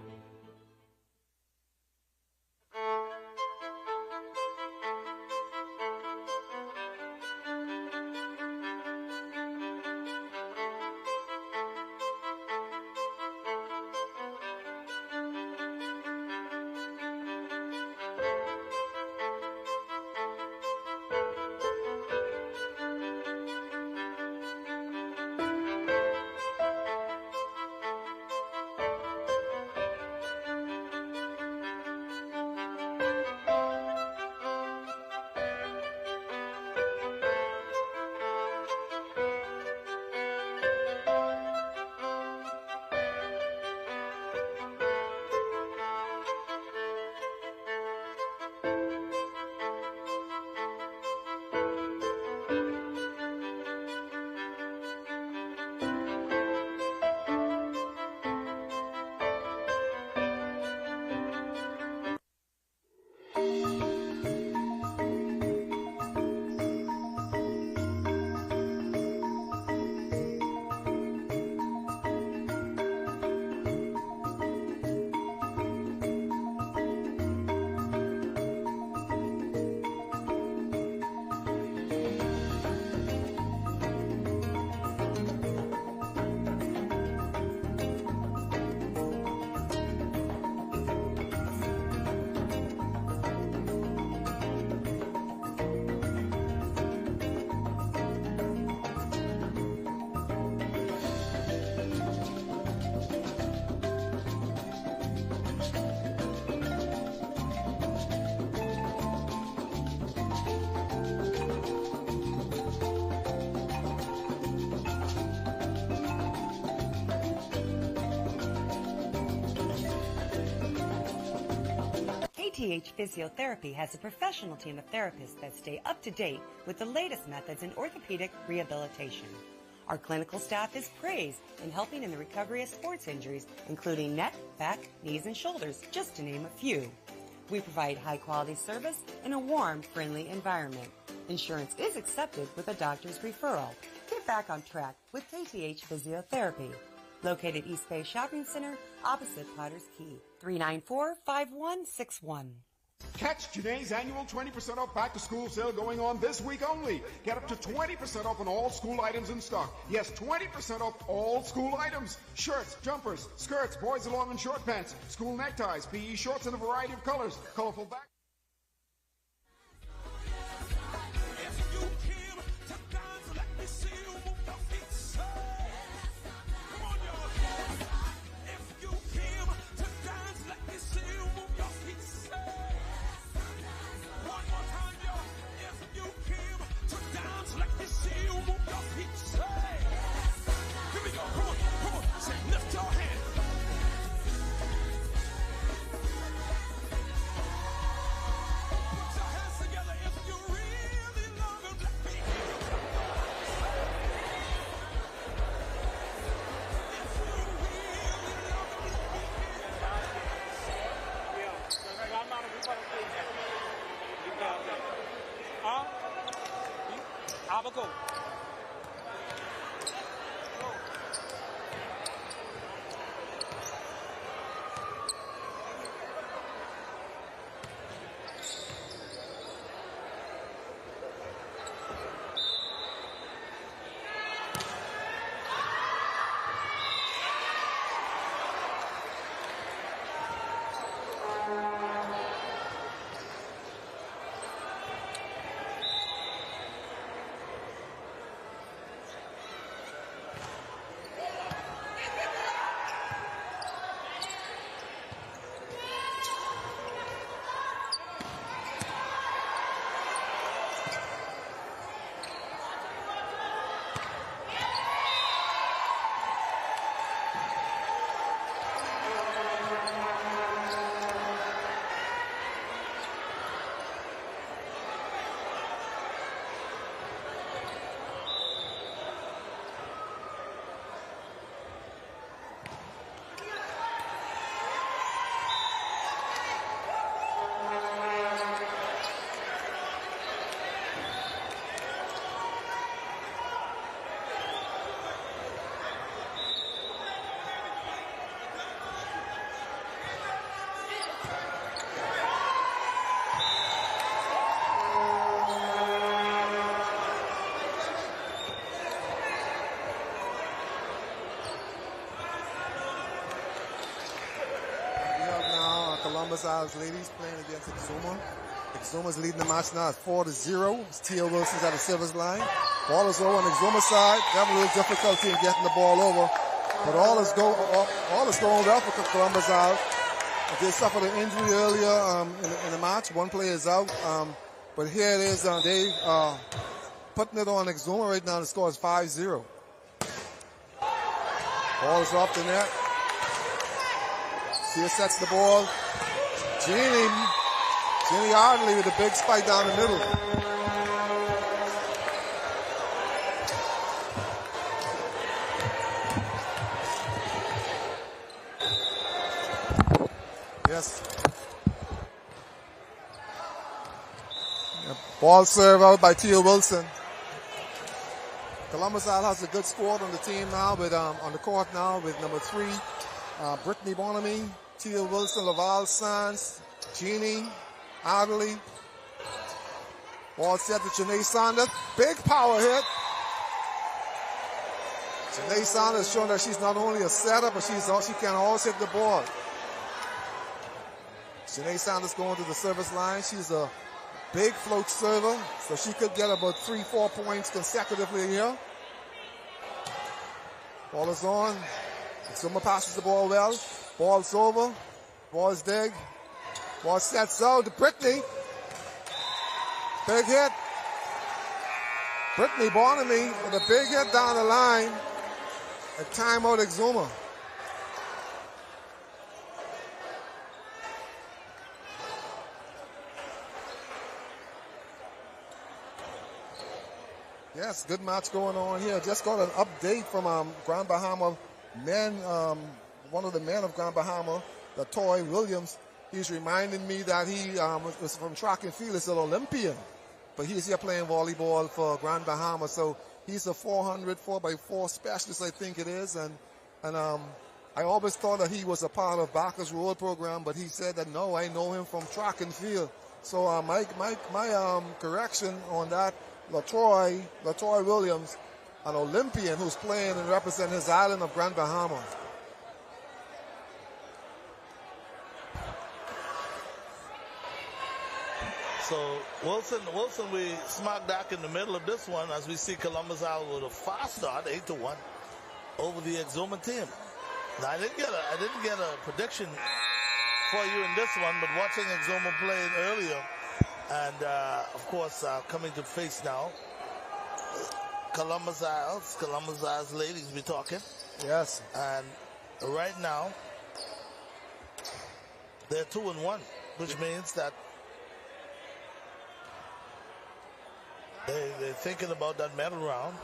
KTH Physiotherapy has a professional team of therapists that stay up to date with the latest methods in orthopedic rehabilitation. Our clinical staff is praised in helping in the recovery of sports injuries, including neck, back, knees, and shoulders, just to name a few. We provide high-quality service in a warm, friendly environment. Insurance is accepted with a doctor's referral. Get back on track with KTH Physiotherapy. Located East Bay Shopping Center, opposite Potter's Key. 394-5161. Catch Janae's annual 20% off back-to-school sale going on this week only. Get up to 20% off on all school items in stock. Yes, 20% off all school items. Shirts, jumpers, skirts, boys' long and short pants, school neckties, PE shorts in a variety of colors, colorful back. Go. Columbus Isles ladies playing against Exuma. Exuma's leading the match now at 4-0. Tia Wilson's at the service line. Ball is over on Exuma's side. They have a little difficulty in getting the ball over. But all is going well for Columbus Isles. They suffered an injury earlier in the match. One player is out. But here it is. They putting it on Exuma right now. The score is 5-0. Ball is off the net. Tia sets the ball. Jenny Ardley with a big spike down the middle. Yes. Ball serve out by Tia Wilson. Columbus Isle has a good squad on the team now, with on the court now with number 3, Brittany Bonamy, Tia Wilson, Laval Sands, Jeannie Adderley. Ball set to Janae Sanders. Big power hit. Janae Sanders showing that she's not only a setter, but she can also hit the ball. Janae Sanders going to the service line. She's a big float server, so she could get about 3-4 points consecutively here. Ball is on. Exuma passes the ball well. Ball's over. Ball's dig. Ball sets out to Brittany. Big hit. Brittany Bonamy with a big hit down the line. A timeout Exuma. Yes, good match going on here. Just got an update from Grand Bahama men. One of the men of Grand Bahama, the Toy Williams. He's reminding me that he was from track and field. He's an Olympian, but he's here playing volleyball for Grand Bahama. So he's a 400 4x4 specialist, I think it is. And I always thought that he was a part of Barker's Road program, but he said that no, I know him from track and field. So my correction on that. LaTroy Williams, an Olympian who's playing and representing his island of Grand Bahama. So Wilson, we smack back in the middle of this one as we see Columbus Isle with a fast start, 8-1, over the Exuma team. Now I didn't get a prediction for you in this one, but watching Exuma play earlier. And, of course, coming to face now, Columbus Isles ladies be talking. Yes. And right now, they're 2-1, which means that they're thinking about that medal round.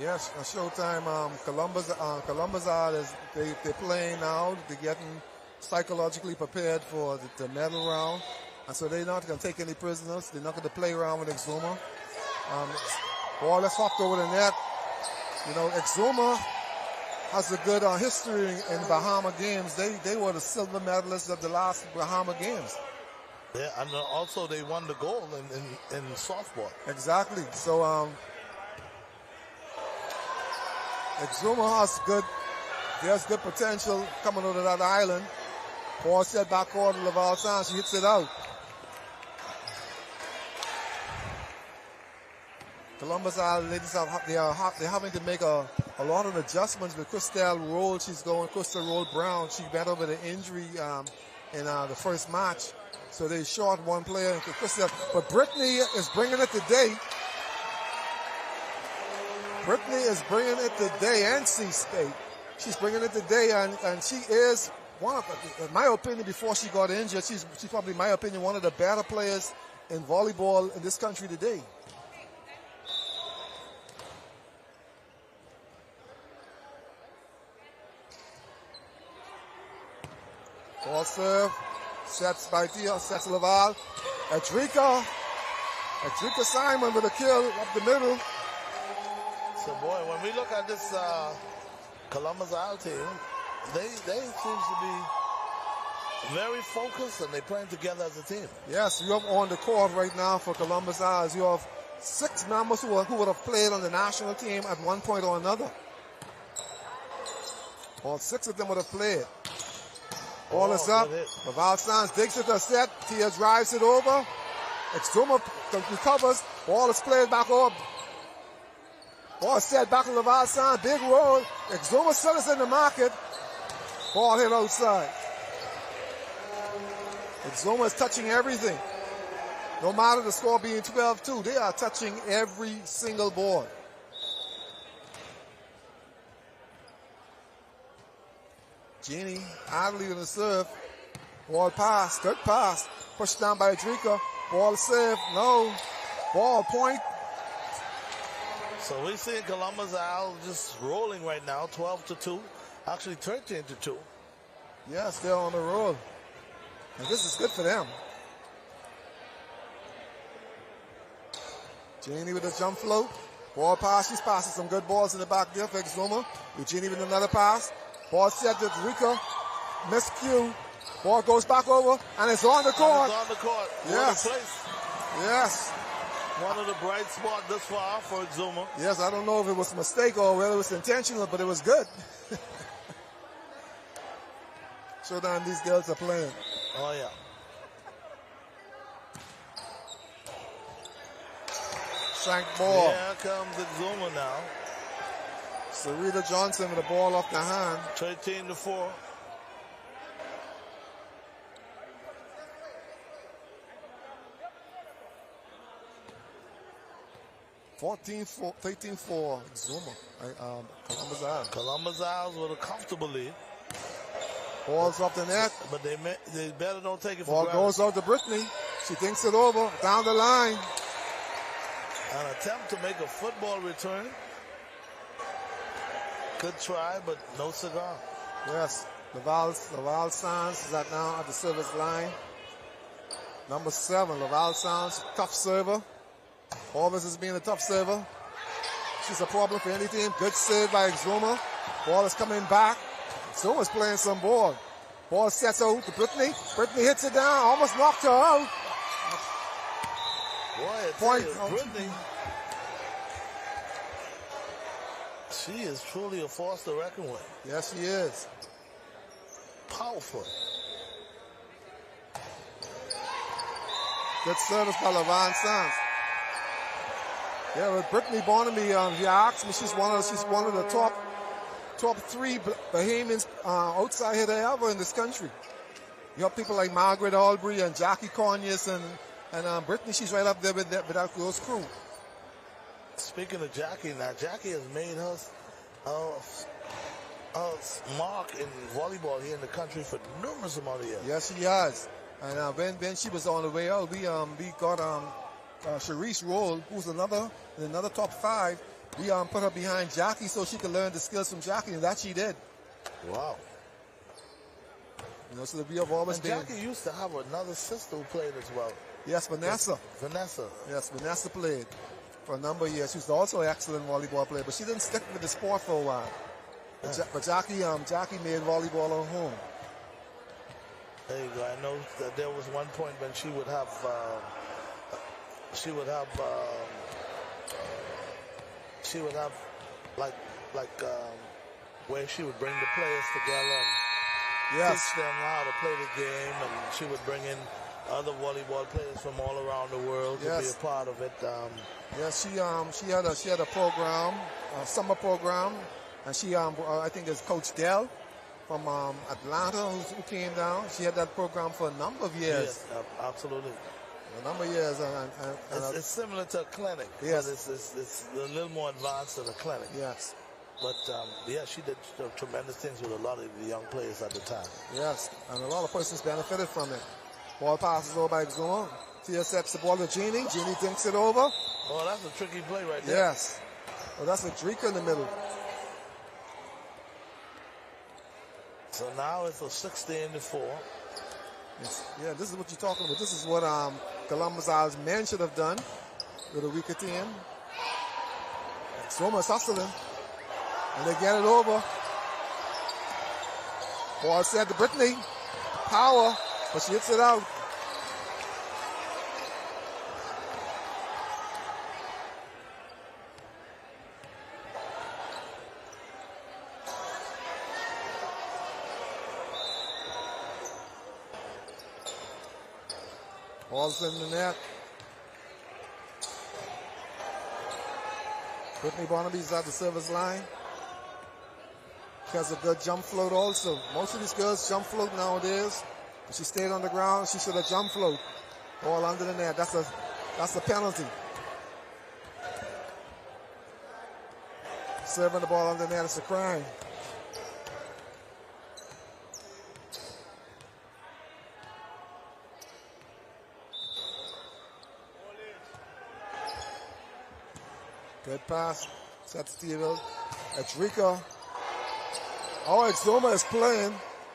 Yes, Showtime. Columbus Isles, they're playing now. They're getting psychologically prepared for the medal round. And so they're not going to take any prisoners. They're not going to play around with Exuma. Ball that's hopped over the net. You know, Exuma has a good history in Bahama games. They were the silver medalists of the last Bahama games. Yeah, and also they won the gold in softball. Exactly. So Exuma has good potential coming out of that island. Ball set back court to Laval Sands. She hits it out. Columbus Isle ladies they're having to make a lot of adjustments with Crystal Roll Brown. She battled with an injury in the first match. So they short one player. But Brittany is bringing it today. Brittany is bringing it today, NC State. She's bringing it today, and she is one of, in my opinion, before she got injured, she's probably, in my opinion, one of the better players in volleyball in this country today. Ball serve, sets by Tia, sets Laval. Edrika Simon with a kill up the middle. So boy, when we look at this Columbus Isle team, they seem to be very focused and they're playing together as a team. Yes, you have on the court right now for Columbus Isles. You have 6 members who would have played on the national team at one point or another. All 6 of them would have played. Ball is up. Laval Sands digs it to set. Tia drives it over. Exuma recovers. Ball is played back over. Ball set back to Laval Sands. Big roll. Exuma still is in the market. Ball hit outside. Exuma is touching everything. No matter the score being 12-2, they are touching every single board. Genie idly on the serve. Ball pass, good pass. Pushed down by Adrika. Ball serve, no. Ball point. So we're seeing Columbus Al just rolling right now, 12-2. Actually 13-2. Yeah, still on the roll. And this is good for them. Genie with a jump float. Ball pass, she's passing some good balls in the back there for Exuma. Eugenie with another pass. Ball set to Rika. Miscue. Ball goes back over, and it's on the court. And it's on the court. Yes. What a place. Yes. One of the bright spots thus far for Exuma. Yes, I don't know if it was a mistake or whether it was intentional, but it was good. Showdown these girls are playing. Oh, yeah. Shank ball. Here comes Exuma now. Sarita Johnson with the ball off the hand. 13-4. (13-4) Exuma. Columbus Isles. Columbus Isles with a comfortable lead. Ball's off the net. But they better don't take it for Ball granted. goes out to Brittany. She thinks it over. Down the line. An attempt to make a football return. Good try, but no cigar. Yes. Laval Sands is now at the service line. Number 7, Laval Sands, tough server. Always has been a tough server. She's a problem for any team. Good serve by Exuma. Ball is coming back. Exuma's playing some ball. Ball sets out to Brittany. Brittany hits it down. Almost knocked her out. Boy, Point. Brittany. She is truly a force to reckon with. Yes, she is. Powerful. Good service by Laval Sands. Yeah, with Brittany Barnaby, he asked me, she's one of the top 3 Bahamians outside hitter ever in this country. You have people like Margaret Albury and Jackie Conyers and Brittany, she's right up there with those crew. Speaking of Jackie, now Jackie has made her mark in volleyball here in the country for numerous amount of years. Yes, she has. And when she was on the way out, we got Sharice Roll, who's another top 5. We put her behind Jackie so she could learn the skills from Jackie, and that she did. Wow. You know, so we have always and been. Jackie used to have another sister who played as well. Yes, Vanessa. Vanessa. Yes, Vanessa played for a number of years. She was also an excellent volleyball player, but she didn't stick with the sport for a while. But Jackie made volleyball her home. There you go. I know that there was one point when she would have where she would bring the players together and teach them how to play the game, and she would bring in other volleyball players from all around the world to be a part of it. Yes, she had a program, a summer program, and she I think it's Coach Dell from Atlanta who came down. She had that program for a number of years. Yes, absolutely. A number of years. It's similar to a clinic. Yes. But it's a little more advanced than a clinic. Yes. But, she did tremendous things with a lot of the young players at the time. Yes, and a lot of persons benefited from it. Ball passes over by Exuma. Tia sets the ball to Jeannie. Jeannie dinks it over. Oh, that's a tricky play right there. Yes. Well, that's a Drika in the middle. So now it's a 16-4. Yeah, this is what you're talking about. This is what Columbus Isles men should have done with a weaker team. Exuma's hustling. And they get it over. Ball set to Brittany. Power, but she hits it out. Ball's in the net. Brittany Barnaby's at the service line. She has a good jump float also. Most of these girls jump float nowadays. If she stayed on the ground, she should have jump float. Ball under the net. That's a penalty. Serving the ball under the net is a crime. Good pass. Set to Steven. Edrika. Oh, Exuma is playing.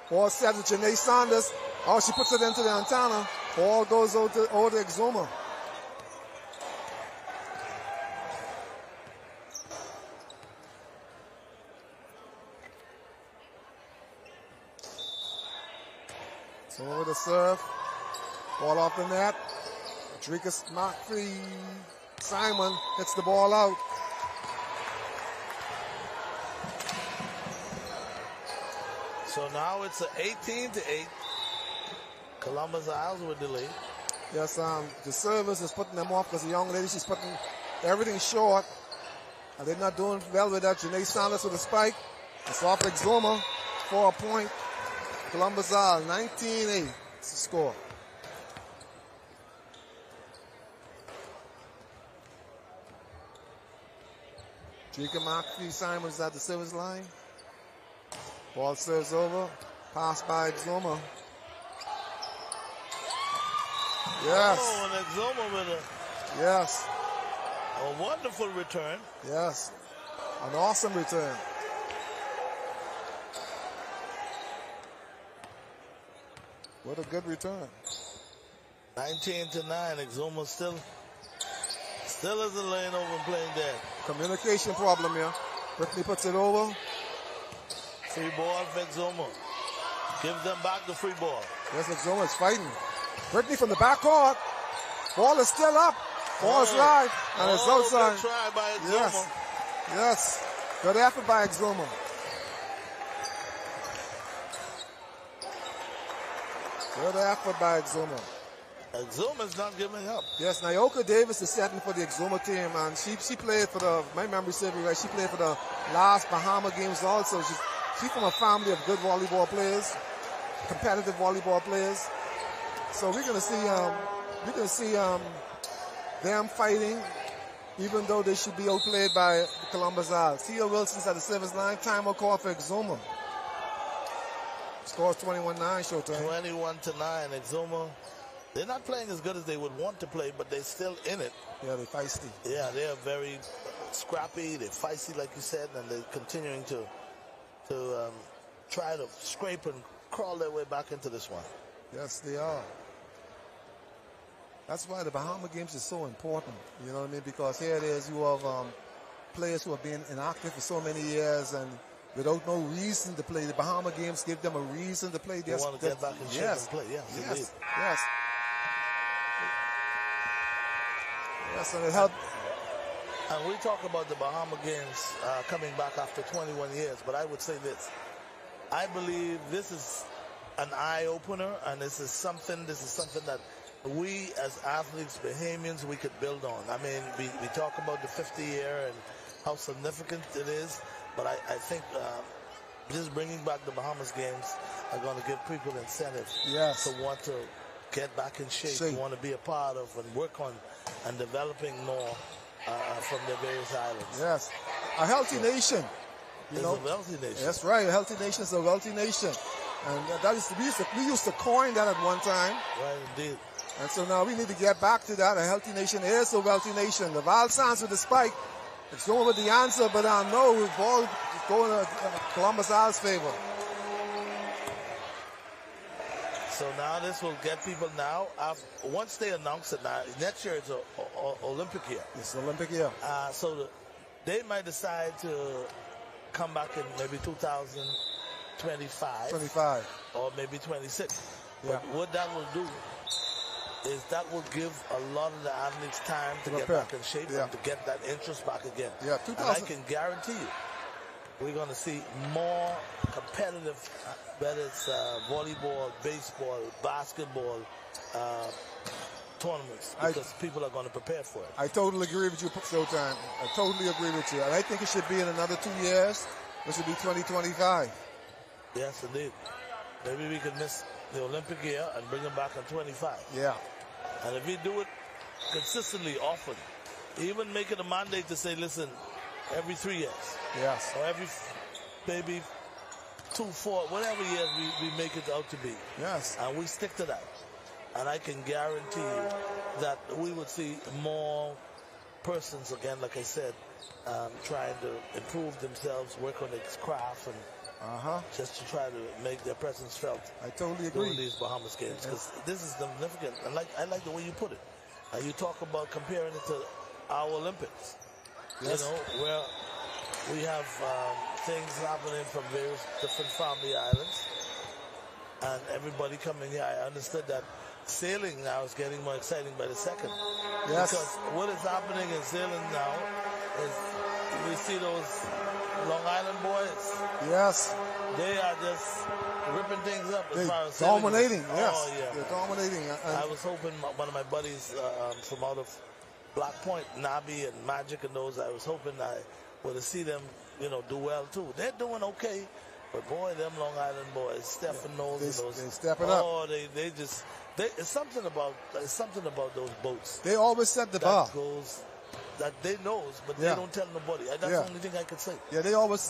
Ball set to Janae Saunders. Oh, she puts it into the antenna. Ball goes over to Exuma. So over the serve. Ball off the net. Edrika's not free. Simon hits the ball out. So now it's an 18-8. Columbus Isles with the lead. Yes, the service is putting them off because the young lady, she's putting everything short. And they're not doing well with that. Janae Sanders with a spike. It's off Exuma for a point. Columbus Isles, 19-8. It's the score. Drika McPhee Simons at the service line. Ball serves over. Pass by Exuma. Yes. Oh, and Exuma with a... Yes. A wonderful return. Yes. An awesome return. What a good return. 19-9. Exuma still isn't laying over and playing dead. Communication problem here. Brittany puts it over. Free ball for Exuma. Gives them back the free ball. Yes, Exuma is fighting. Brittany from the back court. Ball is still up. Ball is live. And it's outside. Good try by Exuma. Yes. Yes. Good effort by Exuma. Good effort by Exuma. Exuma's not giving up. Yes, Naoka Davis is setting for the Exuma team, and she played for the, my memory serves me right, she played for the last Bahama games also. She's from a family of good volleyball players, competitive volleyball players. So we're gonna see them fighting, even though they should be outplayed by the Columbus Isles. Tia Wilson's at the service line. Timeout call for Exuma. Scores 21-9, Showtime. 21-9. Exuma. They're not playing as good as they would want to play, but they're still in it. Yeah, they're feisty. Yeah, they're very scrappy. They're feisty, like you said, and they're continuing to try to scrape and crawl their way back into this one. Yes, they are. That's why the Bahama games is so important. You know what I mean? Because here it is, you have players who have been inactive for so many years and without no reason to play. The Bahama games give them a reason to play. They want to get back in shape and play. Yes, yes, yes. Yes, and it helped. And we talk about the Bahama games coming back after 21 years, but I would say this. I believe this is an eye-opener, and this is something that we as athletes, Bahamians, we could build on. I mean, we talk about the 50 year and how significant it is, but I think just bringing back the Bahamas games are going to give people incentive to want to get back in shape, want to be a part of and work on and developing more from the various islands. Yes, a healthy nation. It's a wealthy nation. That's right, a healthy nation is a wealthy nation. And that is we used to coin that at one time. Right, indeed. And so now we need to get back to that. A healthy nation is a wealthy nation. The Val Sands with the spike. It's going with the answer, but I know we're all going to Columbus Isles' favor. So now this will get people now. Once they announce it now, next year it's an Olympic year. It's an Olympic year. So they might decide to come back in maybe 2025. Or maybe 26. Yeah. But what that will do is that will give a lot of the athletes time to get back in shape and to get that interest back again. Yeah, and I can guarantee you, we're going to see more competitive, whether it's volleyball, baseball, basketball, tournaments because people are going to prepare for it. I totally agree with you, Showtime. I totally agree with you. And I think it should be in another 2 years. It should be 2025. Yes, indeed. Maybe we could miss the Olympic year and bring them back in 25. Yeah. And if we do it consistently, often, even make it a mandate to say, listen, every 3 years. Yes. Or every, maybe 2, 4, whatever years we make it out to be. Yes. And we stick to that. And I can guarantee you that we would see more persons, again, like I said, trying to improve themselves, work on their craft, and just to try to make their presence felt. I totally agree. During these Bahamas games, because this is significant. And I like the way you put it. You talk about comparing it to our Olympics. Yes. You know, where we have things happening from various different family islands, and everybody coming here. I understood that sailing now is getting more exciting by the second. Yes. Because what is happening in sailing now is we see those Long Island boys. Yes. They are just ripping things up as They're far as sailing dominating, goes. yes. Oh, yeah. They're dominating. I was hoping one of my buddies from out of Black Point, Nabi and Magic and those, I was hoping I would see them, do well too. They're doing okay. But boy, them Long Island boys, Stephen knows and those. They stepping up. Oh, it's something about those boats. They always set the bar. That they knows, but they don't tell nobody. That's the only thing I could say. Yeah, they always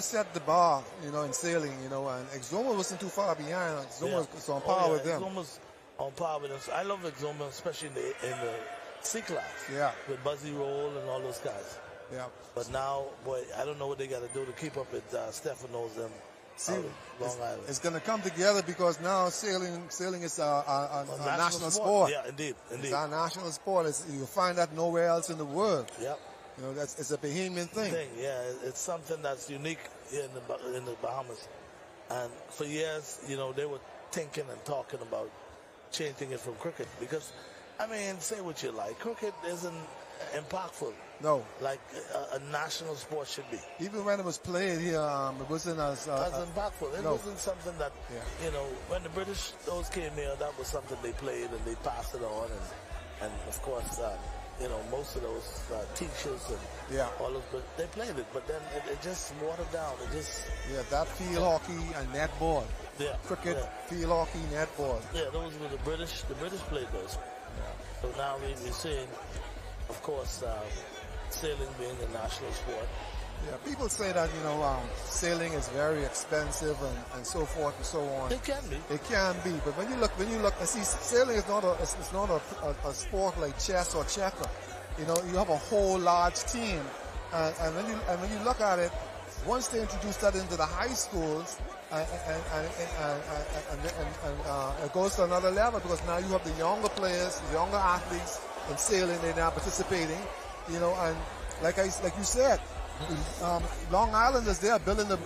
set the bar, in sailing, and Exuma wasn't too far behind. Exuma was on par with them. Exuma's on par with them. I love Exuma, especially in the C class. Yeah. With Buzzy Roll and all those guys. Yeah. But now, boy, I don't know what they got to do to keep up with Stefan knows them. See, Long Island. it's going to come together because now sailing is a national sport. Yeah, indeed. It's our national sport. You'll find that nowhere else in the world. Yep. It's a Bahamian thing. Yeah, it's something that's unique here in the Bahamas. And for years, they were thinking and talking about changing it from cricket because, say what you like, cricket isn't impactful. No. Like a national sport should be. Even when it was played here, it wasn't as impactful. It wasn't something that, when the British came here, that was something they played and they passed it on. And of course, most of those teachers and all those, but they played it. But then it just watered down. That field hockey and netball. Yeah. Cricket, field hockey, netball. Yeah, those were the British. The British played those. Yeah. So now we're seeing, of course, sailing being a national sport. Yeah, people say that, sailing is very expensive and so forth and so on. It can be. It can be, but when you look, and see, sailing is not a sport like chess or checker. You have a whole large team, and when you look at it, once they introduce that into the high schools, and it goes to another level because now you have the younger players, the younger athletes in sailing. They're now participating, and like you said, Long Islanders, they're building the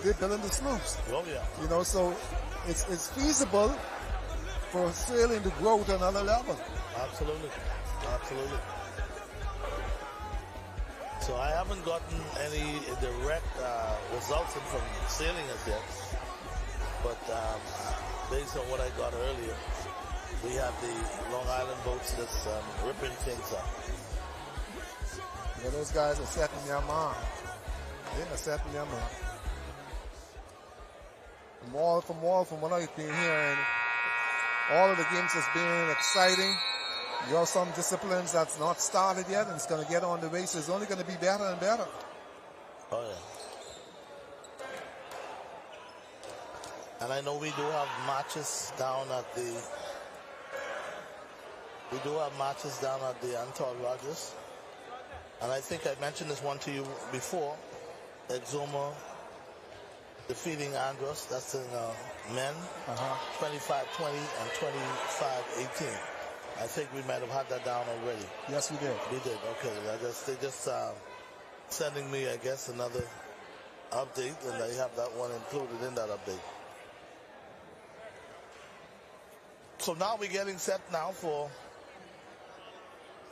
sloops. Oh yeah. So it's feasible for sailing to grow to another level. Absolutely. So I haven't gotten any direct results from sailing as yet, but based on what I got earlier, we have the Long Island boats that's ripping things up. Yeah, those guys are setting their mind. They are setting their mind. From what I've been hearing, all of the games has been exciting. You have some disciplines that's not started yet, and it's going to get on the way, so it's only going to be better and better. Oh, yeah. And I know we do have matches down at the Anton Rogers. And I think I mentioned this one to you before. Exuma defeating Andros. That's in men. 25-20 and 25-18. I think we might have had that down already. Yes, we did. We did. Okay. They just sending me, I guess, another update, and I have that one included in that update. So now we're getting set now for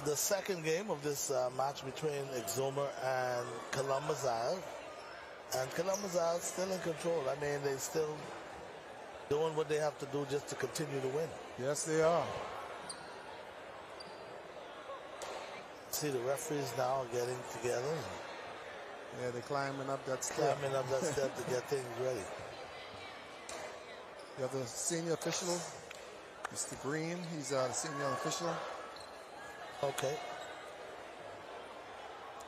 the second game of this match between Exuma and Columbus Isle. And Columbus Isle still in control. they're still doing what they have to do just to continue to win. Yes, they are. see the referees now getting together. Yeah, they're climbing up that step. Climbing up that step to get things ready. You have the senior official, Mr. Green. He's the senior official. Okay.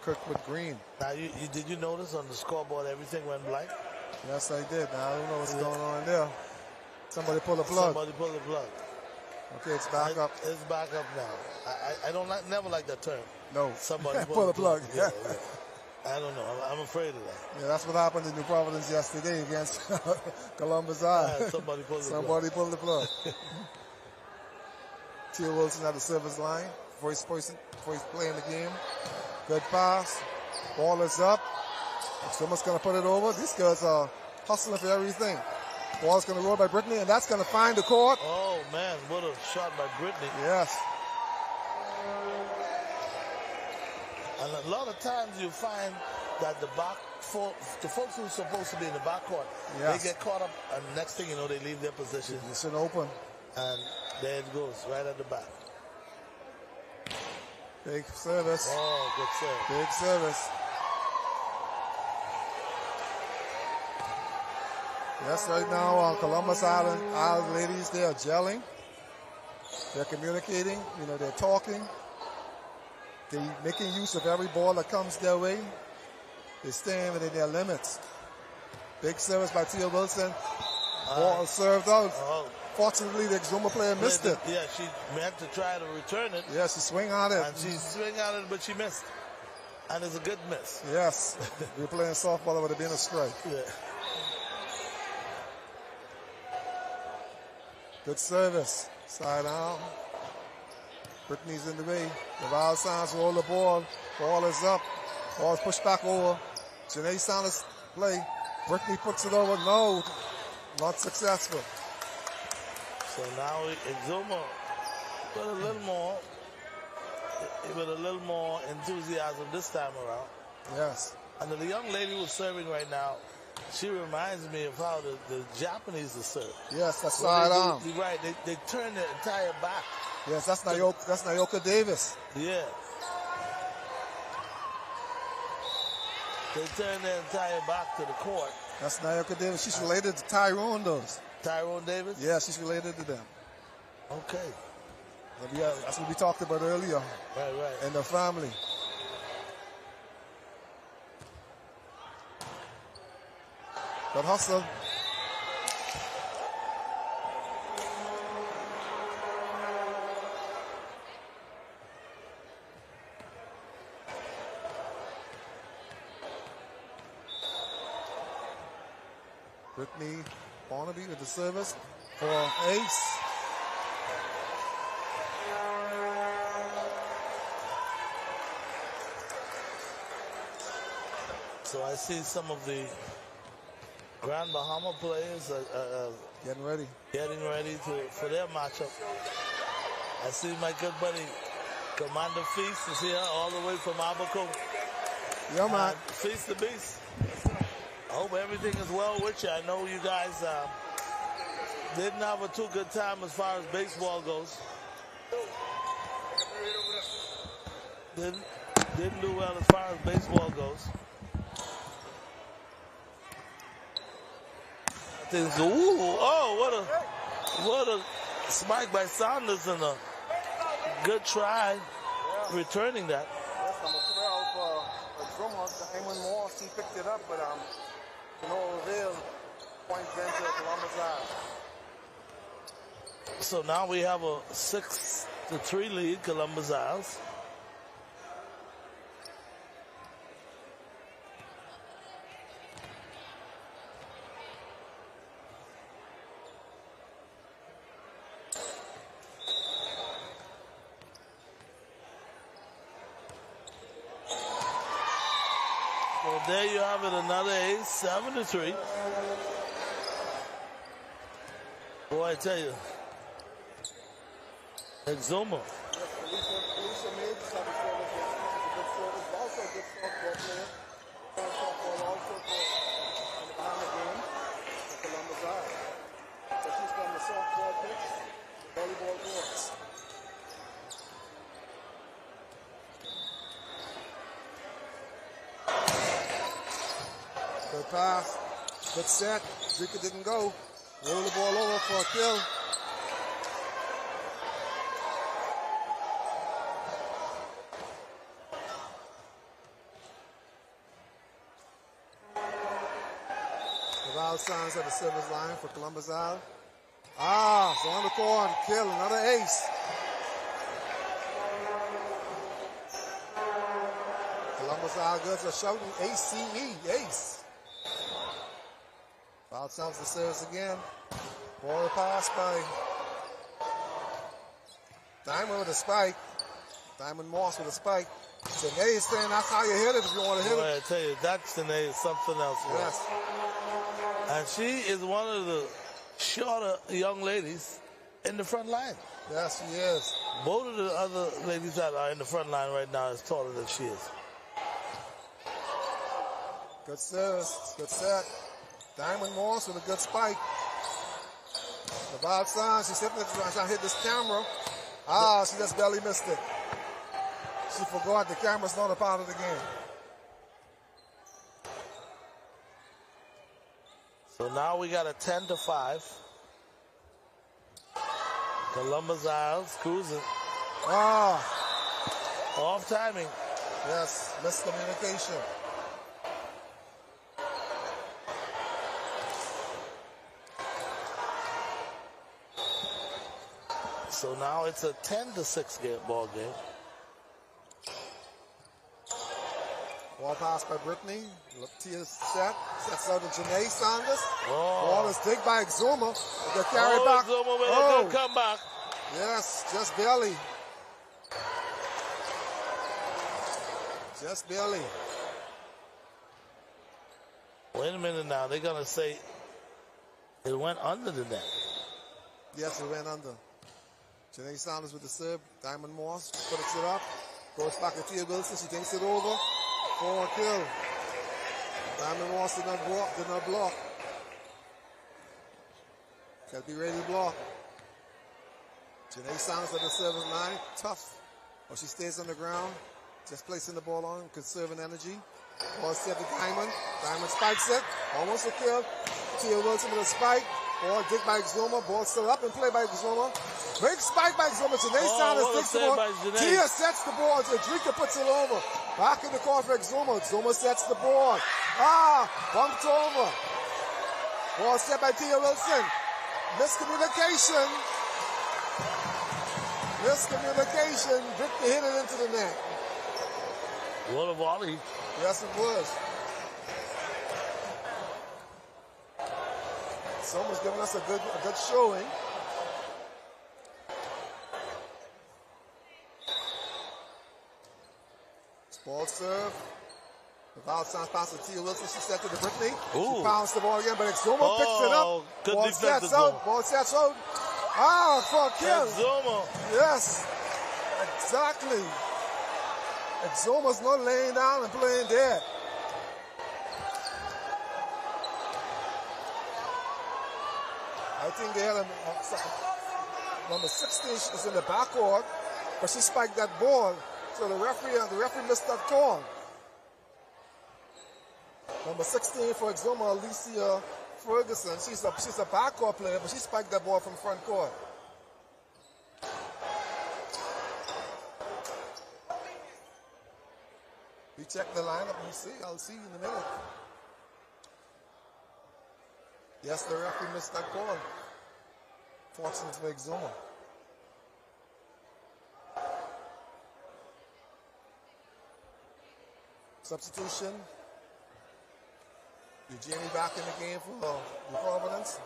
Kirkwood Green. Now, did you notice on the scoreboard everything went blank? Yes, I did. Now, I don't know what's going on there. Somebody pull the plug. Somebody pull the plug. Okay, it's back up. It's back up now. I don't never like that term. No. Somebody pull the plug. Yeah, yeah. I don't know. I'm afraid of that. Yeah, that's what happened in New Providence yesterday against Columbus High. Yeah, somebody pulled the plug. Somebody pulled the plug. Teal Wilson at the service line. First play in the game. Good pass. Ball is up. Someone's going to put it over. These guys are hustling for everything. Ball's going to roll by Brittany, and that's going to find the court. Oh, man, what a shot by Brittany. Yes. And a lot of times you find that the folks who are supposed to be in the backcourt, yes, they get caught up, and next thing you know, they leave their position. It's an open. And there it goes, right at the back. Big service. Oh, good serve. Big service. Yes, right now, Columbus Island ladies, they are gelling. They're communicating. You know, they're talking. They're making use of every ball that comes their way. They're staying within their limits. Big service by Tia Wilson. Ball served out. Fortunately, the Exuma player missed it. Yeah, she meant to try to return it. Yeah, she swing at it. And she swing at it, but she missed. And it's a good miss. Yes. If we were playing softball, it would have been a strike. Yeah. Good service. Side out. Brittany's in the way. The Wild Sounds roll the ball. Ball is up. Ball is pushed back over. Janae Sanders play. Brittany puts it over. No. Not successful. So now Exuma with a little more enthusiasm this time around. Yes. And the young lady who's serving right now, she reminds me of how the Japanese are serve. Yes, that's side arm. You're right. They turn their entire back. Yes, that's Nayoka Davis. Yeah. They turn their entire back to the court. That's Nayoka Davis. She's related to Tyrone, those. Tyrone Davis? Yeah, she's related to them. Okay. That's what we talked about earlier. Right. And the family. Good hustle. Brittany Barnaby with the service for ace. So I see some of the Grand Bahama players getting ready for their matchup. I see my good buddy Commander Feast is here all the way from Abaco. Yeah, man. Feast the Beast. I hope everything is well with you. I know you guys didn't have a too good time as far as baseball goes. Didn't do well as far as baseball goes. What a smite by Saunders and a good try returning that. Yes, I'm afraid of Drummer. Eamon Morris, he picked it up, but no avail. Point then to Columbus High. So now we have a 6-3 lead, Columbus Isles. So there you have it, another ace, 7-3. Boy, I tell you, Exuma. Felicia made the service good service, also a good softball player. Softball also for the Bahama game for Columbus High. So she's from the softball pitch, volleyball courts. Good pass. Good set. Drika didn't go. Roll the ball over for a kill. Without signs at the service line for Columbus Isle. So on the corner, kill, another ace. Columbus Isle girls are shouting ACE, ace. Foul sounds the service again. Ball pass by Diamond with a spike. Diamond Moss with a spike. Tanae is saying that's how you hit it if you want to hit it. I tell you, that Tanae is something else. Yes. And she is one of the shorter young ladies in the front line. Yes, she is. Both of the other ladies that are in the front line right now is taller than she is. Good service, good set. Diamond Moss with a good spike. The outside, she's trying to hit this camera. She just barely missed it. She forgot the camera's not a part of the game. So now we got a 10-5. Columbus Isles cruising. Off timing. Yes, miscommunication. So now it's a 10-6 ball game. Ball pass by Brittany. Tia set. Sets out to Janae Saunders. Ball is digged by Exuma. They carry back. Exuma with a good comeback. Yes, just barely. Just barely. Wait a minute now. They're going to say it went under the net. Yes, it went under. Janae Saunders with the serve. Diamond Moss puts it up. Goes back to Tia Wilson. She thinks it over. 4 kill. Diamond Moss did not block. Got to be ready to block. Janae Saunders at the service line. Tough. She stays on the ground. Just placing the ball on, conserving energy. Ball set to Diamond. Diamond spikes it. Almost a kill. Tia Wilson with a spike. Ball digged by Exuma. Ball still up and play by Exuma. Big spike by Exuma. Janae Saunders takes the ball. Tia sets the ball. Drika puts it over. Back in the corner for Exuma. Exuma sets the ball. Bumped over. Ball set by Tia Wilson. Miscommunication. Victor hit it into the net. What a volley. Yes, it was. Someone's giving us a good showing. Ball serve. The foul sounds past to Tia Wilson. She set to the Brittany. She pounds the ball again, but Exuma picks it up. Ball sets out. For a kill. Exuma. Yes. Exactly. Exuma's not laying down and playing dead. I think they had number 16 is in the backcourt, but she spiked that ball. So the referee missed that call. Number 16 for Exuma, Alicia Ferguson. She's a backcourt player, but she spiked that ball from front court. We check the lineup and see. I'll see you in a minute. Yes, the referee missed that call. Fortunate for Exuma. Substitution. Eugenie back in the game for the Providence.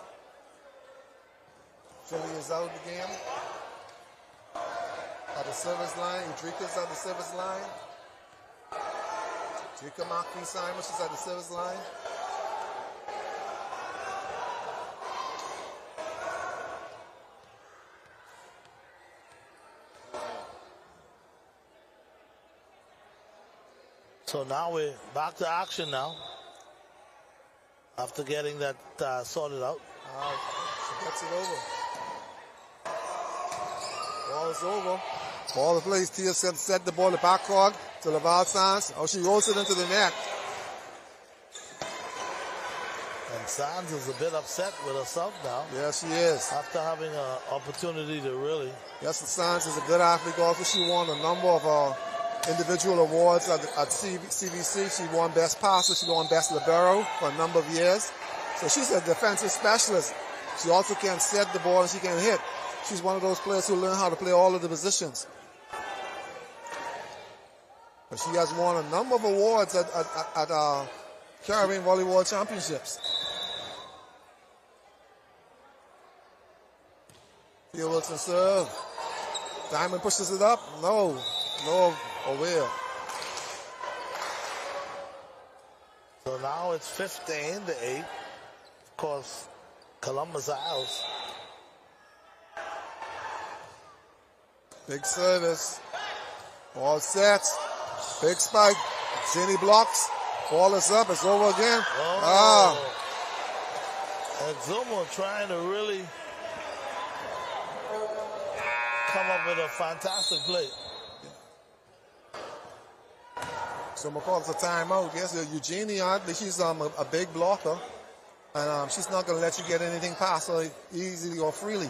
Philly is out of the game. At the service line. Udrika's at the service line. Drika Marquis-Simon, she's at the service line. So now we're back to action now. After getting that sorted out. She gets it over. Ball is over. Ball the place. Tia set the ball to backcourt to Laval Sands. She rolls it into the net. And Sands is a bit upset with herself now. Yes, she is. After having an opportunity to really. Yes, Sands is a good athlete. Also, she won a number of individual awards at CBC. She won Best Passer. She won Best Libero for a number of years. So she's a defensive specialist. She also can set the ball and she can hit. She's one of those players who learn how to play all of the positions. But she has won a number of awards at Caribbean Volleyball Championships. Thea Wilson serve. Diamond pushes it up. No avail. So now it's 15-8. Of course, Columbus Isles. Big service. All set. Big spike. Jenny blocks. Ball is up. It's over again. Exuma trying to really come up with a fantastic play. So McCall's a timeout. Yes, Eugenia, she's a big blocker. And she's not going to let you get anything past her easily or freely.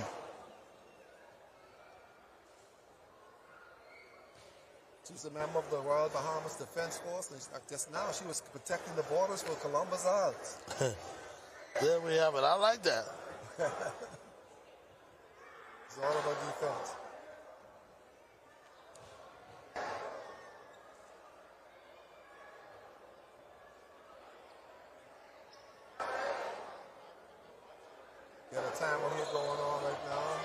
She's a member of the Royal Bahamas Defense Force. And just now she was protecting the borders for Columbus Isles. There we have it. I like that. It's all about defense. Got a timer here going on right now.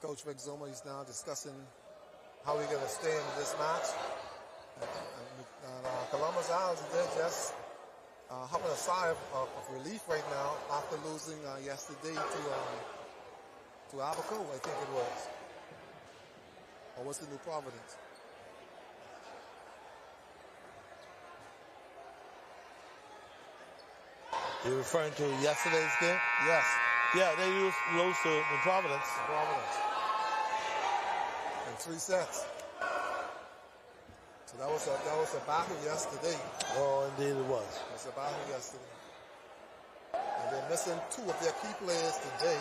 Coach Exuma, he's now discussing how we're going to stay in this match. Columbus Isles, they're just having a sigh of relief right now after losing yesterday to Abaco, I think it was. Or was it New Providence? You're referring to yesterday's game? Yes. Yeah, they lose to New Providence. In 3 sets. So that was a battle yesterday. Oh, indeed it was. It was a battle yesterday. And they're missing 2 of their key players today.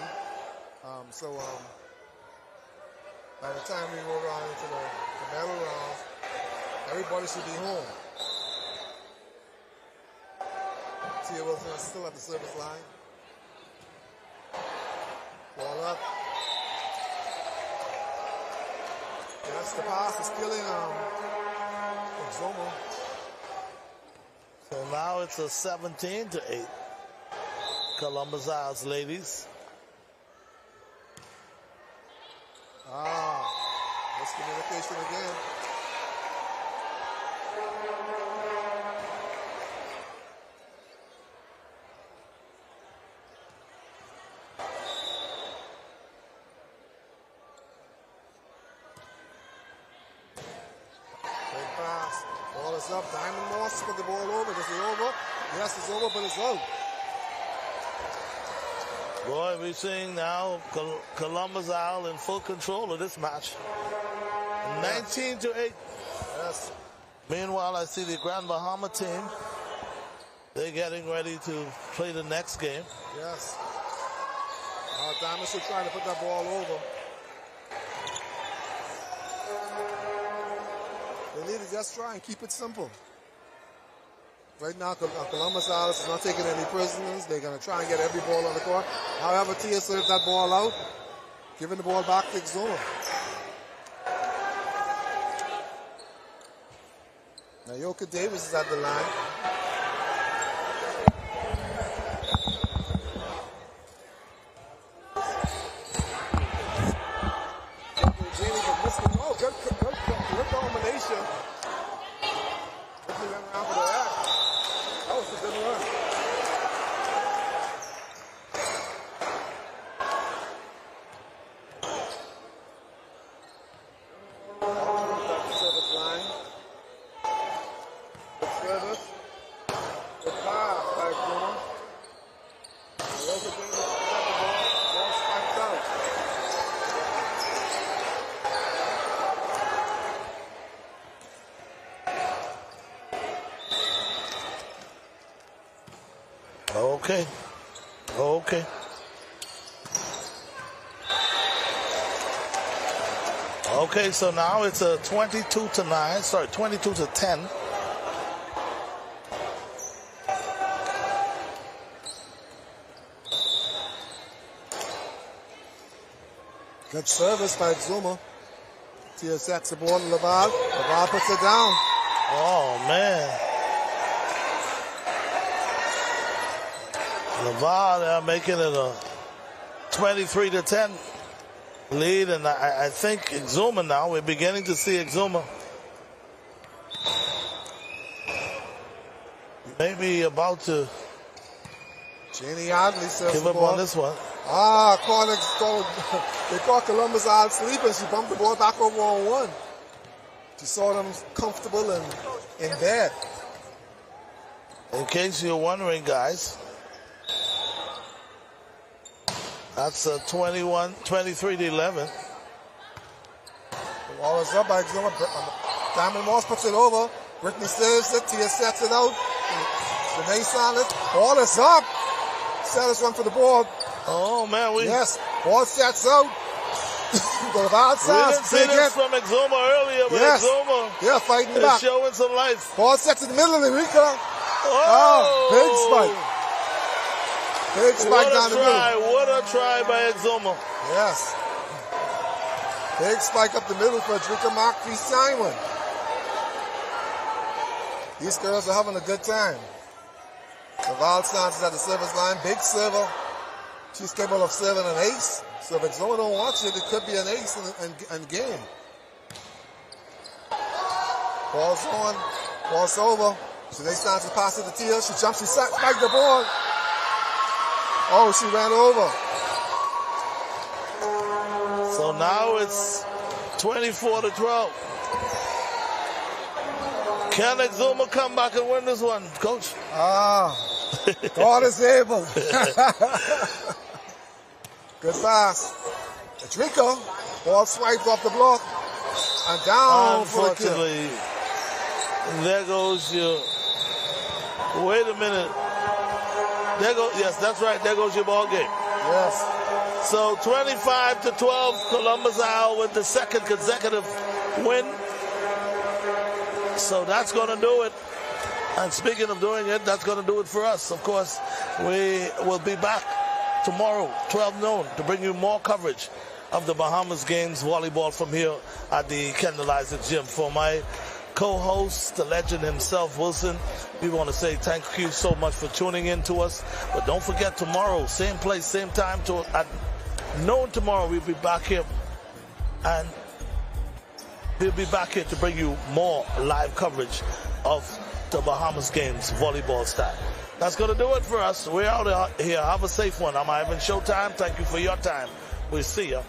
By the time we roll around into the medal rounds, everybody should be home. Thea Wilson is still at the service line. Ball up. Yes, the pass is killing Exuma. So now it's a 17-8. Columbus Isles ladies. Miscommunication again. Great pass. Ball is up. Diamond Moss put the ball over. Is it over? Yes, it's over, but it's out. Boy, we're seeing now Columbus Isle in full control of this match. 19-8. Yes. Meanwhile, I see the Grand Bahama team. They're getting ready to play the next game. Yes. Diamond should try to put that ball over. They need to just try and keep it simple. Right now, Columbus Isles is not taking any prisoners. They're going to try and get every ball on the court. However, Thea served that ball out, giving the ball back to Exuma. Now, Yoka Davis is at the line. Oh, good combination. Looking around for the act. That was a good run. Service line. Good service. Good pass by Exuma. Yoka Davis got the ball. Ball spiked out. Okay. Okay. Okay, so now it's a 22-9. Sorry, 22-10. Good service by Zuma. Tia sets the ball to Laval. Laval puts it down. Oh, man. Laval, they're making it a 23-10 lead, and I think Exuma now, we're beginning to see Exuma maybe about to Janie Adley says give up on this one. They caught Columbus out sleeping. She bumped the ball back over on one. She saw them comfortable and in bed. In case you're wondering, guys, that's a 23-11. The ball is up by Exuma. Diamond Moss puts it over. Brittany saves it. Tia sets it out. Renee Sanders. Ball is up. Sanders run for the ball. Oh, man. Yes. Ball sets out. Go to the outside. We didn't see this from Exuma earlier, but yes. Exuma fighting is back. showing some life. Ball sets in the middle of the Rica. Big spike. Big spike down the middle. What a try by Exuma. Yes. Big spike up the middle for Drika Markey Simon. These girls are having a good time. Laval Sands is at the service line. Big server. She's capable of serving an ace. So if Exuma don't watch it, it could be an ace in game. Ball's on. Ball's over. So they start to pass it to Tia. She jumps. She spiked the ball. Oh, she ran over. So now it's 24-12. Can Exuma come back and win this one, Coach? God is able. Good pass. Drika. Ball swiped off the block. And down for the kill. Unfortunately, there goes your... Wait a minute. Yes, that's right. There goes your ball game. Yes. So 25-12, Columbus Owl with the second consecutive win. So that's going to do it. And speaking of doing it, that's going to do it for us. Of course, we will be back tomorrow, 12 noon, to bring you more coverage of the Bahamas games volleyball from here at the Kendall Isaac Gym. For my co-host, the legend himself, Wilson, we want to say thank you so much for tuning in to us. But don't forget, tomorrow, same place, same time, at noon tomorrow, we'll be back here. And we'll be back here to bring you more live coverage of the Bahamas games volleyball style. That's going to do it for us. We're out here. Have a safe one. I'm Ivan Showtime. Thank you for your time. We'll see you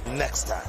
next time.